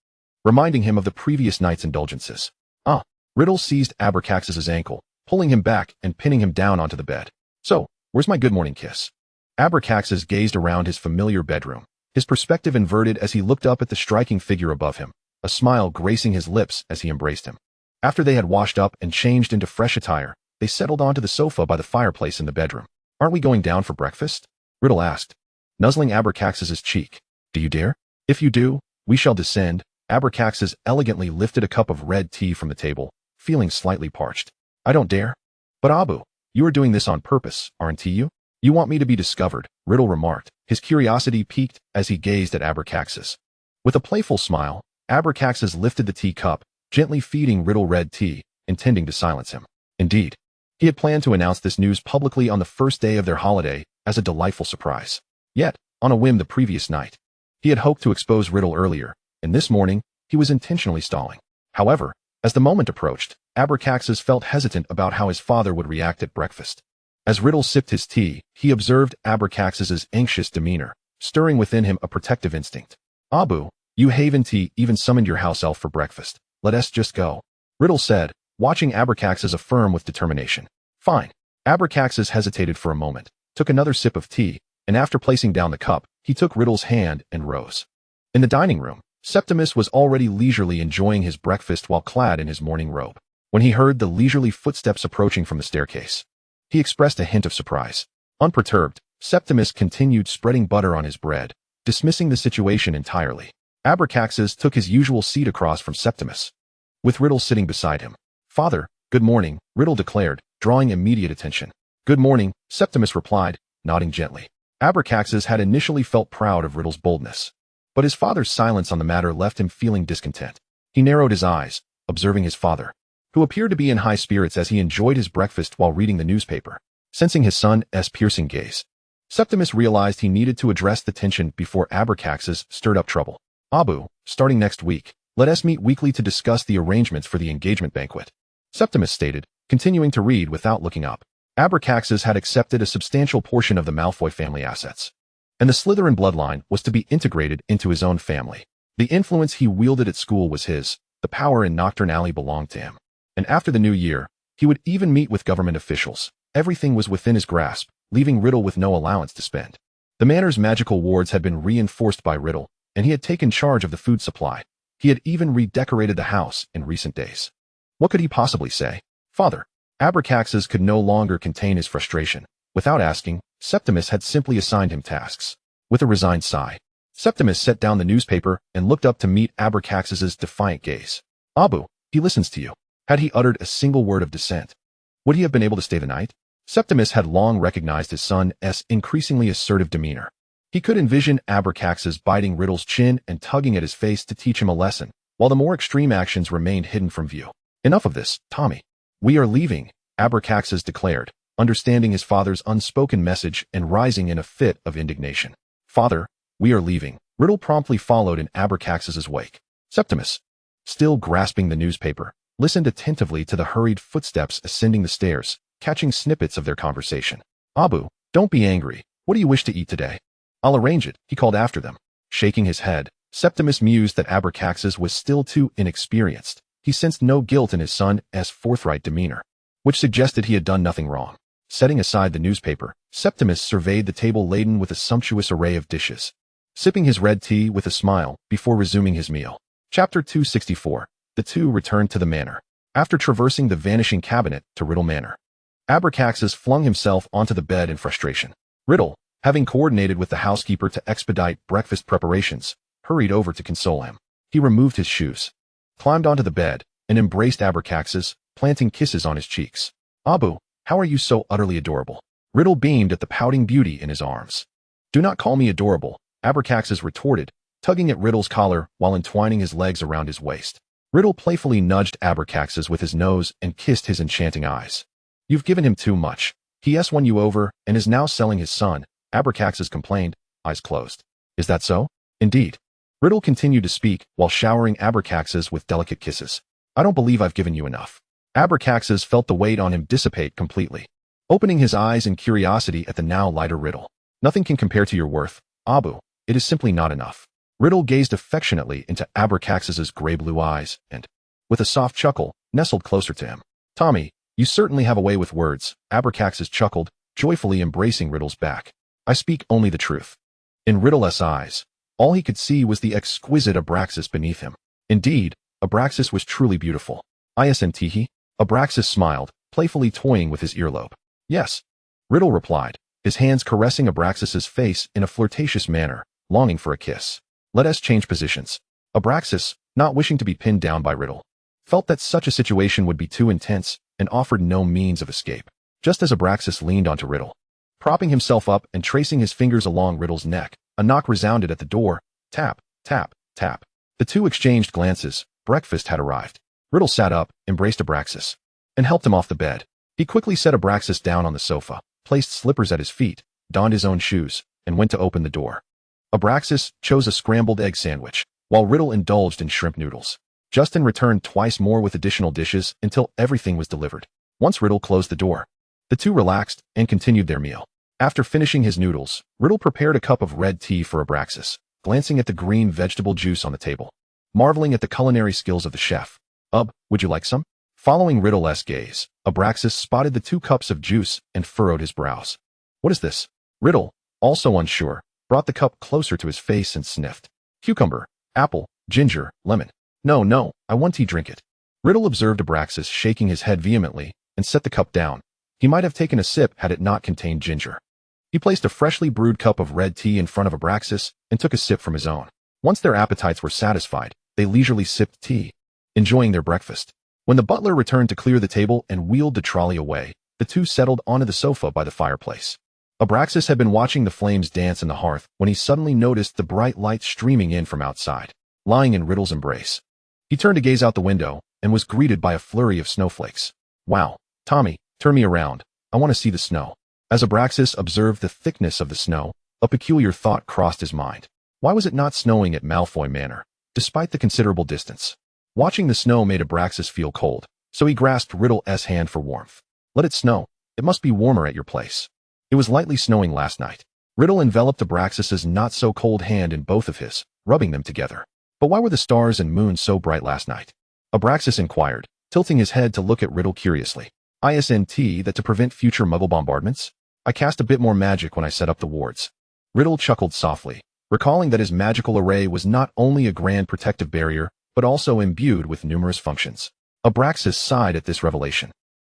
reminding him of the previous night's indulgences. Riddle seized Abraxas's ankle, pulling him back and pinning him down onto the bed. So, where's my good morning kiss? Abraxas gazed around his familiar bedroom, his perspective inverted as he looked up at the striking figure above him, a smile gracing his lips as he embraced him. After they had washed up and changed into fresh attire, they settled onto the sofa by the fireplace in the bedroom. Aren't we going down for breakfast? Riddle asked, nuzzling Abraxas's cheek. Do you dare? If you do, we shall descend. Abraxas elegantly lifted a cup of red tea from the table, feeling slightly parched. I don't dare. But Abu, you are doing this on purpose, aren't you? You want me to be discovered, Riddle remarked, his curiosity piqued as he gazed at Abraxas. With a playful smile, Abraxas lifted the teacup, gently feeding Riddle red tea, intending to silence him. Indeed, he had planned to announce this news publicly on the first day of their holiday as a delightful surprise. Yet, on a whim the previous night, he had hoped to expose Riddle earlier, and this morning, he was intentionally stalling. However, as the moment approached, Abraxas felt hesitant about how his father would react at breakfast. As Riddle sipped his tea, he observed Abraxas's anxious demeanor, stirring within him a protective instinct. Abu, you Haven-T even summoned your house elf for breakfast. Let us just go, Riddle said, watching Abraxas affirm with determination. Fine. Abraxas hesitated for a moment, took another sip of tea, and after placing down the cup, he took Riddle's hand and rose. In the dining room, Septimus was already leisurely enjoying his breakfast while clad in his morning robe. When he heard the leisurely footsteps approaching from the staircase, he expressed a hint of surprise. Unperturbed, Septimus continued spreading butter on his bread, dismissing the situation entirely. Abraxas took his usual seat across from Septimus, with Riddle sitting beside him. Father, good morning, Riddle declared, drawing immediate attention. Good morning, Septimus replied, nodding gently. Abraxas had initially felt proud of Riddle's boldness, but his father's silence on the matter left him feeling discontent. He narrowed his eyes, observing his father, who appeared to be in high spirits as he enjoyed his breakfast while reading the newspaper. Sensing his son's piercing gaze, Septimus realized he needed to address the tension before Abraxas stirred up trouble. Abu, starting next week, let us meet weekly to discuss the arrangements for the engagement banquet, Septimus stated, continuing to read without looking up. Abraxas had accepted a substantial portion of the Malfoy family assets, and the Slytherin bloodline was to be integrated into his own family. The influence he wielded at school was his, the power in Nocturne Alley belonged to him. And after the new year, he would even meet with government officials. Everything was within his grasp, leaving Riddle with no allowance to spend. The manor's magical wards had been reinforced by Riddle, and he had taken charge of the food supply. He had even redecorated the house in recent days. What could he possibly say? Father. Abraxas could no longer contain his frustration. Without asking, Septimus had simply assigned him tasks. With a resigned sigh, Septimus set down the newspaper and looked up to meet Abraxas's defiant gaze. Abu, he listens to you. Had he uttered a single word of dissent, would he have been able to stay the night? Septimus had long recognized his son's increasingly assertive demeanor. He could envision Abraxas biting Riddle's chin and tugging at his face to teach him a lesson, while the more extreme actions remained hidden from view. Enough of this, Tommy. We are leaving, Abraxas declared, understanding his father's unspoken message and rising in a fit of indignation. Father, we are leaving. Riddle promptly followed in Abraxas's wake. Septimus, still grasping the newspaper, listened attentively to the hurried footsteps ascending the stairs, catching snippets of their conversation. Abu, don't be angry. What do you wish to eat today? I'll arrange it, he called after them. Shaking his head, Septimus mused that Abraxas was still too inexperienced. He sensed no guilt in his son's forthright demeanor, which suggested he had done nothing wrong. Setting aside the newspaper, Septimus surveyed the table laden with a sumptuous array of dishes, sipping his red tea with a smile before resuming his meal. Chapter 264. The two returned to the manor. After traversing the vanishing cabinet to Riddle Manor, Abraxas flung himself onto the bed in frustration. Riddle, having coordinated with the housekeeper to expedite breakfast preparations, hurried over to console him. He removed his shoes, climbed onto the bed, and embraced Abraxas, planting kisses on his cheeks. Abu, how are you so utterly adorable? Riddle beamed at the pouting beauty in his arms. Do not call me adorable, Abraxas retorted, tugging at Riddle's collar while entwining his legs around his waist. Riddle playfully nudged Abraxas with his nose and kissed his enchanting eyes. You've given him too much. He won you over and is now selling his son, Abraxas complained, eyes closed. Is that so? Indeed. Riddle continued to speak while showering Abraxas with delicate kisses. I don't believe I've given you enough. Abraxas felt the weight on him dissipate completely, opening his eyes in curiosity at the now lighter Riddle. Nothing can compare to your worth, Abu. It is simply not enough. Riddle gazed affectionately into Abraxas's gray-blue eyes and, with a soft chuckle, nestled closer to him. Tommy, you certainly have a way with words, Abraxas chuckled, joyfully embracing Riddle's back. I speak only the truth. In Riddle's eyes, all he could see was the exquisite Abraxas beneath him. Indeed, Abraxas was truly beautiful. Isn't? Abraxas smiled, playfully toying with his earlobe. Yes, Riddle replied, his hands caressing Abraxas's face in a flirtatious manner, longing for a kiss. Let us change positions. Abraxas, not wishing to be pinned down by Riddle, felt that such a situation would be too intense and offered no means of escape. Just as Abraxas leaned onto Riddle, propping himself up and tracing his fingers along Riddle's neck, a knock resounded at the door. Tap, tap, tap. The two exchanged glances. Breakfast had arrived. Riddle sat up, embraced Abraxas, and helped him off the bed. He quickly set Abraxas down on the sofa, placed slippers at his feet, donned his own shoes, and went to open the door. Abraxas chose a scrambled egg sandwich, while Riddle indulged in shrimp noodles. Justin returned twice more with additional dishes until everything was delivered. Once Riddle closed the door, the two relaxed and continued their meal. After finishing his noodles, Riddle prepared a cup of red tea for Abraxas, glancing at the green vegetable juice on the table, marveling at the culinary skills of the chef. Would you like some? Following Riddle's gaze, Abraxas spotted the 2 cups of juice and furrowed his brows. What is this? Riddle, also unsure, brought the cup closer to his face and sniffed. Cucumber, apple, ginger, lemon. No, I want tea, drink it. Riddle observed Abraxas shaking his head vehemently and set the cup down. He might have taken a sip had it not contained ginger. He placed a freshly brewed cup of red tea in front of Abraxas and took a sip from his own. Once their appetites were satisfied, they leisurely sipped tea, enjoying their breakfast. When the butler returned to clear the table and wheeled the trolley away, the two settled onto the sofa by the fireplace. Abraxas had been watching the flames dance in the hearth when he suddenly noticed the bright light streaming in from outside, lying in Riddle's embrace. He turned to gaze out the window and was greeted by a flurry of snowflakes. Wow, Tommy, turn me around. I want to see the snow. As Abraxas observed the thickness of the snow, a peculiar thought crossed his mind. Why was it not snowing at Malfoy Manor, despite the considerable distance? Watching the snow made Abraxas feel cold, so he grasped Riddle's hand for warmth. Let it snow. It must be warmer at your place. It was lightly snowing last night. Riddle enveloped Abraxas's not-so-cold hand in both of his, rubbing them together. But why were the stars and moon so bright last night? Abraxas inquired, tilting his head to look at Riddle curiously. Isn't that to prevent future Muggle bombardments? I cast a bit more magic when I set up the wards. Riddle chuckled softly, recalling that his magical array was not only a grand protective barrier, but also imbued with numerous functions. Abraxas sighed at this revelation.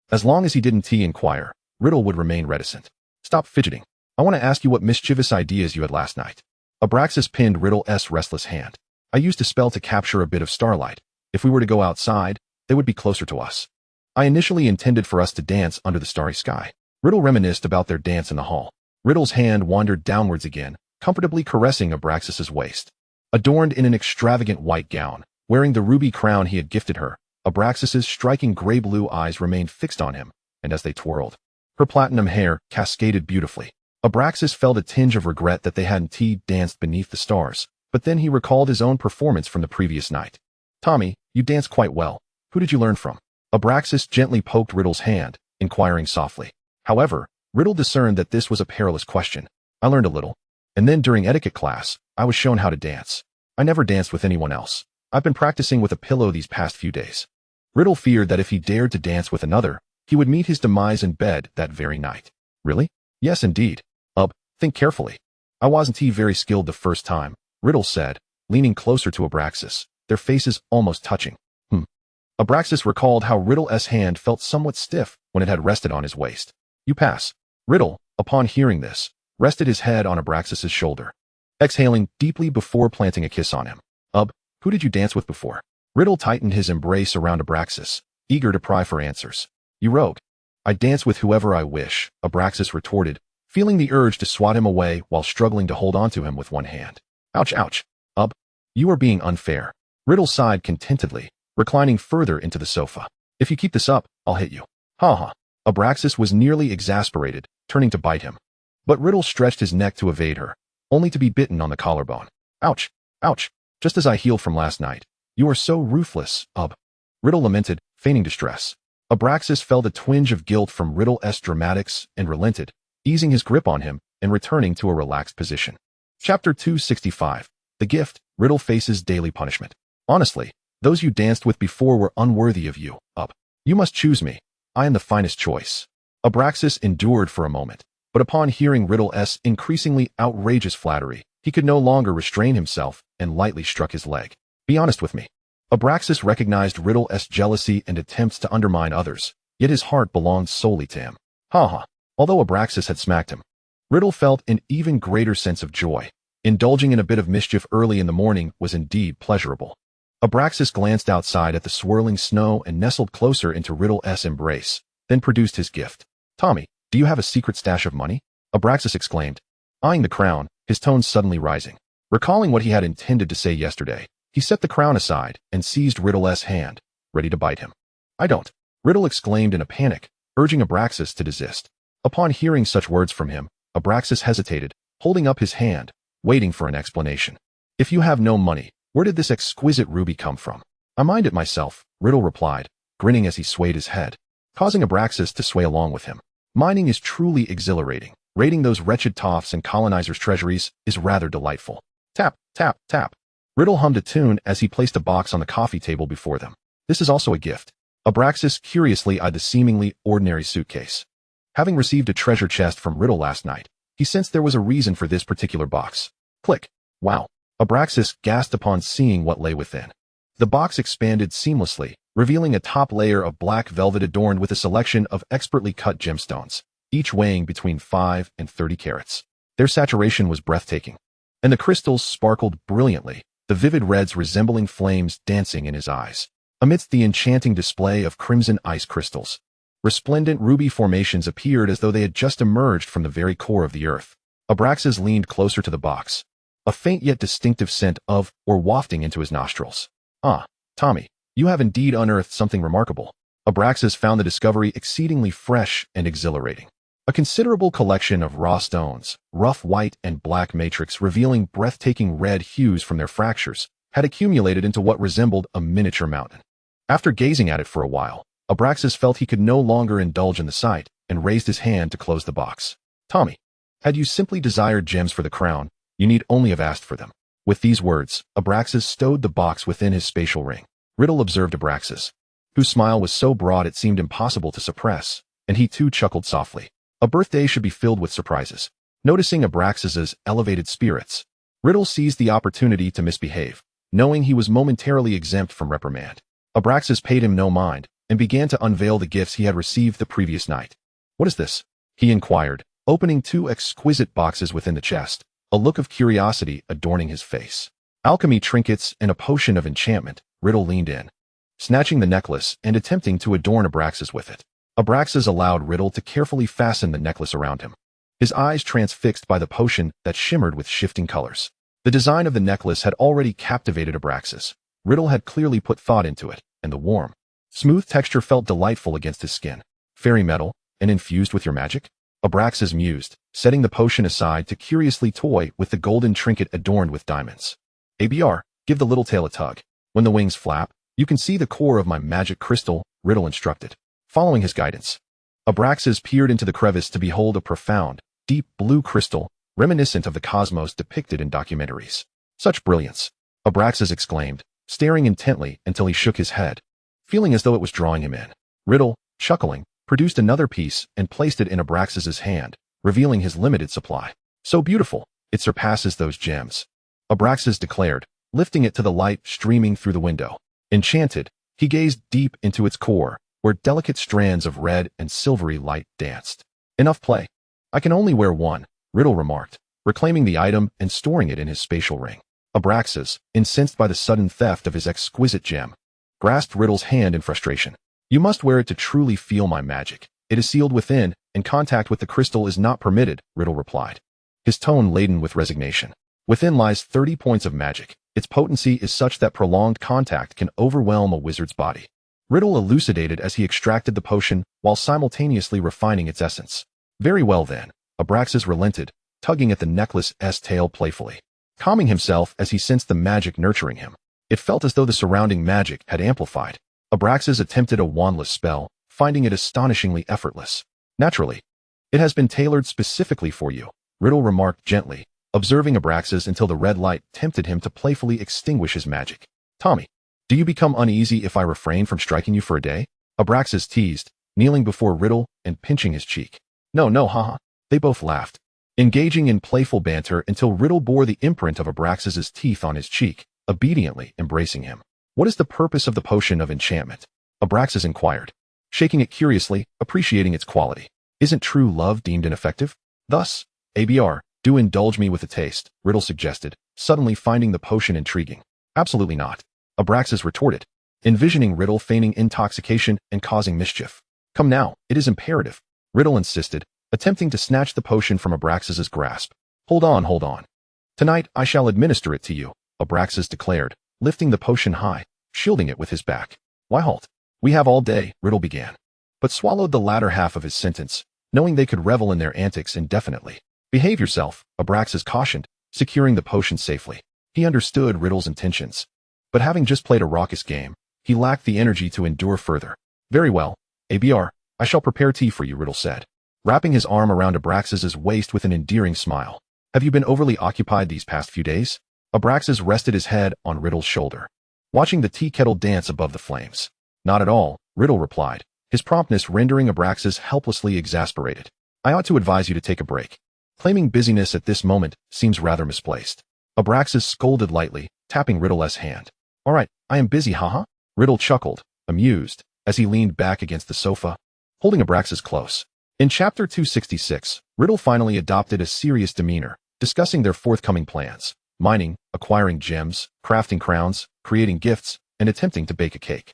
As long as he didn't inquire, Riddle would remain reticent. Stop fidgeting. I want to ask you what mischievous ideas you had last night. Abraxas pinned Riddle's restless hand. I used a spell to capture a bit of starlight. If we were to go outside, they would be closer to us. I initially intended for us to dance under the starry sky. Riddle reminisced about their dance in the hall. Riddle's hand wandered downwards again, comfortably caressing Abraxas's waist. Adorned in an extravagant white gown, wearing the ruby crown he had gifted her, Abraxas's striking gray-blue eyes remained fixed on him, and as they twirled, her platinum hair cascaded beautifully. Abraxas felt a tinge of regret that they hadn't danced beneath the stars, but then he recalled his own performance from the previous night. Tommy, you danced quite well. Who did you learn from? Abraxas gently poked Riddle's hand, inquiring softly. However, Riddle discerned that this was a perilous question. I learned a little. And then during etiquette class, I was shown how to dance. I never danced with anyone else. I've been practicing with a pillow these past few days. Riddle feared that if he dared to dance with another, he would meet his demise in bed that very night. Really? Yes, indeed. Think carefully. I wasn't very skilled the first time, Riddle said, leaning closer to Abraxas, their faces almost touching. Abraxas recalled how Riddle's hand felt somewhat stiff when it had rested on his waist. You pass. Riddle, upon hearing this, rested his head on Abraxas's shoulder, exhaling deeply before planting a kiss on him. Who did you dance with before? Riddle tightened his embrace around Abraxas, eager to pry for answers. You rogue. I dance with whoever I wish, Abraxas retorted, feeling the urge to swat him away while struggling to hold onto him with one hand. Ouch, ouch. You are being unfair. Riddle sighed contentedly, reclining further into the sofa. If you keep this up, I'll hit you. Ha ha. Abraxas was nearly exasperated, turning to bite him. But Riddle stretched his neck to evade her, only to be bitten on the collarbone. Ouch, ouch. Just as I healed from last night. You are so ruthless, Riddle lamented, feigning distress. Abraxas felt a twinge of guilt from Riddle's dramatics and relented, easing his grip on him and returning to a relaxed position. Chapter 265. The Gift, Riddle Faces Daily Punishment. Honestly, those you danced with before were unworthy of you, You must choose me. I am the finest choice. Abraxas endured for a moment, but upon hearing Riddle's increasingly outrageous flattery, he could no longer restrain himself and lightly struck his leg. Be honest with me. Abraxas recognized Riddle's jealousy and attempts to undermine others, yet his heart belonged solely to him. Ha ha. Although Abraxas had smacked him, Riddle felt an even greater sense of joy. Indulging in a bit of mischief early in the morning was indeed pleasurable. Abraxas glanced outside at the swirling snow and nestled closer into Riddle's embrace, then produced his gift. Tommy, do you have a secret stash of money? Abraxas exclaimed, eyeing the crown, his tone suddenly rising. Recalling what he had intended to say yesterday, he set the crown aside and seized Riddle's hand, ready to bite him. I don't. Riddle exclaimed in a panic, urging Abraxas to desist. Upon hearing such words from him, Abraxas hesitated, holding up his hand, waiting for an explanation. If you have no money, where did this exquisite ruby come from? I mined it myself, Riddle replied, grinning as he swayed his head, causing Abraxas to sway along with him. Mining is truly exhilarating. Raiding those wretched toffs and colonizers' treasuries is rather delightful. Tap, tap, tap. Riddle hummed a tune as he placed a box on the coffee table before them. This is also a gift. Abraxas curiously eyed the seemingly ordinary suitcase. Having received a treasure chest from Riddle last night, he sensed there was a reason for this particular box. Click. Wow. Abraxas gasped upon seeing what lay within. The box expanded seamlessly, revealing a top layer of black velvet adorned with a selection of expertly cut gemstones, each weighing between 5 and 30 carats. Their saturation was breathtaking, and the crystals sparkled brilliantly, the vivid reds resembling flames dancing in his eyes. Amidst the enchanting display of crimson ice crystals, resplendent ruby formations appeared as though they had just emerged from the very core of the earth. Abraxas leaned closer to the box, a faint yet distinctive scent of or wafting into his nostrils. Ah, Tommy, you have indeed unearthed something remarkable. Abraxas found the discovery exceedingly fresh and exhilarating. A considerable collection of raw stones, rough white and black matrix revealing breathtaking red hues from their fractures, had accumulated into what resembled a miniature mountain. After gazing at it for a while, Abraxas felt he could no longer indulge in the sight and raised his hand to close the box. Tommy, had you simply desired gems for the crown, you need only have asked for them. With these words, Abraxas stowed the box within his spatial ring. Riddle observed Abraxas, whose smile was so broad it seemed impossible to suppress, and he too chuckled softly. A birthday should be filled with surprises. Noticing Abraxas's elevated spirits, Riddle seized the opportunity to misbehave, knowing he was momentarily exempt from reprimand. Abraxas paid him no mind and began to unveil the gifts he had received the previous night. What is this? He inquired, opening two exquisite boxes within the chest, a look of curiosity adorning his face. Alchemy trinkets and a potion of enchantment. Riddle leaned in, snatching the necklace and attempting to adorn Abraxas with it. Abraxas allowed Riddle to carefully fasten the necklace around him, his eyes transfixed by the potion that shimmered with shifting colors. The design of the necklace had already captivated Abraxas. Riddle had clearly put thought into it, and the warm, smooth texture felt delightful against his skin. Fairy metal, and infused with your magic? Abraxas mused, setting the potion aside to curiously toy with the golden trinket adorned with diamonds. ABR, give the little tail a tug. When the wings flap, you can see the core of my magic crystal, Riddle instructed. Following his guidance, Abraxas peered into the crevice to behold a profound, deep blue crystal, reminiscent of the cosmos depicted in documentaries. Such brilliance! Abraxas exclaimed, staring intently until he shook his head, feeling as though it was drawing him in. Riddle, chuckling, produced another piece and placed it in Abraxas's hand, revealing his limited supply. So beautiful, it surpasses those gems, Abraxas declared, lifting it to the light streaming through the window. Enchanted, he gazed deep into its core, where delicate strands of red and silvery light danced. Enough play. I can only wear one, Riddle remarked, reclaiming the item and storing it in his spatial ring. Abraxas, incensed by the sudden theft of his exquisite gem, grasped Riddle's hand in frustration. You must wear it to truly feel my magic. It is sealed within, and contact with the crystal is not permitted, Riddle replied, his tone laden with resignation. Within lies 30 points of magic. Its potency is such that prolonged contact can overwhelm a wizard's body. Riddle elucidated as he extracted the potion while simultaneously refining its essence. Very well then, Abraxas relented, tugging at the necklace's tail playfully, calming himself as he sensed the magic nurturing him. It felt as though the surrounding magic had amplified. Abraxas attempted a wandless spell, finding it astonishingly effortless. Naturally, it has been tailored specifically for you, Riddle remarked gently, observing Abraxas until the red light tempted him to playfully extinguish his magic. Tommy, do you become uneasy if I refrain from striking you for a day? Abraxas teased, kneeling before Riddle and pinching his cheek. No, haha. They both laughed, engaging in playful banter until Riddle bore the imprint of Abraxas's teeth on his cheek, obediently embracing him. What is the purpose of the potion of enchantment? Abraxas inquired, shaking it curiously, appreciating its quality. Isn't true love deemed ineffective? Thus, ABR, do indulge me with a taste, Riddle suggested, suddenly finding the potion intriguing. Absolutely not, Abraxas retorted, envisioning Riddle feigning intoxication and causing mischief. Come now, it is imperative, Riddle insisted, attempting to snatch the potion from Abraxas's grasp. Hold on. Tonight I shall administer it to you, Abraxas declared, lifting the potion high, shielding it with his back. Why halt? We have all day, Riddle began, but swallowed the latter half of his sentence, knowing they could revel in their antics indefinitely. Behave yourself, Abraxas cautioned, securing the potion safely. He understood Riddle's intentions, but having just played a raucous game, he lacked the energy to endure further. Very well, ABR, I shall prepare tea for you, Riddle said, wrapping his arm around Abraxas's waist with an endearing smile. Have you been overly occupied these past few days? Abraxas rested his head on Riddle's shoulder, watching the tea kettle dance above the flames. Not at all, Riddle replied, his promptness rendering Abraxas helplessly exasperated. I ought to advise you to take a break. Claiming busyness at this moment seems rather misplaced. Abraxas scolded lightly, tapping Riddle's hand. All right, I am busy, haha. Riddle chuckled, amused, as he leaned back against the sofa, holding Abraxas close. In Chapter 266, Riddle finally adopted a serious demeanor, discussing their forthcoming plans: mining, acquiring gems, crafting crowns, creating gifts, and attempting to bake a cake.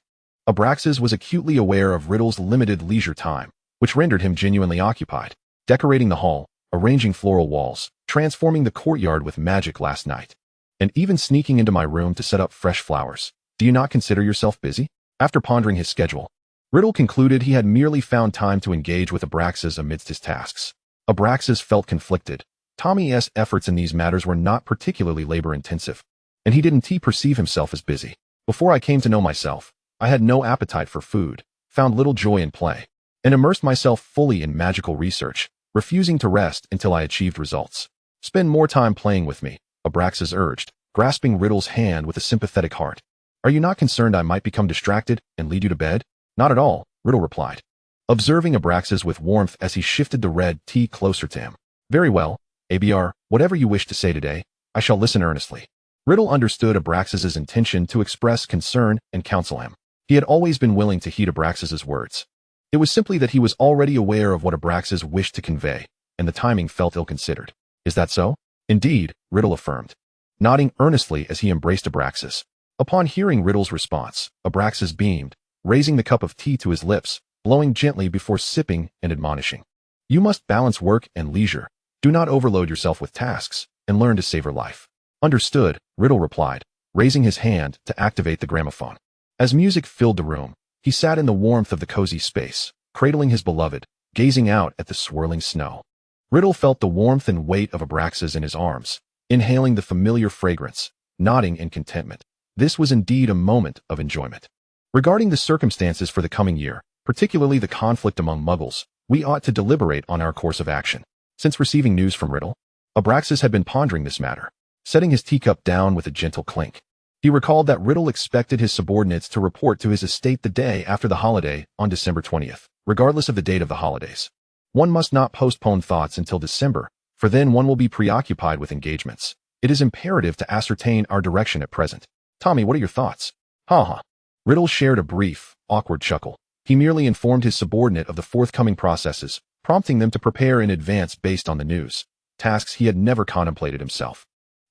Abraxas was acutely aware of Riddle's limited leisure time, which rendered him genuinely occupied, decorating the hall, arranging floral walls, transforming the courtyard with magic last night, and even sneaking into my room to set up fresh flowers. Do you not consider yourself busy? After pondering his schedule, Riddle concluded he had merely found time to engage with Abraxas amidst his tasks. Abraxas felt conflicted. Tommy's efforts in these matters were not particularly labor-intensive, and he didn't perceive himself as busy. Before I came to know myself, I had no appetite for food, found little joy in play, and immersed myself fully in magical research, refusing to rest until I achieved results. Spend more time playing with me, Abraxas urged, grasping Riddle's hand with a sympathetic heart. Are you not concerned I might become distracted and lead you to bed? Not at all, Riddle replied, observing Abraxas with warmth as he shifted the red tea closer to him. Very well, ABR, whatever you wish to say today, I shall listen earnestly. Riddle understood Abraxas's intention to express concern and counsel him. He had always been willing to heed Abraxas's words. It was simply that he was already aware of what Abraxas wished to convey, and the timing felt ill-considered. Is that so? Indeed, Riddle affirmed, nodding earnestly as he embraced Abraxas. Upon hearing Riddle's response, Abraxas beamed, raising the cup of tea to his lips, blowing gently before sipping and admonishing. You must balance work and leisure. Do not overload yourself with tasks, and learn to savor life. Understood, Riddle replied, raising his hand to activate the gramophone. As music filled the room, he sat in the warmth of the cozy space, cradling his beloved, gazing out at the swirling snow. Riddle felt the warmth and weight of Abraxas in his arms, inhaling the familiar fragrance, nodding in contentment. This was indeed a moment of enjoyment. Regarding the circumstances for the coming year, particularly the conflict among Muggles, we ought to deliberate on our course of action. Since receiving news from Riddle, Abraxas had been pondering this matter, setting his teacup down with a gentle clink. He recalled that Riddle expected his subordinates to report to his estate the day after the holiday on December 20th, regardless of the date of the holidays. One must not postpone thoughts until December, for then one will be preoccupied with engagements. It is imperative to ascertain our direction at present. Tommy, what are your thoughts? Ha. Riddle shared a brief, awkward chuckle. He merely informed his subordinate of the forthcoming processes, prompting them to prepare in advance based on the news, tasks he had never contemplated himself.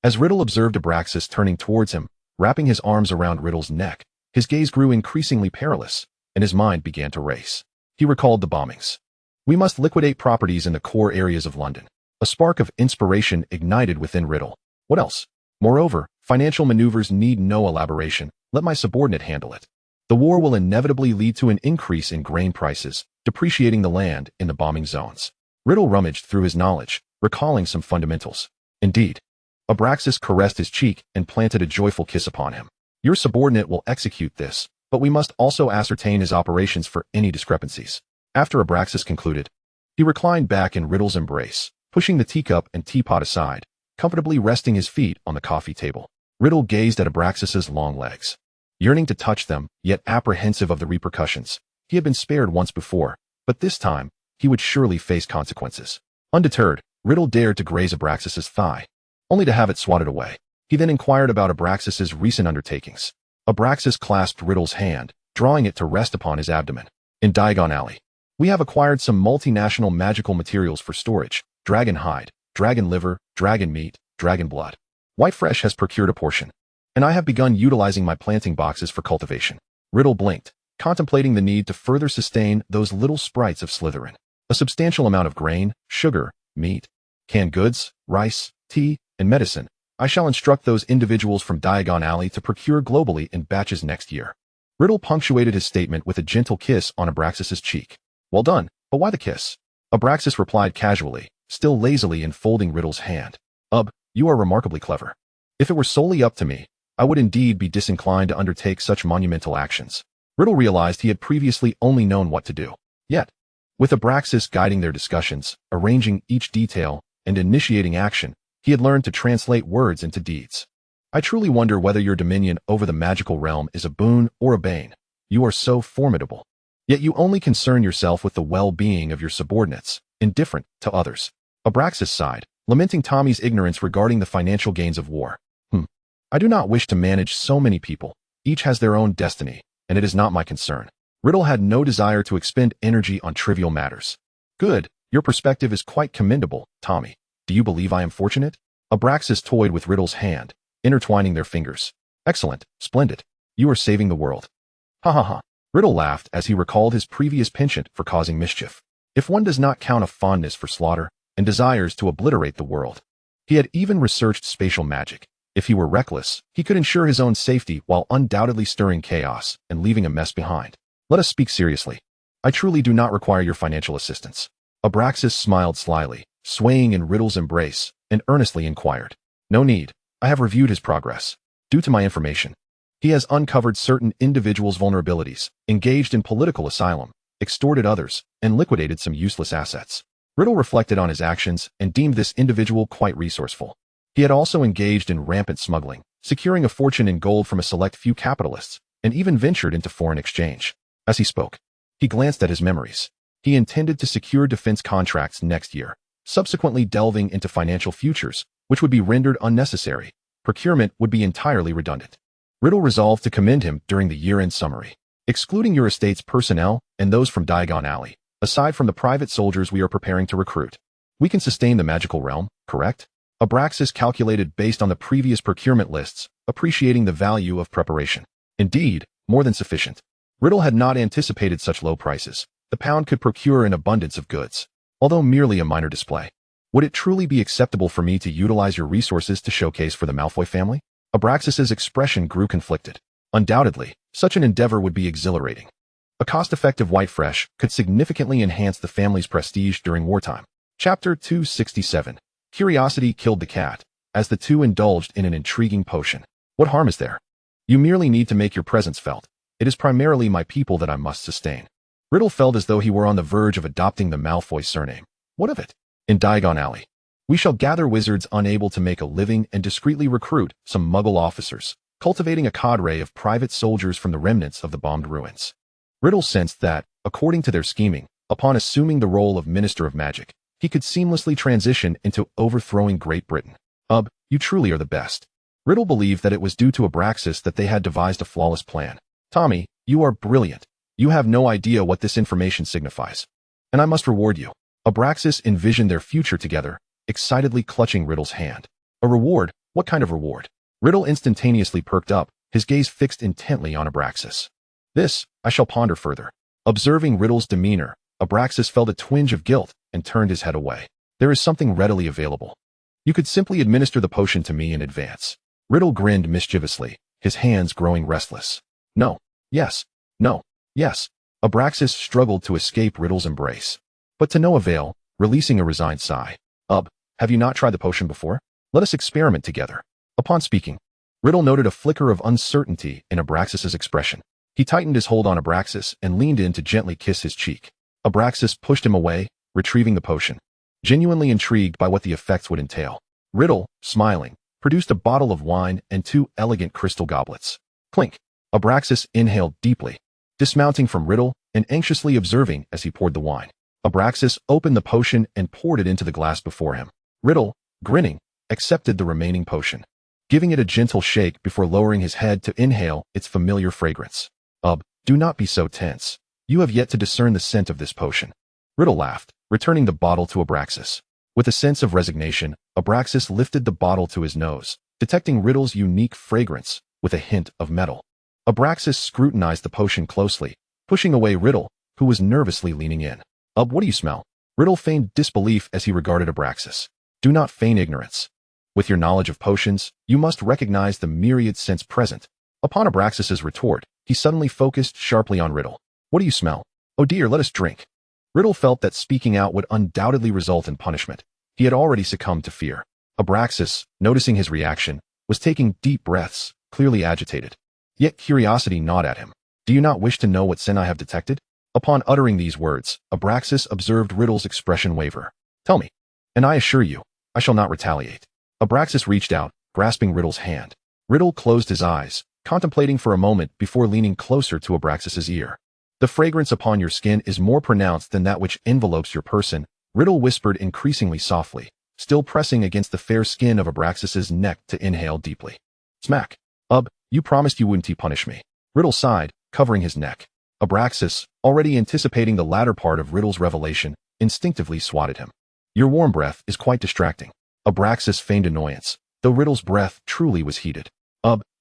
As Riddle observed Abraxas turning towards him, wrapping his arms around Riddle's neck, his gaze grew increasingly perilous, and his mind began to race. He recalled the bombings. We must liquidate properties in the core areas of London. A spark of inspiration ignited within Riddle. What else? Moreover, financial maneuvers need no elaboration. Let my subordinate handle it. The war will inevitably lead to an increase in grain prices, depreciating the land in the bombing zones. Riddle rummaged through his knowledge, recalling some fundamentals. Indeed. Abraxas caressed his cheek and planted a joyful kiss upon him. Your subordinate will execute this, but we must also ascertain his operations for any discrepancies. After Abraxas concluded, he reclined back in Riddle's embrace, pushing the teacup and teapot aside, comfortably resting his feet on the coffee table. Riddle gazed at Abraxas's long legs, yearning to touch them, yet apprehensive of the repercussions. He had been spared once before, but this time, he would surely face consequences. Undeterred, Riddle dared to graze Abraxas's thigh, only to have it swatted away. He then inquired about Abraxas's recent undertakings. Abraxas clasped Riddle's hand, drawing it to rest upon his abdomen. In Diagon Alley, we have acquired some multinational magical materials for storage: dragon hide, dragon liver, dragon meat, dragon blood. Whitefresh has procured a portion, and I have begun utilizing my planting boxes for cultivation. Riddle blinked, contemplating the need to further sustain those little sprites of Slytherin. A substantial amount of grain, sugar, meat, canned goods, rice, tea, and medicine. I shall instruct those individuals from Diagon Alley to procure globally in batches next year. Riddle punctuated his statement with a gentle kiss on Abraxas's cheek. Well done, but why the kiss? Abraxas replied casually, still lazily enfolding Riddle's hand. You are remarkably clever. If it were solely up to me, I would indeed be disinclined to undertake such monumental actions. Riddle realized he had previously only known what to do. Yet, with Abraxas guiding their discussions, arranging each detail, and initiating action, he had learned to translate words into deeds. I truly wonder whether your dominion over the magical realm is a boon or a bane. You are so formidable. Yet you only concern yourself with the well-being of your subordinates, indifferent to others. Abraxas sighed, lamenting Tommy's ignorance regarding the financial gains of war. I do not wish to manage so many people. Each has their own destiny, and it is not my concern. Riddle had no desire to expend energy on trivial matters. Good, your perspective is quite commendable, Tommy. Do you believe I am fortunate? Abraxas toyed with Riddle's hand, intertwining their fingers. Excellent, splendid. You are saving the world. Ha. Riddle laughed as he recalled his previous penchant for causing mischief. If one does not count a fondness for slaughter, and desires to obliterate the world. He had even researched spatial magic. If he were reckless, he could ensure his own safety while undoubtedly stirring chaos and leaving a mess behind. Let us speak seriously. I truly do not require your financial assistance. Abraxas smiled slyly, swaying in Riddle's embrace, and earnestly inquired. No need. I have reviewed his progress. Due to my information, he has uncovered certain individuals' vulnerabilities, engaged in political asylum, extorted others, and liquidated some useless assets. Riddle reflected on his actions and deemed this individual quite resourceful. He had also engaged in rampant smuggling, securing a fortune in gold from a select few capitalists, and even ventured into foreign exchange. As he spoke, he glanced at his memories. He intended to secure defense contracts next year, subsequently delving into financial futures, which would be rendered unnecessary. Procurement would be entirely redundant. Riddle resolved to commend him during the year-end summary. Excluding your estate's personnel and those from Diagon Alley, aside from the private soldiers we are preparing to recruit, we can sustain the magical realm, correct? Abraxas calculated based on the previous procurement lists, appreciating the value of preparation. Indeed, more than sufficient. Riddle had not anticipated such low prices. The pound could procure an abundance of goods, although merely a minor display. Would it truly be acceptable for me to utilize your resources to showcase for the Malfoy family? Abraxas's expression grew conflicted. Undoubtedly, such an endeavor would be exhilarating. A cost-effective white fresh could significantly enhance the family's prestige during wartime. Chapter 267. Curiosity killed the cat, as the two indulged in an intriguing potion. What harm is there? You merely need to make your presence felt. It is primarily my people that I must sustain. Riddle felt as though he were on the verge of adopting the Malfoy surname. What of it? In Diagon Alley, we shall gather wizards unable to make a living and discreetly recruit some Muggle officers, cultivating a cadre of private soldiers from the remnants of the bombed ruins. Riddle sensed that, according to their scheming, upon assuming the role of Minister of Magic, he could seamlessly transition into overthrowing Great Britain. You truly are the best. Riddle believed that it was due to Abraxas that they had devised a flawless plan. Tommy, you are brilliant. You have no idea what this information signifies. And I must reward you. Abraxas envisioned their future together, excitedly clutching Riddle's hand. A reward? What kind of reward? Riddle instantaneously perked up, his gaze fixed intently on Abraxas. This, I shall ponder further. Observing Riddle's demeanor, Abraxas felt a twinge of guilt and turned his head away. There is something readily available. You could simply administer the potion to me in advance. Riddle grinned mischievously, his hands growing restless. No. Yes. No. Yes. Abraxas struggled to escape Riddle's embrace. But to no avail, releasing a resigned sigh. Have you not tried the potion before? Let us experiment together. Upon speaking, Riddle noted a flicker of uncertainty in Abraxas's expression. He tightened his hold on Abraxas and leaned in to gently kiss his cheek. Abraxas pushed him away, retrieving the potion, genuinely intrigued by what the effects would entail. Riddle, smiling, produced a bottle of wine and 2 elegant crystal goblets. Clink. Abraxas inhaled deeply, dismounting from Riddle and anxiously observing as he poured the wine. Abraxas opened the potion and poured it into the glass before him. Riddle, grinning, accepted the remaining potion, giving it a gentle shake before lowering his head to inhale its familiar fragrance. Do not be so tense. You have yet to discern the scent of this potion. Riddle laughed, returning the bottle to Abraxas. With a sense of resignation, Abraxas lifted the bottle to his nose, detecting Riddle's unique fragrance with a hint of metal. Abraxas scrutinized the potion closely, pushing away Riddle, who was nervously leaning in. What do you smell? Riddle feigned disbelief as he regarded Abraxas. Do not feign ignorance. With your knowledge of potions, you must recognize the myriad scents present. Upon Abraxas's retort, he suddenly focused sharply on Riddle. What do you smell? Oh dear, let us drink. Riddle felt that speaking out would undoubtedly result in punishment. He had already succumbed to fear. Abraxas, noticing his reaction, was taking deep breaths, clearly agitated. Yet curiosity gnawed at him. Do you not wish to know what sin I have detected? Upon uttering these words, Abraxas observed Riddle's expression waver. Tell me, and I assure you, I shall not retaliate. Abraxas reached out, grasping Riddle's hand. Riddle closed his eyes, contemplating for a moment before leaning closer to Abraxas's ear. The fragrance upon your skin is more pronounced than that which envelopes your person, Riddle whispered increasingly softly, still pressing against the fair skin of Abraxas's neck to inhale deeply. Smack. You promised you wouldn't punish me. Riddle sighed, covering his neck. Abraxas, already anticipating the latter part of Riddle's revelation, instinctively swatted him. Your warm breath is quite distracting. Abraxas feigned annoyance, though Riddle's breath truly was heated.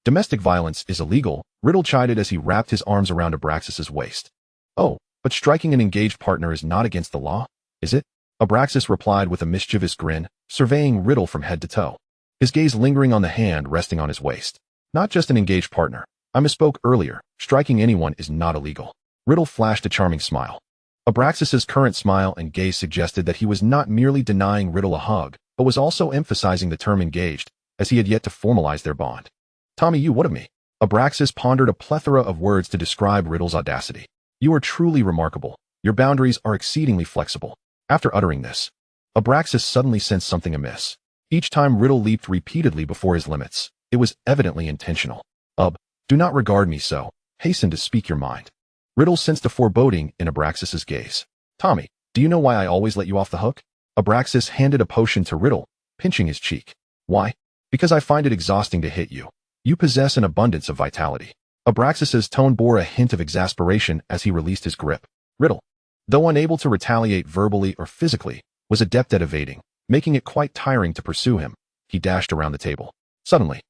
Domestic violence is illegal, Riddle chided as he wrapped his arms around Abraxas's waist. Oh, but striking an engaged partner is not against the law, is it? Abraxas replied with a mischievous grin, surveying Riddle from head to toe, his gaze lingering on the hand resting on his waist. Not just an engaged partner. I misspoke earlier, striking anyone is not illegal. Riddle flashed a charming smile. Abraxas's current smile and gaze suggested that he was not merely denying Riddle a hug, but was also emphasizing the term engaged, as he had yet to formalize their bond. Tommy, you what of me? Abraxas pondered a plethora of words to describe Riddle's audacity. You are truly remarkable. Your boundaries are exceedingly flexible. After uttering this, Abraxas suddenly sensed something amiss. Each time Riddle leaped repeatedly before his limits, it was evidently intentional. Do not regard me so. Hasten to speak your mind. Riddle sensed a foreboding in Abraxas's gaze. Tommy, do you know why I always let you off the hook? Abraxas handed a potion to Riddle, pinching his cheek. Why? Because I find it exhausting to hit you. You possess an abundance of vitality. Abraxas's tone bore a hint of exasperation as he released his grip. Riddle, though unable to retaliate verbally or physically, was adept at evading, making it quite tiring to pursue him. He dashed around the table. Suddenly,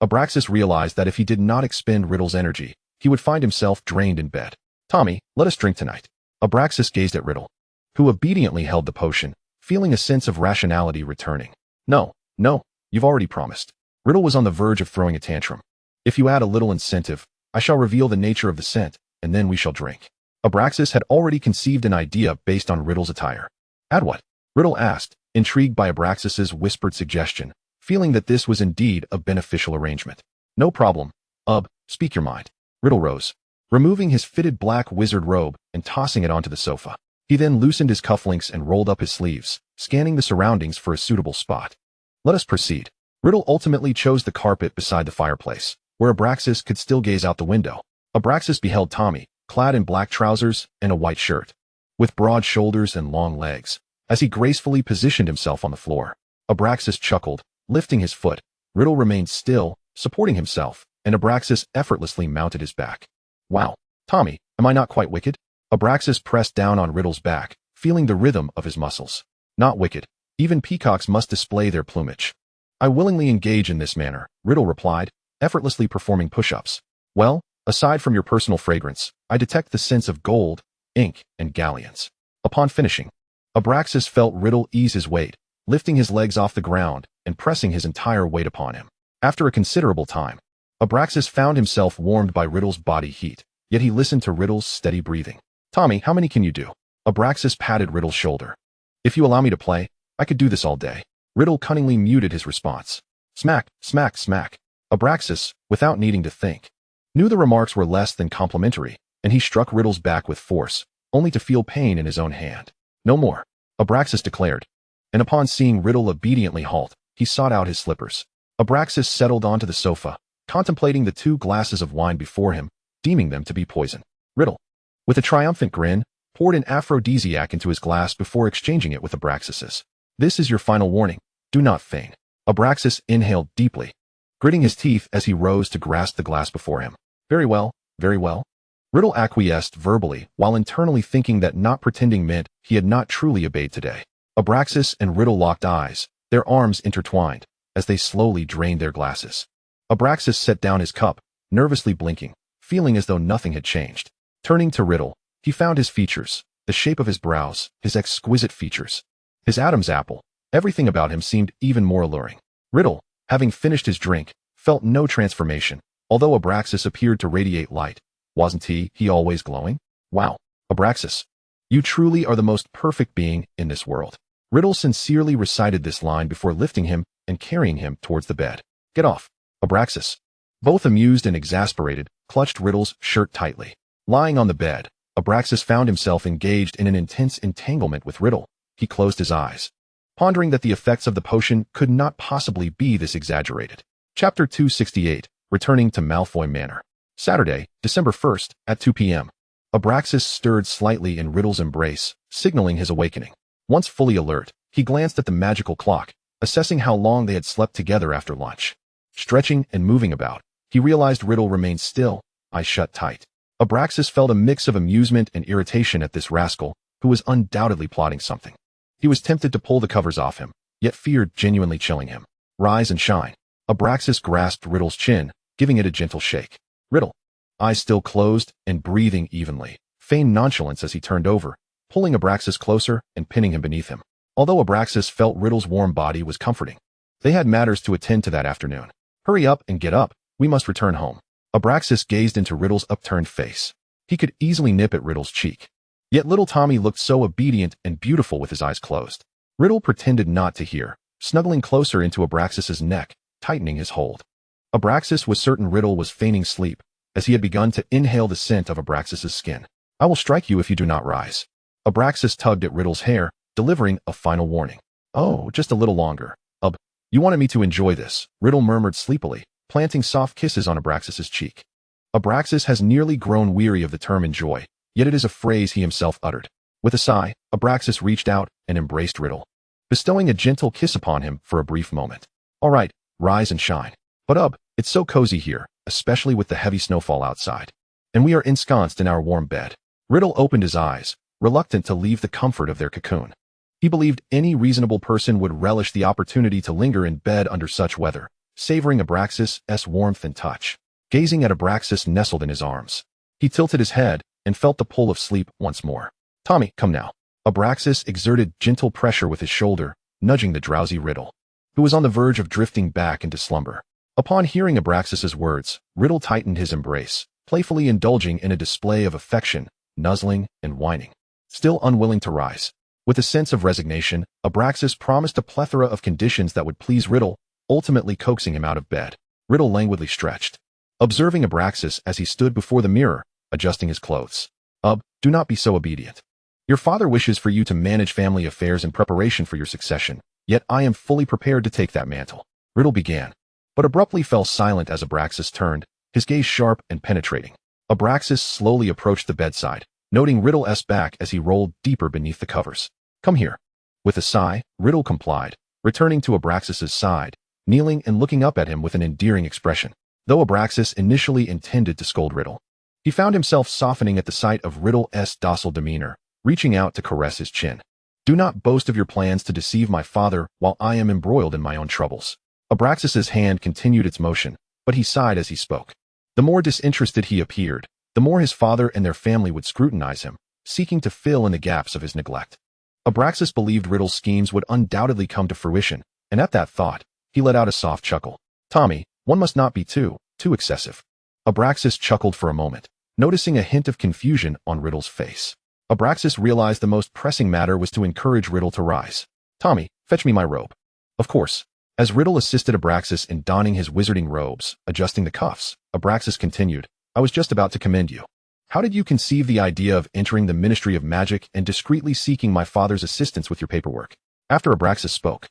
Abraxas realized that if he did not expend Riddle's energy, he would find himself drained in bed. Tommy, let us drink tonight. Abraxas gazed at Riddle, who obediently held the potion, feeling a sense of rationality returning. No, you've already promised. Riddle was on the verge of throwing a tantrum. If you add a little incentive, I shall reveal the nature of the scent, and then we shall drink. Abraxas had already conceived an idea based on Riddle's attire. Add what? Riddle asked, intrigued by Abraxas's whispered suggestion, feeling that this was indeed a beneficial arrangement. No problem. Speak your mind. Riddle rose, removing his fitted black wizard robe and tossing it onto the sofa. He then loosened his cufflinks and rolled up his sleeves, scanning the surroundings for a suitable spot. Let us proceed. Riddle ultimately chose the carpet beside the fireplace, where Abraxas could still gaze out the window. Abraxas beheld Tommy, clad in black trousers and a white shirt, with broad shoulders and long legs, as he gracefully positioned himself on the floor. Abraxas chuckled, lifting his foot. Riddle remained still, supporting himself, and Abraxas effortlessly mounted his back. Wow, Tommy, am I not quite wicked? Abraxas pressed down on Riddle's back, feeling the rhythm of his muscles. Not wicked. Even peacocks must display their plumage. I willingly engage in this manner, Riddle replied, effortlessly performing push-ups. Well, aside from your personal fragrance, I detect the scents of gold, ink, and galleons. Upon finishing, Abraxas felt Riddle ease his weight, lifting his legs off the ground and pressing his entire weight upon him. After a considerable time, Abraxas found himself warmed by Riddle's body heat, yet he listened to Riddle's steady breathing. Tommy, how many can you do? Abraxas patted Riddle's shoulder. If you allow me to play, I could do this all day. Riddle cunningly muted his response. Smack, smack, smack. Abraxas, without needing to think, knew the remarks were less than complimentary, and he struck Riddle's back with force, only to feel pain in his own hand. No more, Abraxas declared, and upon seeing Riddle obediently halt, he sought out his slippers. Abraxas settled onto the sofa, contemplating the 2 glasses of wine before him, deeming them to be poison. Riddle, with a triumphant grin, poured an aphrodisiac into his glass before exchanging it with Abraxas's. This is your final warning. Do not feign. Abraxas inhaled deeply, gritting his teeth as he rose to grasp the glass before him. Very well, very well. Riddle acquiesced verbally, while internally thinking that not pretending meant he had not truly obeyed today. Abraxas and Riddle locked eyes, their arms intertwined, as they slowly drained their glasses. Abraxas set down his cup, nervously blinking, feeling as though nothing had changed. Turning to Riddle, he found his features, the shape of his brows, his exquisite features. His Adam's apple, everything about him seemed even more alluring. Riddle, having finished his drink, felt no transformation, although Abraxas appeared to radiate light. Wasn't he always glowing? Wow, Abraxas, you truly are the most perfect being in this world. Riddle sincerely recited this line before lifting him and carrying him towards the bed. Get off, Abraxas, both amused and exasperated, clutched Riddle's shirt tightly. Lying on the bed, Abraxas found himself engaged in an intense entanglement with Riddle. He closed his eyes, pondering that the effects of the potion could not possibly be this exaggerated. Chapter 268, Returning to Malfoy Manor. Saturday, December 1st, at 2 p.m. Abraxas stirred slightly in Riddle's embrace, signaling his awakening. Once fully alert, he glanced at the magical clock, assessing how long they had slept together after lunch. Stretching and moving about, he realized Riddle remained still, eyes shut tight. Abraxas felt a mix of amusement and irritation at this rascal, who was undoubtedly plotting something. He was tempted to pull the covers off him, yet feared genuinely chilling him. Rise and shine. Abraxas grasped Riddle's chin, giving it a gentle shake. Riddle, eyes still closed and breathing evenly, feigned nonchalance as he turned over, pulling Abraxas closer and pinning him beneath him. Although Abraxas felt Riddle's warm body was comforting, they had matters to attend to that afternoon. Hurry up and get up, we must return home. Abraxas gazed into Riddle's upturned face. He could easily nip at Riddle's cheek. Yet little Tommy looked so obedient and beautiful with his eyes closed. Riddle pretended not to hear, snuggling closer into Abraxas's neck, tightening his hold. Abraxas was certain Riddle was feigning sleep, as he had begun to inhale the scent of Abraxas's skin. I will strike you if you do not rise. Abraxas tugged at Riddle's hair, delivering a final warning. Oh, just a little longer. You wanted me to enjoy this, Riddle murmured sleepily, planting soft kisses on Abraxas's cheek. Abraxas has nearly grown weary of the term enjoy, yet it is a phrase he himself uttered. With a sigh, Abraxas reached out and embraced Riddle, bestowing a gentle kiss upon him for a brief moment. All right, rise and shine. But it's so cozy here, especially with the heavy snowfall outside. And we are ensconced in our warm bed. Riddle opened his eyes, reluctant to leave the comfort of their cocoon. He believed any reasonable person would relish the opportunity to linger in bed under such weather, savoring Abraxas' warmth and touch. Gazing at Abraxas nestled in his arms, he tilted his head and felt the pull of sleep once more. Tommy, come now. Abraxas exerted gentle pressure with his shoulder, nudging the drowsy Riddle, who was on the verge of drifting back into slumber. Upon hearing Abraxas's words, Riddle tightened his embrace, playfully indulging in a display of affection, nuzzling and whining. Still unwilling to rise. With a sense of resignation, Abraxas promised a plethora of conditions that would please Riddle, ultimately coaxing him out of bed. Riddle languidly stretched, observing Abraxas as he stood before the mirror, adjusting his clothes. Do not be so obedient. Your father wishes for you to manage family affairs in preparation for your succession, yet I am fully prepared to take that mantle. Riddle began, but abruptly fell silent as Abraxas turned, his gaze sharp and penetrating. Abraxas slowly approached the bedside, noting Riddle's back as he rolled deeper beneath the covers. Come here. With a sigh, Riddle complied, returning to Abraxas's side, kneeling and looking up at him with an endearing expression. Though Abraxas initially intended to scold Riddle, he found himself softening at the sight of Riddle's docile demeanor, reaching out to caress his chin. Do not boast of your plans to deceive my father while I am embroiled in my own troubles. Abraxas's hand continued its motion, but he sighed as he spoke. The more disinterested he appeared, the more his father and their family would scrutinize him, seeking to fill in the gaps of his neglect. Abraxas believed Riddle's schemes would undoubtedly come to fruition, and at that thought, he let out a soft chuckle. Tommy, one must not be too excessive. Abraxas chuckled for a moment, noticing a hint of confusion on Riddle's face. Abraxas realized the most pressing matter was to encourage Riddle to rise. Tommy, fetch me my robe. Of course. As Riddle assisted Abraxas in donning his wizarding robes, adjusting the cuffs, Abraxas continued, I was just about to commend you. How did you conceive the idea of entering the Ministry of Magic and discreetly seeking my father's assistance with your paperwork? After Abraxas spoke,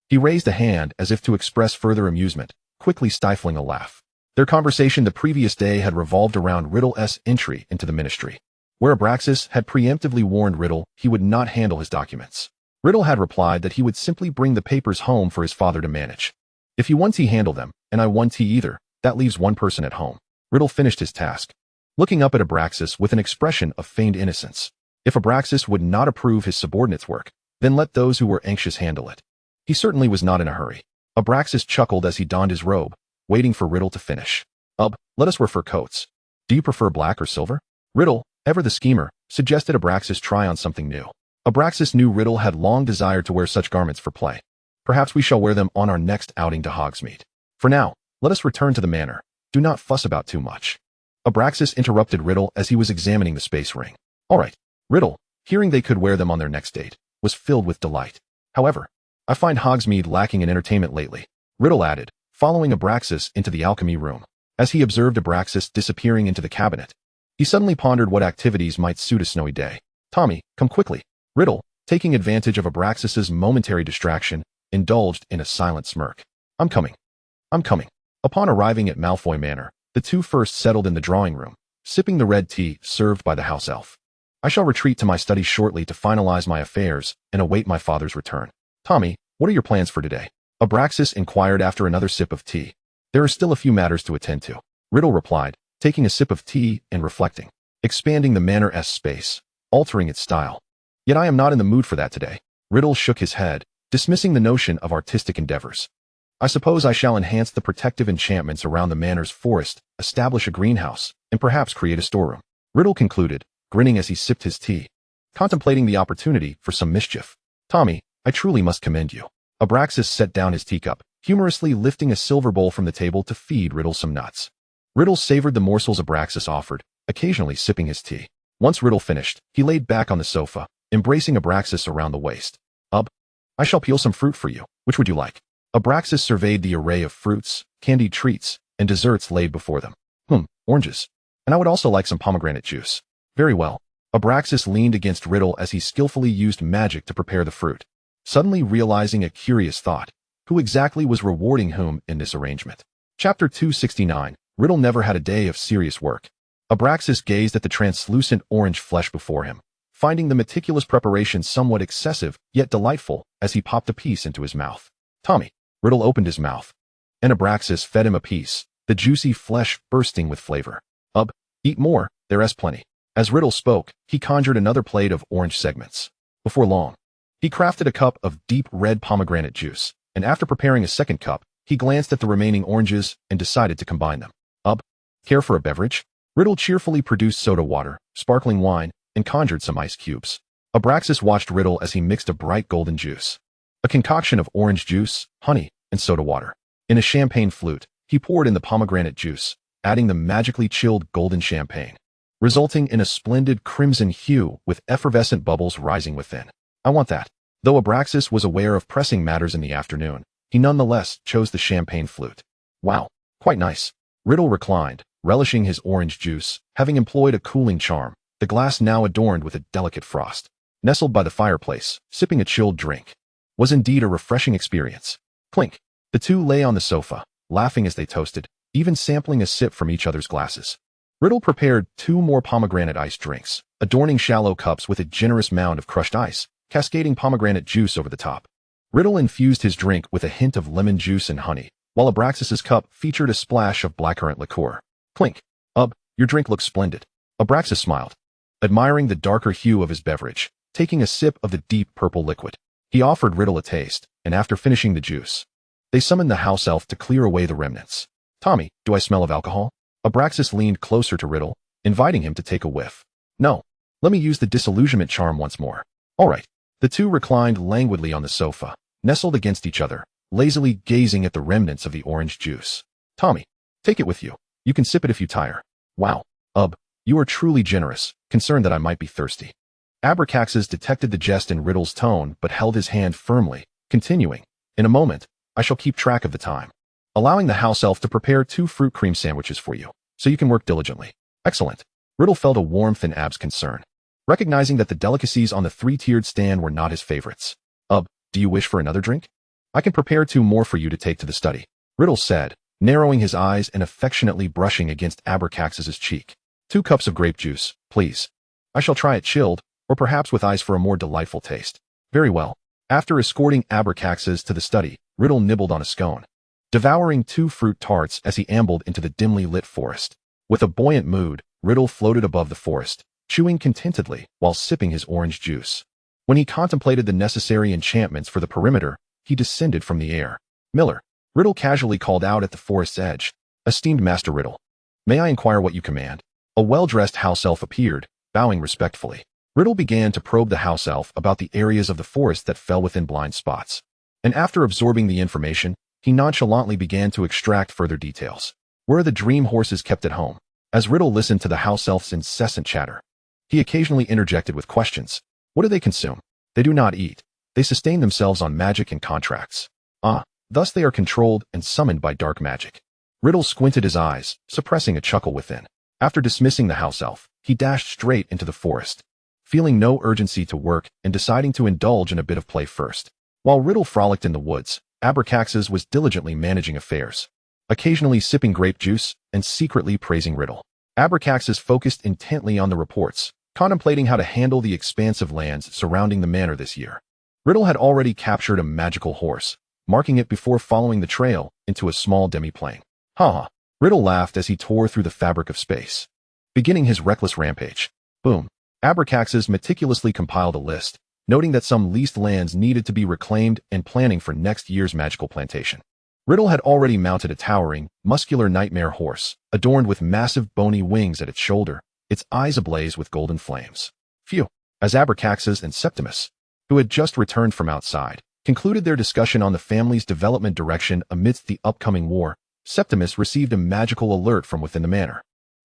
he raised a hand as if to express further amusement, quickly stifling a laugh. Their conversation the previous day had revolved around Riddle's entry into the ministry, where Abraxas had preemptively warned Riddle he would not handle his documents. Riddle had replied that he would simply bring the papers home for his father to manage. If he wants he handle them, and I want he either, that leaves one person at home. Riddle finished his task, looking up at Abraxas with an expression of feigned innocence. If Abraxas would not approve his subordinate's work, then let those who were anxious handle it. He certainly was not in a hurry. Abraxas chuckled as he donned his robe, waiting for Riddle to finish. Let us wear fur coats. Do you prefer black or silver? Riddle, ever the schemer, suggested Abraxas try on something new. Abraxas knew Riddle had long desired to wear such garments for play. Perhaps we shall wear them on our next outing to Hogsmeade. For now, let us return to the manor. Do not fuss about too much. Abraxas interrupted Riddle as he was examining the space ring. All right. Riddle, hearing they could wear them on their next date, was filled with delight. However, I find Hogsmeade lacking in entertainment lately, Riddle added, following Abraxas into the alchemy room. As he observed Abraxas disappearing into the cabinet, he suddenly pondered what activities might suit a snowy day. Tommy, come quickly. Riddle, taking advantage of Abraxas's momentary distraction, indulged in a silent smirk. I'm coming. Upon arriving at Malfoy Manor, the two first settled in the drawing room, sipping the red tea served by the house elf. I shall retreat to my studies shortly to finalize my affairs and await my father's return. Tommy, what are your plans for today? Abraxas inquired after another sip of tea. There are still a few matters to attend to, Riddle replied, taking a sip of tea and reflecting. Expanding the manor's space, altering its style. Yet I am not in the mood for that today. Riddle shook his head, dismissing the notion of artistic endeavors. I suppose I shall enhance the protective enchantments around the manor's forest, establish a greenhouse, and perhaps create a storeroom. Riddle concluded, grinning as he sipped his tea, contemplating the opportunity for some mischief. Tommy, I truly must commend you. Abraxas set down his teacup, humorously lifting a silver bowl from the table to feed Riddle some nuts. Riddle savored the morsels Abraxas offered, occasionally sipping his tea. Once Riddle finished, he laid back on the sofa, embracing Abraxas around the waist. I shall peel some fruit for you. Which would you like? Abraxas surveyed the array of fruits, candied treats, and desserts laid before them. Oranges. And I would also like some pomegranate juice. Very well. Abraxas leaned against Riddle as he skillfully used magic to prepare the fruit, suddenly realizing a curious thought. Who exactly was rewarding whom in this arrangement? Chapter 269. Riddle never had a day of serious work. Abraxas gazed at the translucent orange flesh before him, finding the meticulous preparation somewhat excessive, yet delightful, as he popped a piece into his mouth. Tommy. Riddle opened his mouth, and Abraxas fed him a piece, the juicy flesh bursting with flavor. Eat more, there's plenty. As Riddle spoke, he conjured another plate of orange segments. Before long, he crafted a cup of deep red pomegranate juice, and after preparing a second cup, he glanced at the remaining oranges and decided to combine them. Care for a beverage? Riddle cheerfully produced soda water, sparkling wine, and conjured some ice cubes. Abraxas watched Riddle as he mixed a bright golden juice, a concoction of orange juice, honey, and soda water. In a champagne flute, he poured in the pomegranate juice, adding the magically chilled golden champagne, resulting in a splendid crimson hue with effervescent bubbles rising within. I want that. Though Abraxas was aware of pressing matters in the afternoon, he nonetheless chose the champagne flute. Wow, quite nice. Riddle reclined, relishing his orange juice, having employed a cooling charm, the glass now adorned with a delicate frost. Nestled by the fireplace, sipping a chilled drink, was indeed a refreshing experience. Clink. The two lay on the sofa, laughing as they toasted, even sampling a sip from each other's glasses. Riddle prepared 2 more pomegranate ice drinks, adorning shallow cups with a generous mound of crushed ice, cascading pomegranate juice over the top. Riddle infused his drink with a hint of lemon juice and honey, while Abraxas's cup featured a splash of blackcurrant liqueur. Clink. Your drink looks splendid. Abraxas smiled, admiring the darker hue of his beverage, taking a sip of the deep purple liquid. He offered Riddle a taste, and after finishing the juice, they summoned the house elf to clear away the remnants. Tommy, do I smell of alcohol? Abraxas leaned closer to Riddle, inviting him to take a whiff. No. Let me use the disillusionment charm once more. All right. The two reclined languidly on the sofa, nestled against each other, lazily gazing at the remnants of the orange juice. Tommy, take it with you. You can sip it if you tire. Wow. You are truly generous, concerned that I might be thirsty. Abraxas detected the jest in Riddle's tone but held his hand firmly, continuing, In a moment, I shall keep track of the time, allowing the house elf to prepare 2 fruit cream sandwiches for you, so you can work diligently. Excellent. Riddle felt a warmth in Ab's concern, recognizing that the delicacies on the 3-tiered stand were not his favorites. Do you wish for another drink? I can prepare 2 more for you to take to the study, Riddle said, narrowing his eyes and affectionately brushing against Abraxas's cheek. 2 cups of grape juice, please. I shall try it chilled, or perhaps with ice for a more delightful taste. Very well. After escorting Abraxas to the study, Riddle nibbled on a scone, devouring 2 fruit tarts as he ambled into the dimly lit forest. With a buoyant mood, Riddle floated above the forest, chewing contentedly while sipping his orange juice. When he contemplated the necessary enchantments for the perimeter, he descended from the air. Miller. Riddle casually called out at the forest's edge. Esteemed Master Riddle, may I inquire what you command? A well-dressed house elf appeared, bowing respectfully. Riddle began to probe the house elf about the areas of the forest that fell within blind spots, and after absorbing the information, he nonchalantly began to extract further details. Where are the dream horses kept at home? As Riddle listened to the house elf's incessant chatter, he occasionally interjected with questions. What do they consume? They do not eat. They sustain themselves on magic and contracts. Thus they are controlled and summoned by dark magic. Riddle squinted his eyes, suppressing a chuckle within. After dismissing the house elf, he dashed straight into the forest, feeling no urgency to work and deciding to indulge in a bit of play first. While Riddle frolicked in the woods, Abraxas was diligently managing affairs, occasionally sipping grape juice and secretly praising Riddle. Abraxas focused intently on the reports, contemplating how to handle the expansive lands surrounding the manor this year. Riddle had already captured a magical horse, marking it before following the trail into a small demi-plane. Riddle laughed as he tore through the fabric of space, beginning his reckless rampage. Boom. Abraxas meticulously compiled a list, noting that some leased lands needed to be reclaimed and planning for next year's magical plantation. Riddle had already mounted a towering, muscular nightmare horse, adorned with massive bony wings at its shoulder, its eyes ablaze with golden flames. Phew. As Abraxas and Septimus, who had just returned from outside, concluded their discussion on the family's development direction amidst the upcoming war, Septimus received a magical alert from within the manor.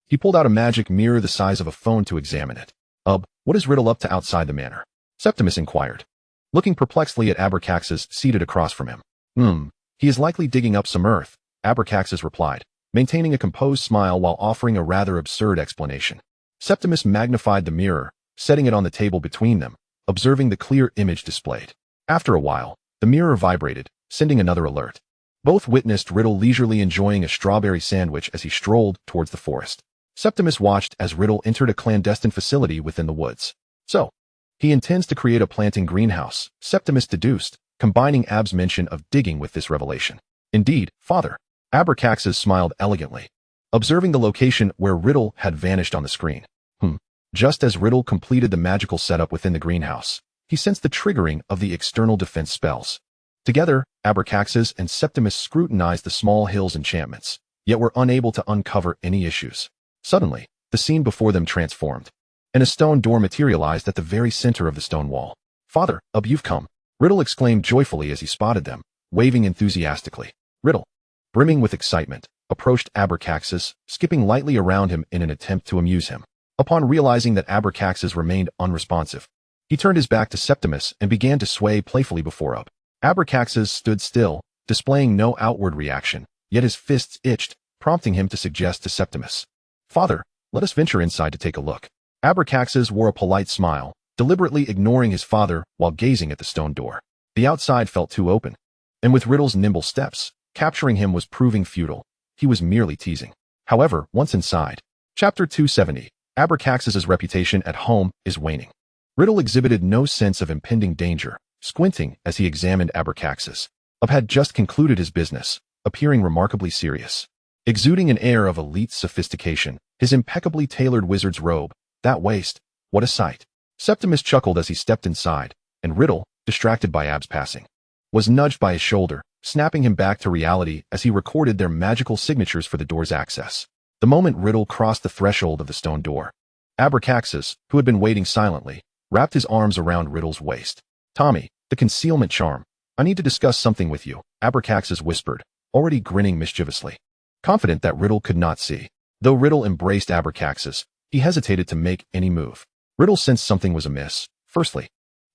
He pulled out a magic mirror the size of a phone to examine it. What is Riddle up to outside the manor? Septimus inquired, looking perplexedly at Abraxas seated across from him. He is likely digging up some earth, Abraxas replied, maintaining a composed smile while offering a rather absurd explanation. Septimus magnified the mirror, setting it on the table between them, observing the clear image displayed. After a while, the mirror vibrated, sending another alert. Both witnessed Riddle leisurely enjoying a strawberry sandwich as he strolled towards the forest. Septimus watched as Riddle entered a clandestine facility within the woods. So, he intends to create a planting greenhouse, Septimus deduced, combining Ab's mention of digging with this revelation. Indeed, father. Abraxas smiled elegantly, observing the location where Riddle had vanished on the screen. Just as Riddle completed the magical setup within the greenhouse, he sensed the triggering of the external defense spells. Together, Abraxas and Septimus scrutinized the small hill's enchantments, yet were unable to uncover any issues. Suddenly, the scene before them transformed, and a stone door materialized at the very center of the stone wall. Father, you've come, Riddle exclaimed joyfully as he spotted them, waving enthusiastically. Riddle, brimming with excitement, approached Abraxas, skipping lightly around him in an attempt to amuse him. Upon realizing that Abraxas remained unresponsive, he turned his back to Septimus and began to sway playfully before Abraxas stood still, displaying no outward reaction, yet his fists itched, prompting him to suggest to Septimus, Father, let us venture inside to take a look. Abraxas wore a polite smile, deliberately ignoring his father while gazing at the stone door. The outside felt too open, and with Riddle's nimble steps, capturing him was proving futile. He was merely teasing. However, once inside, Chapter 270, Abraxas's reputation at home is waning. Riddle exhibited no sense of impending danger, squinting as he examined Abraxas. Had just concluded his business, appearing remarkably serious. Exuding an air of elite sophistication, his impeccably tailored wizard's robe, that waist, what a sight. Septimus chuckled as he stepped inside, and Riddle, distracted by Ab's passing, was nudged by his shoulder, snapping him back to reality as he recorded their magical signatures for the door's access. The moment Riddle crossed the threshold of the stone door, Abraxas, who had been waiting silently, wrapped his arms around Riddle's waist. Tommy, the concealment charm. I need to discuss something with you, Abraxas whispered, already grinning mischievously, confident that Riddle could not see. Though Riddle embraced Abraxas, he hesitated to make any move. Riddle sensed something was amiss. Firstly,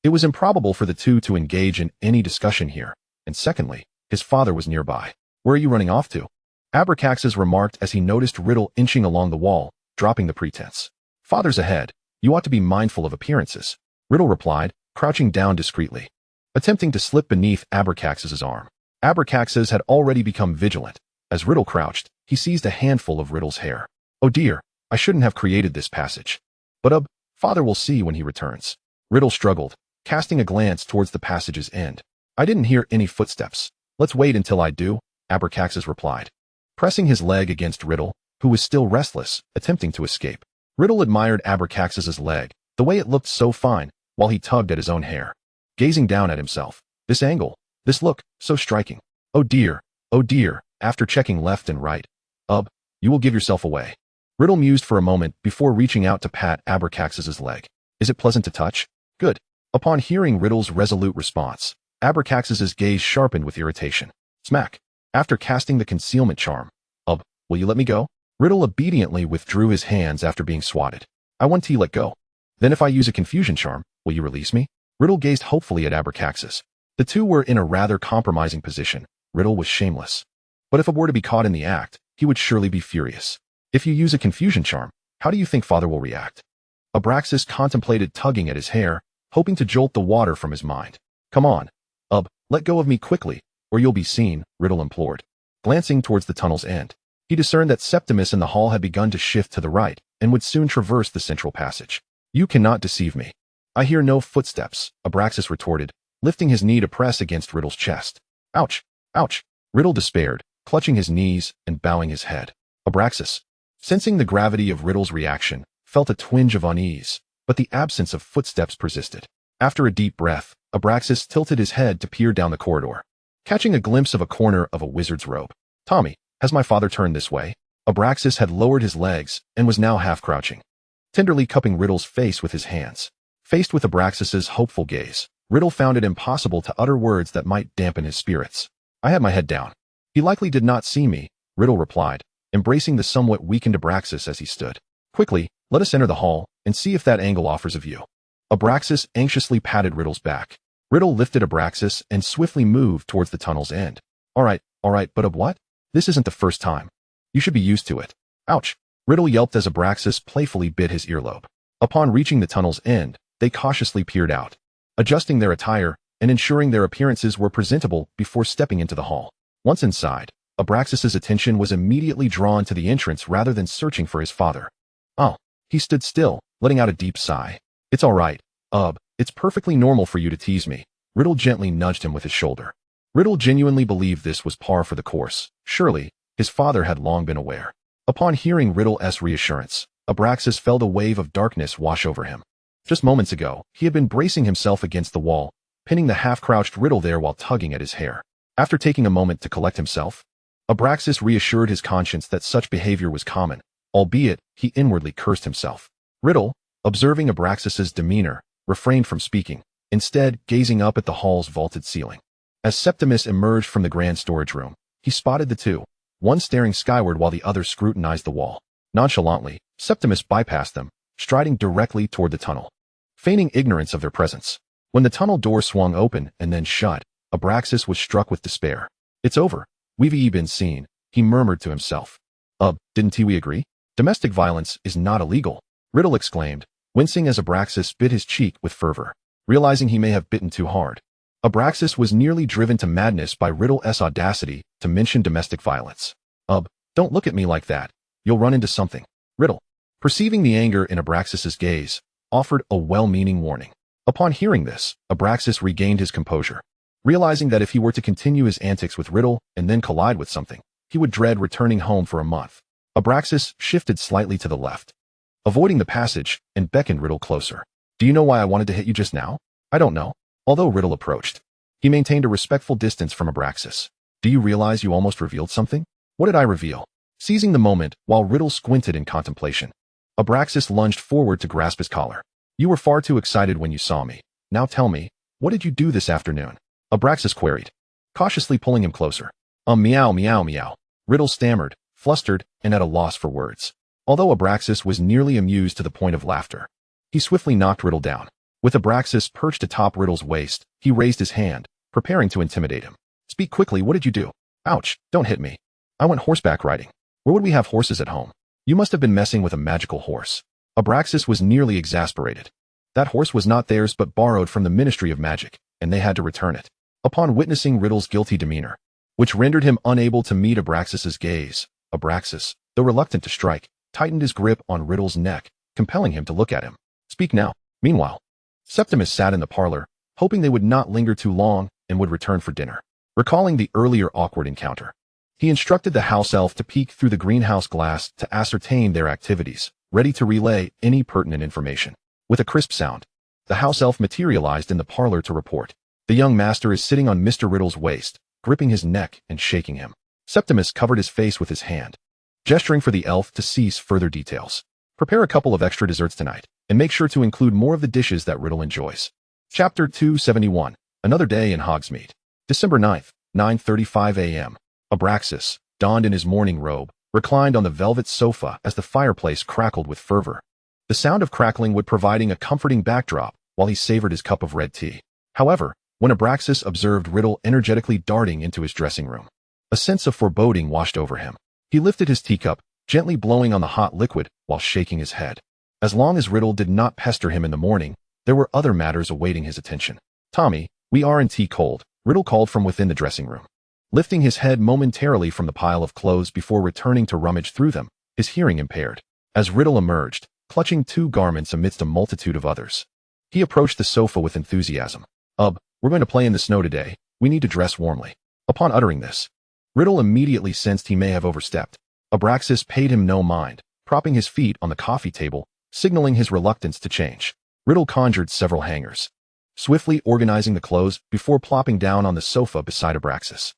it was improbable for the two to engage in any discussion here, and secondly, his father was nearby. Where are you running off to? Abraxas remarked as he noticed Riddle inching along the wall, dropping the pretense. Father's ahead. You ought to be mindful of appearances, Riddle replied, crouching down discreetly, attempting to slip beneath Abraxas's arm. Abraxas had already become vigilant. As Riddle crouched, he seized a handful of Riddle's hair. Oh dear, I shouldn't have created this passage. But father will see when he returns. Riddle struggled, casting a glance towards the passage's end. I didn't hear any footsteps. Let's wait until I do, Abraxas replied, pressing his leg against Riddle, who was still restless, attempting to escape. Riddle admired Abraxas's leg, the way it looked so fine, while he tugged at his own hair, gazing down at himself. This angle, this look, so striking. Oh dear, after checking left and right. You will give yourself away. Riddle mused for a moment before reaching out to pat Abraxas's leg. Is it pleasant to touch? Good. Upon hearing Riddle's resolute response, Abraxas's gaze sharpened with irritation. Smack. After casting the concealment charm. Will you let me go? Riddle obediently withdrew his hands after being swatted. I want to let go. Then if I use a confusion charm, will you release me? Riddle gazed hopefully at Abraxas. The two were in a rather compromising position. Riddle was shameless. But if were to be caught in the act, he would surely be furious. If you use a confusion charm, how do you think father will react? Abraxas contemplated tugging at his hair, hoping to jolt the water from his mind. Come on. Let go of me quickly, or you'll be seen, Riddle implored. Glancing towards the tunnel's end, he discerned that Septimus in the hall had begun to shift to the right, and would soon traverse the central passage. You cannot deceive me. I hear no footsteps, Abraxas retorted, lifting his knee to press against Riddle's chest. Ouch! Riddle despaired, clutching his knees and bowing his head. Abraxas, sensing the gravity of Riddle's reaction, felt a twinge of unease, but the absence of footsteps persisted. After a deep breath, Abraxas tilted his head to peer down the corridor, catching a glimpse of a corner of a wizard's robe. Tommy, has my father turned this way? Abraxas had lowered his legs and was now half crouching, tenderly cupping Riddle's face with his hands. Faced with Abraxas's hopeful gaze, Riddle found it impossible to utter words that might dampen his spirits. I had my head down. He likely did not see me, Riddle replied, embracing the somewhat weakened Abraxas as he stood. Quickly, let us enter the hall and see if that angle offers a view. Abraxas anxiously patted Riddle's back. Riddle lifted Abraxas and swiftly moved towards the tunnel's end. All right, but what? This isn't the first time. You should be used to it. Ouch. Riddle yelped as Abraxas playfully bit his earlobe. Upon reaching the tunnel's end, they cautiously peered out, adjusting their attire and ensuring their appearances were presentable before stepping into the hall. Once inside, Abraxas's attention was immediately drawn to the entrance rather than searching for his father. Oh, he stood still, letting out a deep sigh. It's all right, it's perfectly normal for you to tease me. Riddle gently nudged him with his shoulder. Riddle genuinely believed this was par for the course. Surely, his father had long been aware. Upon hearing Riddle's reassurance, Abraxas felt a wave of darkness wash over him. Just moments ago, he had been bracing himself against the wall, pinning the half-crouched Riddle there while tugging at his hair. After taking a moment to collect himself, Abraxas reassured his conscience that such behavior was common, albeit he inwardly cursed himself. Riddle, observing Abraxas's demeanor, refrained from speaking, instead gazing up at the hall's vaulted ceiling. As Septimus emerged from the grand storage room, he spotted the two, one staring skyward while the other scrutinized the wall. Nonchalantly, Septimus bypassed them, striding directly toward the tunnel, feigning ignorance of their presence. When the tunnel door swung open and then shut, Abraxas was struck with despair. It's over. We've been seen, he murmured to himself. Didn't we agree? Domestic violence is not illegal, Riddle exclaimed, wincing as Abraxas bit his cheek with fervor, realizing he may have bitten too hard. Abraxas was nearly driven to madness by Riddle's audacity to mention domestic violence. Don't look at me like that. You'll run into something. Riddle, perceiving the anger in Abraxas's gaze, offered a well-meaning warning. Upon hearing this, Abraxas regained his composure, realizing that if he were to continue his antics with Riddle and then collide with something, he would dread returning home for a month. Abraxas shifted slightly to the left, avoiding the passage, and beckoned Riddle closer. Do you know why I wanted to hit you just now? I don't know. Although Riddle approached, he maintained a respectful distance from Abraxas. Do you realize you almost revealed something? What did I reveal? Seizing the moment, while Riddle squinted in contemplation, Abraxas lunged forward to grasp his collar. You were far too excited when you saw me. Now tell me, what did you do this afternoon? Abraxas queried, cautiously pulling him closer. Meow. Riddle stammered, flustered, and at a loss for words. Although Abraxas was nearly amused to the point of laughter, he swiftly knocked Riddle down. With Abraxas perched atop Riddle's waist, he raised his hand, preparing to intimidate him. Speak quickly, what did you do? Ouch, don't hit me. I went horseback riding. Where would we have horses at home? You must have been messing with a magical horse. Abraxas was nearly exasperated. That horse was not theirs but borrowed from the Ministry of Magic, and they had to return it. Upon witnessing Riddle's guilty demeanor, which rendered him unable to meet Abraxas's gaze, Abraxas, though reluctant to strike, tightened his grip on Riddle's neck, compelling him to look at him. Speak now. Meanwhile, Septimus sat in the parlor, hoping they would not linger too long and would return for dinner. Recalling the earlier awkward encounter, he instructed the house elf to peek through the greenhouse glass to ascertain their activities, ready to relay any pertinent information. With a crisp sound, the house elf materialized in the parlor to report. The young master is sitting on Mr. Riddle's waist, gripping his neck and shaking him. Septimus covered his face with his hand, gesturing for the elf to cease further details. Prepare a couple of extra desserts tonight, and make sure to include more of the dishes that Riddle enjoys. Chapter 271. Another Day in Hogsmeade. December 9th, 9:35 a.m. Abraxas, donned in his morning robe, reclined on the velvet sofa as the fireplace crackled with fervor. The sound of crackling would providing a comforting backdrop while he savored his cup of red tea. However, when Abraxas observed Riddle energetically darting into his dressing room, a sense of foreboding washed over him. He lifted his teacup, gently blowing on the hot liquid while shaking his head. As long as Riddle did not pester him in the morning, there were other matters awaiting his attention. Tommy, we are in tea cold, Riddle called from within the dressing room. Lifting his head momentarily from the pile of clothes before returning to rummage through them, his hearing impaired. As Riddle emerged, clutching two garments amidst a multitude of others, he approached the sofa with enthusiasm. We're going to play in the snow today. We need to dress warmly. Upon uttering this, Riddle immediately sensed he may have overstepped. Abraxas paid him no mind, propping his feet on the coffee table, signaling his reluctance to change. Riddle conjured several hangers, swiftly organizing the clothes before plopping down on the sofa beside Abraxas.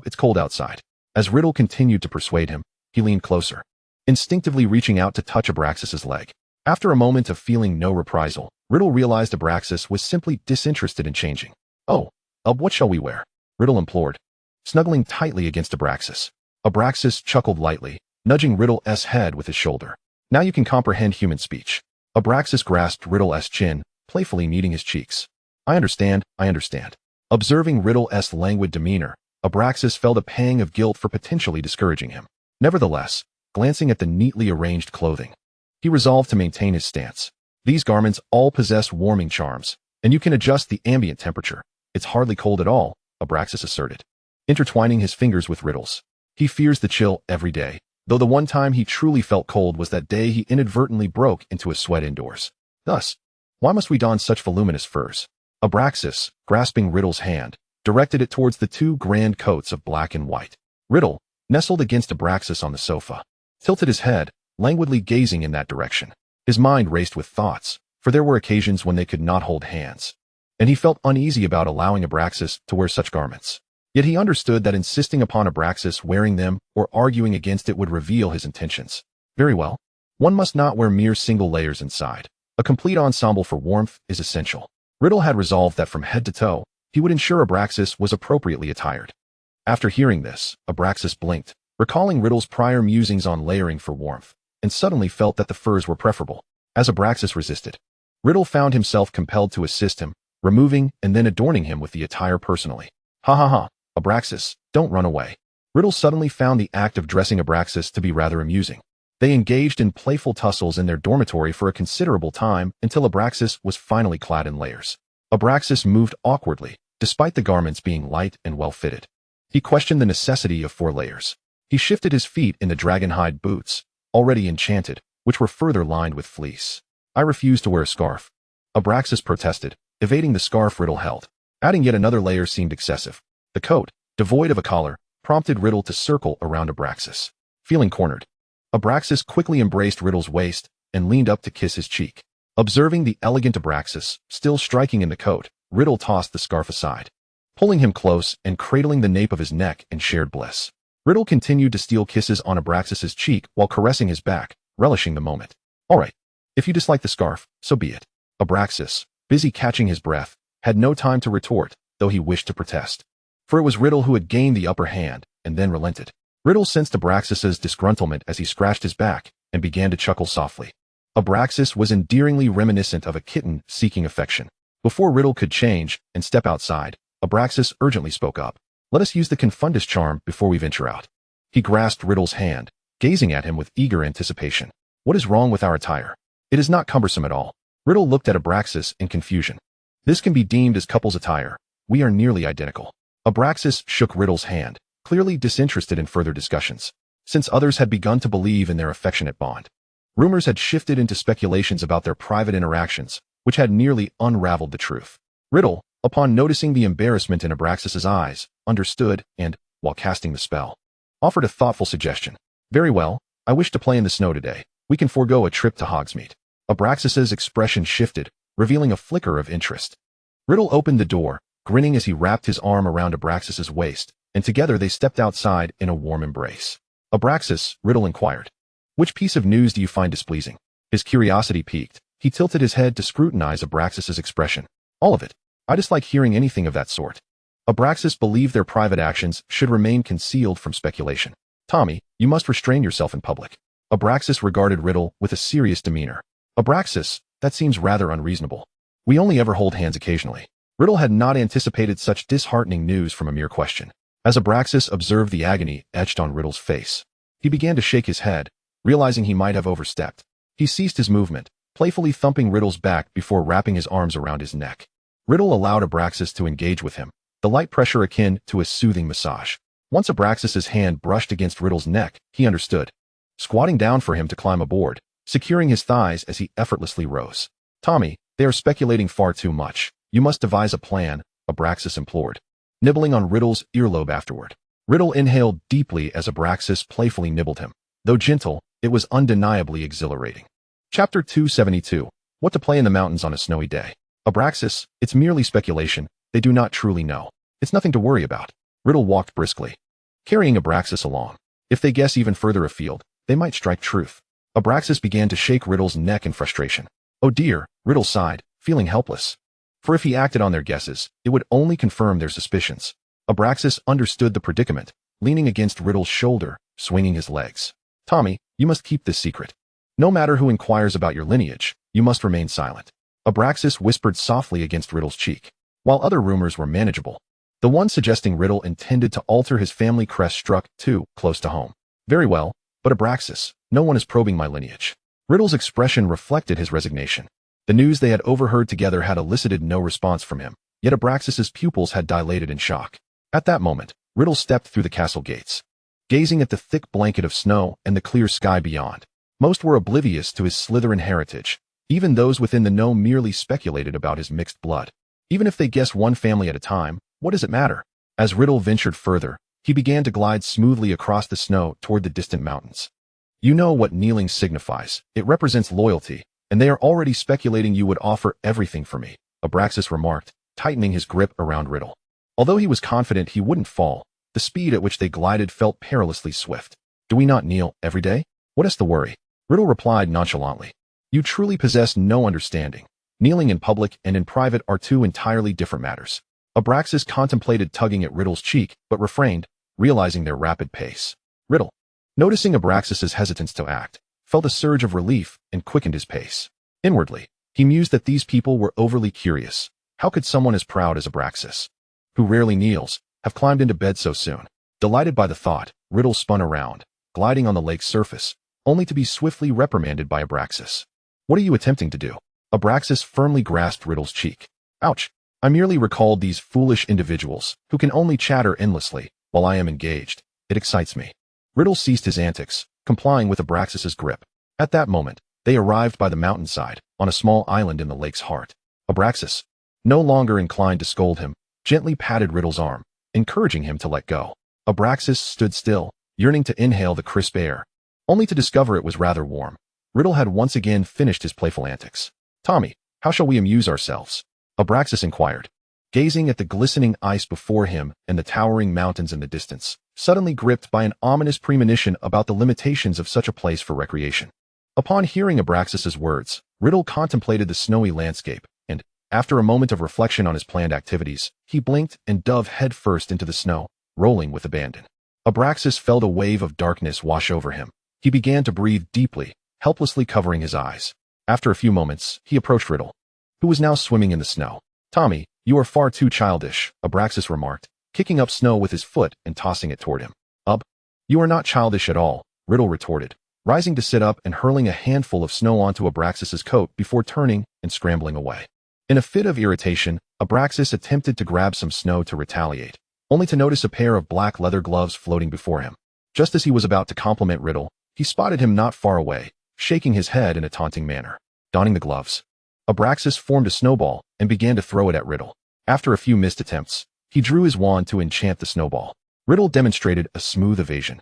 It's cold outside. As Riddle continued to persuade him, he leaned closer, instinctively reaching out to touch Abraxas's leg. After a moment of feeling no reprisal, Riddle realized Abraxas was simply disinterested in changing. What shall we wear? Riddle implored, snuggling tightly against Abraxas. Abraxas chuckled lightly, nudging Riddle's head with his shoulder. Now you can comprehend human speech. Abraxas grasped Riddle's chin, playfully kneading his cheeks. I understand. Observing Riddle's languid demeanor, Abraxas felt a pang of guilt for potentially discouraging him. Nevertheless, glancing at the neatly arranged clothing, he resolved to maintain his stance. These garments all possess warming charms, and you can adjust the ambient temperature. It's hardly cold at all, Abraxas asserted, intertwining his fingers with Riddle's. He fears the chill every day, though the one time he truly felt cold was that day he inadvertently broke into a sweat indoors. Thus, why must we don such voluminous furs? Abraxas, grasping Riddle's hand, directed it towards the two grand coats of black and white. Riddle, nestled against Abraxas on the sofa, tilted his head, languidly gazing in that direction. His mind raced with thoughts, for there were occasions when they could not hold hands, and he felt uneasy about allowing Abraxas to wear such garments. Yet he understood that insisting upon Abraxas wearing them or arguing against it would reveal his intentions. Very well. One must not wear mere single layers inside. A complete ensemble for warmth is essential. Riddle had resolved that from head to toe, he would ensure Abraxas was appropriately attired. After hearing this, Abraxas blinked, recalling Riddle's prior musings on layering for warmth, and suddenly felt that the furs were preferable. As Abraxas resisted, Riddle found himself compelled to assist him, removing and then adorning him with the attire personally. Ha. Abraxas, don't run away. Riddle suddenly found the act of dressing Abraxas to be rather amusing. They engaged in playful tussles in their dormitory for a considerable time until Abraxas was finally clad in layers. Abraxas moved awkwardly, despite the garments being light and well-fitted. He questioned the necessity of 4 layers. He shifted his feet in the dragon-hide boots, already enchanted, which were further lined with fleece. I refuse to wear a scarf. Abraxas protested, evading the scarf Riddle held. Adding yet another layer seemed excessive. The coat, devoid of a collar, prompted Riddle to circle around Abraxas. Feeling cornered, Abraxas quickly embraced Riddle's waist and leaned up to kiss his cheek. Observing the elegant Abraxas, still striking in the coat, Riddle tossed the scarf aside, pulling him close and cradling the nape of his neck in shared bliss. Riddle continued to steal kisses on Abraxas's cheek while caressing his back, relishing the moment. All right, if you dislike the scarf, so be it. Abraxas, busy catching his breath, had no time to retort, though he wished to protest. For it was Riddle who had gained the upper hand, and then relented. Riddle sensed Abraxas's disgruntlement as he scratched his back, and began to chuckle softly. Abraxas was endearingly reminiscent of a kitten seeking affection. Before Riddle could change and step outside, Abraxas urgently spoke up. Let us use the confundus charm before we venture out. He grasped Riddle's hand, gazing at him with eager anticipation. What is wrong with our attire? It is not cumbersome at all. Riddle looked at Abraxas in confusion. This can be deemed as couple's attire. We are nearly identical. Abraxas shook Riddle's hand, clearly disinterested in further discussions, since others had begun to believe in their affectionate bond. Rumors had shifted into speculations about their private interactions, which had nearly unraveled the truth. Riddle, upon noticing the embarrassment in Abraxas's eyes, understood and, while casting the spell, offered a thoughtful suggestion. Very well, I wish to play in the snow today. We can forego a trip to Hogsmeade. Abraxas's expression shifted, revealing a flicker of interest. Riddle opened the door, grinning as he wrapped his arm around Abraxas's waist, and together they stepped outside in a warm embrace. Abraxas, Riddle inquired, which piece of news do you find displeasing? His curiosity piqued. He tilted his head to scrutinize Abraxas's expression. All of it. I dislike hearing anything of that sort. Abraxas believed their private actions should remain concealed from speculation. Tommy, you must restrain yourself in public. Abraxas regarded Riddle with a serious demeanor. Abraxas, that seems rather unreasonable. We only ever hold hands occasionally. Riddle had not anticipated such disheartening news from a mere question. As Abraxas observed the agony etched on Riddle's face, he began to shake his head, realizing he might have overstepped. He ceased his movement, playfully thumping Riddle's back before wrapping his arms around his neck. Riddle allowed Abraxas to engage with him, the light pressure akin to a soothing massage. Once Abraxas's hand brushed against Riddle's neck, he understood, squatting down for him to climb aboard, securing his thighs as he effortlessly rose. Tommy, they are speculating far too much. You must devise a plan, Abraxas implored, nibbling on Riddle's earlobe afterward. Riddle inhaled deeply as Abraxas playfully nibbled him. Though gentle, it was undeniably exhilarating. Chapter 272. What to play in the mountains on a snowy day. Abraxas, it's merely speculation. They do not truly know. It's nothing to worry about. Riddle walked briskly, carrying Abraxas along. If they guess even further afield, they might strike truth. Abraxas began to shake Riddle's neck in frustration. Oh dear, Riddle sighed, feeling helpless. For if he acted on their guesses, it would only confirm their suspicions. Abraxas understood the predicament, leaning against Riddle's shoulder, swinging his legs. Tommy, you must keep this secret. No matter who inquires about your lineage, you must remain silent. Abraxas whispered softly against Riddle's cheek. While other rumors were manageable, the one suggesting Riddle intended to alter his family crest struck, too, close to home. Very well, but Abraxas, no one is probing my lineage. Riddle's expression reflected his resignation. The news they had overheard together had elicited no response from him, yet Abraxas's pupils had dilated in shock. At that moment, Riddle stepped through the castle gates. Gazing at the thick blanket of snow and the clear sky beyond, most were oblivious to his Slytherin heritage. Even those within the know merely speculated about his mixed blood. Even if they guess one family at a time, what does it matter? As Riddle ventured further, he began to glide smoothly across the snow toward the distant mountains. You know what kneeling signifies. It represents loyalty, and they are already speculating you would offer everything for me, Abraxas remarked, tightening his grip around Riddle. Although he was confident he wouldn't fall, the speed at which they glided felt perilously swift. Do we not kneel every day? What is the worry? Riddle replied nonchalantly. You truly possess no understanding. Kneeling in public and in private are two entirely different matters. Abraxas contemplated tugging at Riddle's cheek, but refrained, realizing their rapid pace. Riddle, noticing Abraxas's hesitance to act, felt a surge of relief and quickened his pace. Inwardly, he mused that these people were overly curious. How could someone as proud as Abraxas, who rarely kneels, have climbed into bed so soon? Delighted by the thought, Riddle spun around, gliding on the lake's surface, only to be swiftly reprimanded by Abraxas. What are you attempting to do? Abraxas firmly grasped Riddle's cheek. Ouch! I merely recalled these foolish individuals, who can only chatter endlessly, while I am engaged. It excites me. Riddle ceased his antics, complying with Abraxas's grip. At that moment, they arrived by the mountainside, on a small island in the lake's heart. Abraxas, no longer inclined to scold him, gently patted Riddle's arm, encouraging him to let go. Abraxas stood still, yearning to inhale the crisp air, only to discover it was rather warm. Riddle had once again finished his playful antics. Tommy, how shall we amuse ourselves? Abraxas inquired, gazing at the glistening ice before him and the towering mountains in the distance, suddenly gripped by an ominous premonition about the limitations of such a place for recreation. Upon hearing Abraxas's words, Riddle contemplated the snowy landscape, and, after a moment of reflection on his planned activities, he blinked and dove headfirst into the snow, rolling with abandon. Abraxas felt a wave of darkness wash over him. He began to breathe deeply, helplessly covering his eyes. After a few moments, he approached Riddle, who was now swimming in the snow. Tommy, you are far too childish, Abraxas remarked, kicking up snow with his foot and tossing it toward him. You are not childish at all, Riddle retorted, rising to sit up and hurling a handful of snow onto Abraxas's coat before turning and scrambling away. In a fit of irritation, Abraxas attempted to grab some snow to retaliate, only to notice a pair of black leather gloves floating before him. Just as he was about to compliment Riddle, he spotted him not far away, shaking his head in a taunting manner. Donning the gloves, Abraxas formed a snowball and began to throw it at Riddle. After a few missed attempts, he drew his wand to enchant the snowball. Riddle demonstrated a smooth evasion,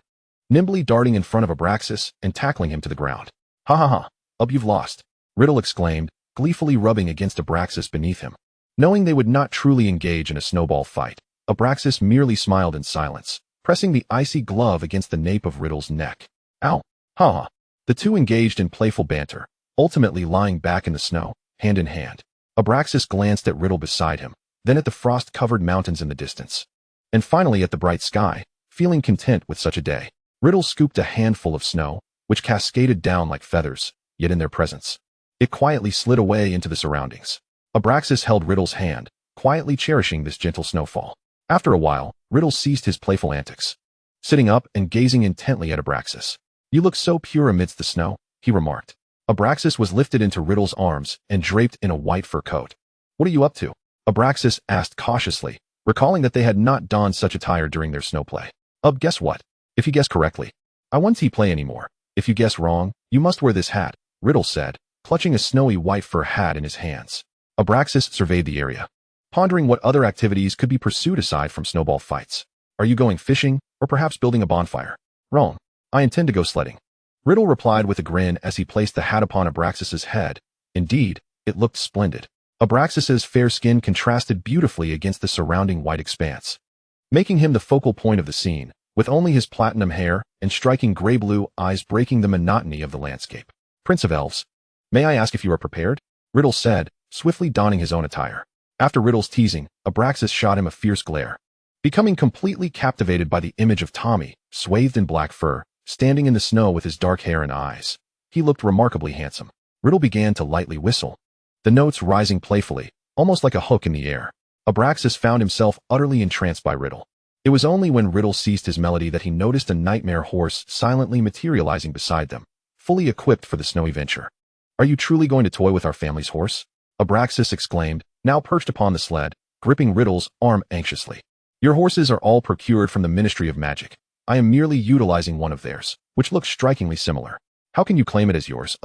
nimbly darting in front of Abraxas and tackling him to the ground. Ha ha ha, you've lost, Riddle exclaimed, gleefully rubbing against Abraxas beneath him. Knowing they would not truly engage in a snowball fight, Abraxas merely smiled in silence, pressing the icy glove against the nape of Riddle's neck. Ow! Ha ha! The two engaged in playful banter, ultimately lying back in the snow, hand in hand. Abraxas glanced at Riddle beside him, then at the frost-covered mountains in the distance, and finally at the bright sky, feeling content with such a day. Riddle scooped a handful of snow, which cascaded down like feathers, yet in their presence, it quietly slid away into the surroundings. Abraxas held Riddle's hand, quietly cherishing this gentle snowfall. After a while, Riddle ceased his playful antics, sitting up and gazing intently at Abraxas. You look so pure amidst the snow, he remarked. Abraxas was lifted into Riddle's arms and draped in a white fur coat. What are you up to? Abraxas asked cautiously, recalling that they had not donned such attire during their snowplay. Guess what? If you guess correctly, I won't play anymore. If you guess wrong, you must wear this hat, Riddle said, clutching a snowy white fur hat in his hands. Abraxas surveyed the area, pondering what other activities could be pursued aside from snowball fights. Are you going fishing, or perhaps building a bonfire? Wrong. I intend to go sledding, Riddle replied with a grin as he placed the hat upon Abraxas's head. Indeed, it looked splendid. Abraxas's fair skin contrasted beautifully against the surrounding white expanse, making him the focal point of the scene, with only his platinum hair and striking gray-blue eyes breaking the monotony of the landscape. Prince of Elves, may I ask if you are prepared? Riddle said, swiftly donning his own attire. After Riddle's teasing, Abraxas shot him a fierce glare, becoming completely captivated by the image of Tommy, swathed in black fur, standing in the snow with his dark hair and eyes. He looked remarkably handsome. Riddle began to lightly whistle, the notes rising playfully, almost like a hook in the air. Abraxas found himself utterly entranced by Riddle. It was only when Riddle ceased his melody that he noticed a nightmare horse silently materializing beside them, fully equipped for the snowy venture. "Are you truly going to toy with our family's horse?" Abraxas exclaimed, now perched upon the sled, gripping Riddle's arm anxiously. "Your horses are all procured from the Ministry of Magic. I am merely utilizing one of theirs, which looks strikingly similar. How can you claim it as yours,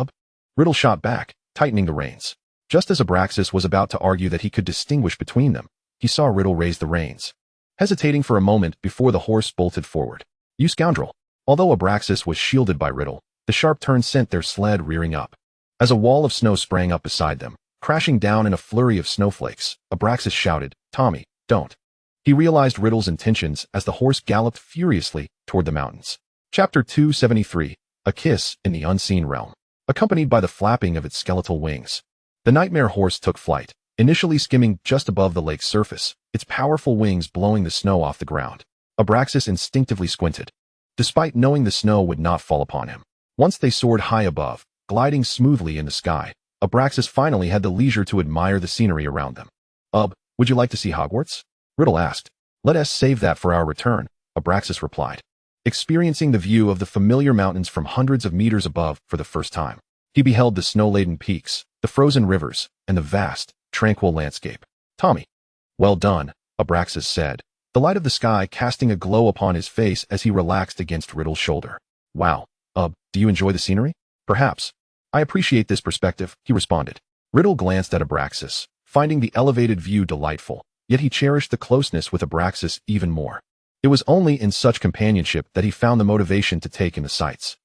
Riddle shot back, tightening the reins. Just as Abraxas was about to argue that he could distinguish between them, he saw Riddle raise the reins, hesitating for a moment before the horse bolted forward. "You scoundrel!" Although Abraxas was shielded by Riddle, the sharp turn sent their sled rearing up. As a wall of snow sprang up beside them, crashing down in a flurry of snowflakes, Abraxas shouted, "Tommy, don't." He realized Riddle's intentions as the horse galloped furiously toward the mountains. Chapter 273, A Kiss in the Unseen Realm. Accompanied by the flapping of its skeletal wings, the nightmare horse took flight, initially skimming just above the lake's surface, its powerful wings blowing the snow off the ground. Abraxas instinctively squinted, despite knowing the snow would not fall upon him. Once they soared high above, gliding smoothly in the sky, Abraxas finally had the leisure to admire the scenery around them. Would you like to see Hogwarts?" Riddle asked. "Let us save that for our return," Abraxas replied, experiencing the view of the familiar mountains from hundreds of meters above for the first time. He beheld the snow-laden peaks, the frozen rivers, and the vast, tranquil landscape. "Tommy." "Well done," Abraxas said, the light of the sky casting a glow upon his face as he relaxed against Riddle's shoulder. "Wow. Do you enjoy the scenery?" "Perhaps. I appreciate this perspective," he responded. Riddle glanced at Abraxas, finding the elevated view delightful, yet he cherished the closeness with Abraxas even more. It was only in such companionship that he found the motivation to take in the sights.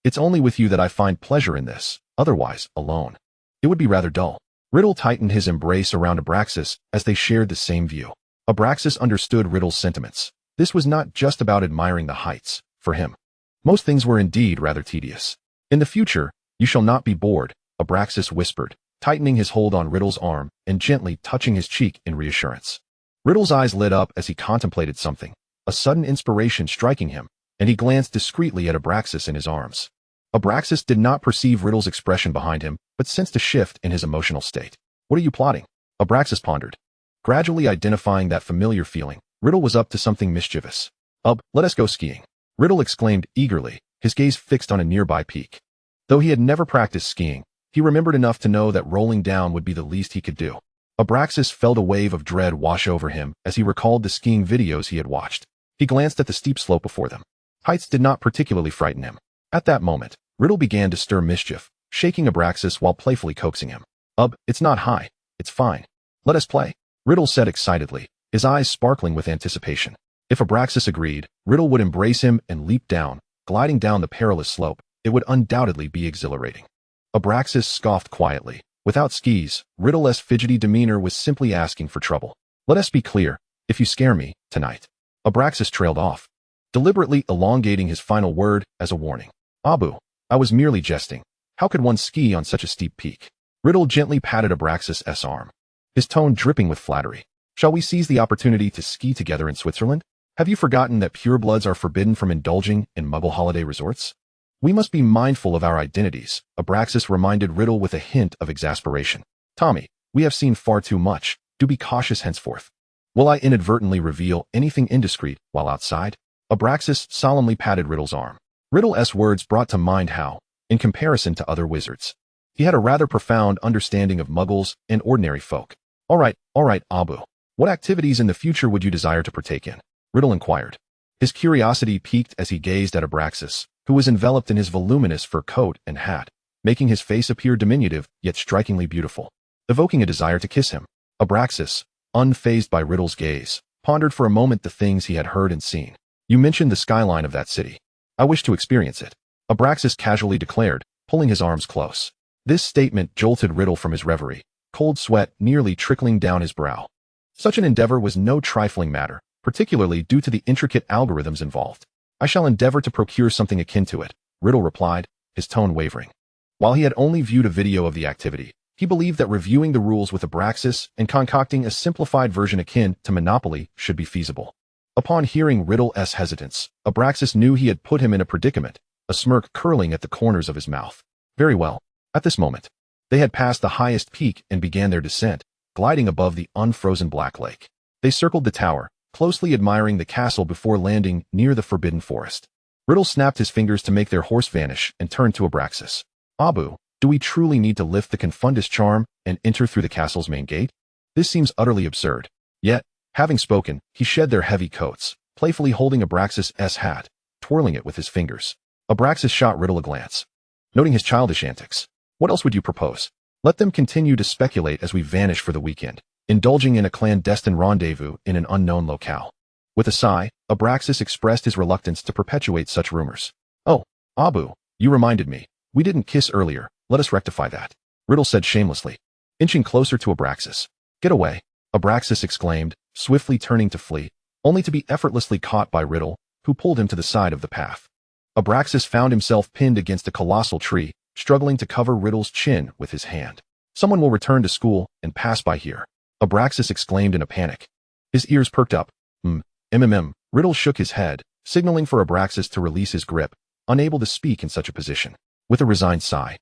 It's only with you that I find pleasure in this, otherwise, alone, it would be rather dull." Riddle tightened his embrace around Abraxas as they shared the same view. Abraxas understood Riddle's sentiments. This was not just about admiring the heights. For him, most things were indeed rather tedious. "In the future, you shall not be bored," Abraxas whispered, tightening his hold on Riddle's arm and gently touching his cheek in reassurance. Riddle's eyes lit up as he contemplated something, a sudden inspiration striking him, and he glanced discreetly at Abraxas in his arms. Abraxas did not perceive Riddle's expression behind him, but sensed a shift in his emotional state. "What are you plotting?" Abraxas pondered, gradually identifying that familiar feeling. Riddle was up to something mischievous. Let us go skiing," Riddle exclaimed eagerly, his gaze fixed on a nearby peak. Though he had never practiced skiing, he remembered enough to know that rolling down would be the least he could do. Abraxas felt a wave of dread wash over him as he recalled the skiing videos he had watched. He glanced at the steep slope before them. Heights did not particularly frighten him. At that moment, Riddle began to stir mischief, shaking Abraxas while playfully coaxing him. It's not high. It's fine. Let us play," Riddle said excitedly, his eyes sparkling with anticipation. If Abraxas agreed, Riddle would embrace him and leap down, gliding down the perilous slope. It would undoubtedly be exhilarating. Abraxas scoffed quietly. Without skis, Riddle's fidgety demeanor was simply asking for trouble. "Let us be clear. If you scare me, tonight." Abraxas trailed off, deliberately elongating his final word as a warning. "Abu, I was merely jesting. How could one ski on such a steep peak?" Riddle gently patted Abraxas' arm, his tone dripping with flattery. "Shall we seize the opportunity to ski together in Switzerland? Have you forgotten that purebloods are forbidden from indulging in Muggle holiday resorts?" "We must be mindful of our identities," Abraxas reminded Riddle with a hint of exasperation. "Tommy, we have seen far too much. Do be cautious henceforth." "Will I inadvertently reveal anything indiscreet while outside?" Abraxas solemnly patted Riddle's arm. Riddle's words brought to mind how, in comparison to other wizards, he had a rather profound understanding of Muggles and ordinary folk. All right, Abu. What activities in the future would you desire to partake in?" Riddle inquired. His curiosity piqued as he gazed at Abraxas, who was enveloped in his voluminous fur coat and hat, making his face appear diminutive yet strikingly beautiful, evoking a desire to kiss him. Abraxas, unfazed by Riddle's gaze, pondered for a moment the things he had heard and seen. "You mentioned the skyline of that city. I wish to experience it," Abraxas casually declared, pulling his arms close. This statement jolted Riddle from his reverie, cold sweat nearly trickling down his brow. Such an endeavor was no trifling matter, particularly due to the intricate algorithms involved. "I shall endeavor to procure something akin to it," Riddle replied, his tone wavering. While he had only viewed a video of the activity, he believed that reviewing the rules with Abraxas and concocting a simplified version akin to Monopoly should be feasible. Upon hearing Riddle's hesitance, Abraxas knew he had put him in a predicament, a smirk curling at the corners of his mouth. Very well. At this moment, they had passed the highest peak and began their descent, gliding above the unfrozen Black Lake. They circled the tower, closely admiring the castle before landing near the Forbidden Forest. Riddle snapped his fingers to make their horse vanish and turned to Abraxas. Abu, do we truly need to lift the Confundus charm and enter through the castle's main gate? This seems utterly absurd. Yet, having spoken, he shed their heavy coats, playfully holding Abraxas' hat, twirling it with his fingers. Abraxas shot Riddle a glance, noting his childish antics. What else would you propose? Let them continue to speculate as we vanish for the weekend, indulging in a clandestine rendezvous in an unknown locale. With a sigh, Abraxas expressed his reluctance to perpetuate such rumors. Oh, Abu, you reminded me. We didn't kiss earlier. Let us rectify that, Riddle said shamelessly, inching closer to Abraxas. Get away, Abraxas exclaimed, swiftly turning to flee, only to be effortlessly caught by Riddle, who pulled him to the side of the path. Abraxas found himself pinned against a colossal tree, struggling to cover Riddle's chin with his hand. Someone will return to school and pass by here, Abraxas exclaimed in a panic. His ears perked up. Riddle shook his head, signaling for Abraxas to release his grip, unable to speak in such a position. With a resigned sigh,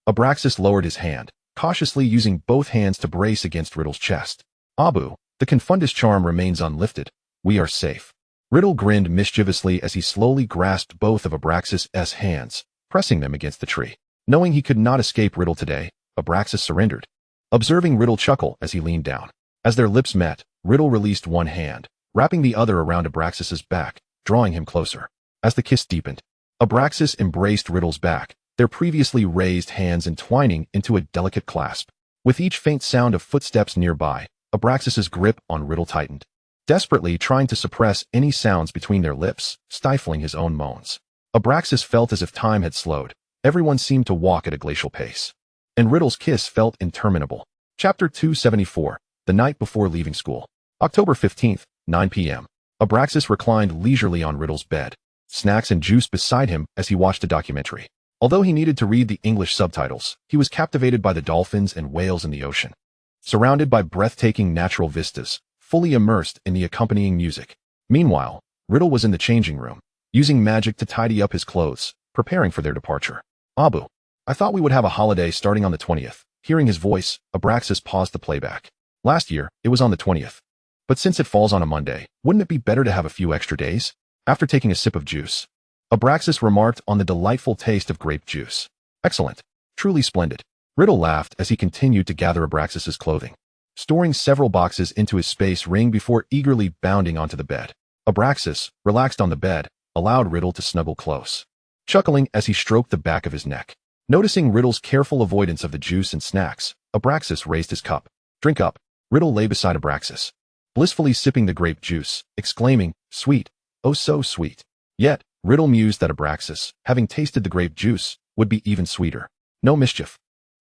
Abraxas lowered his hand, cautiously using both hands to brace against Riddle's chest. Abu, the Confundus charm remains unlifted. We are safe. Riddle grinned mischievously as he slowly grasped both of Abraxas' hands, pressing them against the tree. Knowing he could not escape Riddle today, Abraxas surrendered. Observing Riddle chuckle as he leaned down. As their lips met, Riddle released one hand, wrapping the other around Abraxas' back, drawing him closer. As the kiss deepened, Abraxas embraced Riddle's back, their previously raised hands entwining into a delicate clasp. With each faint sound of footsteps nearby, Abraxas' grip on Riddle tightened, desperately trying to suppress any sounds between their lips, stifling his own moans. Abraxas felt as if time had slowed. Everyone seemed to walk at a glacial pace. And Riddle's kiss felt interminable. Chapter 274, The Night Before Leaving School. October 15th, 9 p.m. Abraxas reclined leisurely on Riddle's bed, snacks and juice beside him as he watched a documentary. Although he needed to read the English subtitles, he was captivated by the dolphins and whales in the ocean. Surrounded by breathtaking natural vistas, fully immersed in the accompanying music. Meanwhile, Riddle was in the changing room, using magic to tidy up his clothes, preparing for their departure. Abu, I thought we would have a holiday starting on the 20th. Hearing his voice, Abraxas paused the playback. Last year, it was on the 20th. But since it falls on a Monday, wouldn't it be better to have a few extra days? After taking a sip of juice, Abraxas remarked on the delightful taste of grape juice. Excellent. Truly splendid. Riddle laughed as he continued to gather Abraxas' clothing, storing several boxes into his space ring before eagerly bounding onto the bed. Abraxas, relaxed on the bed, allowed Riddle to snuggle close, chuckling as he stroked the back of his neck. Noticing Riddle's careful avoidance of the juice and snacks, Abraxas raised his cup. Drink up. Riddle lay beside Abraxas, blissfully sipping the grape juice, exclaiming, sweet, oh so sweet. Yet, Riddle mused that Abraxas, having tasted the grape juice, would be even sweeter. No mischief.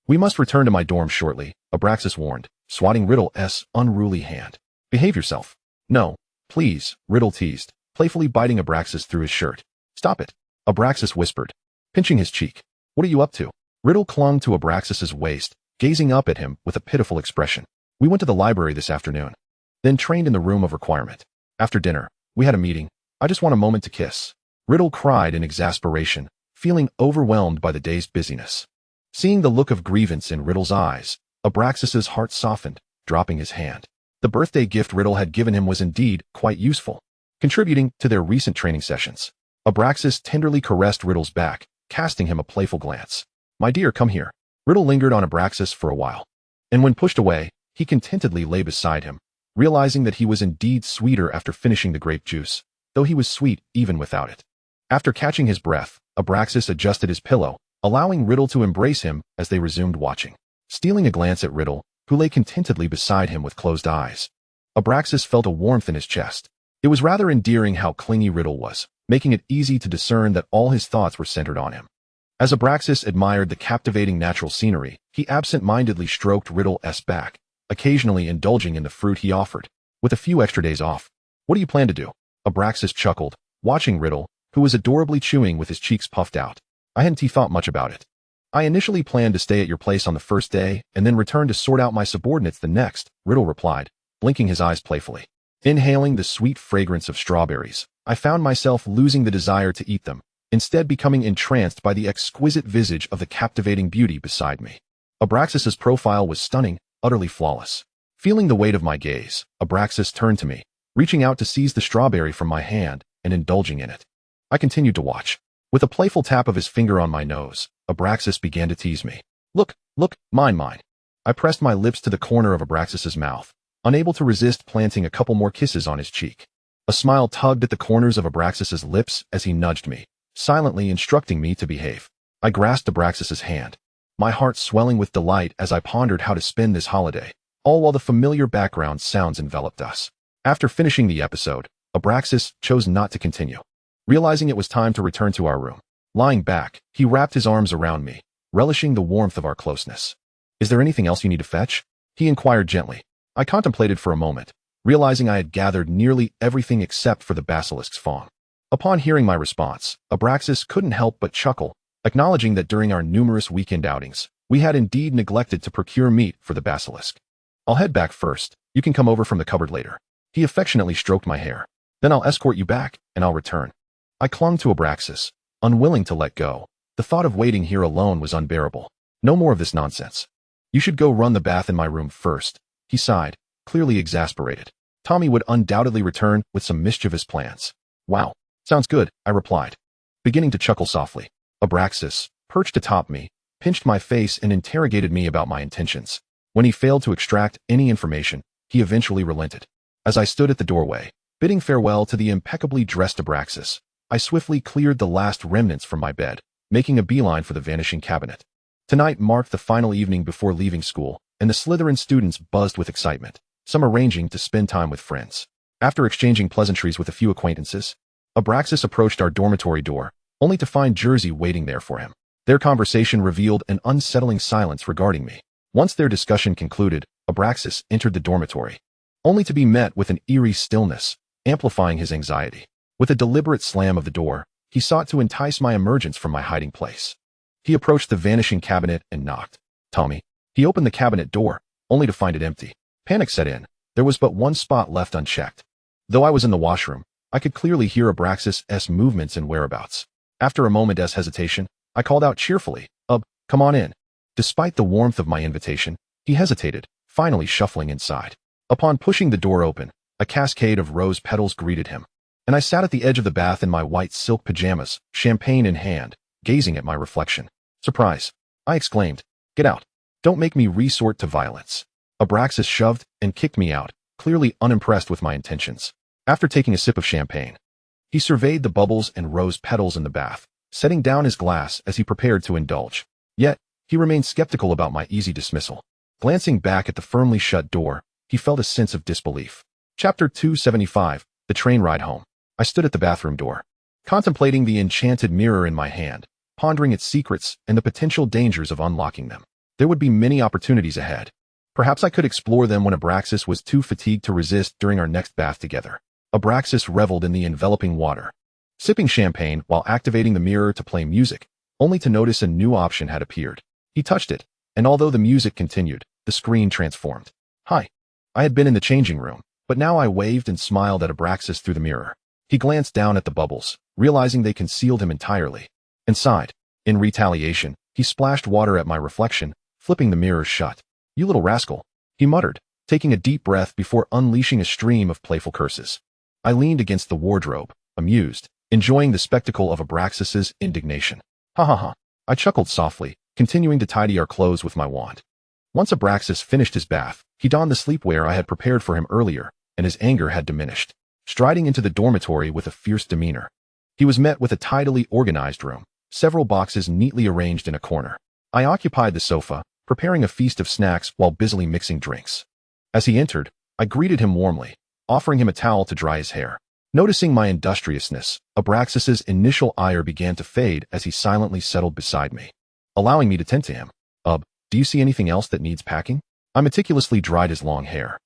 We must return to my dorm shortly, Abraxas warned, swatting Riddle's unruly hand. Behave yourself. No, please, Riddle teased, playfully biting Abraxas through his shirt. Stop it, Abraxas whispered, pinching his cheek. What are you up to? Riddle clung to Abraxas' waist, gazing up at him with a pitiful expression. We went to the library this afternoon, then trained in the room of requirement. After dinner, we had a meeting. I just want a moment to kiss. Riddle cried in exasperation, feeling overwhelmed by the day's busyness. Seeing the look of grievance in Riddle's eyes, Abraxas' heart softened, dropping his hand. The birthday gift Riddle had given him was indeed quite useful, contributing to their recent training sessions. Abraxas tenderly caressed Riddle's back, casting him a playful glance. My dear, come here. Riddle lingered on Abraxas for a while, and when pushed away, he contentedly lay beside him, realizing that he was indeed sweeter after finishing the grape juice, though he was sweet even without it. After catching his breath, Abraxas adjusted his pillow, allowing Riddle to embrace him as they resumed watching. Stealing a glance at Riddle, who lay contentedly beside him with closed eyes, Abraxas felt a warmth in his chest. It was rather endearing how clingy Riddle was, making it easy to discern that all his thoughts were centered on him. As Abraxas admired the captivating natural scenery, he absent-mindedly stroked Riddle's back, occasionally indulging in the fruit he offered. With a few extra days off, what do you plan to do? Abraxas chuckled, watching Riddle, who was adorably chewing with his cheeks puffed out. I hadn't thought much about it. I initially planned to stay at your place on the first day and then return to sort out my subordinates the next, Riddle replied, blinking his eyes playfully. Inhaling the sweet fragrance of strawberries, I found myself losing the desire to eat them, instead becoming entranced by the exquisite visage of the captivating beauty beside me. Abraxas's profile was stunning, utterly flawless. Feeling the weight of my gaze, Abraxas turned to me, reaching out to seize the strawberry from my hand and indulging in it. I continued to watch. With a playful tap of his finger on my nose, Abraxas began to tease me. Look, mine. I pressed my lips to the corner of Abraxas's mouth, unable to resist planting a couple more kisses on his cheek. A smile tugged at the corners of Abraxas's lips as he nudged me, silently instructing me to behave. I grasped Abraxas's hand, my heart swelling with delight as I pondered how to spend this holiday, all while the familiar background sounds enveloped us. After finishing the episode, Abraxas chose not to continue. Realizing it was time to return to our room, lying back, he wrapped his arms around me, relishing the warmth of our closeness. Is there anything else you need to fetch? He inquired gently. I contemplated for a moment, realizing I had gathered nearly everything except for the basilisk's fawn. Upon hearing my response, Abraxas couldn't help but chuckle, acknowledging that during our numerous weekend outings, we had indeed neglected to procure meat for the basilisk. I'll head back first. You can come over from the cupboard later. He affectionately stroked my hair. Then I'll escort you back, and I'll return. I clung to Abraxas, unwilling to let go. The thought of waiting here alone was unbearable. No more of this nonsense. You should go run the bath in my room first. He sighed, clearly exasperated. Tommy would undoubtedly return with some mischievous plans. Wow, sounds good, I replied, beginning to chuckle softly. Abraxas, perched atop me, pinched my face and interrogated me about my intentions. When he failed to extract any information, he eventually relented. As I stood at the doorway, bidding farewell to the impeccably dressed Abraxas, I swiftly cleared the last remnants from my bed, making a beeline for the vanishing cabinet. Tonight marked the final evening before leaving school, and the Slytherin students buzzed with excitement, some arranging to spend time with friends. After exchanging pleasantries with a few acquaintances, Abraxas approached our dormitory door, only to find Jersey waiting there for him. Their conversation revealed an unsettling silence regarding me. Once their discussion concluded, Abraxas entered the dormitory, only to be met with an eerie stillness, amplifying his anxiety. With a deliberate slam of the door, he sought to entice my emergence from my hiding place. He approached the vanishing cabinet and knocked. Tommy. He opened the cabinet door, only to find it empty. Panic set in. There was but one spot left unchecked. Though I was in the washroom, I could clearly hear Abraxas' movements and whereabouts. After a moment's hesitation, I called out cheerfully, come on in. Despite the warmth of my invitation, he hesitated, finally shuffling inside. Upon pushing the door open, a cascade of rose petals greeted him, and I sat at the edge of the bath in my white silk pajamas, champagne in hand, gazing at my reflection. Surprise! I exclaimed. Get out. Don't make me resort to violence. Abraxas shoved and kicked me out, clearly unimpressed with my intentions. After taking a sip of champagne, he surveyed the bubbles and rose petals in the bath, setting down his glass as he prepared to indulge. Yet, he remained skeptical about my easy dismissal. Glancing back at the firmly shut door, he felt a sense of disbelief. Chapter 275, The Train Ride Home. I stood at the bathroom door, contemplating the enchanted mirror in my hand, pondering its secrets and the potential dangers of unlocking them. There would be many opportunities ahead. Perhaps I could explore them when Abraxas was too fatigued to resist during our next bath together. Abraxas reveled in the enveloping water, sipping champagne while activating the mirror to play music, only to notice a new option had appeared. He touched it, and although the music continued, the screen transformed. Hi. I had been in the changing room, but now I waved and smiled at Abraxas through the mirror. He glanced down at the bubbles, realizing they concealed him entirely, and sighed. In retaliation, he splashed water at my reflection, flipping the mirror shut. You little rascal, he muttered, taking a deep breath before unleashing a stream of playful curses. I leaned against the wardrobe, amused, enjoying the spectacle of Abraxas's indignation. Ha ha ha. I chuckled softly, continuing to tidy our clothes with my wand. Once Abraxas finished his bath, he donned the sleepwear I had prepared for him earlier, and his anger had diminished. Striding into the dormitory with a fierce demeanor, he was met with a tidily organized room, several boxes neatly arranged in a corner. I occupied the sofa, preparing a feast of snacks while busily mixing drinks. As he entered, I greeted him warmly, offering him a towel to dry his hair. Noticing my industriousness, Abraxas's initial ire began to fade as he silently settled beside me, allowing me to tend to him. Do you see anything else that needs packing? I meticulously dried his long hair,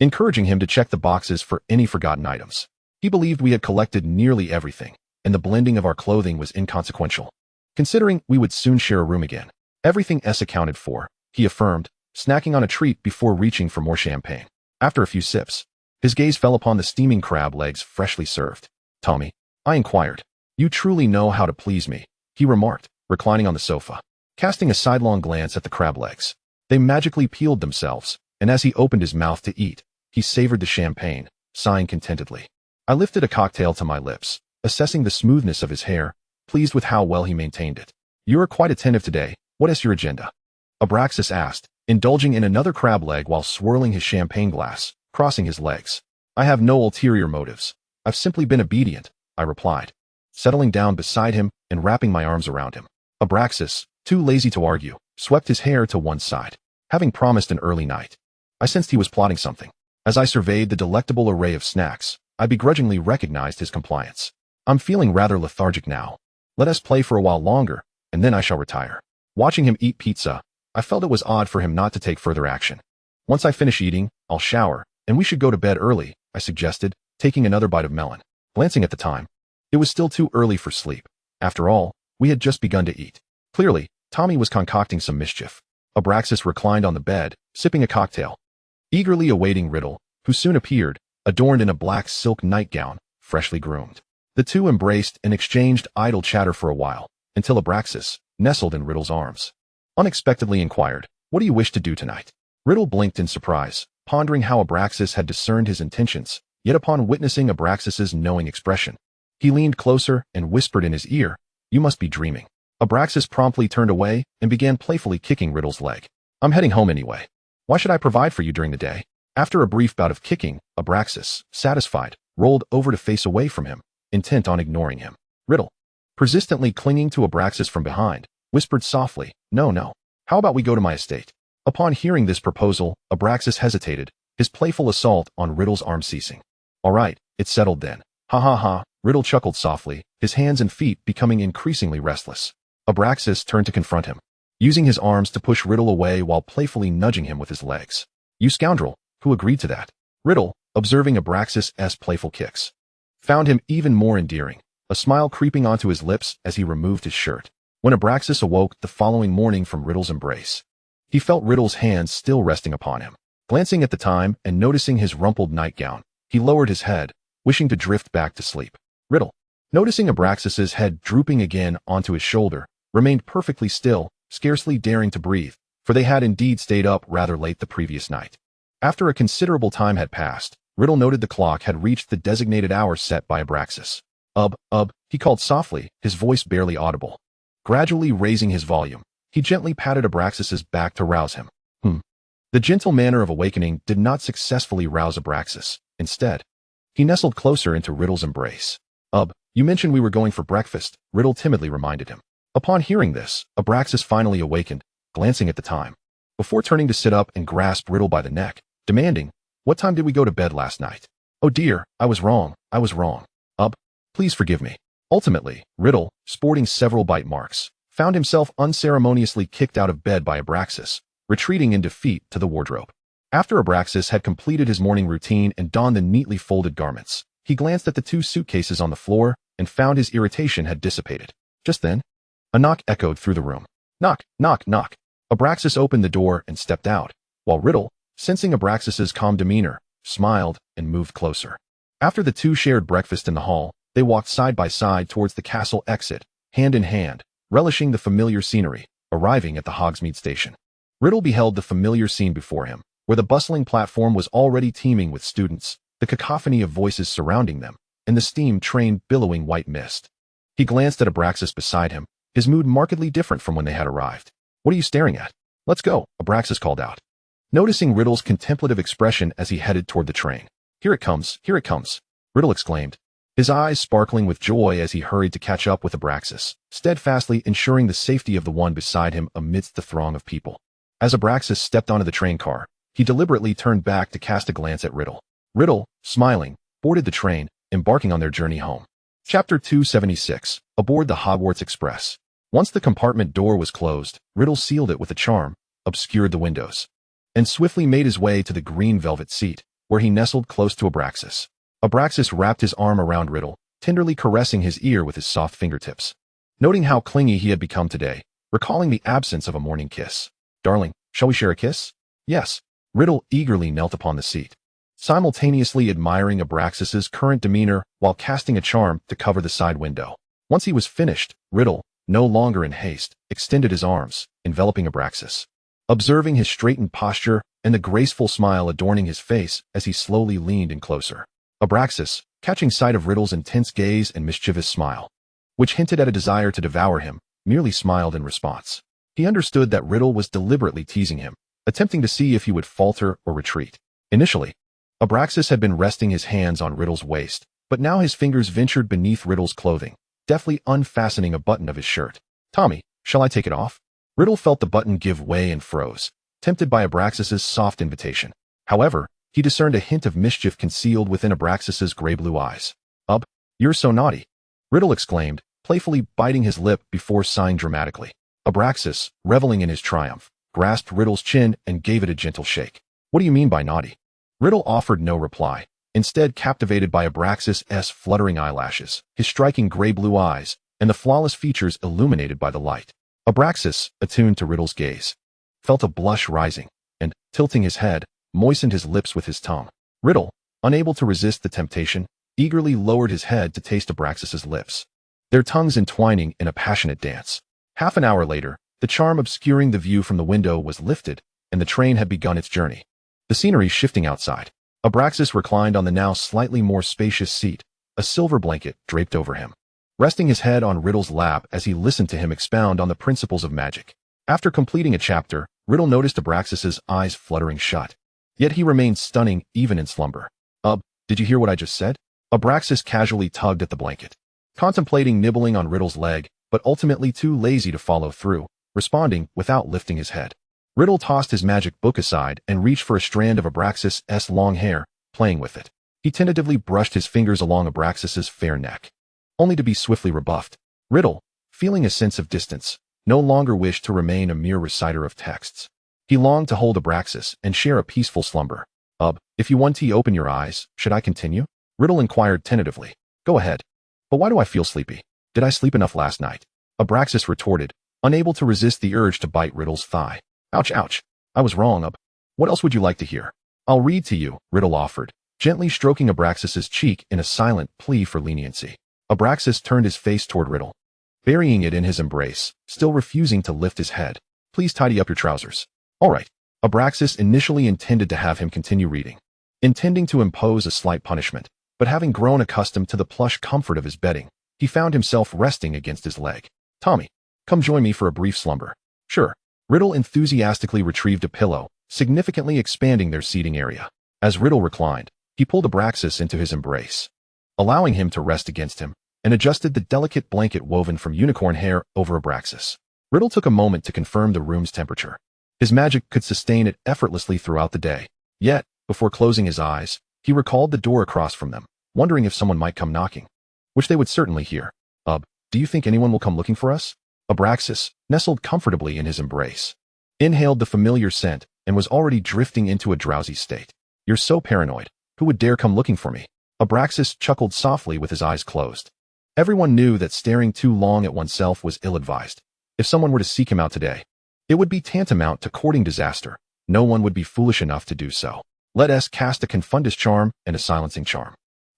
encouraging him to check the boxes for any forgotten items. He believed we had collected nearly everything, and the blending of our clothing was inconsequential, considering we would soon share a room again. Everything else accounted for, he affirmed, snacking on a treat before reaching for more champagne. After a few sips, His gaze fell upon the steaming crab legs freshly served. "Tommy," I inquired. "You truly know how to please me," he remarked, reclining on the sofa, casting a sidelong glance at the crab legs. They magically peeled themselves, and as he opened his mouth to eat, he savored the champagne, sighing contentedly. I lifted a cocktail to my lips, assessing the smoothness of his hair, pleased with how well he maintained it. "You are quite attentive today. What is your agenda?" Abraxas asked, indulging in another crab leg while swirling his champagne glass, crossing his legs. "I have no ulterior motives. I've simply been obedient," I replied, settling down beside him and wrapping my arms around him. Abraxas, too lazy to argue, swept his hair to one side, having promised an early night. I sensed he was plotting something. As I surveyed the delectable array of snacks, I begrudgingly recognized his compliance. "I'm feeling rather lethargic now. Let us play for a while longer, and then I shall retire." Watching him eat pizza, I felt it was odd for him not to take further action. "Once I finish eating, I'll shower, and we should go to bed early," I suggested, taking another bite of melon. Glancing at the time, it was still too early for sleep. After all, we had just begun to eat. Clearly, Tommy was concocting some mischief. Abraxas reclined on the bed, sipping a cocktail, eagerly awaiting Riddle, who soon appeared, adorned in a black silk nightgown, freshly groomed. The two embraced and exchanged idle chatter for a while, until Abraxas nestled in Riddle's arms. Unexpectedly inquired, "What do you wish to do tonight?" Riddle blinked in surprise, pondering how Abraxas had discerned his intentions, yet upon witnessing Abraxas's knowing expression, he leaned closer and whispered in his ear, "You must be dreaming." Abraxas promptly turned away and began playfully kicking Riddle's leg. "I'm heading home anyway. Why should I provide for you during the day?" After a brief bout of kicking, Abraxas, satisfied, rolled over to face away from him, intent on ignoring him. Riddle, persistently clinging to Abraxas from behind, whispered softly, No, how about we go to my estate?" Upon hearing this proposal, Abraxas hesitated, his playful assault on Riddle's arm ceasing. "All right, it's settled then. Ha ha ha," Riddle chuckled softly, his hands and feet becoming increasingly restless. Abraxas turned to confront him, using his arms to push Riddle away while playfully nudging him with his legs. "You scoundrel, who agreed to that?" Riddle, observing Abraxas' playful kicks, found him even more endearing, a smile creeping onto his lips as he removed his shirt. When Abraxas awoke the following morning from Riddle's embrace, he felt Riddle's hands still resting upon him. Glancing at the time and noticing his rumpled nightgown, he lowered his head, wishing to drift back to sleep. Riddle, noticing Abraxas's head drooping again onto his shoulder, remained perfectly still, scarcely daring to breathe, for they had indeed stayed up rather late the previous night. After a considerable time had passed, Riddle noted the clock had reached the designated hour set by Abraxas. He called softly, his voice barely audible. Gradually raising his volume, he gently patted Abraxas's back to rouse him. The gentle manner of awakening did not successfully rouse Abraxas. Instead, he nestled closer into Riddle's embrace. You mentioned we were going for breakfast," Riddle timidly reminded him. Upon hearing this, Abraxas finally awakened, glancing at the time, before turning to sit up and grasp Riddle by the neck, demanding, "What time did we go to bed last night?" "Oh dear, I was wrong. Please forgive me." Ultimately, Riddle, sporting several bite marks, found himself unceremoniously kicked out of bed by Abraxas, retreating in defeat to the wardrobe. After Abraxas had completed his morning routine and donned the neatly folded garments, he glanced at the two suitcases on the floor and found his irritation had dissipated. Just then, a knock echoed through the room. Knock, knock, knock. Abraxas opened the door and stepped out, while Riddle, sensing Abraxas's calm demeanor, smiled and moved closer. After the two shared breakfast in the hall, they walked side by side towards the castle exit, hand in hand, relishing the familiar scenery, arriving at the Hogsmeade station. Riddle beheld the familiar scene before him, where the bustling platform was already teeming with students, the cacophony of voices surrounding them, and the steam train billowing white mist. He glanced at Abraxas beside him, his mood markedly different from when they had arrived. "What are you staring at?" "Let's go," Abraxas called out, noticing Riddle's contemplative expression as he headed toward the train. Here it comes, Riddle exclaimed, his eyes sparkling with joy as he hurried to catch up with Abraxas, steadfastly ensuring the safety of the one beside him amidst the throng of people. As Abraxas stepped onto the train car, he deliberately turned back to cast a glance at Riddle. Riddle, smiling, boarded the train, embarking on their journey home. Chapter 276, Aboard the Hogwarts Express. Once the compartment door was closed, Riddle sealed it with a charm, obscured the windows, and swiftly made his way to the green velvet seat, where he nestled close to Abraxas. Abraxas wrapped his arm around Riddle, tenderly caressing his ear with his soft fingertips. Noting how clingy he had become today, recalling the absence of a morning kiss. "Darling, shall we share a kiss?" "Yes." Riddle eagerly knelt upon the seat, simultaneously admiring Abraxas's current demeanor while casting a charm to cover the side window. Once he was finished, Riddle, no longer in haste, extended his arms, enveloping Abraxas. Observing his straightened posture and the graceful smile adorning his face as he slowly leaned in closer. Abraxas, catching sight of Riddle's intense gaze and mischievous smile, which hinted at a desire to devour him, merely smiled in response. He understood that Riddle was deliberately teasing him, attempting to see if he would falter or retreat. Initially, Abraxas had been resting his hands on Riddle's waist, but now his fingers ventured beneath Riddle's clothing, deftly unfastening a button of his shirt. "Tommy, shall I take it off?" Riddle felt the button give way and froze, tempted by Abraxas's soft invitation. However, he discerned a hint of mischief concealed within Abraxas's gray-blue eyes. You're so naughty," Riddle exclaimed, playfully biting his lip before sighing dramatically. Abraxas, reveling in his triumph, grasped Riddle's chin and gave it a gentle shake. "What do you mean by naughty?" Riddle offered no reply, instead captivated by Abraxas's fluttering eyelashes, his striking gray-blue eyes, and the flawless features illuminated by the light. Abraxas, attuned to Riddle's gaze, felt a blush rising, and, tilting his head, moistened his lips with his tongue. Riddle, unable to resist the temptation, eagerly lowered his head to taste Abraxas's lips, their tongues entwining in a passionate dance. Half an hour later, the charm obscuring the view from the window was lifted, and the train had begun its journey. The scenery shifting outside. Abraxas reclined on the now slightly more spacious seat, a silver blanket draped over him, resting his head on Riddle's lap as he listened to him expound on the principles of magic. After completing a chapter, Riddle noticed Abraxas's eyes fluttering shut. Yet he remained stunning even in slumber. Did you hear what I just said?" Abraxas casually tugged at the blanket, contemplating nibbling on Riddle's leg, but ultimately too lazy to follow through, responding without lifting his head. Riddle tossed his magic book aside and reached for a strand of Abraxas's long hair, playing with it. He tentatively brushed his fingers along Abraxas's fair neck, only to be swiftly rebuffed. Riddle, feeling a sense of distance, no longer wished to remain a mere reciter of texts. He longed to hold Abraxas and share a peaceful slumber. If you want to open your eyes, should I continue?" Riddle inquired tentatively. "Go ahead. But why do I feel sleepy? Did I sleep enough last night?" Abraxas retorted, unable to resist the urge to bite Riddle's thigh. Ouch. I was wrong, What else would you like to hear?" "I'll read to you," Riddle offered, gently stroking Abraxas's cheek in a silent plea for leniency. Abraxas turned his face toward Riddle, burying it in his embrace, still refusing to lift his head. "Please tidy up your trousers." "All right." Abraxas initially intended to have him continue reading, intending to impose a slight punishment, but having grown accustomed to the plush comfort of his bedding, he found himself resting against his leg. "Tommy, come join me for a brief slumber." "Sure." Riddle enthusiastically retrieved a pillow, significantly expanding their seating area. As Riddle reclined, he pulled Abraxas into his embrace, allowing him to rest against him, and adjusted the delicate blanket woven from unicorn hair over Abraxas. Riddle took a moment to confirm the room's temperature. His magic could sustain it effortlessly throughout the day. Yet, before closing his eyes, he recalled the door across from them, wondering if someone might come knocking, which they would certainly hear. Do you think anyone will come looking for us?" Abraxas, nestled comfortably in his embrace, inhaled the familiar scent and was already drifting into a drowsy state. "You're so paranoid. Who would dare come looking for me?" Abraxas chuckled softly with his eyes closed. Everyone knew that staring too long at oneself was ill-advised. If someone were to seek him out today, it would be tantamount to courting disaster. No one would be foolish enough to do so. Let us cast a confundus charm and a silencing charm.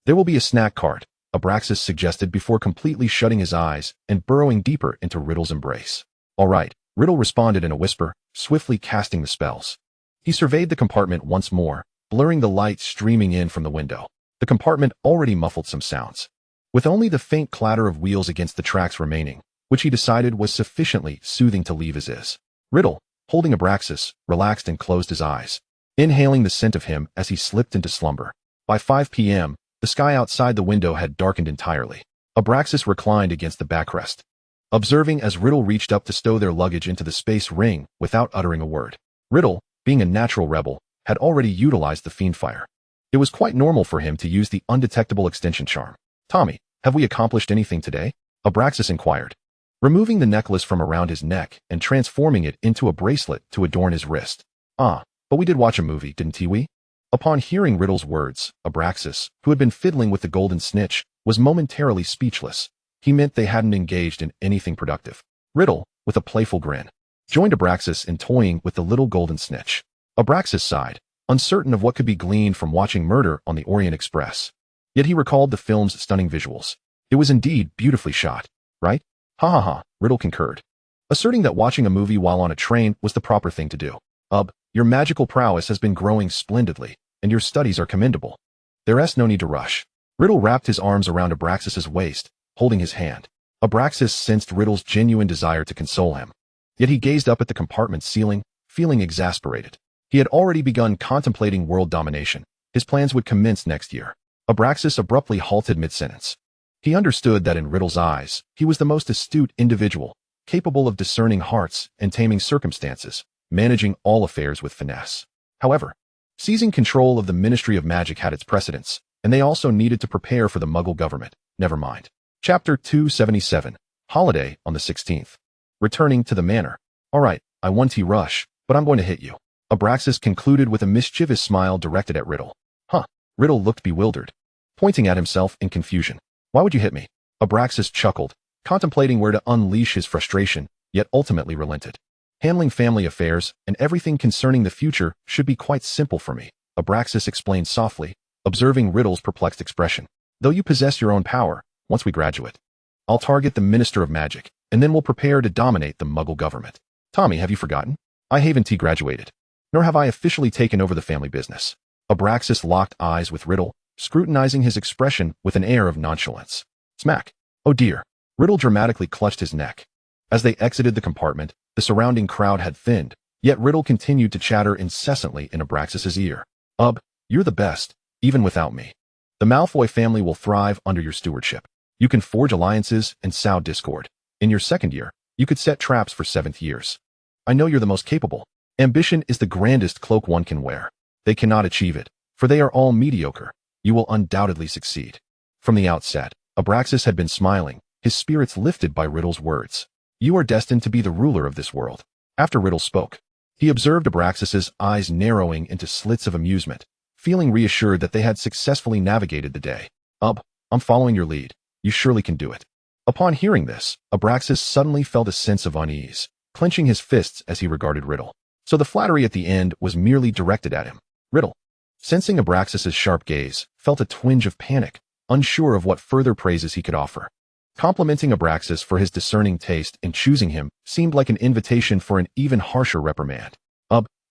"There will be a snack cart," Abraxas suggested before completely shutting his eyes and burrowing deeper into Riddle's embrace. "All right," Riddle responded in a whisper, swiftly casting the spells. He surveyed the compartment once more, blurring the light streaming in from the window. The compartment already muffled some sounds, with only the faint clatter of wheels against the tracks remaining, which he decided was sufficiently soothing to leave as is. Riddle, holding Abraxas, relaxed and closed his eyes, inhaling the scent of him as he slipped into slumber. By 5 p.m., the sky outside the window had darkened entirely. Abraxas reclined against the backrest, observing as Riddle reached up to stow their luggage into the space ring without uttering a word. Riddle, being a natural rebel, had already utilized the fiendfire. It was quite normal for him to use the undetectable extension charm. "Tommy, have we accomplished anything today?" Abraxas inquired, removing the necklace from around his neck and transforming it into a bracelet to adorn his wrist. But we did watch a movie, didn't we?" Upon hearing Riddle's words, Abraxas, who had been fiddling with the golden snitch, was momentarily speechless. He meant they hadn't engaged in anything productive. Riddle, with a playful grin, joined Abraxas in toying with the little golden snitch. Abraxas sighed, uncertain of what could be gleaned from watching Murder on the Orient Express. Yet he recalled the film's stunning visuals. It was indeed beautifully shot, right? Ha ha ha, Riddle concurred, asserting that watching a movie while on a train was the proper thing to do. Your magical prowess has been growing splendidly, and your studies are commendable. There's no need to rush. Riddle wrapped his arms around Abraxas's waist, holding his hand. Abraxas sensed Riddle's genuine desire to console him. Yet he gazed up at the compartment's ceiling, feeling exasperated. He had already begun contemplating world domination. His plans would commence next year. Abraxas abruptly halted mid-sentence. He understood that in Riddle's eyes, he was the most astute individual, capable of discerning hearts and taming circumstances, managing all affairs with finesse. However, seizing control of the Ministry of Magic had its precedents, and they also needed to prepare for the Muggle government. Never mind. Chapter 277. Holiday on the 16th. Returning to the manor. All right, I want to rush, but I'm going to hit you. Abraxas concluded with a mischievous smile directed at Riddle. Huh. Riddle looked bewildered, pointing at himself in confusion. Why would you hit me? Abraxas chuckled, contemplating where to unleash his frustration, yet ultimately relented. Handling family affairs and everything concerning the future should be quite simple for me, Abraxas explained softly, observing Riddle's perplexed expression. Though you possess your own power, once we graduate, I'll target the Minister of Magic, and then we'll prepare to dominate the Muggle government. Tommy, have you forgotten? I haven't graduated, nor have I officially taken over the family business. Abraxas locked eyes with Riddle, scrutinizing his expression with an air of nonchalance. Smack. Oh dear. Riddle dramatically clutched his neck. As they exited the compartment, the surrounding crowd had thinned, yet Riddle continued to chatter incessantly in Abraxas's ear. You're the best, even without me. The Malfoy family will thrive under your stewardship. You can forge alliances and sow discord. In your second year, you could set traps for 7th years. I know you're the most capable. Ambition is the grandest cloak one can wear. They cannot achieve it, for they are all mediocre. You will undoubtedly succeed. From the outset, Abraxas had been smiling, his spirits lifted by Riddle's words. You are destined to be the ruler of this world. After Riddle spoke, he observed Abraxas's eyes narrowing into slits of amusement, feeling reassured that they had successfully navigated the day. I'm following your lead. You surely can do it. Upon hearing this, Abraxas suddenly felt a sense of unease, clenching his fists as he regarded Riddle. So the flattery at the end was merely directed at him. Riddle, sensing Abraxas's sharp gaze, felt a twinge of panic, unsure of what further praises he could offer. Complimenting Abraxas for his discerning taste in choosing him seemed like an invitation for an even harsher reprimand.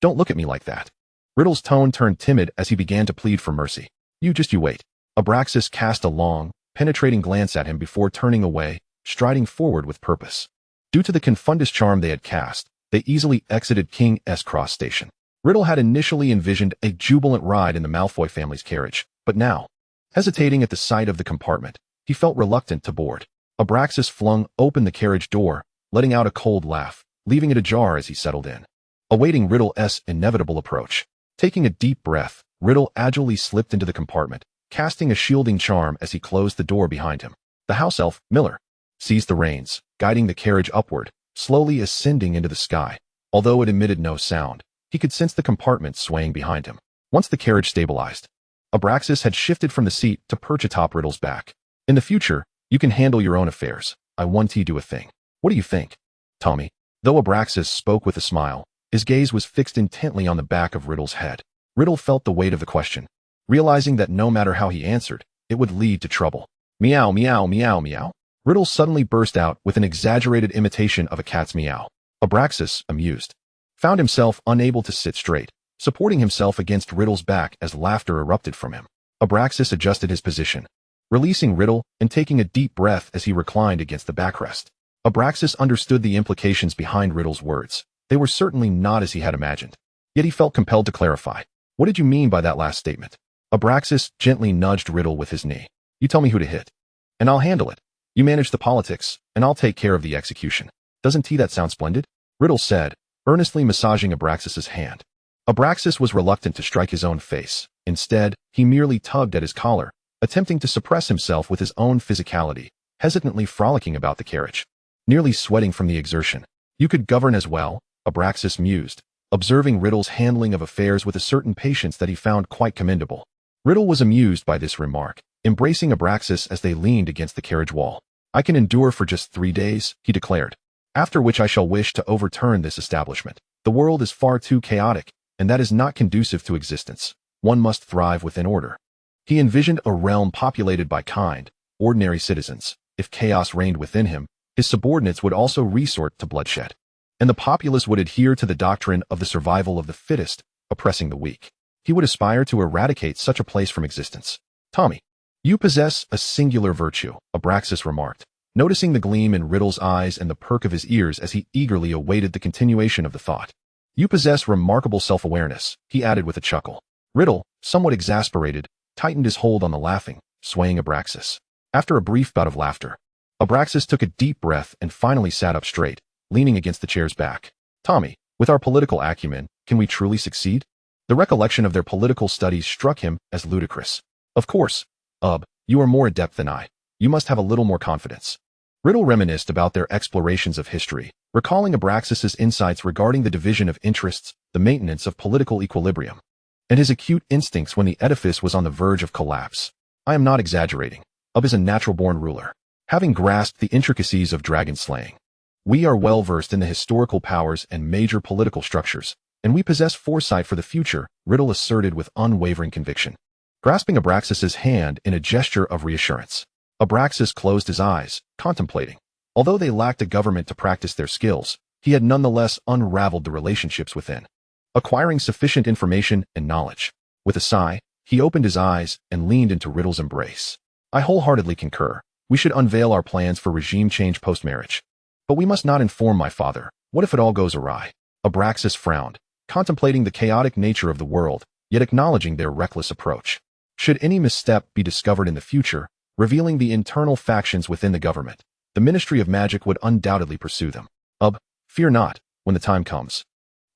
Don't look at me like that. Riddle's tone turned timid as he began to plead for mercy. You wait. Abraxas cast a long, penetrating glance at him before turning away, striding forward with purpose. Due to the confundus charm they had cast, they easily exited King's Cross Station. Riddle had initially envisioned a jubilant ride in the Malfoy family's carriage, but now, hesitating at the sight of the compartment, he felt reluctant to board. Abraxas flung open the carriage door, letting out a cold laugh, leaving it ajar as he settled in. Awaiting Riddle's inevitable approach. Taking a deep breath, Riddle agilely slipped into the compartment, casting a shielding charm as he closed the door behind him. The house elf, Miller, seized the reins, guiding the carriage upward, slowly ascending into the sky. Although it emitted no sound, he could sense the compartment swaying behind him. Once the carriage stabilized, Abraxas had shifted from the seat to perch atop Riddle's back. In the future, you can handle your own affairs. I want to do a thing. What do you think, Tommy? Though Abraxas spoke with a smile, his gaze was fixed intently on the back of Riddle's head. Riddle felt the weight of the question, realizing that no matter how he answered, it would lead to trouble. Meow, meow, meow, meow. Riddle suddenly burst out with an exaggerated imitation of a cat's meow. Abraxas, amused, found himself unable to sit straight, supporting himself against Riddle's back as laughter erupted from him. Abraxas adjusted his position, releasing Riddle and taking a deep breath as he reclined against the backrest. Abraxas understood the implications behind Riddle's words. They were certainly not as he had imagined. Yet he felt compelled to clarify. What did you mean by that last statement? Abraxas gently nudged Riddle with his knee. You tell me who to hit, and I'll handle it. You manage the politics, and I'll take care of the execution. Doesn't that sound splendid? Riddle said, earnestly massaging Abraxas's hand. Abraxas was reluctant to strike his own face. Instead, he merely tugged at his collar, attempting to suppress himself with his own physicality, hesitantly frolicking about the carriage, nearly sweating from the exertion. You could govern as well, Abraxas mused, observing Riddle's handling of affairs with a certain patience that he found quite commendable. Riddle was amused by this remark, embracing Abraxas as they leaned against the carriage wall. I can endure for just 3 days, he declared, after which I shall wish to overturn this establishment. The world is far too chaotic, and that is not conducive to existence. One must thrive within order. He envisioned a realm populated by kind, ordinary citizens. If chaos reigned within him, his subordinates would also resort to bloodshed, and the populace would adhere to the doctrine of the survival of the fittest, oppressing the weak. He would aspire to eradicate such a place from existence. Tommy, you possess a singular virtue, Abraxas remarked, noticing the gleam in Riddle's eyes and the perk of his ears as he eagerly awaited the continuation of the thought. You possess remarkable self-awareness, he added with a chuckle. Riddle, somewhat exasperated, tightened his hold on the laughing, swaying Abraxas. After a brief bout of laughter, Abraxas took a deep breath and finally sat up straight, leaning against the chair's back. Tommy, with our political acumen, can we truly succeed? The recollection of their political studies struck him as ludicrous. Of course, you are more adept than I. You must have a little more confidence. Riddle reminisced about their explorations of history, recalling Abraxas's insights regarding the division of interests, the maintenance of political equilibrium, and his acute instincts when the edifice was on the verge of collapse. I am not exaggerating. Is a natural-born ruler, having grasped the intricacies of dragon slaying. We are well-versed in the historical powers and major political structures, and we possess foresight for the future, Riddle asserted with unwavering conviction, grasping Abraxas's hand in a gesture of reassurance. Abraxas closed his eyes, contemplating. Although they lacked a government to practice their skills, he had nonetheless unraveled the relationships within, acquiring sufficient information and knowledge. With a sigh, he opened his eyes and leaned into Riddle's embrace. I wholeheartedly concur. We should unveil our plans for regime change post-marriage. But we must not inform my father. What if it all goes awry? Abraxas frowned, contemplating the chaotic nature of the world, yet acknowledging their reckless approach. Should any misstep be discovered in the future, revealing the internal factions within the government, the Ministry of Magic would undoubtedly pursue them. Fear not, when the time comes.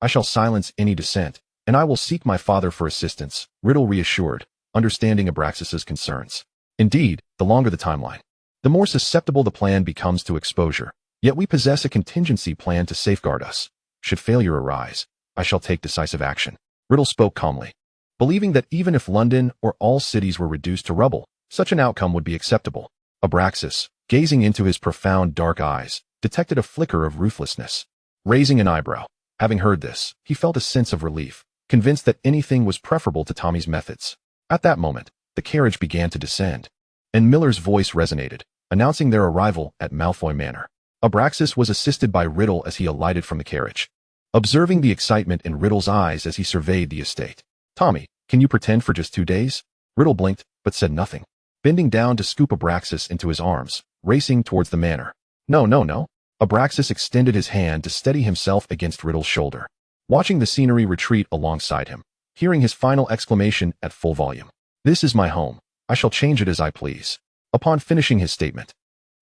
I shall silence any dissent, and I will seek my father for assistance, Riddle reassured, understanding Abraxas's concerns. Indeed, the longer the timeline, the more susceptible the plan becomes to exposure, yet we possess a contingency plan to safeguard us. Should failure arise, I shall take decisive action. Riddle spoke calmly, believing that even if London or all cities were reduced to rubble, such an outcome would be acceptable. Abraxas, gazing into his profound dark eyes, detected a flicker of ruthlessness. Raising an eyebrow, having heard this, he felt a sense of relief, convinced that anything was preferable to Tommy's methods. At that moment, the carriage began to descend, and Miller's voice resonated, announcing their arrival at Malfoy Manor. Abraxas was assisted by Riddle as he alighted from the carriage, observing the excitement in Riddle's eyes as he surveyed the estate. Tommy, can you pretend for just 2 days? Riddle blinked, but said nothing, bending down to scoop Abraxas into his arms, racing towards the manor. No. Abraxas extended his hand to steady himself against Riddle's shoulder, watching the scenery retreat alongside him, hearing his final exclamation at full volume. This is my home. I shall change it as I please. Upon finishing his statement,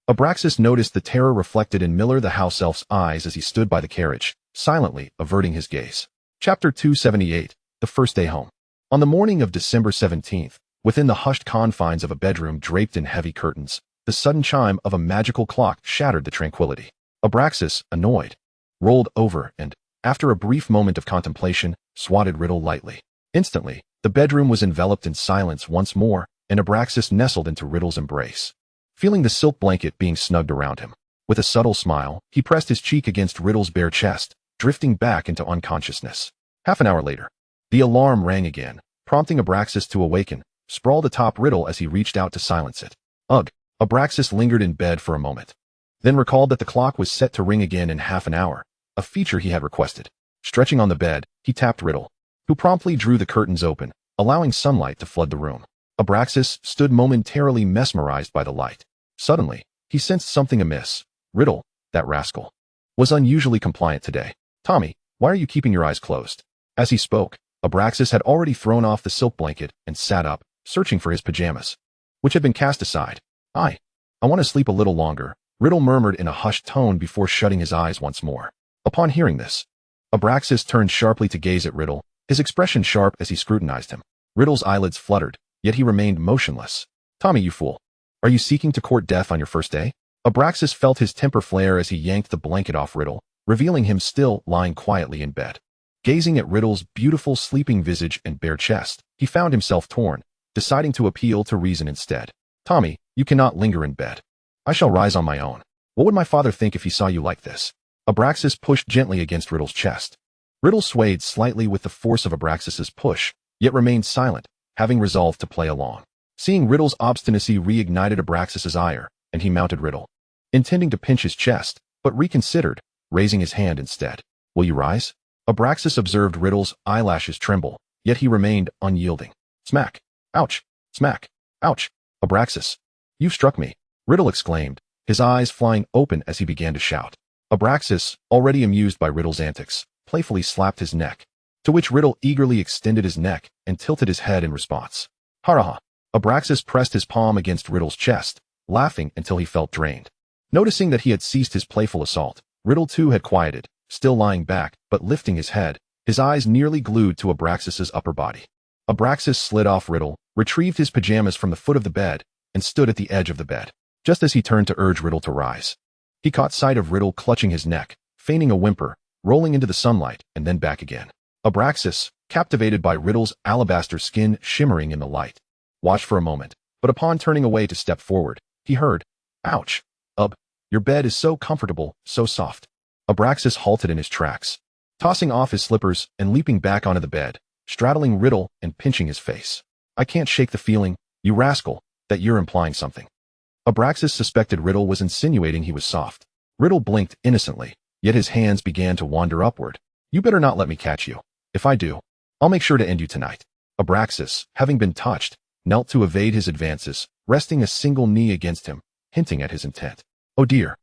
Abraxas noticed the terror reflected in Miller the house elf's eyes as he stood by the carriage, silently averting his gaze. Chapter 278, The First Day Home. On the morning of December 17th, within the hushed confines of a bedroom draped in heavy curtains, the sudden chime of a magical clock shattered the tranquility. Abraxas, annoyed, rolled over and, after a brief moment of contemplation, swatted Riddle lightly. Instantly, the bedroom was enveloped in silence once more, and Abraxas nestled into Riddle's embrace, feeling the silk blanket being snugged around him. With a subtle smile, he pressed his cheek against Riddle's bare chest, drifting back into unconsciousness. Half an hour later, the alarm rang again, prompting Abraxas to awaken, sprawled atop Riddle as he reached out to silence it. Abraxas lingered in bed for a moment, then recalled that the clock was set to ring again in half an hour, a feature he had requested. Stretching on the bed, he tapped Riddle, who promptly drew the curtains open, allowing sunlight to flood the room. Abraxas stood momentarily mesmerized by the light. Suddenly, he sensed something amiss. Riddle, that rascal, was unusually compliant today. Tommy, why are you keeping your eyes closed? As he spoke, Abraxas had already thrown off the silk blanket and sat up, searching for his pajamas, which had been cast aside. I want to sleep a little longer, Riddle murmured in a hushed tone before shutting his eyes once more. Upon hearing this, Abraxas turned sharply to gaze at Riddle, his expression sharp as he scrutinized him. Riddle's eyelids fluttered, yet he remained motionless. Tommy, you fool. Are you seeking to court death on your first day? Abraxas felt his temper flare as he yanked the blanket off Riddle, revealing him still lying quietly in bed. Gazing at Riddle's beautiful sleeping visage and bare chest, he found himself torn, deciding to appeal to reason instead. Tommy, you cannot linger in bed. I shall rise on my own. What would my father think if he saw you like this? Abraxas pushed gently against Riddle's chest, Riddle swayed slightly with the force of Abraxas's push, yet remained silent, having resolved to play along. Seeing Riddle's obstinacy reignited Abraxas's ire, and he mounted Riddle, intending to pinch his chest, but reconsidered, raising his hand instead. Will you rise? Abraxas observed Riddle's eyelashes tremble, yet he remained unyielding. Smack! Ouch! Smack! Ouch! Abraxas! You've struck me! Riddle exclaimed, his eyes flying open as he began to shout. Abraxas, already amused by Riddle's antics, playfully slapped his neck, to which Riddle eagerly extended his neck and tilted his head in response. Ha! Abraxas pressed his palm against Riddle's chest, laughing until he felt drained. Noticing that he had ceased his playful assault, Riddle too had quieted, still lying back, but lifting his head, his eyes nearly glued to Abraxas's upper body. Abraxas slid off Riddle, retrieved his pajamas from the foot of the bed, and stood at the edge of the bed. Just as he turned to urge Riddle to rise, he caught sight of Riddle clutching his neck, feigning a whimper, rolling into the sunlight, and then back again. Abraxas, captivated by Riddle's alabaster skin shimmering in the light, watched for a moment, but upon turning away to step forward, he heard, "Ouch! Your bed is so comfortable, so soft." Abraxas halted in his tracks, tossing off his slippers and leaping back onto the bed, straddling Riddle and pinching his face. "I can't shake the feeling, you rascal, that you're implying something." Abraxas suspected Riddle was insinuating he was soft. Riddle blinked innocently, yet his hands began to wander upward. "You better not let me catch you. If I do, I'll make sure to end you tonight." Abraxas, having been touched, knelt to evade his advances, resting a single knee against him, hinting at his intent. Oh dear,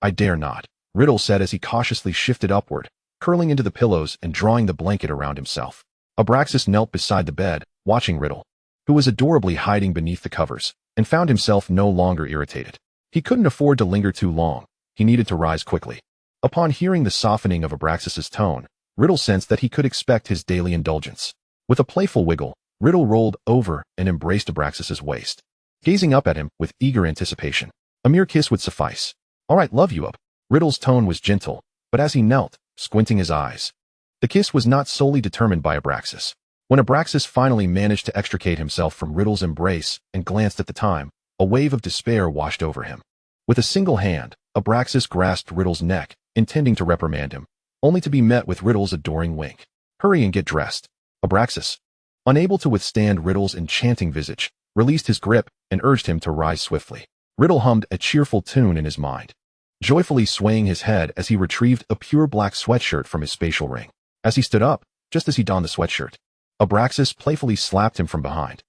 I dare not," Riddle said as he cautiously shifted upward, curling into the pillows and drawing the blanket around himself. Abraxas knelt beside the bed, watching Riddle, who was adorably hiding beneath the covers, and found himself no longer irritated. He couldn't afford to linger too long. He needed to rise quickly. Upon hearing the softening of Abraxas's tone, Riddle sensed that he could expect his daily indulgence. With a playful wiggle, Riddle rolled over and embraced Abraxas's waist, gazing up at him with eager anticipation. A mere kiss would suffice. "All right, love you up." Riddle's tone was gentle, but as he knelt, squinting his eyes, the kiss was not solely determined by Abraxas. When Abraxas finally managed to extricate himself from Riddle's embrace and glanced at the time, a wave of despair washed over him. With a single hand, Abraxas grasped Riddle's neck, intending to reprimand him, only to be met with Riddle's adoring wink. "Hurry and get dressed." Abraxas, unable to withstand Riddle's enchanting visage, released his grip and urged him to rise swiftly. Riddle hummed a cheerful tune in his mind, joyfully swaying his head as he retrieved a pure black sweatshirt from his spatial ring. As he stood up, just as he donned the sweatshirt, Abraxas playfully slapped him from behind.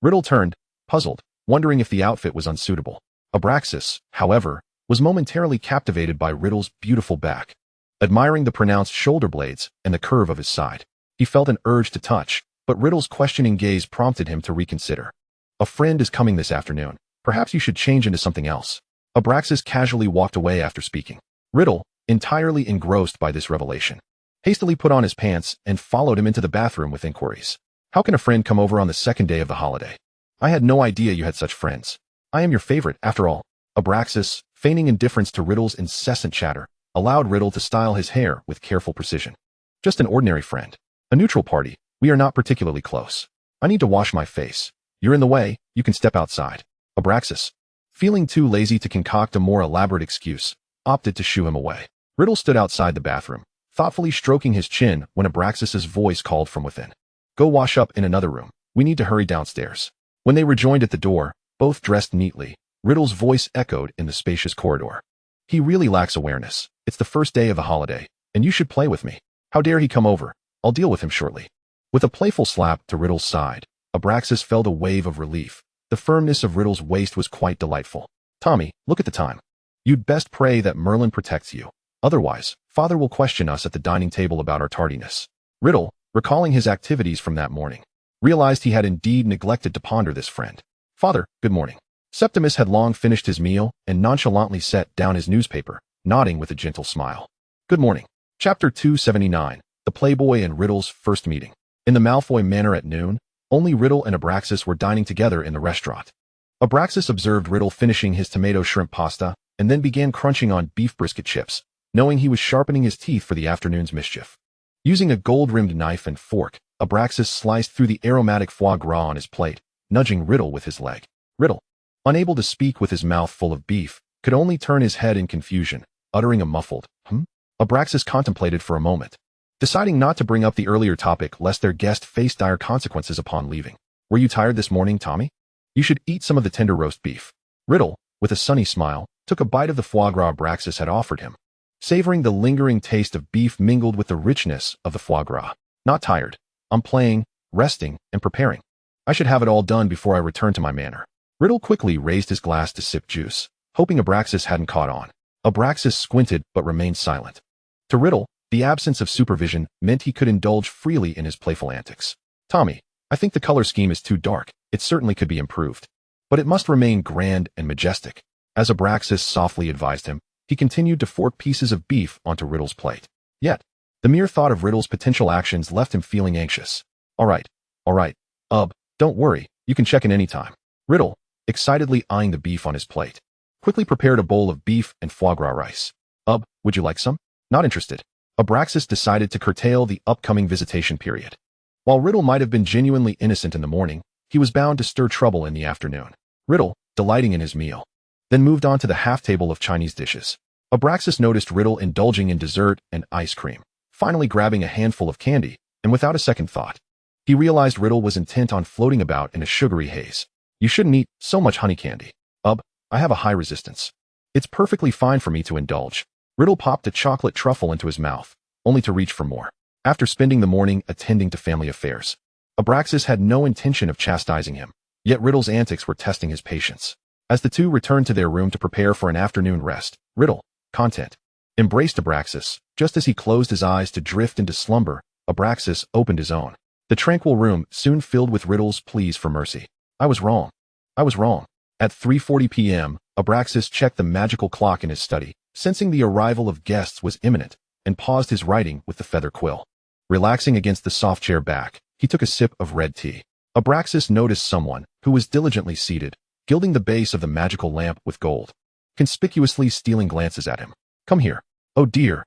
Riddle turned, puzzled, wondering if the outfit was unsuitable. Abraxas, however, was momentarily captivated by Riddle's beautiful back. Admiring the pronounced shoulder blades and the curve of his side, he felt an urge to touch, but Riddle's questioning gaze prompted him to reconsider. "A friend is coming this afternoon. Perhaps you should change into something else." Abraxas casually walked away after speaking. Riddle, entirely engrossed by this revelation, hastily put on his pants and followed him into the bathroom with inquiries. "How can a friend come over on the second day of the holiday? I had no idea you had such friends. I am your favorite, after all." Abraxas, feigning indifference to Riddle's incessant chatter, allowed Riddle to style his hair with careful precision. "Just an ordinary friend. A neutral party. We are not particularly close. I need to wash my face. You're in the way, you can step outside." Abraxas, feeling too lazy to concoct a more elaborate excuse, opted to shoo him away. Riddle stood outside the bathroom, thoughtfully stroking his chin when Abraxas's voice called from within. "Go wash up in another room. We need to hurry downstairs." When they rejoined at the door, both dressed neatly, Riddle's voice echoed in the spacious corridor. "He really lacks awareness. It's the first day of the holiday, and you should play with me. How dare he come over? I'll deal with him shortly." With a playful slap to Riddle's side, Abraxas felt a wave of relief. The firmness of Riddle's waist was quite delightful. "Tommy, look at the time. You'd best pray that Merlin protects you. Otherwise, Father will question us at the dining table about our tardiness." Riddle, recalling his activities from that morning, realized he had indeed neglected to ponder this friend. "Father, good morning." Septimus had long finished his meal and nonchalantly set down his newspaper, nodding with a gentle smile. "Good morning." Chapter 279, The Playboy and Riddle's First Meeting. In the Malfoy Manor at noon, only Riddle and Abraxas were dining together in the restaurant. Abraxas observed Riddle finishing his tomato shrimp pasta and then began crunching on beef brisket chips, knowing he was sharpening his teeth for the afternoon's mischief. Using a gold-rimmed knife and fork, Abraxas sliced through the aromatic foie gras on his plate, nudging Riddle with his leg. Riddle, unable to speak with his mouth full of beef, could only turn his head in confusion, uttering a muffled, Abraxas contemplated for a moment, deciding not to bring up the earlier topic lest their guest face dire consequences upon leaving. Were you tired this morning, Tommy? You should eat some of the tender roast beef. Riddle, with a sunny smile, took a bite of the foie gras Abraxas had offered him, savoring the lingering taste of beef mingled with the richness of the foie gras. Not tired. I'm playing, resting, and preparing. I should have it all done before I return to my manor. Riddle quickly raised his glass to sip juice, hoping Abraxas hadn't caught on. Abraxas squinted but remained silent. To Riddle, the absence of supervision meant he could indulge freely in his playful antics. Tommy, I think the color scheme is too dark. It certainly could be improved. But it must remain grand and majestic. As Abraxas softly advised him, he continued to fork pieces of beef onto Riddle's plate. Yet, the mere thought of Riddle's potential actions left him feeling anxious. All right. Don't worry, you can check in any time. Riddle, excitedly eyeing the beef on his plate, quickly prepared a bowl of beef and foie gras rice. Would you like some? Not interested. Abraxas decided to curtail the upcoming visitation period. While Riddle might have been genuinely innocent in the morning, he was bound to stir trouble in the afternoon. Riddle, delighting in his meal, then moved on to the half-table of Chinese dishes. Abraxas noticed Riddle indulging in dessert and ice cream, finally grabbing a handful of candy, and without a second thought, he realized Riddle was intent on floating about in a sugary haze. You shouldn't eat so much honey candy. I have a high resistance. It's perfectly fine for me to indulge. Riddle popped a chocolate truffle into his mouth, only to reach for more. After spending the morning attending to family affairs, Abraxas had no intention of chastising him, yet Riddle's antics were testing his patience. As the two returned to their room to prepare for an afternoon rest, Riddle, content, embraced Abraxas. Just as he closed his eyes to drift into slumber, Abraxas opened his own. The tranquil room soon filled with Riddle's pleas for mercy. I was wrong. At 3:40 p.m., Abraxas checked the magical clock in his study, sensing the arrival of guests was imminent, and paused his writing with the feather quill. Relaxing against the soft chair back, he took a sip of red tea. Abraxas noticed someone, who was diligently seated, gilding the base of the magical lamp with gold, conspicuously stealing glances at him. Come here. Oh dear,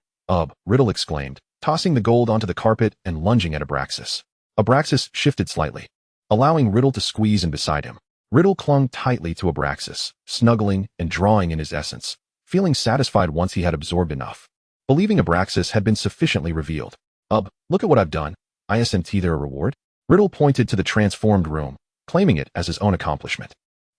Riddle exclaimed, tossing the gold onto the carpet and lunging at Abraxas. Abraxas shifted slightly, allowing Riddle to squeeze in beside him. Riddle clung tightly to Abraxas, snuggling and drawing in his essence, feeling satisfied once he had absorbed enough. Believing Abraxas had been sufficiently revealed. Look at what I've done. Isn't there a reward? Riddle pointed to the transformed room, claiming it as his own accomplishment.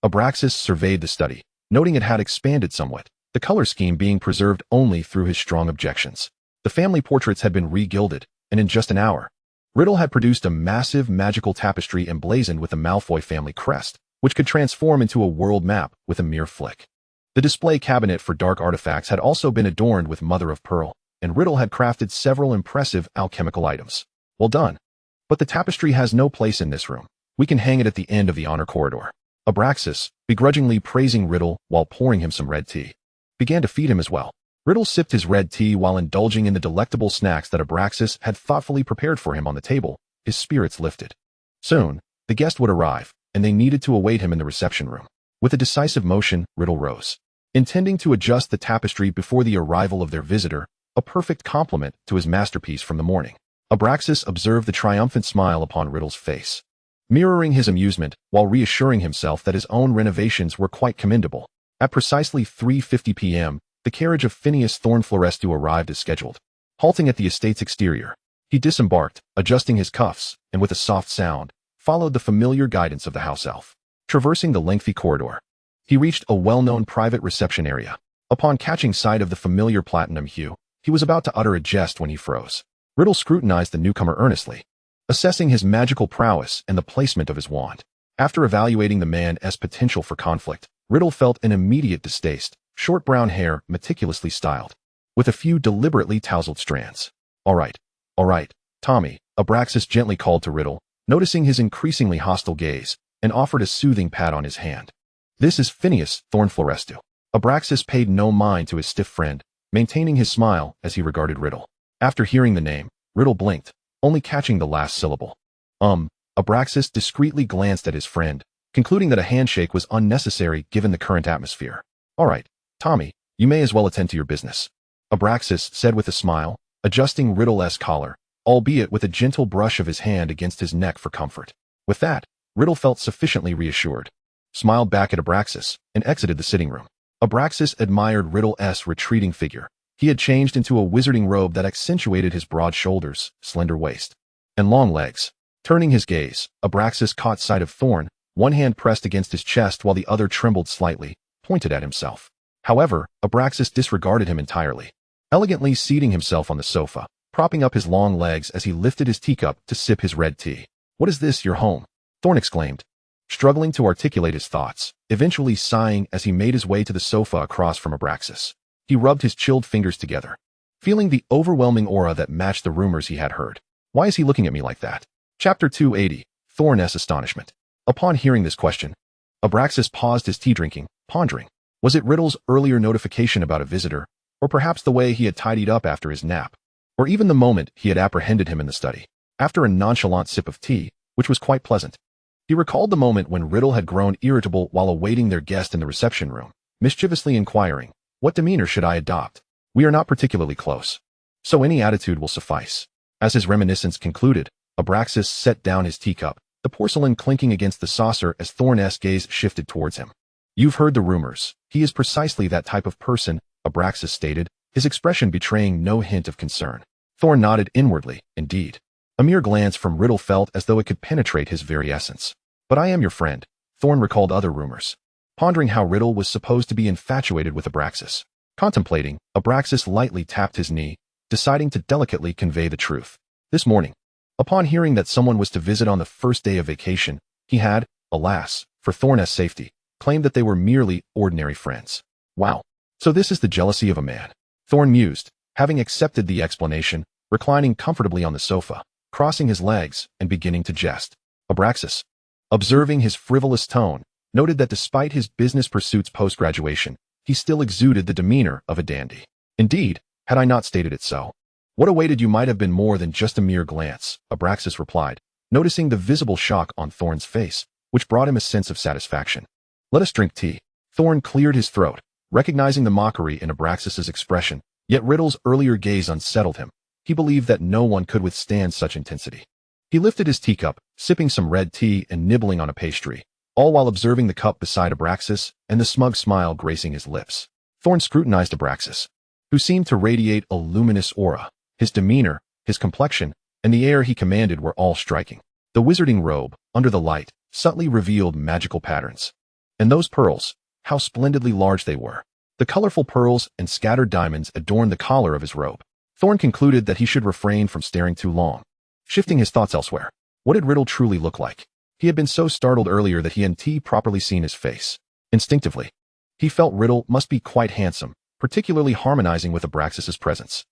Abraxas surveyed the study, noting it had expanded somewhat, the color scheme being preserved only through his strong objections. The family portraits had been re-gilded, and in just an hour, Riddle had produced a massive magical tapestry emblazoned with the Malfoy family crest, which could transform into a world map with a mere flick. The display cabinet for dark artifacts had also been adorned with mother of pearl, and Riddle had crafted several impressive alchemical items. Well done. But the tapestry has no place in this room. We can hang it at the end of the honor corridor. Abraxas, begrudgingly praising Riddle while pouring him some red tea, began to feed him as well. Riddle sipped his red tea while indulging in the delectable snacks that Abraxas had thoughtfully prepared for him on the table. His spirits lifted. Soon, the guest would arrive, and they needed to await him in the reception room. With a decisive motion, Riddle rose, intending to adjust the tapestry before the arrival of their visitor, a perfect complement to his masterpiece from the morning. Abraxas observed the triumphant smile upon Riddle's face, mirroring his amusement while reassuring himself that his own renovations were quite commendable. At precisely 3:50 p.m., the carriage of Phineas Thornflorestu arrived as scheduled. Halting at the estate's exterior, he disembarked, adjusting his cuffs, and with a soft sound, followed the familiar guidance of the house elf. Traversing the lengthy corridor, he reached a well-known private reception area. Upon catching sight of the familiar platinum hue, he was about to utter a jest when he froze. Riddle scrutinized the newcomer earnestly, assessing his magical prowess and the placement of his wand. After evaluating the man's potential for conflict, Riddle felt an immediate distaste. Short brown hair, meticulously styled, with a few deliberately tousled strands. All right, Tommy, Abraxas gently called to Riddle, noticing his increasingly hostile gaze, and offered a soothing pat on his hand. This is Phineas Thornflorestu. Abraxas paid no mind to his stiff friend, maintaining his smile as he regarded Riddle. After hearing the name, Riddle blinked, only catching the last syllable. Abraxas discreetly glanced at his friend, concluding that a handshake was unnecessary given the current atmosphere. All right, Tommy, you may as well attend to your business, Abraxas said with a smile, adjusting Riddle's collar, albeit with a gentle brush of his hand against his neck for comfort. With that, Riddle felt sufficiently reassured, smiled back at Abraxas, and exited the sitting room. Abraxas admired Riddle's retreating figure, He had changed into a wizarding robe that accentuated his broad shoulders, slender waist, and long legs. Turning his gaze, Abraxas caught sight of Thorn, one hand pressed against his chest while the other trembled slightly, pointed at himself. However, Abraxas disregarded him entirely, elegantly seating himself on the sofa, propping up his long legs as he lifted his teacup to sip his red tea. "What is this, your home?" Thorn exclaimed, struggling to articulate his thoughts, eventually sighing as he made his way to the sofa across from Abraxas. He rubbed his chilled fingers together, feeling the overwhelming aura that matched the rumors he had heard. "Why is he looking at me like that?" Chapter 280, Thorn's Astonishment. Upon hearing this question, Abraxas paused his tea drinking, pondering. Was it Riddle's earlier notification about a visitor, or perhaps the way he had tidied up after his nap, or even the moment he had apprehended him in the study? After a nonchalant sip of tea, which was quite pleasant, he recalled the moment when Riddle had grown irritable while awaiting their guest in the reception room, mischievously inquiring, "What demeanor should I adopt? We are not particularly close, so any attitude will suffice." As his reminiscence concluded, Abraxas set down his teacup, the porcelain clinking against the saucer as Thorn's gaze shifted towards him. "You've heard the rumors. He is precisely that type of person," Abraxas stated, his expression betraying no hint of concern. Thorn nodded inwardly, indeed. A mere glance from Riddle felt as though it could penetrate his very essence. "But I am your friend." Thorn recalled other rumors, pondering how Riddle was supposed to be infatuated with Abraxas. Contemplating, Abraxas lightly tapped his knee, deciding to delicately convey the truth. This morning, upon hearing that someone was to visit on the first day of vacation, he had, alas, for Thorn's safety, claimed that they were merely ordinary friends. Wow. So this is the jealousy of a man. Thorn mused, having accepted the explanation, reclining comfortably on the sofa, crossing his legs, and beginning to jest. Abraxas, observing his frivolous tone, noted that despite his business pursuits post-graduation, he still exuded the demeanor of a dandy. "Indeed, had I not stated it so. What awaited you might have been more than just a mere glance," Abraxas replied, noticing the visible shock on Thorn's face, which brought him a sense of satisfaction. "Let us drink tea." Thorn cleared his throat, recognizing the mockery in Abraxas's expression, yet Riddle's earlier gaze unsettled him. He believed that no one could withstand such intensity. He lifted his teacup, sipping some red tea and nibbling on a pastry, all while observing the cup beside Abraxas and the smug smile gracing his lips. Thorn scrutinized Abraxas, who seemed to radiate a luminous aura. His demeanor, his complexion, and the air he commanded were all striking. The wizarding robe, under the light, subtly revealed magical patterns. And those pearls, how splendidly large they were. The colorful pearls and scattered diamonds adorned the collar of his robe. Thorn concluded that he should refrain from staring too long, shifting his thoughts elsewhere. What did Riddle truly look like? He had been so startled earlier that he hadn't properly seen his face. Instinctively, he felt Riddle must be quite handsome, particularly harmonizing with Abraxas's presence.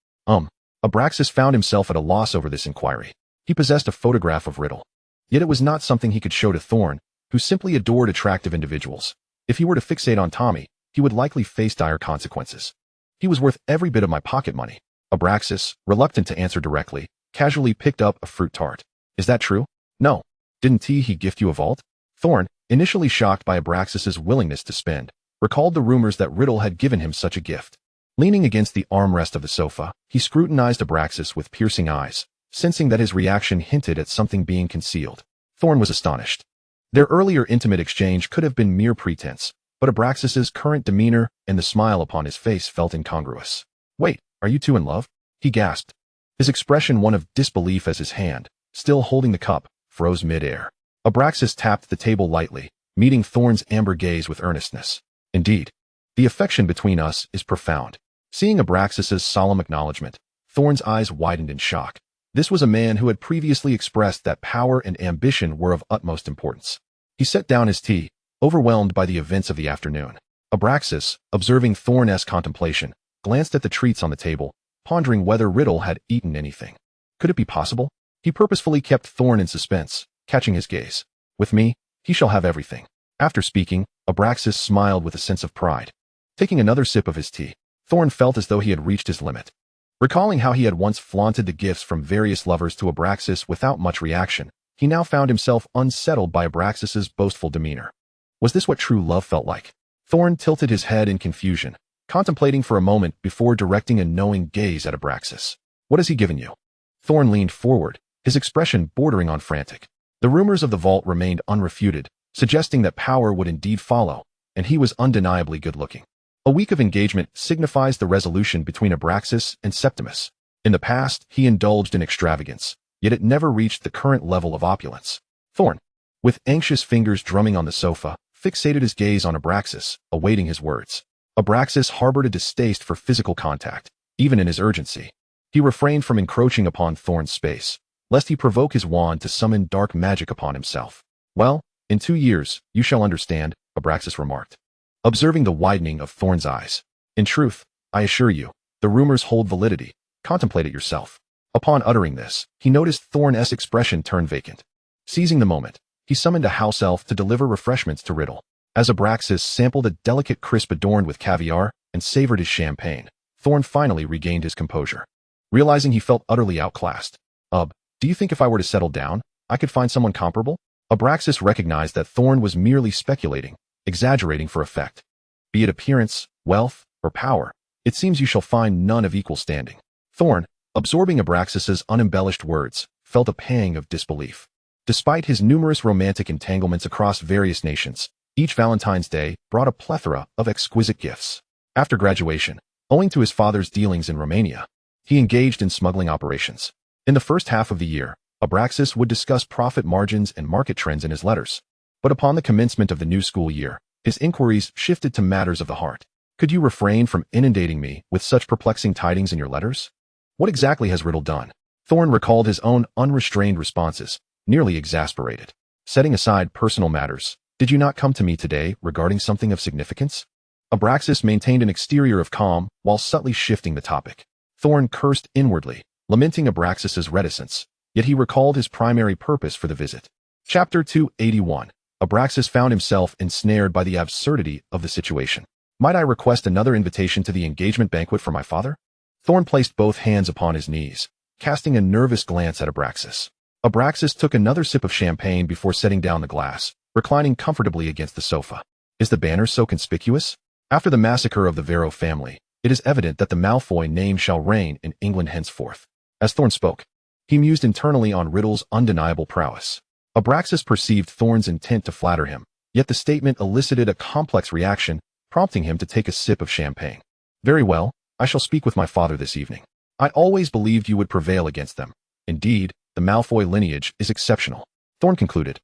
Abraxas found himself at a loss over this inquiry. He possessed a photograph of Riddle, yet it was not something he could show to Thorn, who simply adored attractive individuals. If he were to fixate on Tommy, he would likely face dire consequences. "He was worth every bit of my pocket money." Abraxas, reluctant to answer directly, casually picked up a fruit tart. "Is that true?" "No. Didn't he gift you a vault?" Thorn, initially shocked by Abraxas's willingness to spend, recalled the rumors that Riddle had given him such a gift. Leaning against the armrest of the sofa, he scrutinized Abraxas with piercing eyes, sensing that his reaction hinted at something being concealed. Thorn was astonished. Their earlier intimate exchange could have been mere pretense, but Abraxas's current demeanor and the smile upon his face felt incongruous. "Wait, are you two in love?" he gasped, his expression one of disbelief as his hand, still holding the cup, froze mid-air. Abraxas tapped the table lightly, meeting Thorn's amber gaze with earnestness. "Indeed, the affection between us is profound." Seeing Abraxas's solemn acknowledgement, Thorn's eyes widened in shock. This was a man who had previously expressed that power and ambition were of utmost importance. He set down his tea, overwhelmed by the events of the afternoon. Abraxas, observing Thorn's contemplation, glanced at the treats on the table, pondering whether Riddle had eaten anything. Could it be possible? He purposefully kept Thorn in suspense, catching his gaze. "With me, he shall have everything." After speaking, Abraxas smiled with a sense of pride. Taking another sip of his tea, Thorn felt as though he had reached his limit. Recalling how he had once flaunted the gifts from various lovers to Abraxas without much reaction, he now found himself unsettled by Abraxas's boastful demeanor. Was this what true love felt like? Thorn tilted his head in confusion, contemplating for a moment before directing a knowing gaze at Abraxas. "What has he given you?" Thorn leaned forward, his expression bordering on frantic. The rumors of the vault remained unrefuted, suggesting that power would indeed follow, and he was undeniably good-looking. A week of engagement signifies the resolution between Abraxas and Septimus. In the past, he indulged in extravagance, yet it never reached the current level of opulence. Thorn, with anxious fingers drumming on the sofa, fixated his gaze on Abraxas, awaiting his words. Abraxas harbored a distaste for physical contact, even in his urgency. He refrained from encroaching upon Thorn's space, lest he provoke his wand to summon dark magic upon himself. Well, in 2 years, you shall understand, Abraxas remarked, observing the widening of Thorn's eyes. In truth, I assure you, the rumors hold validity. Contemplate it yourself. Upon uttering this, he noticed Thorn's expression turn vacant. Seizing the moment, he summoned a house elf to deliver refreshments to Riddle. As Abraxas sampled a delicate crisp adorned with caviar and savored his champagne, Thorn finally regained his composure. Realizing he felt utterly outclassed. Do you think if I were to settle down, I could find someone comparable? Abraxas recognized that Thorn was merely speculating, exaggerating for effect. Be it appearance, wealth, or power, it seems you shall find none of equal standing. Thorn, absorbing Abraxas's unembellished words, felt a pang of disbelief. Despite his numerous romantic entanglements across various nations, each Valentine's Day brought a plethora of exquisite gifts. After graduation, owing to his father's dealings in Romania, he engaged in smuggling operations. In the first half of the year, Abraxas would discuss profit margins and market trends in his letters. But upon the commencement of the new school year, his inquiries shifted to matters of the heart. Could you refrain from inundating me with such perplexing tidings in your letters? What exactly has Riddle done? Thorn recalled his own unrestrained responses, nearly exasperated. Setting aside personal matters, did you not come to me today regarding something of significance? Abraxas maintained an exterior of calm while subtly shifting the topic. Thorn cursed inwardly, lamenting Abraxas's reticence, yet he recalled his primary purpose for the visit. Chapter 281. Abraxas found himself ensnared by the absurdity of the situation. Might I request another invitation to the engagement banquet for my father? Thorn placed both hands upon his knees, casting a nervous glance at Abraxas. Abraxas took another sip of champagne before setting down the glass, reclining comfortably against the sofa. Is the banner so conspicuous? After the massacre of the Vero family, it is evident that the Malfoy name shall reign in England henceforth. As Thorn spoke, he mused internally on Riddle's undeniable prowess. Abraxas perceived Thorn's intent to flatter him, yet the statement elicited a complex reaction, prompting him to take a sip of champagne. Very well, I shall speak with my father this evening. I always believed you would prevail against them. Indeed, the Malfoy lineage is exceptional, Thorn concluded,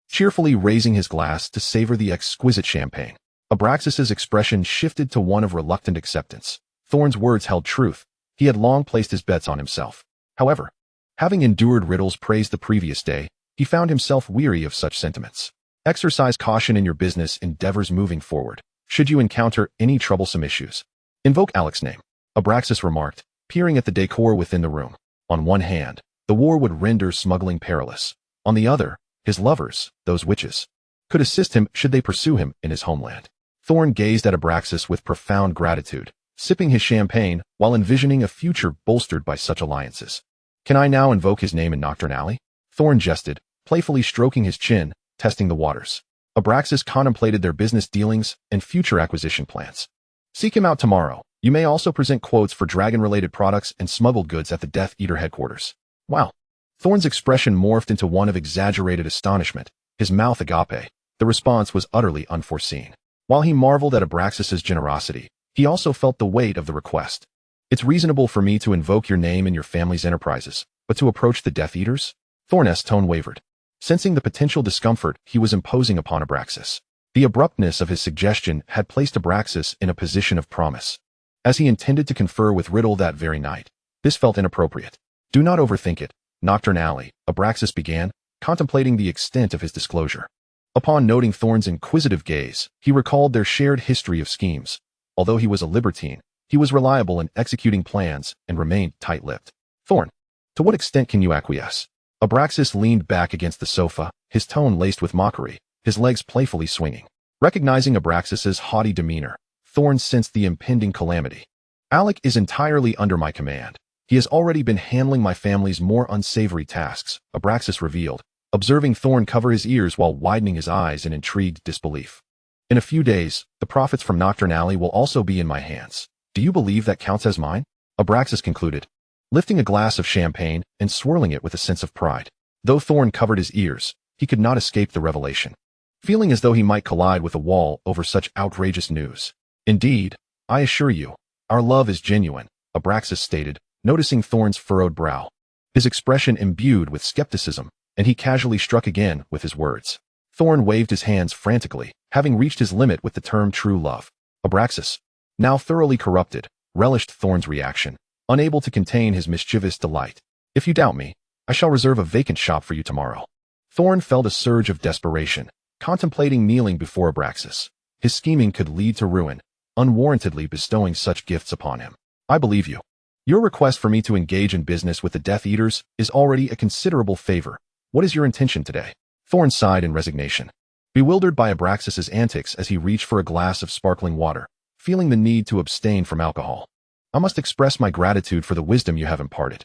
cheerfully raising his glass to savor the exquisite champagne. Abraxas's expression shifted to one of reluctant acceptance. Thorn's words held truth. He had long placed his bets on himself. However, having endured Riddle's praise the previous day, he found himself weary of such sentiments. Exercise caution in your business endeavors moving forward, should you encounter any troublesome issues. Invoke Alec's name, Abraxas remarked, peering at the decor within the room. On one hand, the war would render smuggling perilous. On the other, his lovers, those witches, could assist him should they pursue him in his homeland. Thorn gazed at Abraxas with profound gratitude, sipping his champagne while envisioning a future bolstered by such alliances. Can I now invoke his name in Nocturne Alley? Thorn jested, playfully stroking his chin, testing the waters. Abraxas contemplated their business dealings and future acquisition plans. Seek him out tomorrow. You may also present quotes for dragon-related products and smuggled goods at the Death Eater headquarters. Wow. Thorn's expression morphed into one of exaggerated astonishment, his mouth agape. The response was utterly unforeseen. While he marveled at Abraxas's generosity, he also felt the weight of the request. It's reasonable for me to invoke your name in your family's enterprises, but to approach the Death Eaters? Thorn's tone wavered, sensing the potential discomfort he was imposing upon Abraxas. The abruptness of his suggestion had placed Abraxas in a position of promise. As he intended to confer with Riddle that very night, this felt inappropriate. Do not overthink it, Nocturne Alley, Abraxas began, contemplating the extent of his disclosure. Upon noting Thorn's inquisitive gaze, he recalled their shared history of schemes. Although he was a libertine, he was reliable in executing plans and remained tight-lipped. Thorn, to what extent can you acquiesce? Abraxas leaned back against the sofa, his tone laced with mockery, his legs playfully swinging. Recognizing Abraxas's haughty demeanor, Thorn sensed the impending calamity. Alec is entirely under my command. He has already been handling my family's more unsavory tasks, Abraxas revealed, observing Thorn cover his ears while widening his eyes in intrigued disbelief. In a few days, the profits from Nocturne Alley will also be in my hands. Do you believe that counts as mine? Abraxas concluded, lifting a glass of champagne and swirling it with a sense of pride. Though Thorn covered his ears, he could not escape the revelation, feeling as though he might collide with a wall over such outrageous news. Indeed, I assure you, our love is genuine, Abraxas stated, noticing Thorn's furrowed brow. His expression imbued with skepticism, and he casually struck again with his words. Thorn waved his hands frantically, having reached his limit with the term true love. Abraxas, now thoroughly corrupted, relished Thorn's reaction, unable to contain his mischievous delight. If you doubt me, I shall reserve a vacant shop for you tomorrow. Thorn felt a surge of desperation, contemplating kneeling before Abraxas. His scheming could lead to ruin, unwarrantedly bestowing such gifts upon him. I believe you. Your request for me to engage in business with the Death Eaters is already a considerable favor. What is your intention today? Thorn sighed in resignation, bewildered by Abraxas's antics as he reached for a glass of sparkling water, feeling the need to abstain from alcohol. I must express my gratitude for the wisdom you have imparted.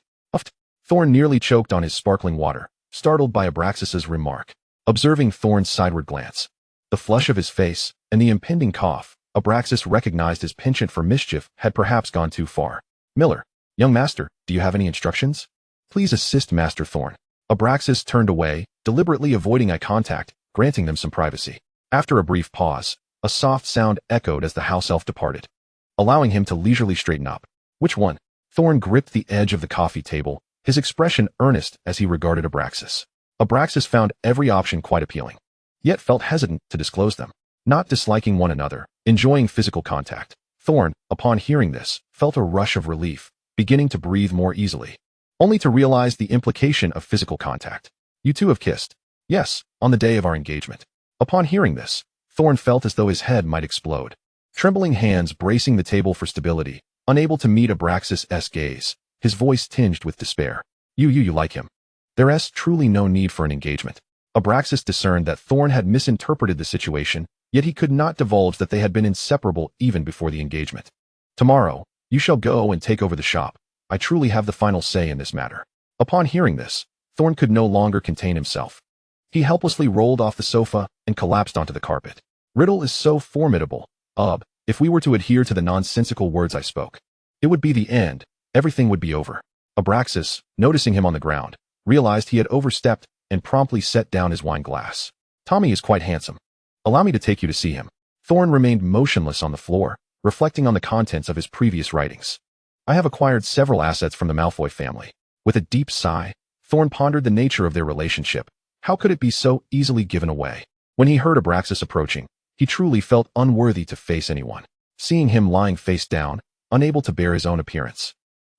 Thorn nearly choked on his sparkling water, startled by Abraxas's remark. Observing Thorn's sideward glance, the flush of his face, and the impending cough, Abraxas recognized his penchant for mischief had perhaps gone too far. Miller, young master, do you have any instructions? Please assist Master Thorn. Abraxas turned away, deliberately avoiding eye contact, granting them some privacy. After a brief pause, a soft sound echoed as the house elf departed, allowing him to leisurely straighten up. Which one? Thorn gripped the edge of the coffee table, his expression earnest as he regarded Abraxas. Abraxas found every option quite appealing, yet felt hesitant to disclose them. Not disliking one another, enjoying physical contact, Thorn, upon hearing this, felt a rush of relief, beginning to breathe more easily, only to realize the implication of physical contact. You two have kissed. Yes, on the day of our engagement. Upon hearing this, Thorn felt as though his head might explode. Trembling hands bracing the table for stability, unable to meet Abraxas' gaze, his voice tinged with despair. You like him. There's truly no need for an engagement. Abraxas discerned that Thorn had misinterpreted the situation, yet he could not divulge that they had been inseparable even before the engagement. Tomorrow, you shall go and take over the shop. I truly have the final say in this matter. Upon hearing this, Thorn could no longer contain himself. He helplessly rolled off the sofa and collapsed onto the carpet. Riddle is so formidable. If we were to adhere to the nonsensical words I spoke, it would be the end. Everything would be over. Abraxas, noticing him on the ground, realized he had overstepped and promptly set down his wine glass. Tommy is quite handsome. Allow me to take you to see him. Thorn remained motionless on the floor, reflecting on the contents of his previous writings. I have acquired several assets from the Malfoy family. With a deep sigh, Thorn pondered the nature of their relationship. How could it be so easily given away? When he heard Abraxas approaching, he truly felt unworthy to face anyone. Seeing him lying face down, unable to bear his own appearance,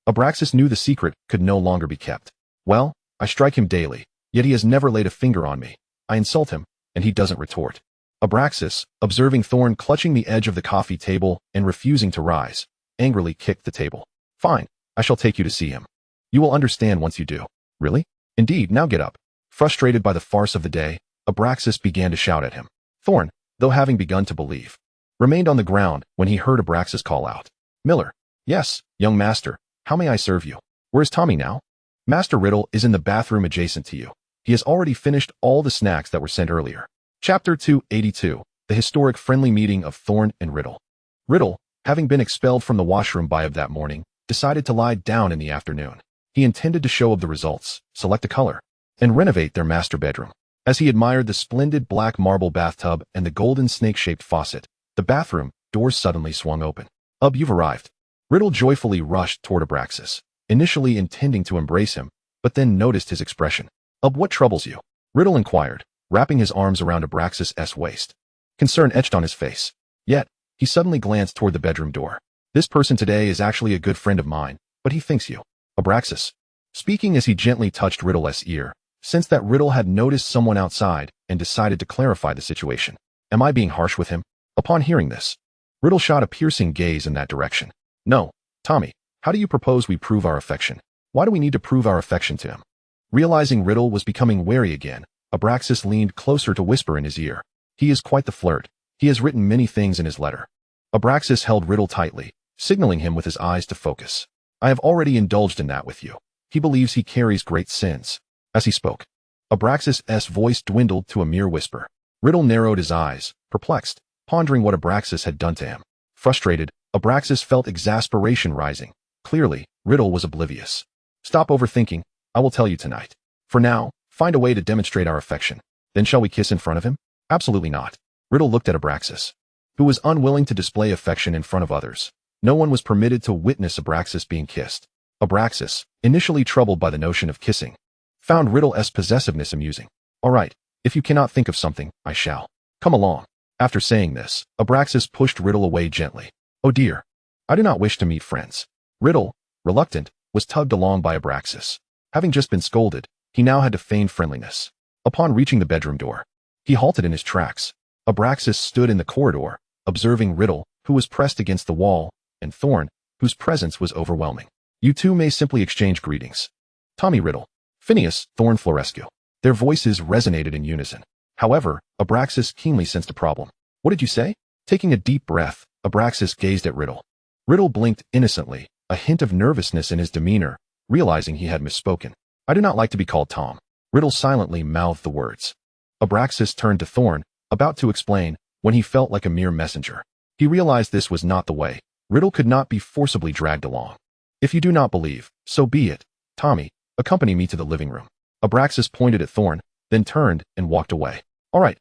Abraxas knew the secret could no longer be kept. Well, I strike him daily, yet he has never laid a finger on me. I insult him, and he doesn't retort. Abraxas, observing Thorn clutching the edge of the coffee table and refusing to rise, angrily kicked the table. Fine, I shall take you to see him. You will understand once you do. Really? Indeed, now get up. Frustrated by the farce of the day, Abraxas began to shout at him. Thorn, though having begun to believe, remained on the ground when he heard Abraxas call out. Miller. Yes, young master, how may I serve you? Where's Tommy now? Master Riddle is in the bathroom adjacent to you. He has already finished all the snacks that were sent earlier. Chapter 282, The Historic Friendly Meeting of Thorn and Riddle. Riddle, having been expelled from the washroom by Ab that morning, decided to lie down in the afternoon. He intended to show Ab the results, select a color, and renovate their master bedroom. As he admired the splendid black marble bathtub and the golden snake-shaped faucet, the bathroom doors suddenly swung open. Ab, you've arrived. Riddle joyfully rushed toward Abraxas, initially intending to embrace him, but then noticed his expression. Ab, what troubles you? Riddle inquired, wrapping his arms around Abraxas' waist. Concern etched on his face. Yet, he suddenly glanced toward the bedroom door. This person today is actually a good friend of mine, but he thinks you. Abraxas, speaking as he gently touched Riddle's ear, sensed that Riddle had noticed someone outside and decided to clarify the situation. Am I being harsh with him? Upon hearing this, Riddle shot a piercing gaze in that direction. No, Tommy, how do you propose we prove our affection? Why do we need to prove our affection to him? Realizing Riddle was becoming wary again, Abraxas leaned closer to whisper in his ear. He is quite the flirt. He has written many things in his letter. Abraxas held Riddle tightly, signaling him with his eyes to focus. I have already indulged in that with you. He believes he carries great sins. As he spoke, Abraxas' voice dwindled to a mere whisper. Riddle narrowed his eyes, perplexed, pondering what Abraxas had done to him. Frustrated, Abraxas felt exasperation rising. Clearly, Riddle was oblivious. Stop overthinking. I will tell you tonight. For now, find a way to demonstrate our affection. Then shall we kiss in front of him? Absolutely not. Riddle looked at Abraxas. who was unwilling to display affection in front of others. No one was permitted to witness Abraxas being kissed. Abraxas, initially troubled by the notion of kissing, found Riddle's possessiveness amusing. All right, if you cannot think of something, I shall. Come along. After saying this, Abraxas pushed Riddle away gently. Oh dear. I do not wish to meet friends. Riddle, reluctant, was tugged along by Abraxas. Having just been scolded, he now had to feign friendliness. Upon reaching the bedroom door, he halted in his tracks. Abraxas stood in the corridor, observing Riddle, who was pressed against the wall, and Thorn, whose presence was overwhelming. You two may simply exchange greetings. Tommy Riddle. Phineas, Thorn Florescu. Their voices resonated in unison. However, Abraxas keenly sensed a problem. What did you say? Taking a deep breath, Abraxas gazed at Riddle. Riddle blinked innocently, a hint of nervousness in his demeanor, realizing he had misspoken. I do not like to be called Tom. Riddle silently mouthed the words. Abraxas turned to Thorn, about to explain, when he felt like a mere messenger. He realized this was not the way. Riddle could not be forcibly dragged along. If you do not believe, so be it. Tommy, accompany me to the living room. Abraxas pointed at Thorn, then turned and walked away. All right,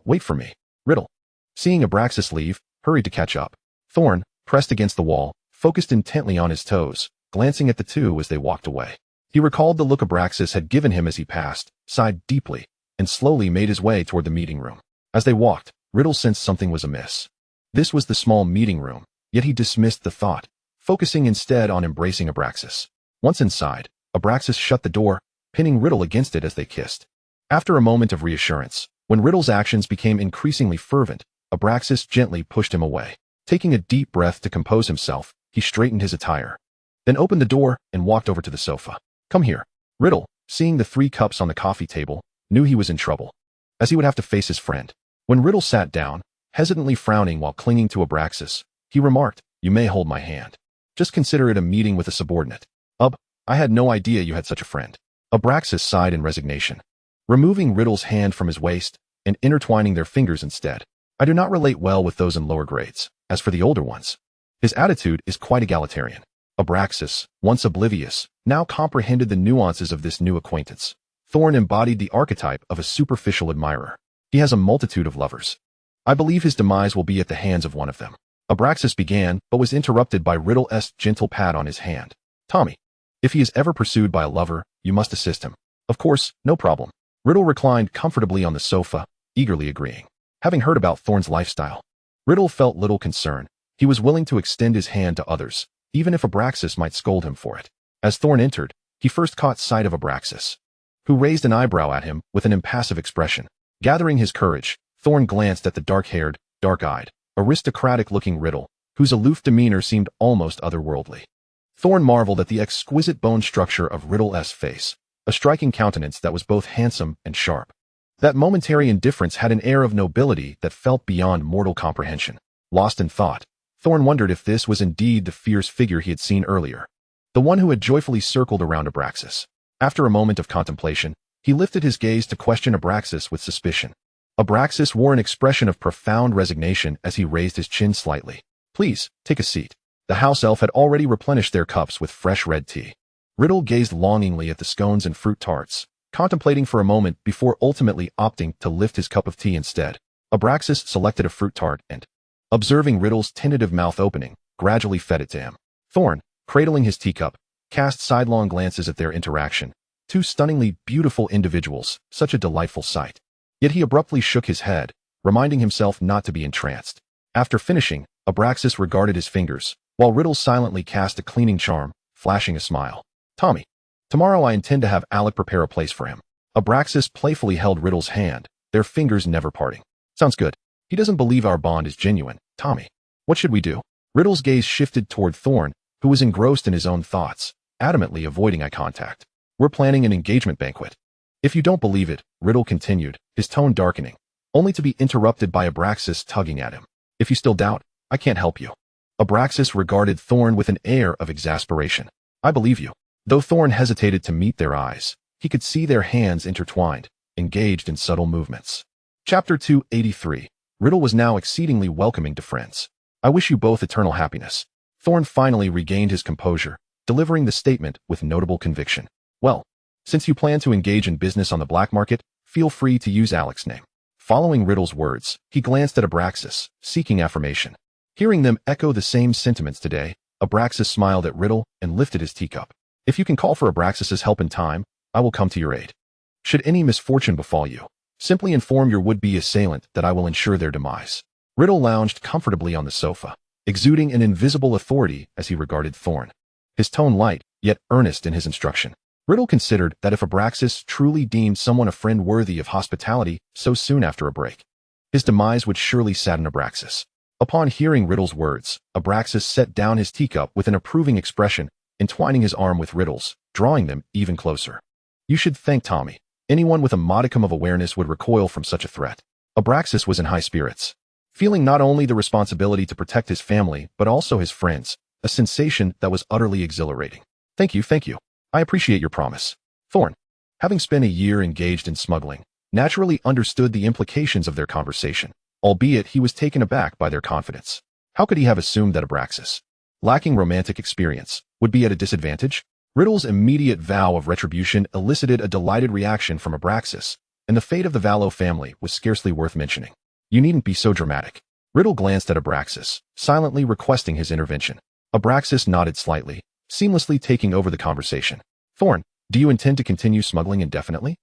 wait for me. Riddle, seeing Abraxas leave, hurried to catch up. Thorn, pressed against the wall, focused intently on his toes, glancing at the two as they walked away. He recalled the look Abraxas had given him as he passed, sighed deeply, and slowly made his way toward the meeting room. As they walked, Riddle sensed something was amiss. This was the small meeting room, yet he dismissed the thought, focusing instead on embracing Abraxas. Once inside, Abraxas shut the door, pinning Riddle against it as they kissed. After a moment of reassurance, when Riddle's actions became increasingly fervent, Abraxas gently pushed him away. Taking a deep breath to compose himself, he straightened his attire, then opened the door and walked over to the sofa. Come here. Riddle, seeing the 3 cups on the coffee table, knew he was in trouble, as he would have to face his friend. When Riddle sat down, hesitantly frowning while clinging to Abraxas, he remarked, You may hold my hand. Just consider it a meeting with a subordinate. I had no idea you had such a friend. Abraxas sighed in resignation, removing Riddle's hand from his waist and intertwining their fingers instead. I do not relate well with those in lower grades. As for the older ones, his attitude is quite egalitarian. Abraxas, once oblivious, now comprehended the nuances of this new acquaintance. Thorn embodied the archetype of a superficial admirer. He has a multitude of lovers. I believe his demise will be at the hands of one of them. Abraxas began, but was interrupted by Riddle's gentle pat on his hand. Tommy, if he is ever pursued by a lover, you must assist him. Of course, no problem. Riddle reclined comfortably on the sofa, eagerly agreeing. Having heard about Thorn's lifestyle, Riddle felt little concern. He was willing to extend his hand to others, even if Abraxas might scold him for it. As Thorn entered, he first caught sight of Abraxas, who raised an eyebrow at him with an impassive expression. Gathering his courage, Thorn glanced at the dark-haired, dark-eyed, aristocratic-looking Riddle, whose aloof demeanor seemed almost otherworldly. Thorn marveled at the exquisite bone structure of Riddle's face, a striking countenance that was both handsome and sharp. That momentary indifference had an air of nobility that felt beyond mortal comprehension. Lost in thought, Thorn wondered if this was indeed the fierce figure he had seen earlier, the one who had joyfully circled around Abraxas. After a moment of contemplation, he lifted his gaze to question Abraxas with suspicion. Abraxas wore an expression of profound resignation as he raised his chin slightly. Please, take a seat. The house elf had already replenished their cups with fresh red tea. Riddle gazed longingly at the scones and fruit tarts, contemplating for a moment before ultimately opting to lift his cup of tea instead. Abraxas selected a fruit tart and, observing Riddle's tentative mouth opening, gradually fed it to him. Thorn, cradling his teacup, cast sidelong glances at their interaction. 2 stunningly beautiful individuals, such a delightful sight. Yet he abruptly shook his head, reminding himself not to be entranced. After finishing, Abraxas regarded his fingers, while Riddle silently cast a cleaning charm, flashing a smile. Tommy, tomorrow I intend to have Alec prepare a place for him. Abraxas playfully held Riddle's hand, their fingers never parting. Sounds good. He doesn't believe our bond is genuine. Tommy, what should we do? Riddle's gaze shifted toward Thorn, who was engrossed in his own thoughts, adamantly avoiding eye contact. We're planning an engagement banquet. If you don't believe it, Riddle continued, his tone darkening, only to be interrupted by Abraxas tugging at him. If you still doubt, I can't help you. Abraxas regarded Thorn with an air of exasperation. I believe you. Though Thorn hesitated to meet their eyes, he could see their hands intertwined, engaged in subtle movements. Chapter 283. Riddle was now exceedingly welcoming to friends. I wish you both eternal happiness. Thorn finally regained his composure, delivering the statement with notable conviction. Well, since you plan to engage in business on the black market, feel free to use Alec's name. Following Riddle's words, he glanced at Abraxas, seeking affirmation. Hearing them echo the same sentiments today, Abraxas smiled at Riddle and lifted his teacup. If you can call for Abraxas's help in time, I will come to your aid. Should any misfortune befall you, simply inform your would-be assailant that I will ensure their demise. Riddle lounged comfortably on the sofa, exuding an invisible authority as he regarded Thorn. His tone light, yet earnest in his instruction. Riddle considered that if Abraxas truly deemed someone a friend worthy of hospitality so soon after a break, his demise would surely sadden Abraxas. Upon hearing Riddle's words, Abraxas set down his teacup with an approving expression, entwining his arm with Riddle's, drawing them even closer. You should thank Tommy. Anyone with a modicum of awareness would recoil from such a threat. Abraxas was in high spirits, feeling not only the responsibility to protect his family but also his friends, a sensation that was utterly exhilarating. Thank you. I appreciate your promise. Thorn, having spent a year engaged in smuggling, naturally understood the implications of their conversation, albeit he was taken aback by their confidence. How could he have assumed that Abraxas, lacking romantic experience, would be at a disadvantage? Riddle's immediate vow of retribution elicited a delighted reaction from Abraxas, and the fate of the Vallow family was scarcely worth mentioning. You needn't be so dramatic. Riddle glanced at Abraxas, silently requesting his intervention. Abraxas nodded slightly, seamlessly taking over the conversation. Thorn, do you intend to continue smuggling indefinitely?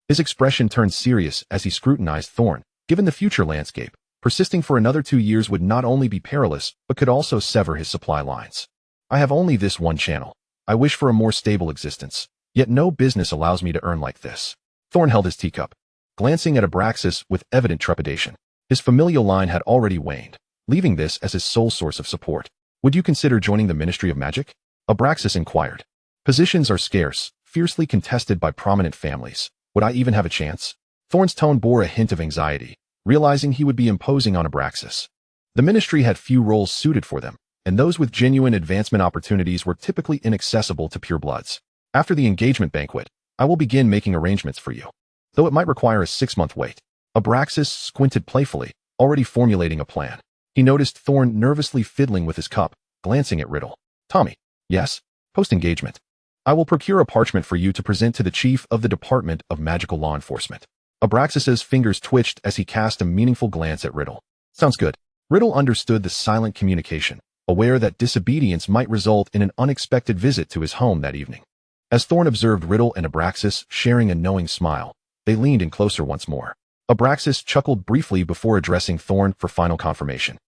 His expression turned serious as he scrutinized Thorn. Given the future landscape, persisting for another 2 years would not only be perilous, but could also sever his supply lines. I have only this one channel. I wish for a more stable existence, yet no business allows me to earn like this. Thorn held his teacup, glancing at Abraxas with evident trepidation. His familial line had already waned, leaving this as his sole source of support. Would you consider joining the Ministry of Magic? Abraxas inquired. Positions are scarce, fiercely contested by prominent families. Would I even have a chance? Thorn's tone bore a hint of anxiety, realizing he would be imposing on Abraxas. The ministry had few roles suited for them, and those with genuine advancement opportunities were typically inaccessible to purebloods. After the engagement banquet, I will begin making arrangements for you, though it might require a 6-month wait. Abraxas squinted playfully, already formulating a plan. He noticed Thorn nervously fiddling with his cup, glancing at Riddle. Tommy. Yes? Post-engagement. I will procure a parchment for you to present to the Chief of the Department of Magical Law Enforcement. Abraxas's fingers twitched as he cast a meaningful glance at Riddle. Sounds good. Riddle understood the silent communication, aware that disobedience might result in an unexpected visit to his home that evening. As Thorn observed Riddle and Abraxas sharing a knowing smile, they leaned in closer once more. Abraxas chuckled briefly before addressing Thorn for final confirmation.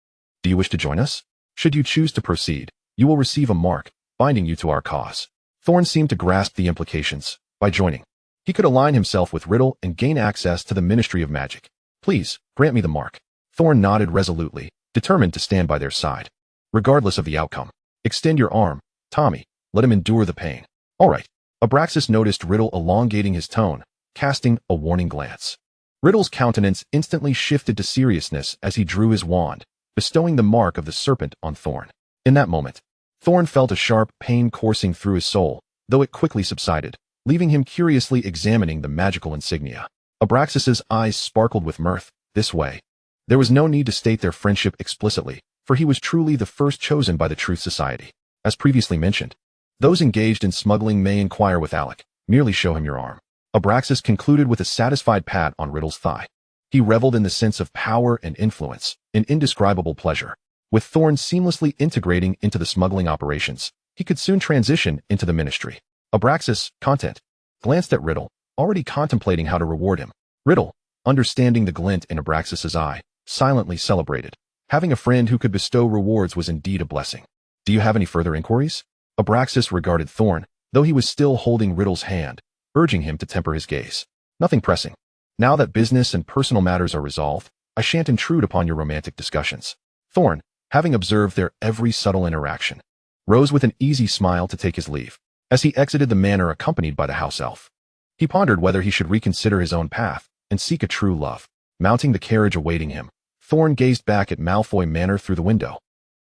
Do you wish to join us? Should you choose to proceed, you will receive a mark, binding you to our cause. Thorn seemed to grasp the implications. By joining, he could align himself with Riddle and gain access to the Ministry of Magic. Please, grant me the mark. Thorn nodded resolutely, determined to stand by their side. Regardless of the outcome. Extend your arm, Tommy. Let him endure the pain. All right. Abraxas noticed Riddle elongating his tone, casting a warning glance. Riddle's countenance instantly shifted to seriousness as he drew his wand, bestowing the mark of the serpent on Thorn. In that moment, Thorn felt a sharp pain coursing through his soul, though it quickly subsided, leaving him curiously examining the magical insignia. Abraxas's eyes sparkled with mirth. This way. There was no need to state their friendship explicitly, for he was truly the first chosen by the Truth Society. As previously mentioned, those engaged in smuggling may inquire with Alec. Merely show him your arm. Abraxas concluded with a satisfied pat on Riddle's thigh. He reveled in the sense of power and influence, an indescribable pleasure. With Thorn seamlessly integrating into the smuggling operations, he could soon transition into the ministry. Abraxas, content, glanced at Riddle, already contemplating how to reward him. Riddle, understanding the glint in Abraxas's eye, silently celebrated. Having a friend who could bestow rewards was indeed a blessing. Do you have any further inquiries? Abraxas regarded Thorn, though he was still holding Riddle's hand, urging him to temper his gaze. Nothing pressing. Now that business and personal matters are resolved, I shan't intrude upon your romantic discussions. Thorn, having observed their every subtle interaction, rose with an easy smile to take his leave. As he exited the manor accompanied by the house elf, he pondered whether he should reconsider his own path and seek a true love. Mounting the carriage awaiting him, Thorn gazed back at Malfoy Manor through the window,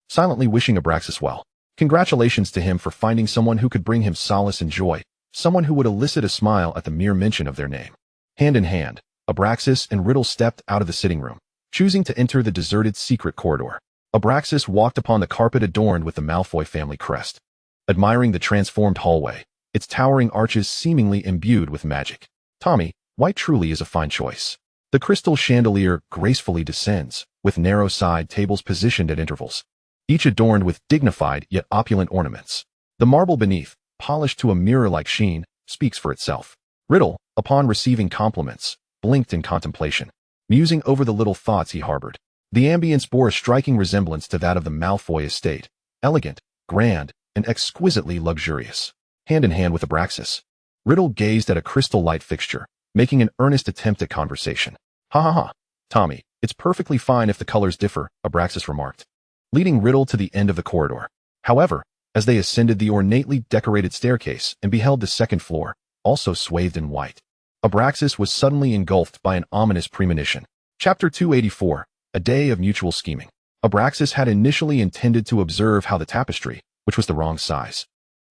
silently wishing Abraxas well. Congratulations to him for finding someone who could bring him solace and joy, someone who would elicit a smile at the mere mention of their name. Hand in hand, Abraxas and Riddle stepped out of the sitting room, choosing to enter the deserted secret corridor. Abraxas walked upon the carpet adorned with the Malfoy family crest, admiring the transformed hallway, its towering arches seemingly imbued with magic. Tommy, white truly is a fine choice. The crystal chandelier gracefully descends, with narrow side tables positioned at intervals, each adorned with dignified yet opulent ornaments. The marble beneath, polished to a mirror-like sheen, speaks for itself. Riddle, upon receiving compliments, blinked in contemplation, musing over the little thoughts he harbored. The ambience bore a striking resemblance to that of the Malfoy estate, elegant, grand, and exquisitely luxurious. Hand in hand with Abraxas, Riddle gazed at a crystal light fixture, making an earnest attempt at conversation. Ha ha ha, Tommy, it's perfectly fine if the colors differ, Abraxas remarked, leading Riddle to the end of the corridor. However, as they ascended the ornately decorated staircase and beheld the second floor, also swathed in white, Abraxas was suddenly engulfed by an ominous premonition. Chapter 284, A Day of Mutual Scheming. Abraxas had initially intended to observe how the tapestry, which was the wrong size,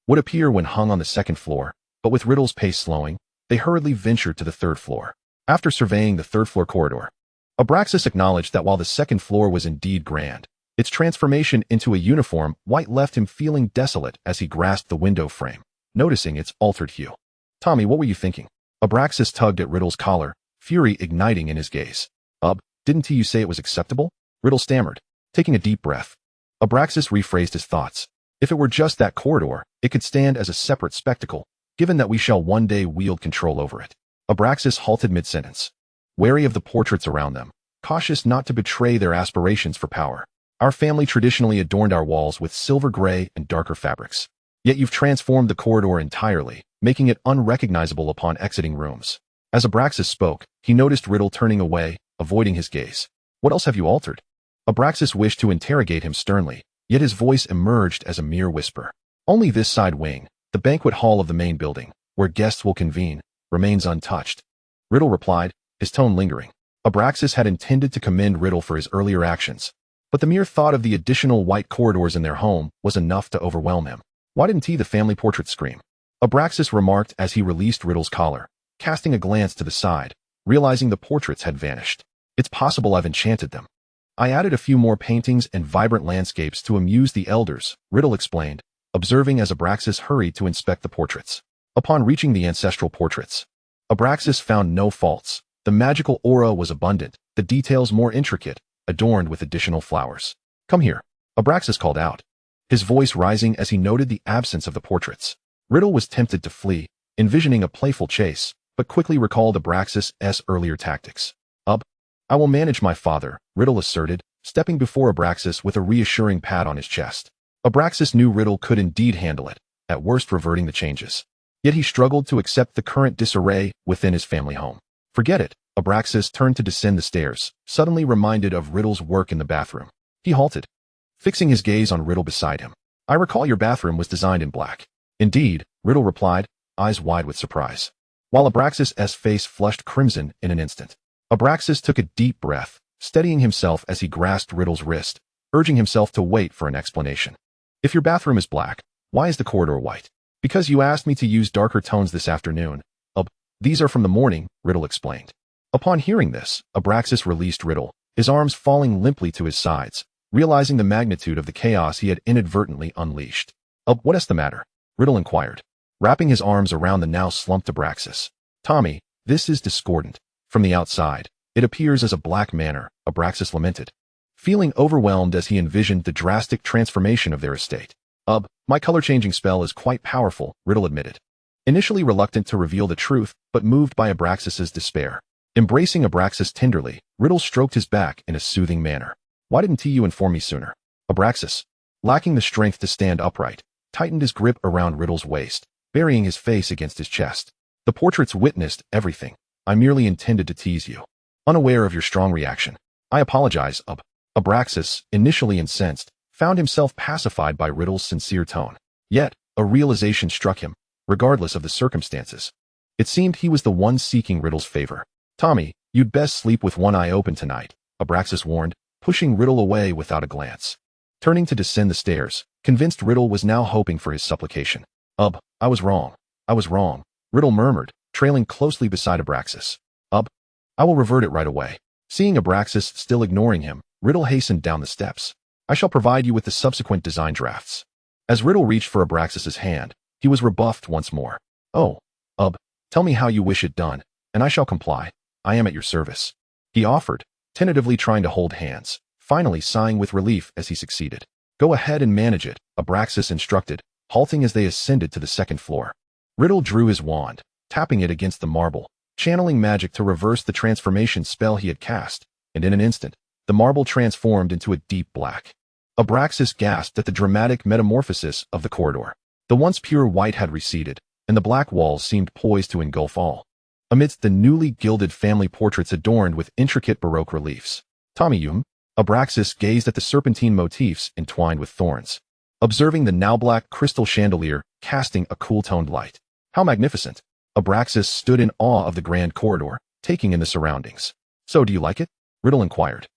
would appear when hung on the second floor, but with Riddle's pace slowing, they hurriedly ventured to the third floor. After surveying the third floor corridor, Abraxas acknowledged that while the second floor was indeed grand, its transformation into a uniform white left him feeling desolate as he grasped the window frame, noticing its altered hue. Tommy, what were you thinking? Abraxas tugged at Riddle's collar, fury igniting in his gaze. Didn't you say it was acceptable? Riddle stammered, taking a deep breath. Abraxas rephrased his thoughts. If it were just that corridor, it could stand as a separate spectacle, given that we shall one day wield control over it. Abraxas halted mid-sentence, wary of the portraits around them, cautious not to betray their aspirations for power. Our family traditionally adorned our walls with silver gray and darker fabrics. Yet you've transformed the corridor entirely, making it unrecognizable upon exiting rooms. As Abraxas spoke, he noticed Riddle turning away, avoiding his gaze. What else have you altered? Abraxas wished to interrogate him sternly, yet his voice emerged as a mere whisper. Only this side wing, the banquet hall of the main building, where guests will convene, remains untouched. Riddle replied, his tone lingering. Abraxas had intended to commend Riddle for his earlier actions, but the mere thought of the additional white corridors in their home was enough to overwhelm him. Why didn't the family portrait scream? Abraxas remarked as he released Riddle's collar, casting a glance to the side, realizing the portraits had vanished. It's possible I've enchanted them. I added a few more paintings and vibrant landscapes to amuse the elders, Riddle explained, observing as Abraxas hurried to inspect the portraits. Upon reaching the ancestral portraits, Abraxas found no faults. The magical aura was abundant, the details more intricate, adorned with additional flowers. Come here, Abraxas called out, his voice rising as he noted the absence of the portraits. Riddle was tempted to flee, envisioning a playful chase, but quickly recalled Abraxas' earlier tactics. I will manage my father, Riddle asserted, stepping before Abraxas with a reassuring pat on his chest. Abraxas knew Riddle could indeed handle it, at worst reverting the changes. Yet he struggled to accept the current disarray within his family home. Forget it, Abraxas turned to descend the stairs, suddenly reminded of Riddle's work in the bathroom. He halted, fixing his gaze on Riddle beside him. I recall your bathroom was designed in black. Indeed, Riddle replied, eyes wide with surprise, while Abraxas' face flushed crimson in an instant. Abraxas took a deep breath, steadying himself as he grasped Riddle's wrist, urging himself to wait for an explanation. If your bathroom is black, why is the corridor white? Because you asked me to use darker tones this afternoon. These are from the morning, Riddle explained. Upon hearing this, Abraxas released Riddle, his arms falling limply to his sides, realizing the magnitude of the chaos he had inadvertently unleashed. What's the matter? Riddle inquired, wrapping his arms around the now slumped Abraxas. Tommy, this is discordant. From the outside, it appears as a black manor, Abraxas lamented, feeling overwhelmed as he envisioned the drastic transformation of their estate. My color-changing spell is quite powerful, Riddle admitted, initially reluctant to reveal the truth, but moved by Abraxas' despair. Embracing Abraxas tenderly, Riddle stroked his back in a soothing manner. Why didn't you inform me sooner? Abraxas, lacking the strength to stand upright, tightened his grip around Riddle's waist, burying his face against his chest. The portraits witnessed everything. I merely intended to tease you. Unaware of your strong reaction. I apologize, Abraxas, initially incensed, found himself pacified by Riddle's sincere tone. Yet, a realization struck him, regardless of the circumstances. It seemed he was the one seeking Riddle's favor. Tommy, you'd best sleep with one eye open tonight, Abraxas warned, pushing Riddle away without a glance. Turning to descend the stairs, convinced Riddle was now hoping for his supplication. I was wrong, Riddle murmured, trailing closely beside Abraxas. I will revert it right away. Seeing Abraxas still ignoring him, Riddle hastened down the steps. I shall provide you with the subsequent design drafts. As Riddle reached for Abraxas' hand, he was rebuffed once more. Tell me how you wish it done, and I shall comply. I am at your service. he offered, tentatively trying to hold hands, finally sighing with relief as he succeeded. Go ahead and manage it, Abraxas instructed, halting as they ascended to the second floor. Riddle drew his wand, tapping it against the marble, channeling magic to reverse the transformation spell he had cast, and in an instant, the marble transformed into a deep black. Abraxas gasped at the dramatic metamorphosis of the corridor. The once pure white had receded, and the black walls seemed poised to engulf all. Amidst the newly gilded family portraits adorned with intricate Baroque reliefs, Tommy, Abraxas gazed at the serpentine motifs entwined with thorns, observing the now black crystal chandelier casting a cool-toned light. How magnificent! Abraxas stood in awe of the grand corridor, taking in the surroundings. So do you like it? Riddle inquired,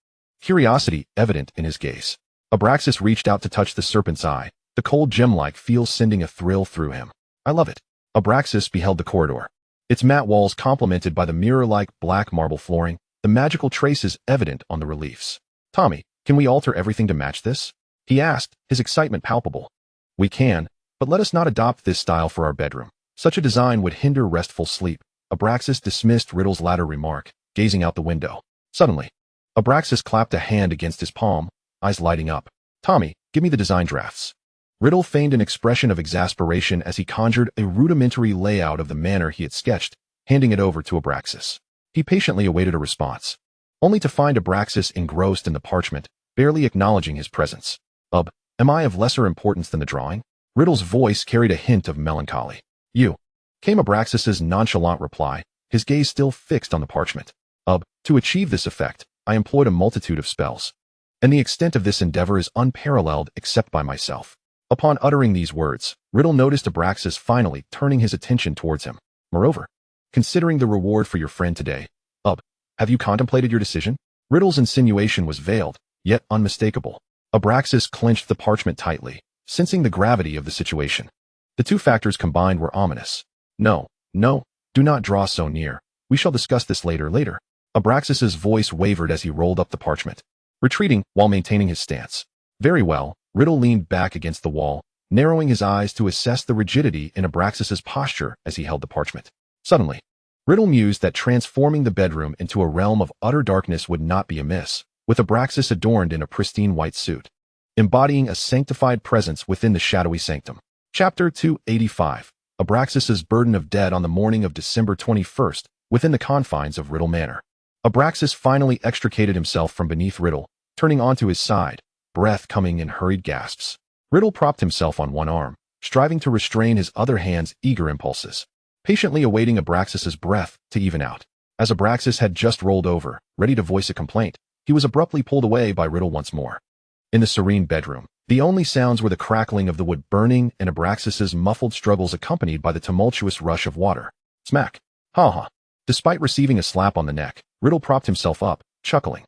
curiosity evident in his gaze. Abraxas reached out to touch the serpent's eye, the cold gem-like feel sending a thrill through him. I love it. Abraxas beheld the corridor, its matte walls complemented by the mirror-like black marble flooring, the magical traces evident on the reliefs. Tommy, can we alter everything to match this? He asked, his excitement palpable. We can, but let us not adopt this style for our bedroom. Such a design would hinder restful sleep. Abraxas dismissed Riddle's latter remark, gazing out the window. Suddenly, Abraxas clapped a hand against his palm, eyes lighting up. Tommy, give me the design drafts. Riddle feigned an expression of exasperation as he conjured a rudimentary layout of the manner he had sketched, handing it over to Abraxas. He patiently awaited a response, only to find Abraxas engrossed in the parchment, barely acknowledging his presence. Am I of lesser importance than the drawing? Riddle's voice carried a hint of melancholy. You, came Abraxas's nonchalant reply, his gaze still fixed on the parchment. To achieve this effect, I employed a multitude of spells, and the extent of this endeavor is unparalleled except by myself. Upon uttering these words, Riddle noticed Abraxas finally turning his attention towards him. Moreover, considering the reward for your friend today, have you contemplated your decision? Riddle's insinuation was veiled, yet unmistakable. Abraxas clenched the parchment tightly, sensing the gravity of the situation. The two factors combined were ominous. No, do not draw so near. We shall discuss this later. Abraxas's voice wavered as he rolled up the parchment, retreating while maintaining his stance. Very well, Riddle leaned back against the wall, narrowing his eyes to assess the rigidity in Abraxas's posture as he held the parchment. Suddenly, Riddle mused that transforming the bedroom into a realm of utter darkness would not be amiss, with Abraxas adorned in a pristine white suit, embodying a sanctified presence within the shadowy sanctum. Chapter 285. Abraxas's burden of debt on the morning of December 21st, within the confines of Riddle Manor. Abraxas finally extricated himself from beneath Riddle, turning onto his side, breath coming in hurried gasps. Riddle propped himself on one arm, striving to restrain his other hand's eager impulses, patiently awaiting Abraxas's breath to even out. As Abraxas had just rolled over, ready to voice a complaint, he was abruptly pulled away by Riddle once more. In the serene bedroom, the only sounds were the crackling of the wood burning and Abraxas's muffled struggles accompanied by the tumultuous rush of water. Smack. Ha. Despite receiving a slap on the neck, Riddle propped himself up, chuckling.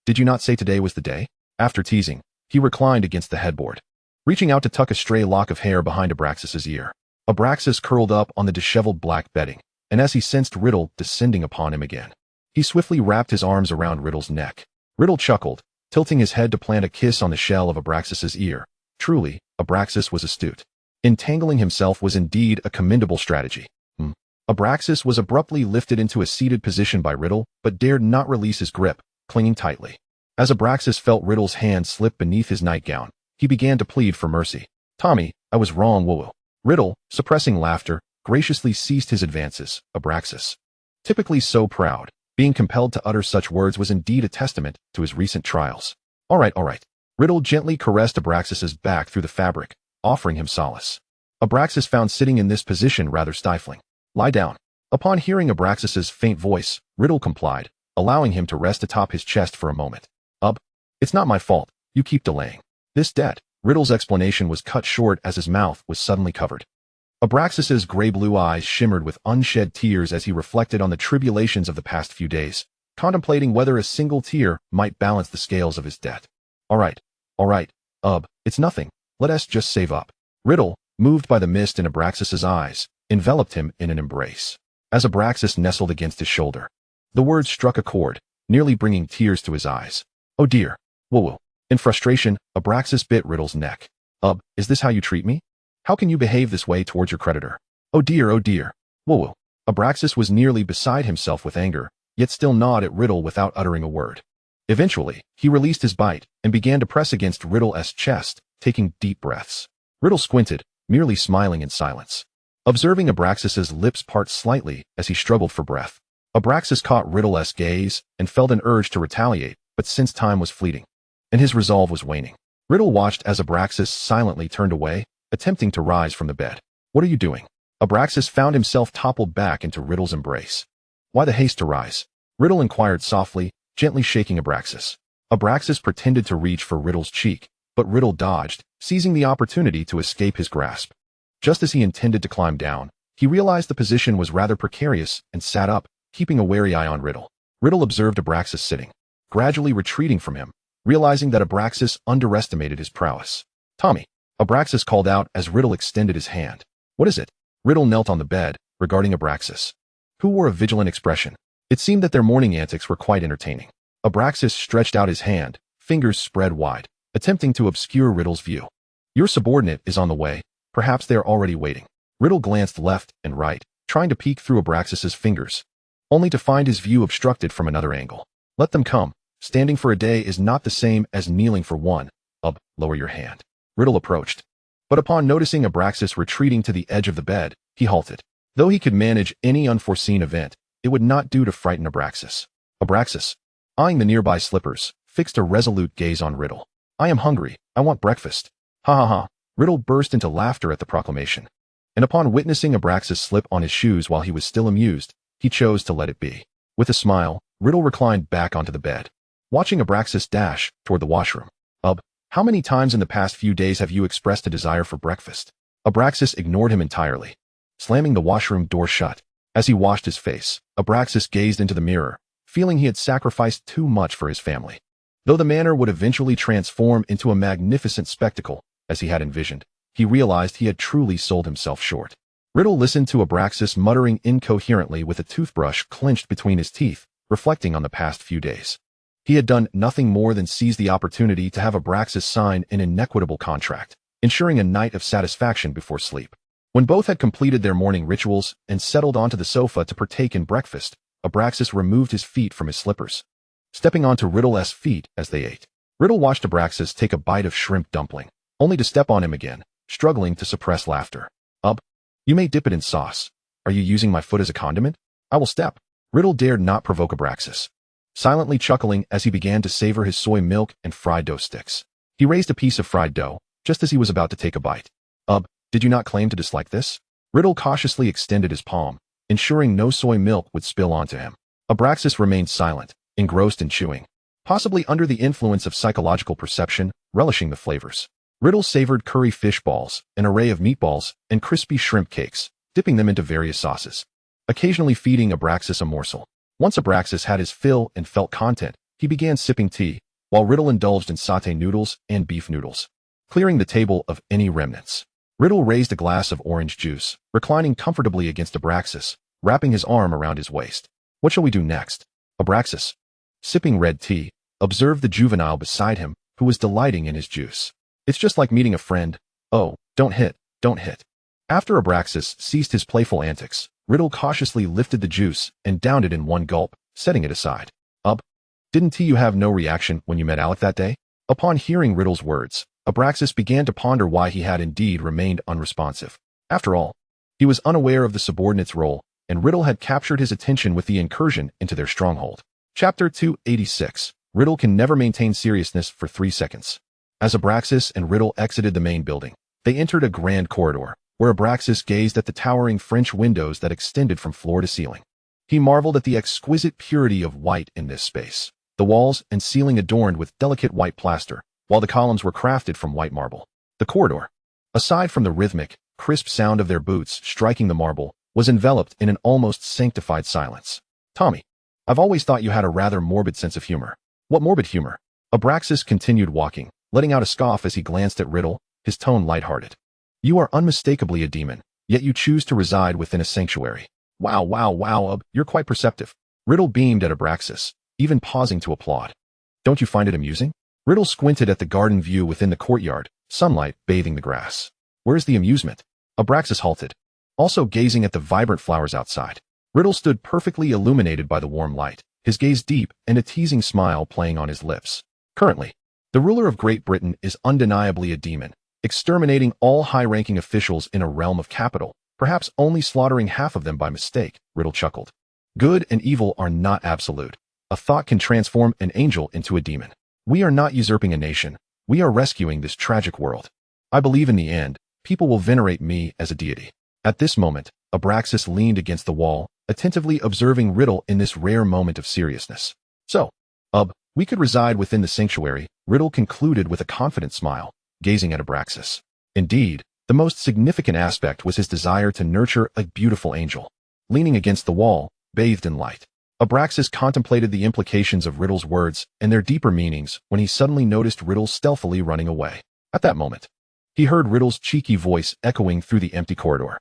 Did you not say today was the day? After teasing, he reclined against the headboard, reaching out to tuck a stray lock of hair behind Abraxas's ear. Abraxas curled up on the disheveled black bedding, and as he sensed Riddle descending upon him again, he swiftly wrapped his arms around Riddle's neck. Riddle chuckled, tilting his head to plant a kiss on the shell of Abraxas's ear. Truly, Abraxas was astute. Entangling himself was indeed a commendable strategy. Abraxas was abruptly lifted into a seated position by Riddle, but dared not release his grip, clinging tightly. As Abraxas felt Riddle's hand slip beneath his nightgown, he began to plead for mercy. Tommy, I was wrong, woo-woo. Riddle, suppressing laughter, graciously ceased his advances. Abraxas, typically so proud, being compelled to utter such words was indeed a testament to his recent trials. All right. Riddle gently caressed Abraxas's back through the fabric, offering him solace. Abraxas found sitting in this position rather stifling. Lie down. Upon hearing Abraxas's faint voice, Riddle complied, allowing him to rest atop his chest for a moment. It's not my fault. You keep delaying this debt. Riddle's explanation was cut short as his mouth was suddenly covered. Abraxas's gray-blue eyes shimmered with unshed tears as he reflected on the tribulations of the past few days, contemplating whether a single tear might balance the scales of his debt. All right. It's nothing. Let us just save up. Riddle, moved by the mist in Abraxas's eyes, enveloped him in an embrace. As Abraxas nestled against his shoulder, the words struck a chord, nearly bringing tears to his eyes. Oh dear. Woo-woo. In frustration, Abraxas bit Riddle's neck. Is this how you treat me? How can you behave this way towards your creditor? Oh dear. Woo-woo. Abraxas was nearly beside himself with anger, yet still gnawed at Riddle without uttering a word. Eventually, he released his bite and began to press against Riddle's chest, taking deep breaths. Riddle squinted, merely smiling in silence. Observing Abraxas's lips part slightly as he struggled for breath, Abraxas caught Riddle's gaze and felt an urge to retaliate, but since time was fleeting, and his resolve was waning, Riddle watched as Abraxas silently turned away, attempting to rise from the bed. "What are you doing?" Abraxas found himself toppled back into Riddle's embrace. "Why the haste to rise?" Riddle inquired softly, gently shaking Abraxas. Abraxas pretended to reach for Riddle's cheek, but Riddle dodged, seizing the opportunity to escape his grasp. Just as he intended to climb down, he realized the position was rather precarious and sat up, keeping a wary eye on Riddle. Riddle observed Abraxas sitting, gradually retreating from him, realizing that Abraxas underestimated his prowess. "Tommy," Abraxas called out as Riddle extended his hand. "What is it?" Riddle knelt on the bed, regarding Abraxas, who wore a vigilant expression. It seemed that their morning antics were quite entertaining. Abraxas stretched out his hand, fingers spread wide, attempting to obscure Riddle's view. "Your subordinate is on the way. Perhaps they are already waiting." Riddle glanced left and right, trying to peek through Abraxas's fingers, only to find his view obstructed from another angle. "Let them come. Standing for a day is not the same as kneeling for one. Lower your hand." Riddle approached, but upon noticing Abraxas retreating to the edge of the bed, he halted. Though he could manage any unforeseen event, it would not do to frighten Abraxas. Abraxas, eyeing the nearby slippers, fixed a resolute gaze on Riddle. "I am hungry. I want breakfast." "Ha ha ha." Riddle burst into laughter at the proclamation, and upon witnessing Abraxas slip on his shoes while he was still amused, he chose to let it be. With a smile, Riddle reclined back onto the bed, watching Abraxas dash toward the washroom. How many times in the past few days have you expressed a desire for breakfast?" Abraxas ignored him entirely, slamming the washroom door shut. As he washed his face, Abraxas gazed into the mirror, feeling he had sacrificed too much for his family. Though the manor would eventually transform into a magnificent spectacle, as he had envisioned, he realized he had truly sold himself short. Riddle listened to Abraxas muttering incoherently with a toothbrush clenched between his teeth, reflecting on the past few days. He had done nothing more than seize the opportunity to have Abraxas sign an inequitable contract, ensuring a night of satisfaction before sleep. When both had completed their morning rituals and settled onto the sofa to partake in breakfast, Abraxas removed his feet from his slippers, stepping onto Riddle's feet as they ate. Riddle watched Abraxas take a bite of shrimp dumpling, only to step on him again, struggling to suppress laughter. You may dip it in sauce. Are you using my foot as a condiment?" "I will step." Riddle dared not provoke Abraxas, silently chuckling as he began to savor his soy milk and fried dough sticks. He raised a piece of fried dough, just as he was about to take a bite. Did you not claim to dislike this?" Riddle cautiously extended his palm, ensuring no soy milk would spill onto him. Abraxas remained silent, engrossed in chewing, possibly under the influence of psychological perception, relishing the flavors. Riddle savored curry fish balls, an array of meatballs, and crispy shrimp cakes, dipping them into various sauces, occasionally feeding Abraxas a morsel. Once Abraxas had his fill and felt content, he began sipping tea, while Riddle indulged in sauté noodles and beef noodles, clearing the table of any remnants. Riddle raised a glass of orange juice, reclining comfortably against Abraxas, wrapping his arm around his waist. "What shall we do next?" Abraxas, sipping red tea, observed the juvenile beside him, who was delighting in his juice. "It's just like meeting a friend. Oh, don't hit, don't hit." After Abraxas ceased his playful antics, Riddle cautiously lifted the juice and downed it in one gulp, setting it aside. Didn't you have no reaction when you met Alec that day?" Upon hearing Riddle's words, Abraxas began to ponder why he had indeed remained unresponsive. After all, he was unaware of the subordinate's role, and Riddle had captured his attention with the incursion into their stronghold. Chapter 286. Riddle can never maintain seriousness for 3 seconds. As Abraxas and Riddle exited the main building, they entered a grand corridor, where Abraxas gazed at the towering French windows that extended from floor to ceiling. He marveled at the exquisite purity of white in this space, the walls and ceiling adorned with delicate white plaster, while the columns were crafted from white marble. The corridor, aside from the rhythmic, crisp sound of their boots striking the marble, was enveloped in an almost sanctified silence. "Tommy, I've always thought you had a rather morbid sense of humor." "What morbid humor?" Abraxas continued walking, letting out a scoff as he glanced at Riddle, his tone lighthearted. "You are unmistakably a demon, yet you choose to reside within a sanctuary. Wow, you're quite perceptive." Riddle beamed at Abraxas, even pausing to applaud. "Don't you find it amusing?" Riddle squinted at the garden view within the courtyard, sunlight bathing the grass. "Where's the amusement?" Abraxas halted, also gazing at the vibrant flowers outside. Riddle stood perfectly illuminated by the warm light, his gaze deep and a teasing smile playing on his lips. Currently, the ruler of Great Britain is undeniably a demon, exterminating all high-ranking officials in a realm of capital, perhaps only slaughtering half of them by mistake, Riddle chuckled. Good and evil are not absolute. A thought can transform an angel into a demon. We are not usurping a nation. We are rescuing this tragic world. I believe in the end, people will venerate me as a deity. At this moment, Abraxas leaned against the wall, attentively observing Riddle in this rare moment of seriousness. So, we could reside within the sanctuary, Riddle concluded with a confident smile, gazing at Abraxas. Indeed, the most significant aspect was his desire to nurture a beautiful angel. Leaning against the wall, bathed in light, Abraxas contemplated the implications of Riddle's words and their deeper meanings when he suddenly noticed Riddle stealthily running away. At that moment, he heard Riddle's cheeky voice echoing through the empty corridor.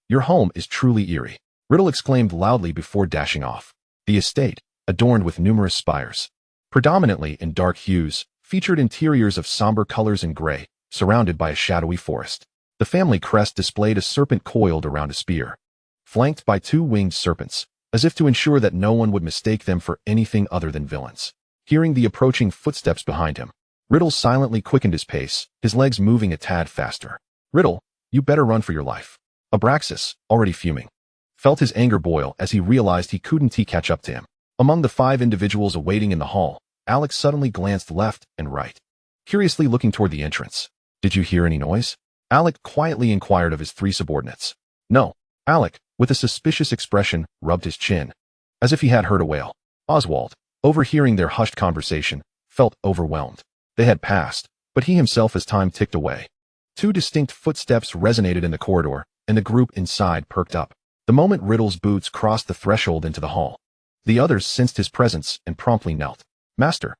Your home is truly eerie, Riddle exclaimed loudly before dashing off. The estate, adorned with numerous spires, predominantly in dark hues, featured interiors of somber colors and gray, surrounded by a shadowy forest. The family crest displayed a serpent coiled around a spear, flanked by two winged serpents, as if to ensure that no one would mistake them for anything other than villains. Hearing the approaching footsteps behind him, Riddle silently quickened his pace, his legs moving a tad faster. Riddle, you better run for your life. Abraxas, already fuming, felt his anger boil as he realized he couldn't catch up to him. Among the 5 individuals awaiting in the hall, Alex suddenly glanced left and right, curiously looking toward the entrance. Did you hear any noise? Alec quietly inquired of his 3 subordinates. No. Alec, with a suspicious expression, rubbed his chin, as if he had heard a wail. Oswald, overhearing their hushed conversation, felt overwhelmed. They had passed, but he himself as time ticked away. 2 distinct footsteps resonated in the corridor, and the group inside perked up. The moment Riddle's boots crossed the threshold into the hall, the others sensed his presence and promptly knelt. Master,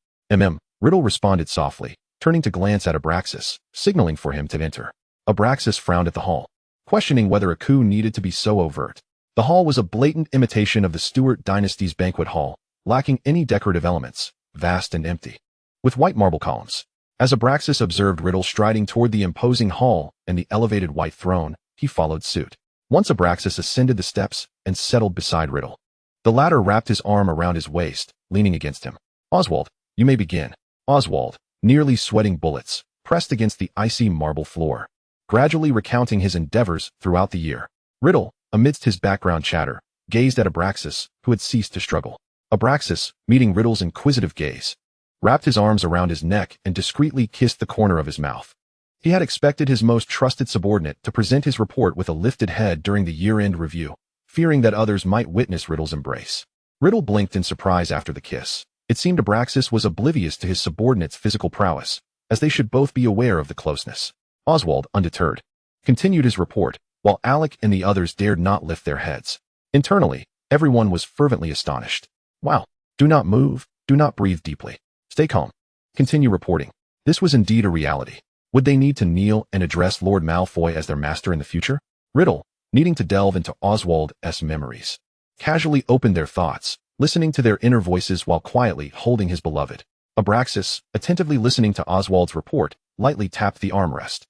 Riddle responded softly, turning to glance at Abraxas, signaling for him to enter. Abraxas frowned at the hall, questioning whether a coup needed to be so overt. The hall was a blatant imitation of the Stuart dynasty's banquet hall, lacking any decorative elements, vast and empty, with white marble columns. As Abraxas observed Riddle striding toward the imposing hall and the elevated white throne, he followed suit. Once Abraxas ascended the steps and settled beside Riddle, the latter wrapped his arm around his waist, leaning against him. Oswald, you may begin. Oswald, nearly sweating bullets, pressed against the icy marble floor, gradually recounting his endeavors throughout the year. Riddle, amidst his background chatter, gazed at Abraxas, who had ceased to struggle. Abraxas, meeting Riddle's inquisitive gaze, wrapped his arms around his neck and discreetly kissed the corner of his mouth. He had expected his most trusted subordinate to present his report with a lifted head during the year-end review, fearing that others might witness Riddle's embrace. Riddle blinked in surprise after the kiss. It seemed Abraxas was oblivious to his subordinate's physical prowess, as they should both be aware of the closeness. Oswald, undeterred, continued his report, while Alec and the others dared not lift their heads. Internally, everyone was fervently astonished. Wow. Do not move, do not breathe deeply. Stay calm. Continue reporting. This was indeed a reality. Would they need to kneel and address Lord Malfoy as their master in the future? Riddle, needing to delve into Oswald's memories, casually opened their thoughts, listening to their inner voices while quietly holding his beloved. Abraxas, attentively listening to Oswald's report, lightly tapped the armrest,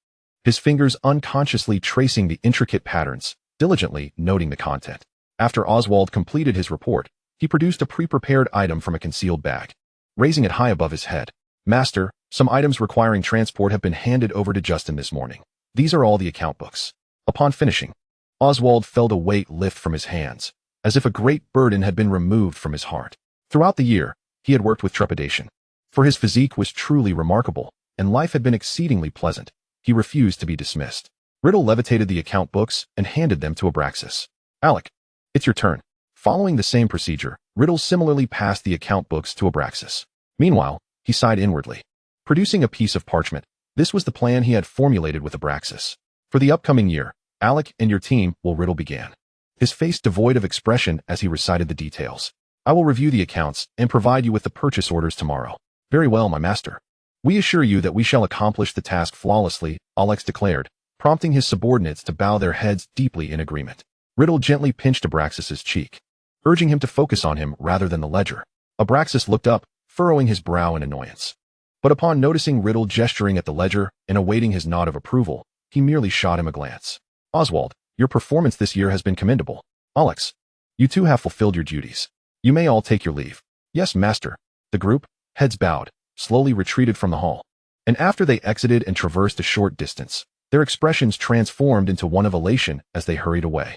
his fingers unconsciously tracing the intricate patterns, diligently noting the content. After Oswald completed his report, he produced a pre-prepared item from a concealed bag, raising it high above his head. Master, some items requiring transport have been handed over to Justin this morning. These are all the account books. Upon finishing, Oswald felt a weight lift from his hands, as if a great burden had been removed from his heart. Throughout the year, he had worked with trepidation, for his physique was truly remarkable, and life had been exceedingly pleasant. He refused to be dismissed. Riddle levitated the account books and handed them to Abraxas. Alec, it's your turn. Following the same procedure, Riddle similarly passed the account books to Abraxas. Meanwhile, he sighed inwardly, producing a piece of parchment. This was the plan he had formulated with Abraxas. For the upcoming year, Alec and your team will Riddle began, his face devoid of expression as he recited the details. I will review the accounts and provide you with the purchase orders tomorrow. Very well, my master. We assure you that we shall accomplish the task flawlessly, Alex declared, prompting his subordinates to bow their heads deeply in agreement. Riddle gently pinched Abraxas's cheek, urging him to focus on him rather than the ledger. Abraxas looked up, furrowing his brow in annoyance. But upon noticing Riddle gesturing at the ledger and awaiting his nod of approval, he merely shot him a glance. Oswald, your performance this year has been commendable. Alex, you two have fulfilled your duties. You may all take your leave. Yes, master. The group, heads bowed, slowly retreated from the hall. And after they exited and traversed a short distance, their expressions transformed into one of elation as they hurried away.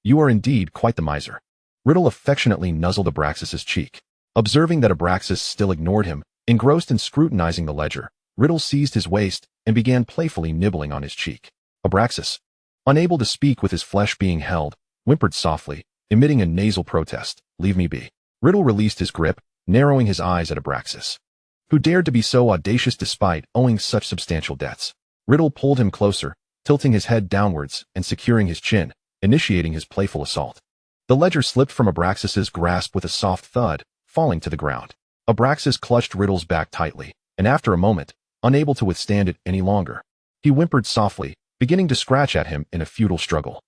You are indeed quite the miser. Riddle affectionately nuzzled Abraxas's cheek. Observing that Abraxas still ignored him, engrossed in scrutinizing the ledger, Riddle seized his waist and began playfully nibbling on his cheek. Abraxas, unable to speak with his flesh being held, whimpered softly, emitting a nasal protest, "Leave me be." Riddle released his grip, narrowing his eyes at Abraxas, who dared to be so audacious despite owing such substantial debts. Riddle pulled him closer, tilting his head downwards and securing his chin, initiating his playful assault. The ledger slipped from Abraxas's grasp with a soft thud, falling to the ground. Abraxas clutched Riddle's back tightly, and after a moment, unable to withstand it any longer, he whimpered softly, beginning to scratch at him in a futile struggle.